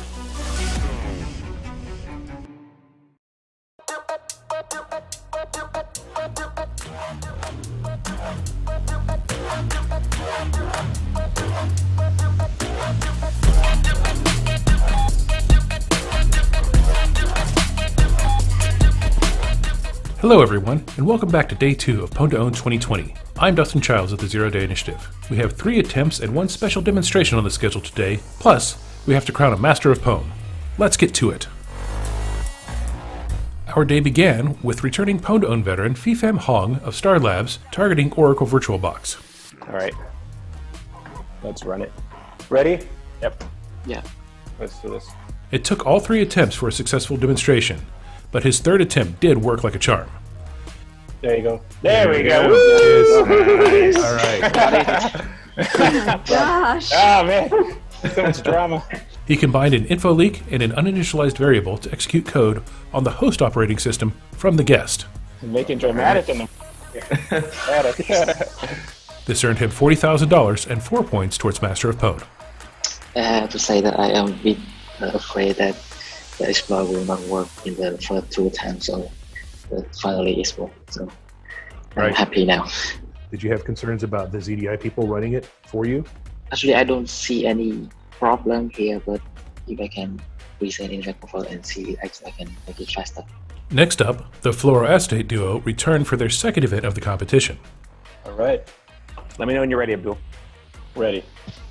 Hello everyone, and welcome back to Day 2 of Pwn2Own 2020. I'm Dustin Childs of the Zero Day Initiative. We have 3 attempts and 1 special demonstration on the schedule today, plus we have to crown a Master of Pwn. Let's get to it. Our day began with returning Pwn2Own veteran Fifam Hong of Star Labs targeting Oracle VirtualBox. All right. Let's run it. Ready? Yep. Yeah. Let's do this. It took all 3 attempts for a successful demonstration, but his 3rd attempt did work like a charm. There you go. There we go. Nice. All right. Gosh. Ah, man. So much drama. He combined an info leak and an uninitialized variable to execute code on the host operating system from the guest. Making dramatic in the... This earned him $40,000 and 4 points towards Master of Pwn. I have to say that I am a bit afraid that the exploit will not work in the first 2 attempts, but finally it worked. So I'm happy now. Did you have concerns about the ZDI people running it for you? Actually, I don't see any problem here, but if I can reset in profile and see if I can make it faster. Next up, the fluoroacetate duo returned for their 2nd event of the competition. All right. Let me know when you're ready, Abdul. Ready.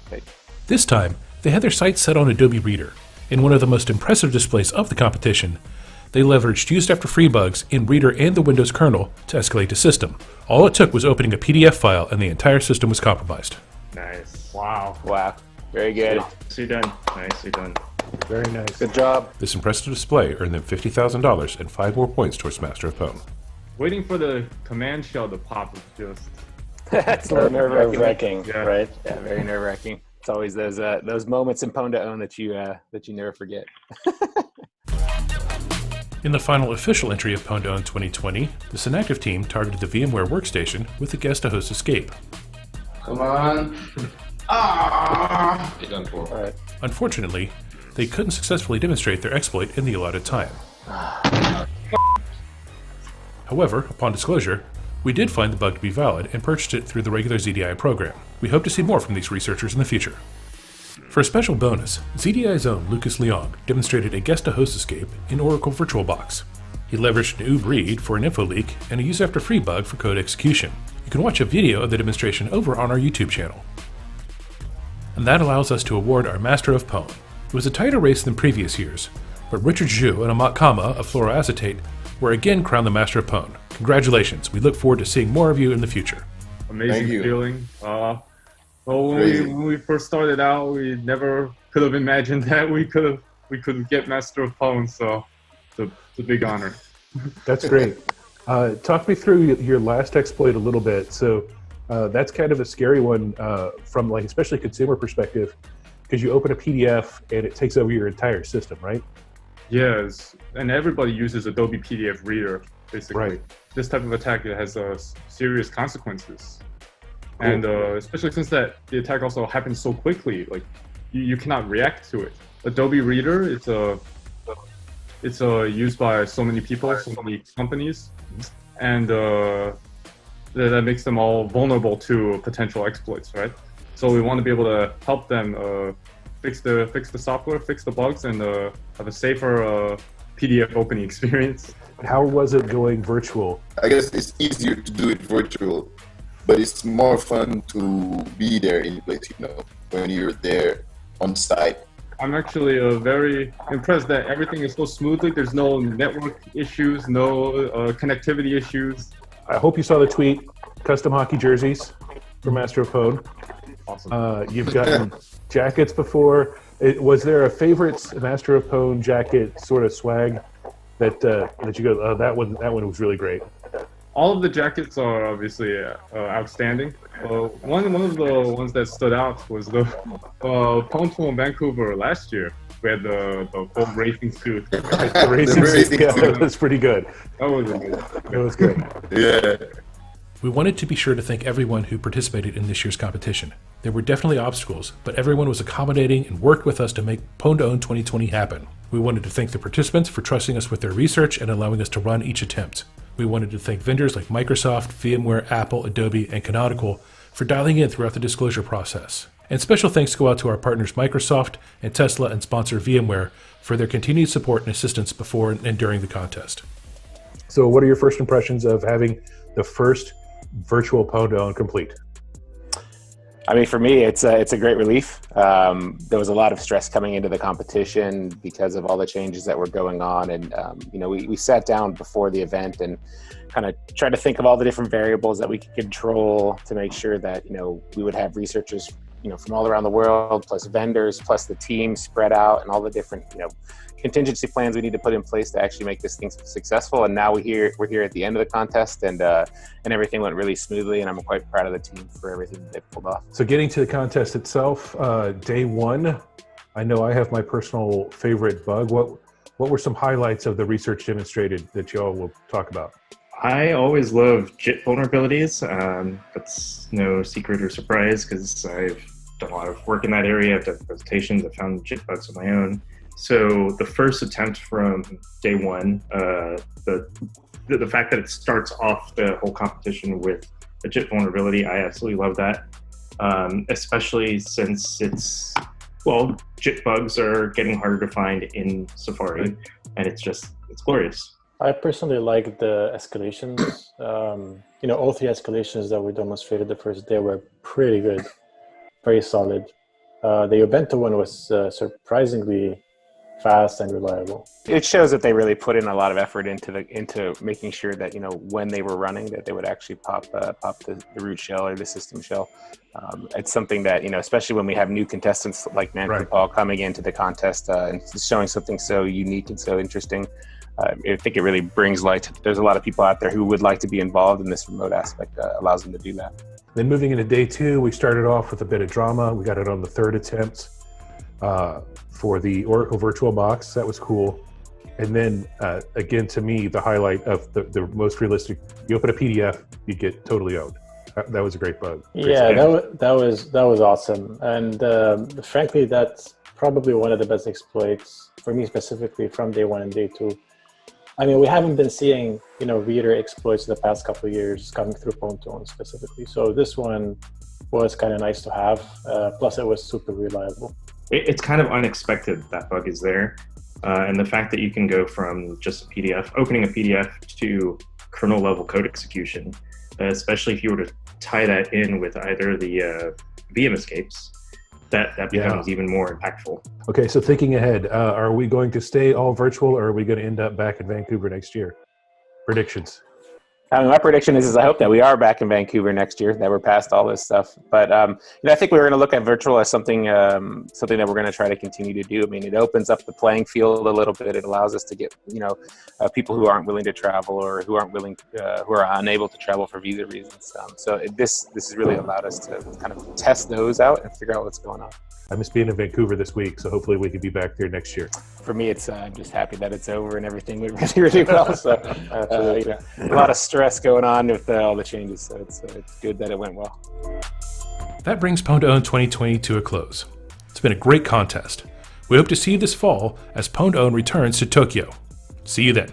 Okay. This time, they had their sights set on Adobe Reader. In one of the most impressive displays of the competition, they leveraged used after free bugs in Reader and the Windows kernel to escalate the system. All it took was opening a PDF file and the entire system was compromised. Nice. Wow. Very good. Nicely done. Nicely done. Very nice. Good job. This impressive display earned them $50,000 and 5 more points towards Master of Pwn. Waiting for the command shell to pop is just... That's a little nerve-wracking, right? Yeah, very nerve-wracking. It's always those moments in Pwn2Own that you never forget. In the final official entry of Pwn2Own 2020, the Synactive team targeted the VMware workstation with the guest-to-host escape. Come on. Ah! All right. Unfortunately, they couldn't successfully demonstrate their exploit in the allotted time. However, upon disclosure, we did find the bug to be valid and purged it through the regular ZDI program. We hope to see more from these researchers in the future. For a special bonus, ZDI's own Lucas Leong demonstrated a guest-to-host escape in Oracle VirtualBox. He leveraged an oob read for an info leak and a use after free bug for code execution. You can watch a video of the demonstration over on our YouTube channel. And that allows us to award our Master of Pwn. It was a tighter race than previous years, but Richard Zhu and Amat Kama of fluoroacetate were again crowned the Master of Pwn. Congratulations, we look forward to seeing more of you in the future. Amazing feeling. When we first started out, we never could have imagined that we could get Master of Pwn, so it's a big honor. That's great. Talk me through your last exploit a little bit. So that's kind of a scary one from especially consumer perspective, because you open a PDF and it takes over your entire system, right? Yes, and everybody uses Adobe PDF Reader, basically. Right. This type of attack has serious consequences. Cool. And especially since the attack also happens so quickly, you cannot react to it. Adobe Reader, it's used by so many people, so many companies, and that makes them all vulnerable to potential exploits, right? So we want to be able to help them fix the software, fix the bugs, and have a safer PDF opening experience. How was it going virtual? I guess it's easier to do it virtual, but it's more fun to be there in place, when you're there on site. I'm actually very impressed that everything is so smoothly. There's no network issues, no connectivity issues. I hope you saw the tweet, custom hockey jerseys for Master of Pwn. Awesome. You've gotten jackets before. Was there a favorite Master of Pwn jacket sort of swag that you go, oh, that one was really great? All of the jackets are obviously outstanding. One of the ones that stood out was the Pwn2Own Vancouver last year. We had the full racing suit. The racing suit, yeah, that was pretty good. That was good. It was good. Yeah. We wanted to be sure to thank everyone who participated in this year's competition. There were definitely obstacles, but everyone was accommodating and worked with us to make Pwn2Own 2020 happen. We wanted to thank the participants for trusting us with their research and allowing us to run each attempt. We wanted to thank vendors like Microsoft, VMware, Apple, Adobe, and Canonical for dialing in throughout the disclosure process. And special thanks go out to our partners Microsoft and Tesla and sponsor VMware for their continued support and assistance before and during the contest. So, what are your first impressions of having the first virtual Pwn2Own complete? I mean, for me, it's a great relief. There was a lot of stress coming into the competition because of all the changes that were going on, and we sat down before the event and kind of tried to think of all the different variables that we could control to make sure that we would have researchers from all around the world, plus vendors, plus the team spread out, and all the different contingency plans we need to put in place to actually make this thing successful. And now we're here at the end of the contest, and everything went really smoothly, and I'm quite proud of the team for everything that they pulled off. So getting to the contest itself, day one, I know I have my personal favorite bug. What were some highlights of the research demonstrated that y'all will talk about? I always love JIT vulnerabilities. That's no secret or surprise because I've done a lot of work in that area. I've done presentations, I've found JIT bugs of my own. So the first attempt from day one, the fact that it starts off the whole competition with a JIT vulnerability, I absolutely love that. Especially since JIT bugs are getting harder to find in Safari, and it's glorious. I personally like the escalations. All three escalations that we demonstrated the first day were pretty good, very solid. The Ubuntu one was surprisingly fast and reliable. It shows that they really put in a lot of effort into making sure that when they were running, that they would actually pop the root shell or the system shell. It's something that especially when we have new contestants like Nancy Paul coming into the contest and showing something so unique and so interesting. I think it really brings light. There's a lot of people out there who would like to be involved in this remote aspect. Allows them to do that. Then moving into day two, we started off with a bit of drama. We got it on the third attempt for the Oracle VirtualBox. That was cool. And then again, to me, the highlight of the most realistic, you open a PDF, you get totally owned. That was a great bug. Yeah, that was awesome. And frankly, that's probably one of the best exploits for me specifically from day one and day two. I mean, we haven't been seeing, reader exploits the past couple of years coming through Pwn2Own specifically. So this one was kind of nice to have. Plus, it was super reliable. It's kind of unexpected that bug is there. And the fact that you can go from just a PDF, opening a PDF to kernel level code execution, especially if you were to tie that in with either the VM escapes, that becomes even more impactful. Okay, so thinking ahead, are we going to stay all virtual, or are we going to end up back in Vancouver next year? Predictions. I mean, my prediction is I hope that we are back in Vancouver next year, that we're past all this stuff. But I think we're going to look at virtual as something that we're going to try to continue to do. I mean, it opens up the playing field a little bit. It allows us to get people who aren't willing to travel or who are unable to travel for visa reasons. So this has really allowed us to kind of test those out and figure out what's going on. I miss being in Vancouver this week, so hopefully we can be back there next year. For me, I'm just happy that it's over and everything went really, really well. So a lot of stress going on with all the changes, so it's good that it went well. That brings Pwn2Own 2020 to a close. It's been a great contest. We hope to see you this fall as Pwn2Own returns to Tokyo. See you then.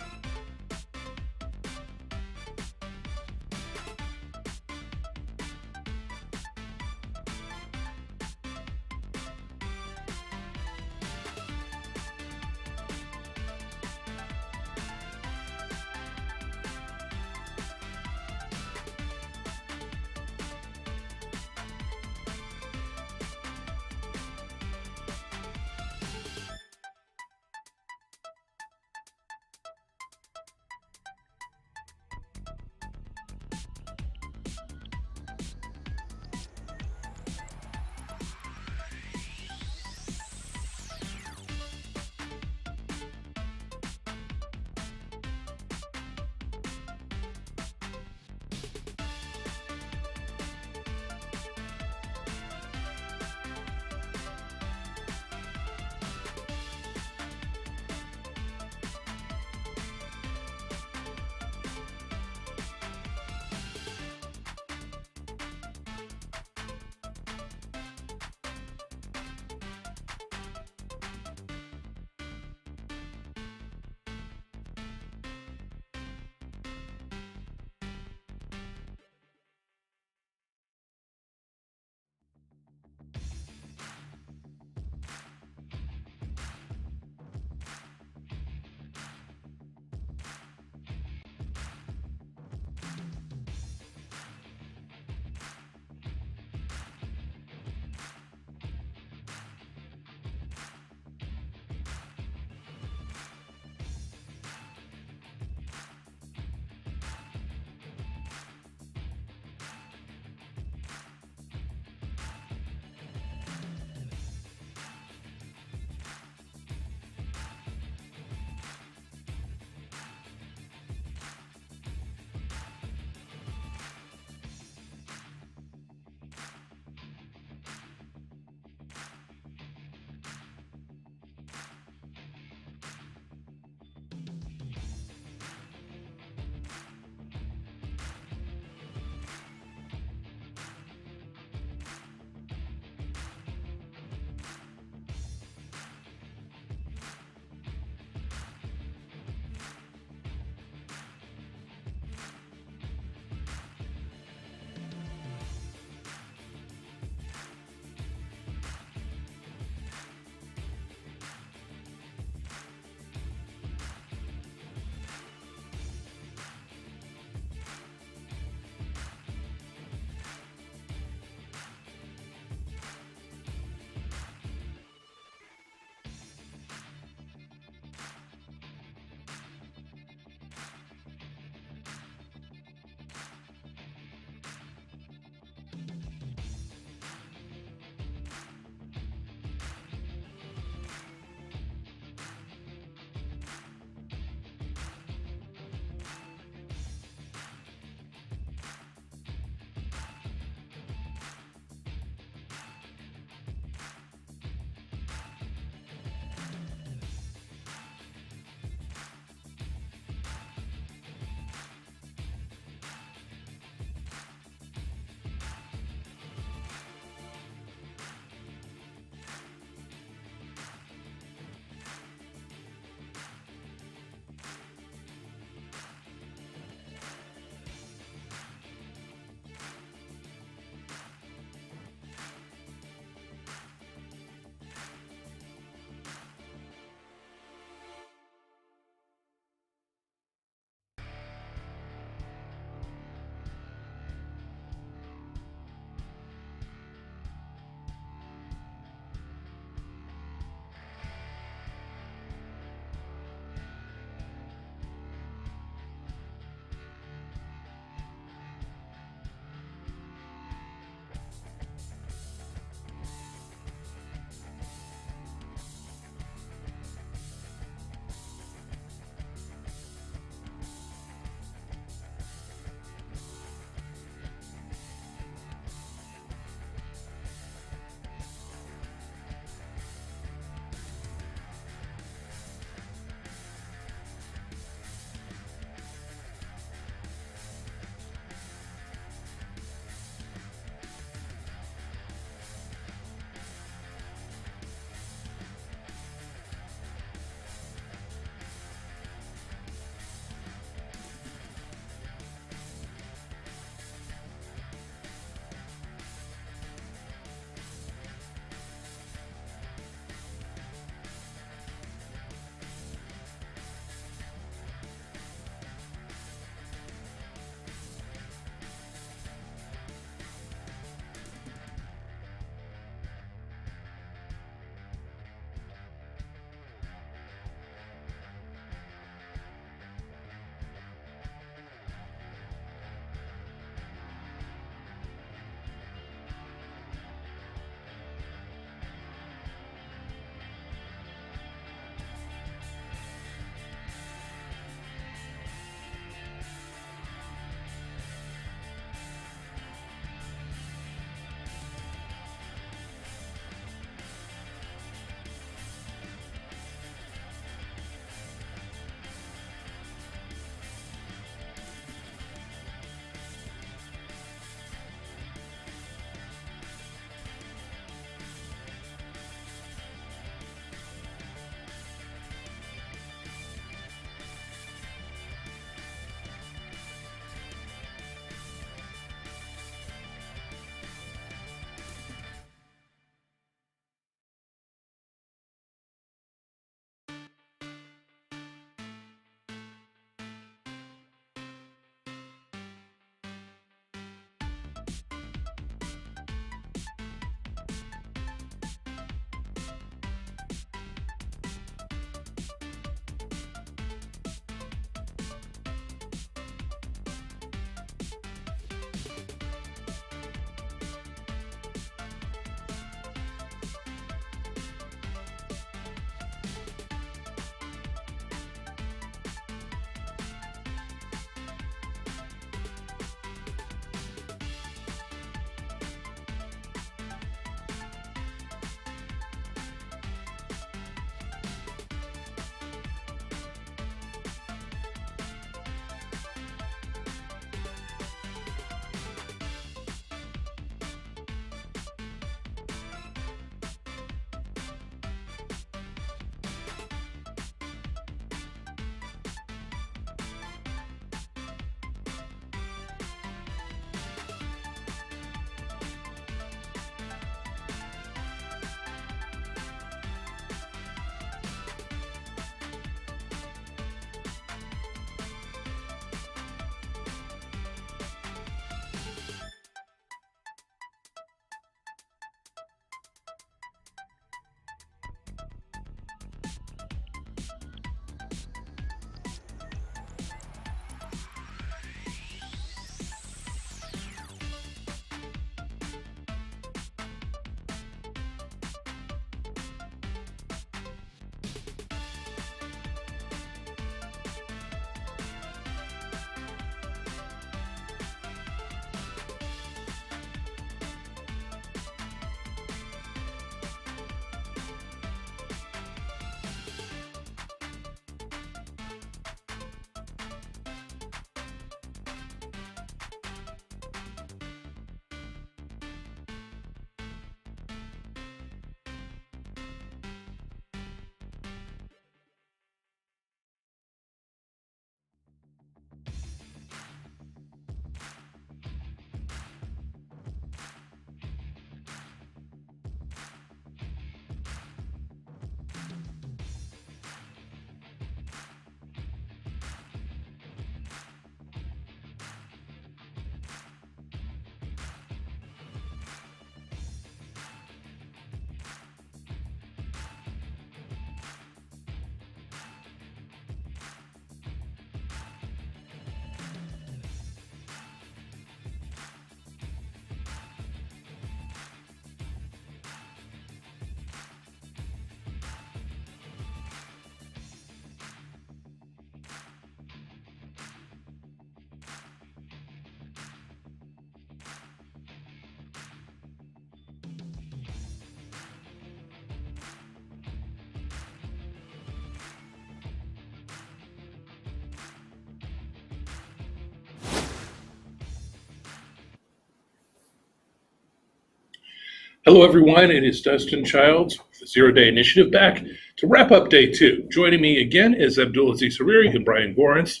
Hello, everyone. It is Dustin Childs with the Zero Day Initiative back to wrap up day 2. Joining me again is Abdulaziz Hariri and Brian Gorens.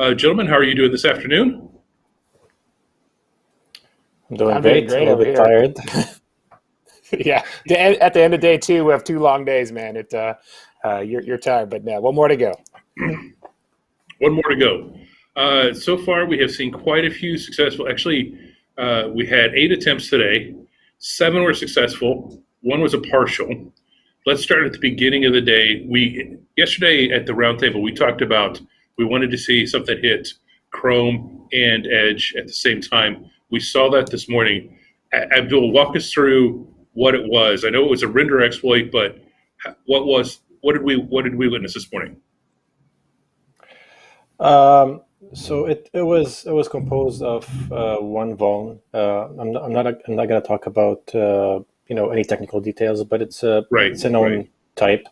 Gentlemen, how are you doing this afternoon? I'm doing I'm great. doing great A little bit tired. Yeah, at the end of day 2, we have 2 long days, man. You're tired, but no, one more to go. One more to go. So far, we have seen quite a few successful. Actually, we had 8 attempts today. 7 were successful. 1 was a partial. Let's start at the beginning of the day. Yesterday at the roundtable, we talked about we wanted to see something hit Chrome and Edge at the same time. We saw that this morning. Abdul, walk us through what it was. I know it was a render exploit, but what did we witness this morning? So it was composed of one vuln. I'm not going to talk about any technical details, but it's a known type.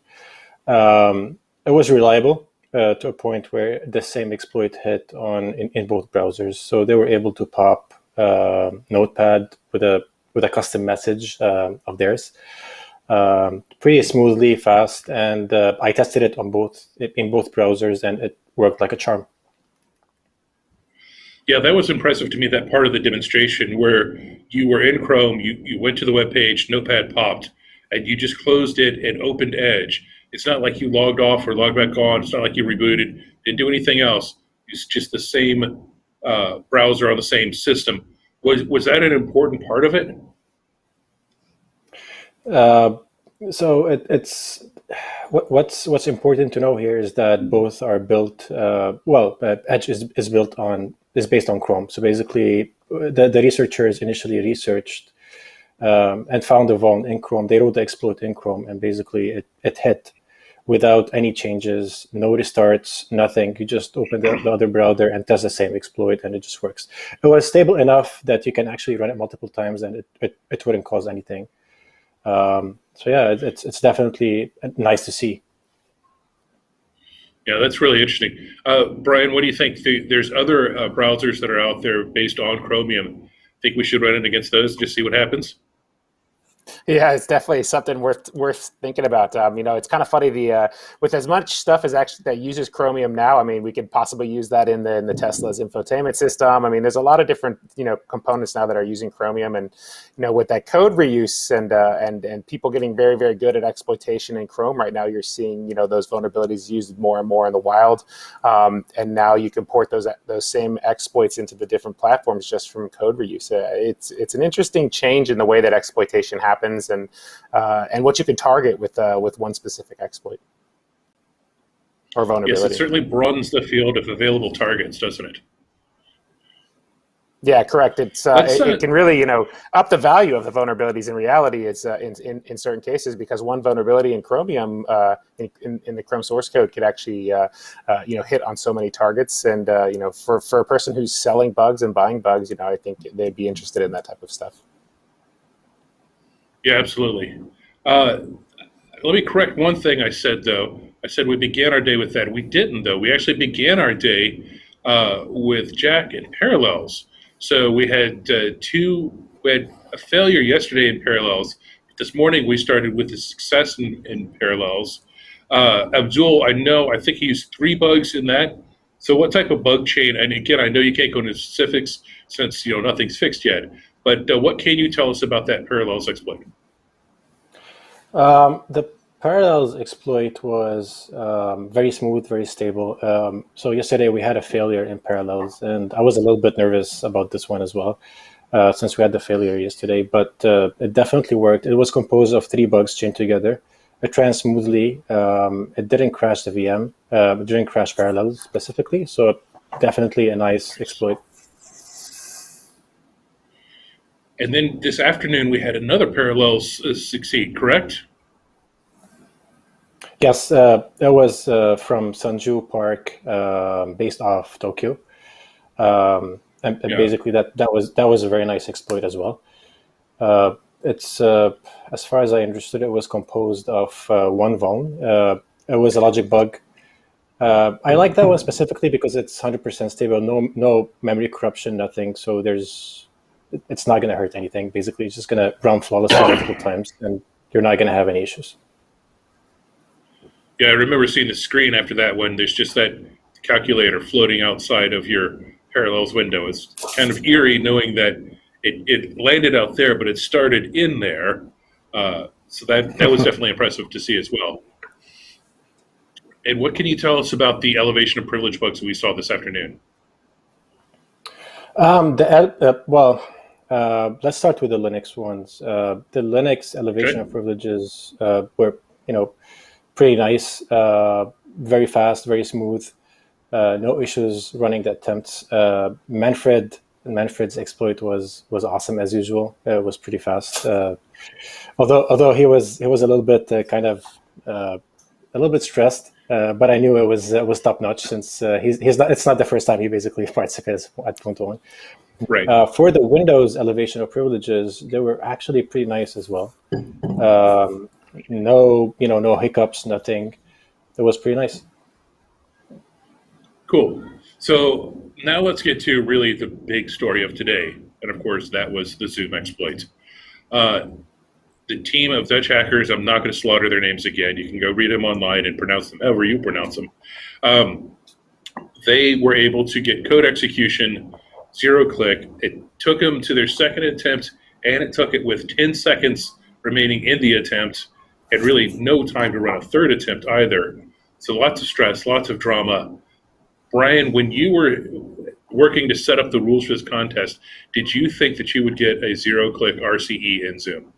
It was reliable to a point where the same exploit hit in both browsers. So they were able to pop Notepad with a custom message of theirs pretty smoothly, fast, and I tested it in both browsers, and it worked like a charm. Yeah, that was impressive to me, that part of the demonstration where you were in Chrome, you went to the web page, Notepad popped, and you just closed it and opened Edge. It's not like you logged off or logged back on. It's not like you rebooted, didn't do anything else. It's just the same browser on the same system. Was that an important part of it? So it's what's important to know here is that both are built. Edge is based on Chrome. So basically, the researchers initially researched and found a vuln in Chrome. They wrote the exploit in Chrome, and basically it hit without any changes, no restarts, nothing. You just open the other browser and test the same exploit, and it just works. It was stable enough that you can actually run it multiple times, and it wouldn't cause anything. So yeah, it's definitely nice to see. Yeah, that's really interesting. Brian, what do you think? There's other browsers that are out there based on Chromium. Think we should run it against those, just see what happens? Yeah, it's definitely something worth thinking about. It's kind of funny with as much stuff as actually that uses Chromium now. I mean, we could possibly use that in the Tesla's infotainment system. I mean, there's a lot of different components now that are using Chromium, and with that code reuse and people getting very, very good at exploitation in Chrome right now, you're seeing those vulnerabilities used more and more in the wild, and now you can port those same exploits into the different platforms just from code reuse. It's an interesting change in the way that exploitation happens. And what you can target with one specific exploit or vulnerability. Yes, it certainly broadens the field of available targets, doesn't it? Yeah, correct. It can really up the value of the vulnerabilities. In reality, it's in certain cases, because one vulnerability in Chromium in the Chrome source code could actually hit on so many targets. And for a person who's selling bugs and buying bugs, I think they'd be interested in that type of stuff. Yeah, absolutely. Let me correct one thing I said, though. I said we began our day with that. We didn't, though. We actually began our day with Jack and Parallels. So we had we had a failure yesterday in Parallels. This morning we started with a success in Parallels. Abdul, I think he used 3 bugs in that. So what type of bug chain? And again, I know you can't go into specifics since nothing's fixed yet. But what can you tell us about that Parallels exploit? The Parallels exploit was very smooth, very stable. So yesterday we had a failure in Parallels, and I was a little bit nervous about this one as well, since we had the failure yesterday. But it definitely worked. It was composed of 3 bugs chained together. It ran smoothly. It didn't crash the VM. It didn't crash Parallels specifically. So definitely a nice exploit. And then this afternoon, we had another Parallels succeed, correct? Yes, that was from Sanju Park, based off Tokyo. And basically that was a very nice exploit as well. It's as far as I understood, it was composed of one vuln. It was a logic bug. I like that one specifically because it's 100% stable, no memory corruption, nothing. So there's it's not going to hurt anything. Basically, it's just going to run flawlessly multiple times, and you're not going to have any issues. Yeah, I remember seeing the screen after that when there's just that calculator floating outside of your Parallels window. It's kind of eerie knowing that it landed out there, but it started in there. So that was definitely impressive to see as well. And what can you tell us about the elevation of privilege bugs that we saw this afternoon? Let's start with the Linux ones. The Linux elevation of privileges were, pretty nice, very fast, very smooth, no issues running the attempts. Manfred's exploit was awesome as usual. It was pretty fast. Although he was a little bit a little bit stressed. But I knew it was top notch since it's not the first time he basically participates at Pwn2Own. Right. For the Windows elevation of privileges, they were actually pretty nice as well. No hiccups, nothing. It was pretty nice. Cool. So now let's get to really the big story of today, and of course that was the Zoom exploit. The team of Dutch hackers, I'm not going to slaughter their names again. You can go read them online and pronounce them however you pronounce them. They were able to get code execution, 0-click. It took them to their second attempt, and it took it with 10 seconds remaining in the attempt, and really no time to run a third attempt either. So lots of stress, lots of drama. Brian, when you were working to set up the rules for this contest, did you think that you would get a 0-click RCE in Zoom?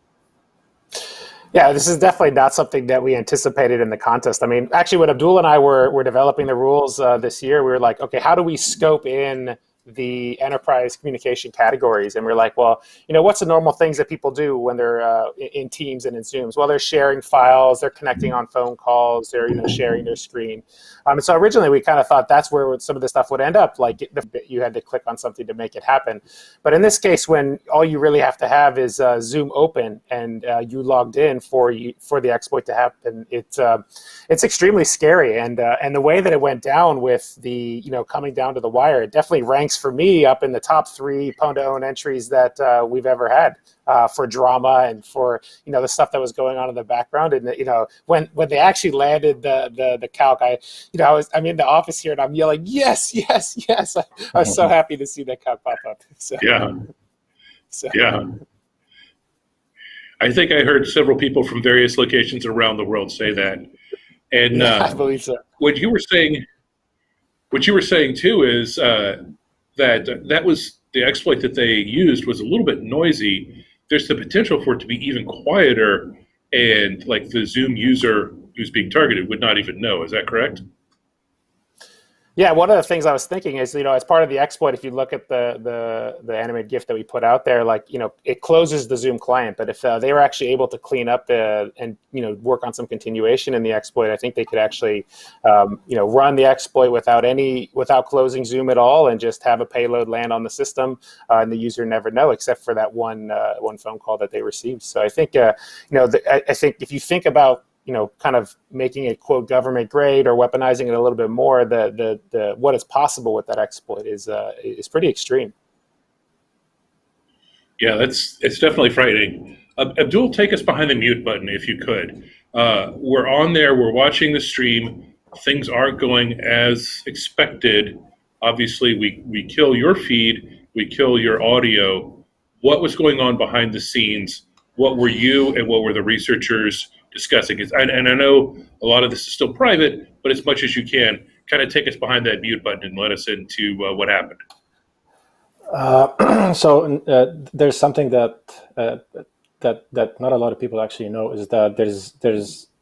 Yeah, this is definitely not something that we anticipated in the contest. I mean, actually, when Abdul and I were developing the rules this year, we were like, okay, how do we scope in the enterprise communication categories? And we're like, well, what's the normal things that people do when they're in Teams and in Zooms? Well, they're sharing files, they're connecting on phone calls, they're sharing their screen. And so originally we kind of thought that's where some of this stuff would end up, like you had to click on something to make it happen. But in this case, when all you really have to have is Zoom open and you logged in for the exploit to happen, it's extremely scary. And the way that it went down with the coming down to the wire, it definitely ranks for me up in the top 3 Pwn2Own entries that we've ever had for drama and for the stuff that was going on in the background. And when they actually landed the calc, I'm in the office here and I'm yelling, yes, yes, yes. I was so happy to see that calc pop up. So, yeah. I think I heard several people from various locations around the world say that. And I believe so. What you were saying too is that was the exploit that they used was a little bit noisy. There's the potential for it to be even quieter, and like the Zoom user who's being targeted would not even know. Is that correct? Yeah, one of the things I was thinking is, as part of the exploit, if you look at the animated GIF that we put out there, it closes the Zoom client. But if they were actually able to clean up and work on some continuation in the exploit, I think they could actually run the exploit without closing Zoom at all, and just have a payload land on the system, and the user never know, except for that one phone call that they received. So I think I think if you think about kind of making it quote government grade or weaponizing it a little bit more, the what is possible with that exploit is pretty extreme. Yeah, it's definitely frightening. Abdul, take us behind the mute button if you could. We're on there. We're watching the stream. Things aren't going as expected. Obviously, we kill your feed. We kill your audio. What was going on behind the scenes? What were you and what were the researchers discussing? And I know a lot of this is still private, but as much as you can, kind of take us behind that mute button and let us into what happened. So there's something that not a lot of people actually know, is that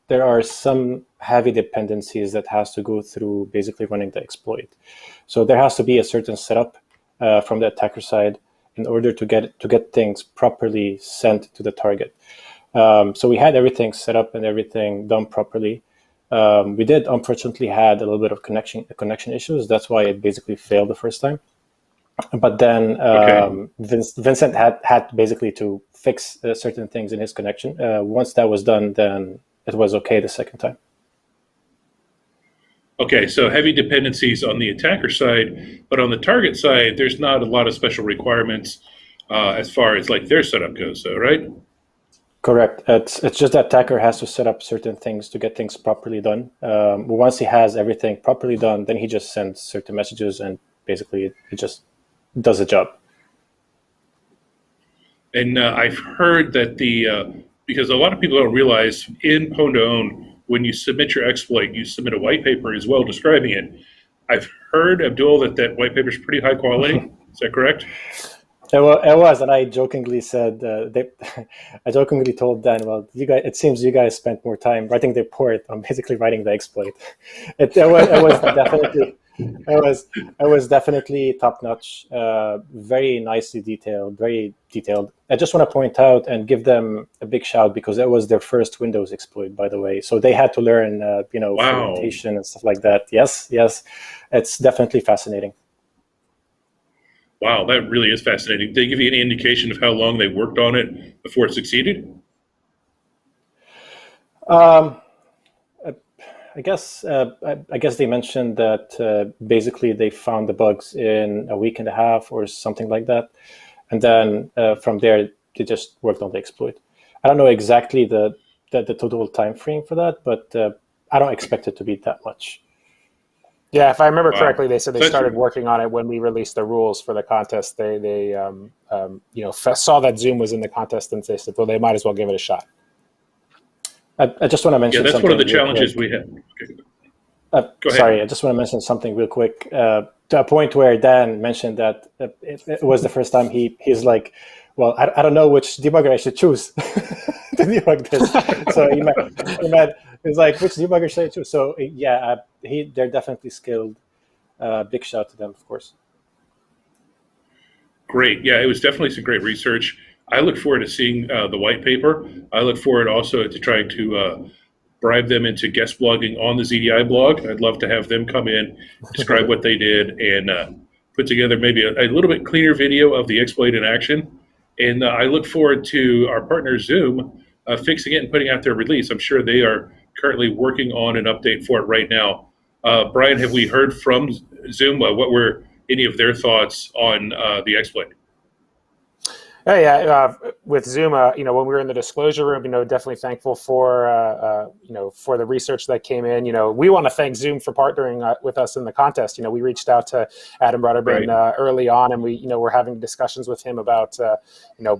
there are some heavy dependencies that has to go through basically running the exploit. So there has to be a certain setup from the attacker side in order to get things properly sent to the target. So we had everything set up and everything done properly. We did unfortunately had a little bit of connection issues. That's why it basically failed the first time. But then Vincent had basically to fix certain things in his connection. Once that was done, then it was okay the second time. Okay, so heavy dependencies on the attacker side, but on the target side, there's not a lot of special requirements. as far as like their setup goes, though, right? Correct. It's just that attacker has to set up certain things to get things properly done. Once he has everything properly done, then he just sends certain messages, and basically it just does the job. And I've heard that because a lot of people don't realize in Pwn2Own, when you submit your exploit, you submit a white paper as well describing it. I've heard, Abdul, that white paper is pretty high quality. Is that correct? It was, and I jokingly said, I jokingly told Dan, well, you guys, it seems you guys spent more time writing the report on basically writing the exploit. It was definitely top notch, very nicely detailed, very detailed. I just want to point out and give them a big shout because that was their first Windows exploit, by the way. So they had to learn, fermentation and stuff like that. Yes, it's definitely fascinating. Wow, that really is fascinating. Did they give you any indication of how long they worked on it before it succeeded? I guess they mentioned that basically they found the bugs in a week and a half or something like that, and then from there they just worked on the exploit. I don't know exactly the total time frame for that, but I don't expect it to be that much. Yeah, if I remember correctly, they said they started working on it when we released the rules for the contest. They saw that Zoom was in the contest, and they said, well, they might as well give it a shot. I just want to mention. Yeah, that's one of the challenges we have. Okay. Go ahead. Sorry, I just want to mention something real quick. To a point where Dan mentioned that it was the first time he's like, well, I don't know which debugger I should choose to debug this. So he's like, which debugger should I choose? So yeah, they're definitely skilled. Big shout to them, of course. Great. Yeah, it was definitely some great research. I look forward to seeing the white paper. I look forward also to trying to bribe them into guest blogging on the ZDI blog. I'd love to have them come in, describe what they did, and put together maybe a little bit cleaner video of the exploit in action. And I look forward to our partner Zoom fixing it and putting out their release. I'm sure they are currently working on an update for it right now. Brian, have we heard from Zoom? What were any of their thoughts on the exploit? With Zoom, when we were in the disclosure room, definitely thankful for, for the research that came in. We want to thank Zoom for partnering with us in the contest. We reached out to Adam Rutterman early on, and we, we're having discussions with him about,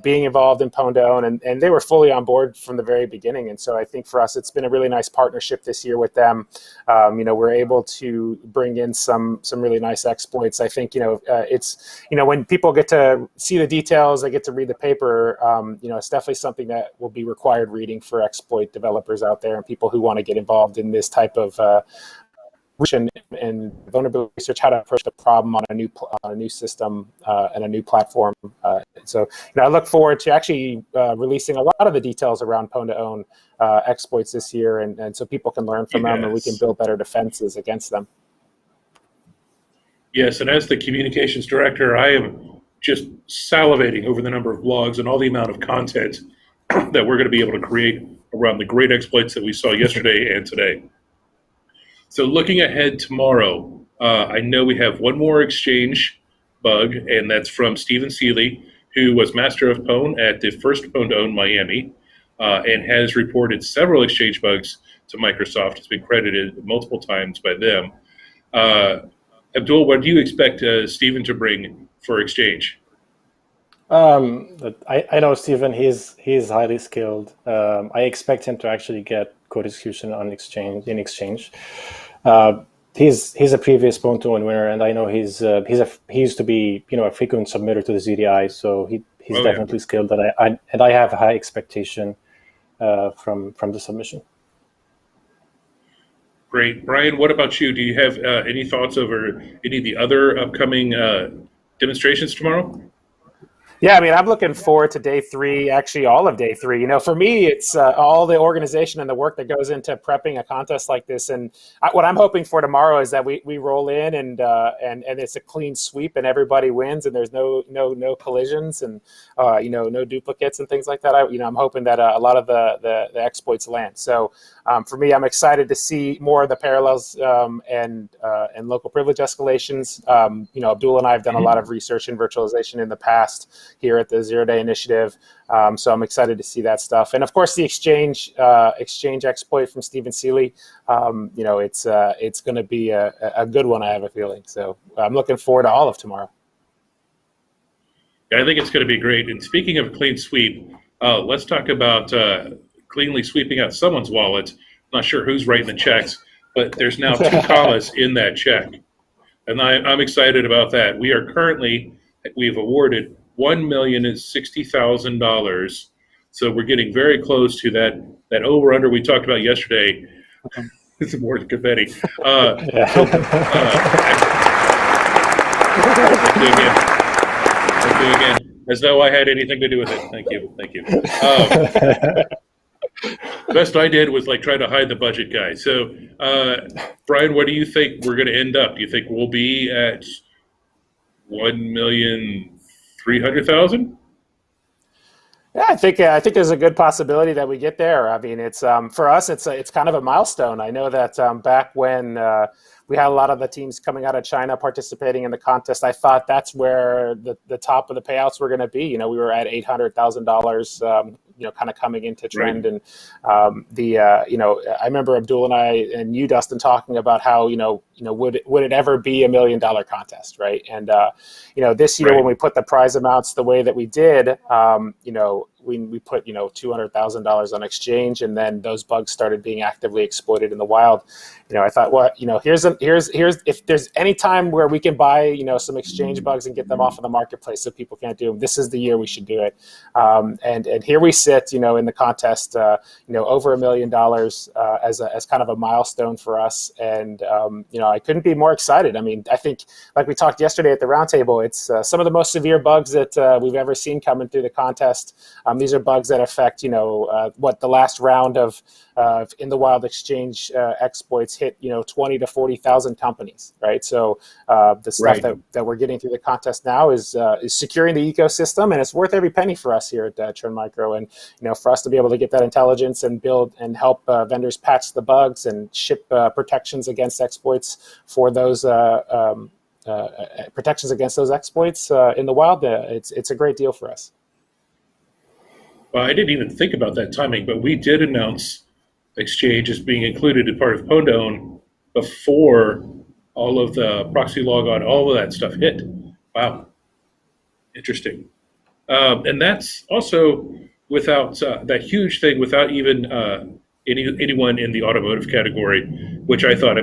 being involved in Pwn2Own, and they were fully on board from the very beginning. And so I think for us, it's been a really nice partnership this year with them. We're able to bring in some really nice exploits. I think, it's, when people get to see the details, they get to read the paper, it's definitely something that will be required reading for exploit developers out there and people who want to get involved in this type of and vulnerability research, how to approach the problem on a new system and a new platform. So I look forward to actually releasing a lot of the details around Pwn2Own exploits this year, and so people can learn from them and we can build better defenses against them. Yes, and as the communications director, I am just salivating over the number of blogs and all the amount of content that we're going to be able to create around the great exploits that we saw yesterday and today. So looking ahead tomorrow, I know we have one more exchange bug, and that's from Stephen Seeley, who was Master of Pwn at the first Pwn2Own Miami, and has reported several exchange bugs to Microsoft. It's been credited multiple times by them. Abdul, what do you expect Stephen to bring for exchange? I know Stephen. He's highly skilled. I expect him to actually get code execution on exchange. He's a previous Pwn2Own winner, and I know he used to be a frequent submitter to the ZDI, so he's definitely skilled. And I have high expectation from the submission. Great. Brian, what about you? Do you have any thoughts over any of the other upcoming demonstrations tomorrow? Yeah, I'm looking forward to day 3, actually all of day 3. For me, it's all the organization and the work that goes into prepping a contest like this. And what I'm hoping for tomorrow is that we roll in and it's a clean sweep and everybody wins and there's no collisions and no duplicates and things like that. I'm hoping that a lot of the exploits land. So for me, I'm excited to see more of the parallels and local privilege escalations. Abdul and I have done a lot of research in virtualization in the past. here at the 0 Day Initiative. So I'm excited to see that stuff. And of course, the exchange exploit from Stephen Seeley, it's going to be a good one, I have a feeling. So I'm looking forward to all of tomorrow. Yeah, I think it's going to be great. And speaking of clean sweep, let's talk about cleanly sweeping out someone's wallet. I'm not sure who's writing the checks, but there's now 2 commas in that check. And I'm excited about that. We've awarded $1,060,000. So we're getting very close to that over-under we talked about yesterday. It's more than confetti. Let's do again. As though I had anything to do with it. Thank you. The best I did was try to hide the budget guy. So, Brian, what do you think we're going to end up? Do you think we'll be at 1,300,000? Yeah, I think there's a good possibility that we get there. I mean, it's for us, it's kind of a milestone. I know that back when we had a lot of the teams coming out of China participating in the contest, I thought that's where the top of the payouts were going to be. We were at $800,000. Kind of coming into trend, right. And I remember Abdul and I and you, Dustin, talking about how would it ever be $1 million contest, right? And this year, right, when we put the prize amounts the way that we did, we put $200,000 on exchange, and then those bugs started being actively exploited in the wild. I thought, well, here's if there's any time where we can buy some exchange bugs and get them off of the marketplace so people can't do them, this is the year we should do it. And here we sit, in the contest, over $1 million as kind of a milestone for us. And I couldn't be more excited. I mean, I think, like we talked yesterday at the roundtable, it's some of the most severe bugs that we've ever seen coming through the contest. These are bugs that affect, the last round of in the wild exchange exploits hit, 20 to 40,000 companies, right? So the stuff that we're getting through the contest now is securing the ecosystem, and it's worth every penny for us here at Trend Micro. And for us to be able to get that intelligence and build and help vendors patch the bugs and ship protections against exploits for those protections against those exploits in the wild, it's a great deal for us. Well, I didn't even think about that timing, but we did announce Exchange as being included in part of Pwn2Own before all of the proxy logon, all of that stuff hit. Wow. Interesting. And that's also without that huge thing, without even anyone in the automotive category, which I thought,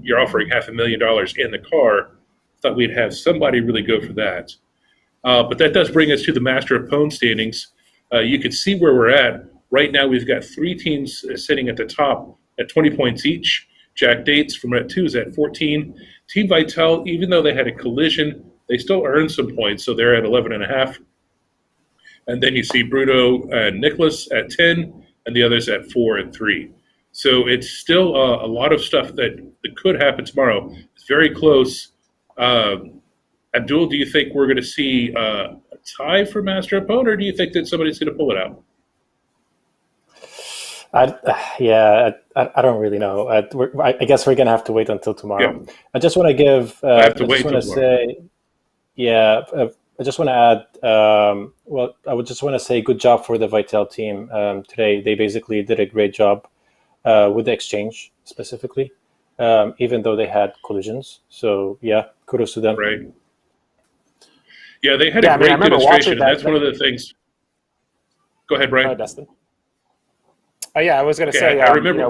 you're offering $500,000 in the car. I thought we'd have somebody really go for that. But that does bring us to the Master of Pwn standings. You can see where we're at. Right now, we've got 3 teams sitting at the top at 20 points each. Jack Dates from Red 2 is at 14. Team Vital, even though they had a collision, they still earned some points, so they're at 11.5. And then you see Bruno and Nicholas at 10, and the others at 4 and 3. So it's still a lot of stuff that could happen tomorrow. It's very close. Abdul, do you think we're going to see a tie for Master of Pwn, or do you think that somebody's going to pull it out? I don't really know. I guess we're gonna have to wait until tomorrow. Yeah. I just want to give. I just want to say, I just want to add. I would just want to say, good job for the Vital team today. They basically did a great job with the exchange specifically, even though they had collisions. So yeah, kudos to them. Right. Yeah, they had a great demonstration. That's one of the things. Go ahead, Brian. Dustin. I was going to say, I remember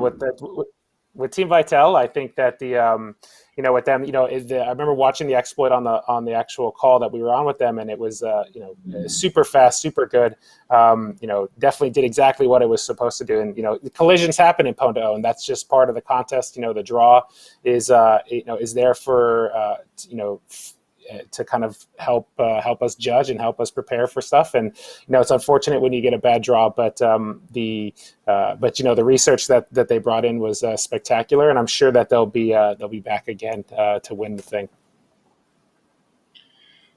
with Team Vital, I think that with them, I remember watching the exploit on the actual call that we were on with them, and it was, super fast, super good. Definitely did exactly what it was supposed to do. And, the collisions happen in Pwn2Own. That's just part of the contest. The draw is there for, to kind of help us judge and help us prepare for stuff. And it's unfortunate when you get a bad draw, but the research that they brought in was spectacular, and I'm sure that they'll be back again to win the thing.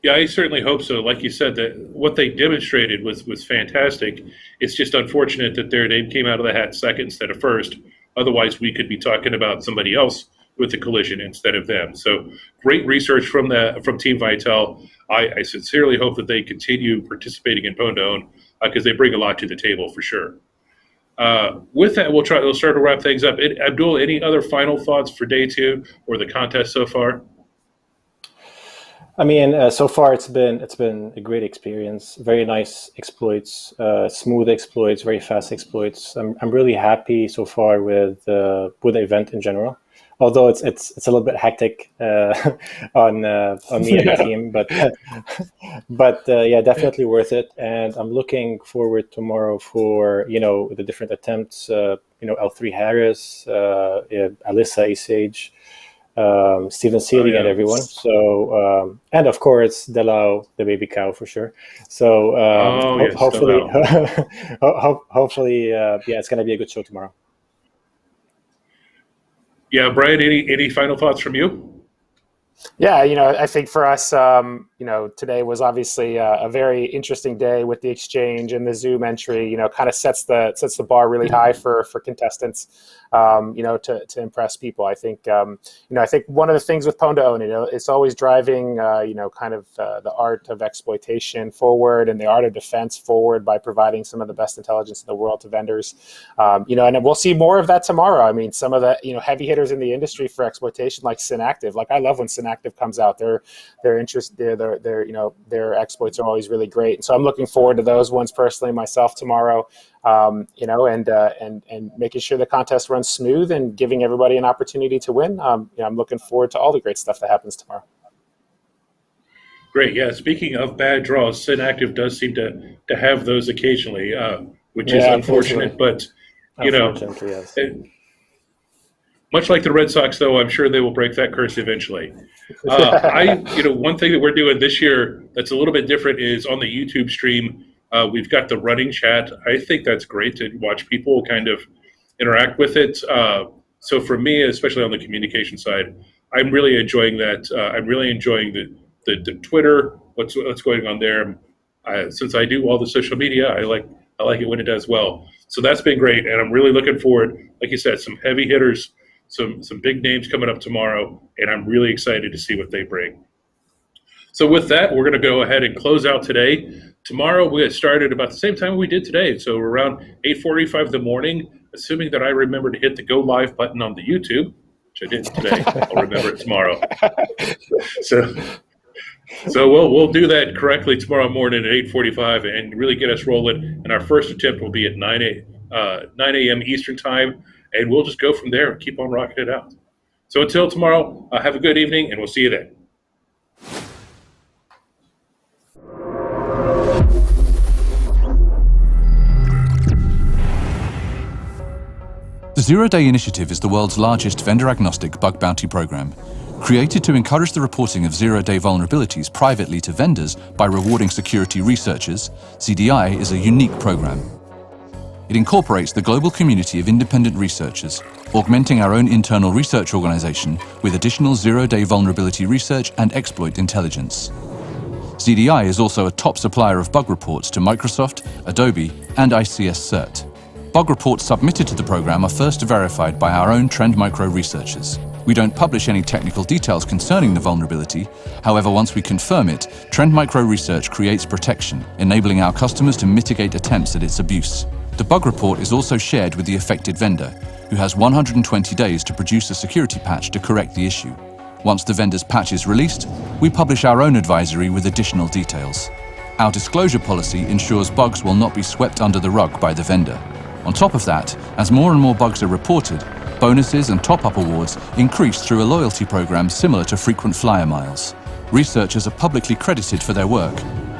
Yeah, I certainly hope so. Like you said, that what they demonstrated was fantastic. It's just unfortunate that their name came out of the hat second instead of first. Otherwise, we could be talking about somebody else with the collision instead of them. So great research from Team Vitel. I sincerely hope that they continue participating in Pwn2Own because they bring a lot to the table for sure. With that, we'll start to wrap things up. Abdul, any other final thoughts for day 2 or the contest so far? I mean, so far it's been a great experience. Very nice exploits, smooth exploits, very fast exploits. I'm really happy so far with the event in general. Although it's a little bit hectic on me and the team, but yeah, definitely worth it. And I'm looking forward tomorrow for the different attempts. L3 Harris, Alyssa Asage, Stephen Seeley, and everyone. So and of course Delau, the baby cow for sure. So yes, hopefully, hopefully, yeah, it's going to be a good show tomorrow. Yeah, Brian, any final thoughts from you? Yeah, I think for us, today was obviously a very interesting day with the exchange and the Zoom entry. Kind of sets the bar really high for contestants. To impress people. I think I think one of the things with Pwn2Own, it's always driving kind of the art of exploitation forward and the art of defense forward by providing some of the best intelligence in the world to vendors. And we'll see more of that tomorrow. I mean, some of the heavy hitters in the industry for exploitation, like Synactive. Like I love when Synactive comes out. Their exploits are always really great. And so I'm looking forward to those ones personally myself tomorrow. And making sure the contest runs smooth and giving everybody an opportunity to win. I'm looking forward to all the great stuff that happens tomorrow. Great. Yeah. Speaking of bad draws, Synactive does seem to have those occasionally, which is unfortunate. But yes. Much like the Red Sox, though, I'm sure they will break that curse eventually. One thing that we're doing this year that's a little bit different is on the YouTube stream. We've got the running chat. I think that's great to watch people kind of interact with it. So for me, especially on the communication side, I'm really enjoying that. I'm really enjoying the Twitter, what's going on there. Since I do all the social media, I like it when it does well. So that's been great, and I'm really looking forward. Like you said, some heavy hitters, some big names coming up tomorrow, and I'm really excited to see what they bring. So with that, we're going to go ahead and close out today. Tomorrow we get started about the same time we did today. So around 8:45 in the morning, assuming that I remember to hit the go live button on the YouTube, which I didn't today. I'll remember it tomorrow. So we'll do that correctly tomorrow morning at 8:45 and really get us rolling. And our first attempt will be at 9 a.m. Eastern time. And we'll just go from there and keep on rocking it out. So until tomorrow, have a good evening, and we'll see you then. The Zero-Day Initiative is the world's largest vendor-agnostic bug bounty program. Created to encourage the reporting of zero-day vulnerabilities privately to vendors by rewarding security researchers, ZDI is a unique program. It incorporates the global community of independent researchers, augmenting our own internal research organization with additional zero-day vulnerability research and exploit intelligence. ZDI is also a top supplier of bug reports to Microsoft, Adobe, and ICS CERT. Bug reports submitted to the program are first verified by our own Trend Micro researchers. We don't publish any technical details concerning the vulnerability. However, once we confirm it, Trend Micro Research creates protection, enabling our customers to mitigate attempts at its abuse. The bug report is also shared with the affected vendor, who has 120 days to produce a security patch to correct the issue. Once the vendor's patch is released, we publish our own advisory with additional details. Our disclosure policy ensures bugs will not be swept under the rug by the vendor. On top of that, as more and more bugs are reported, bonuses and top-up awards increase through a loyalty program similar to frequent flyer miles. Researchers are publicly credited for their work,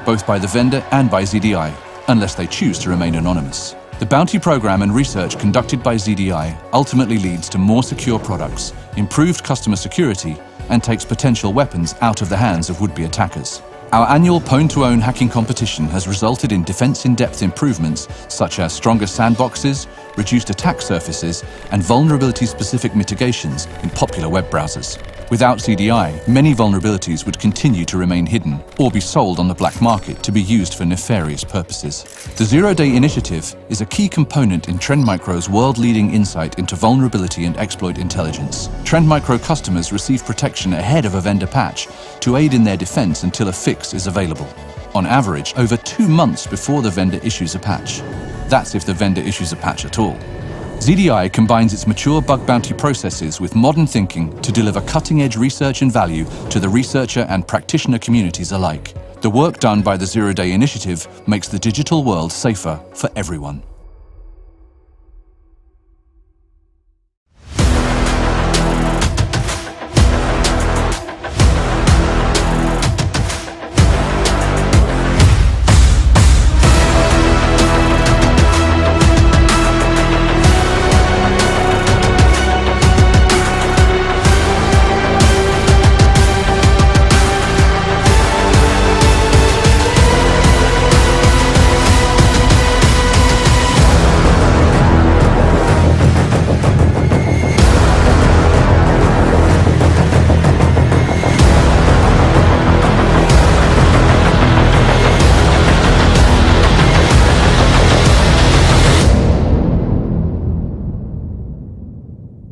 both by the vendor and by ZDI, unless they choose to remain anonymous. The bounty program and research conducted by ZDI ultimately leads to more secure products, improved customer security, and takes potential weapons out of the hands of would-be attackers. Our annual Pwn2Own hacking competition has resulted in defense-in-depth improvements such as stronger sandboxes, reduced attack surfaces, and vulnerability-specific mitigations in popular web browsers. Without ZDI, many vulnerabilities would continue to remain hidden or be sold on the black market to be used for nefarious purposes. The Zero-Day Initiative is a key component in Trend Micro's world-leading insight into vulnerability and exploit intelligence. Trend Micro customers receive protection ahead of a vendor patch to aid in their defense until a fix is available. On average, over 2 months before the vendor issues a patch. That's if the vendor issues a patch at all. ZDI combines its mature bug bounty processes with modern thinking to deliver cutting-edge research and value to the researcher and practitioner communities alike. The work done by the Zero-Day Initiative makes the digital world safer for everyone.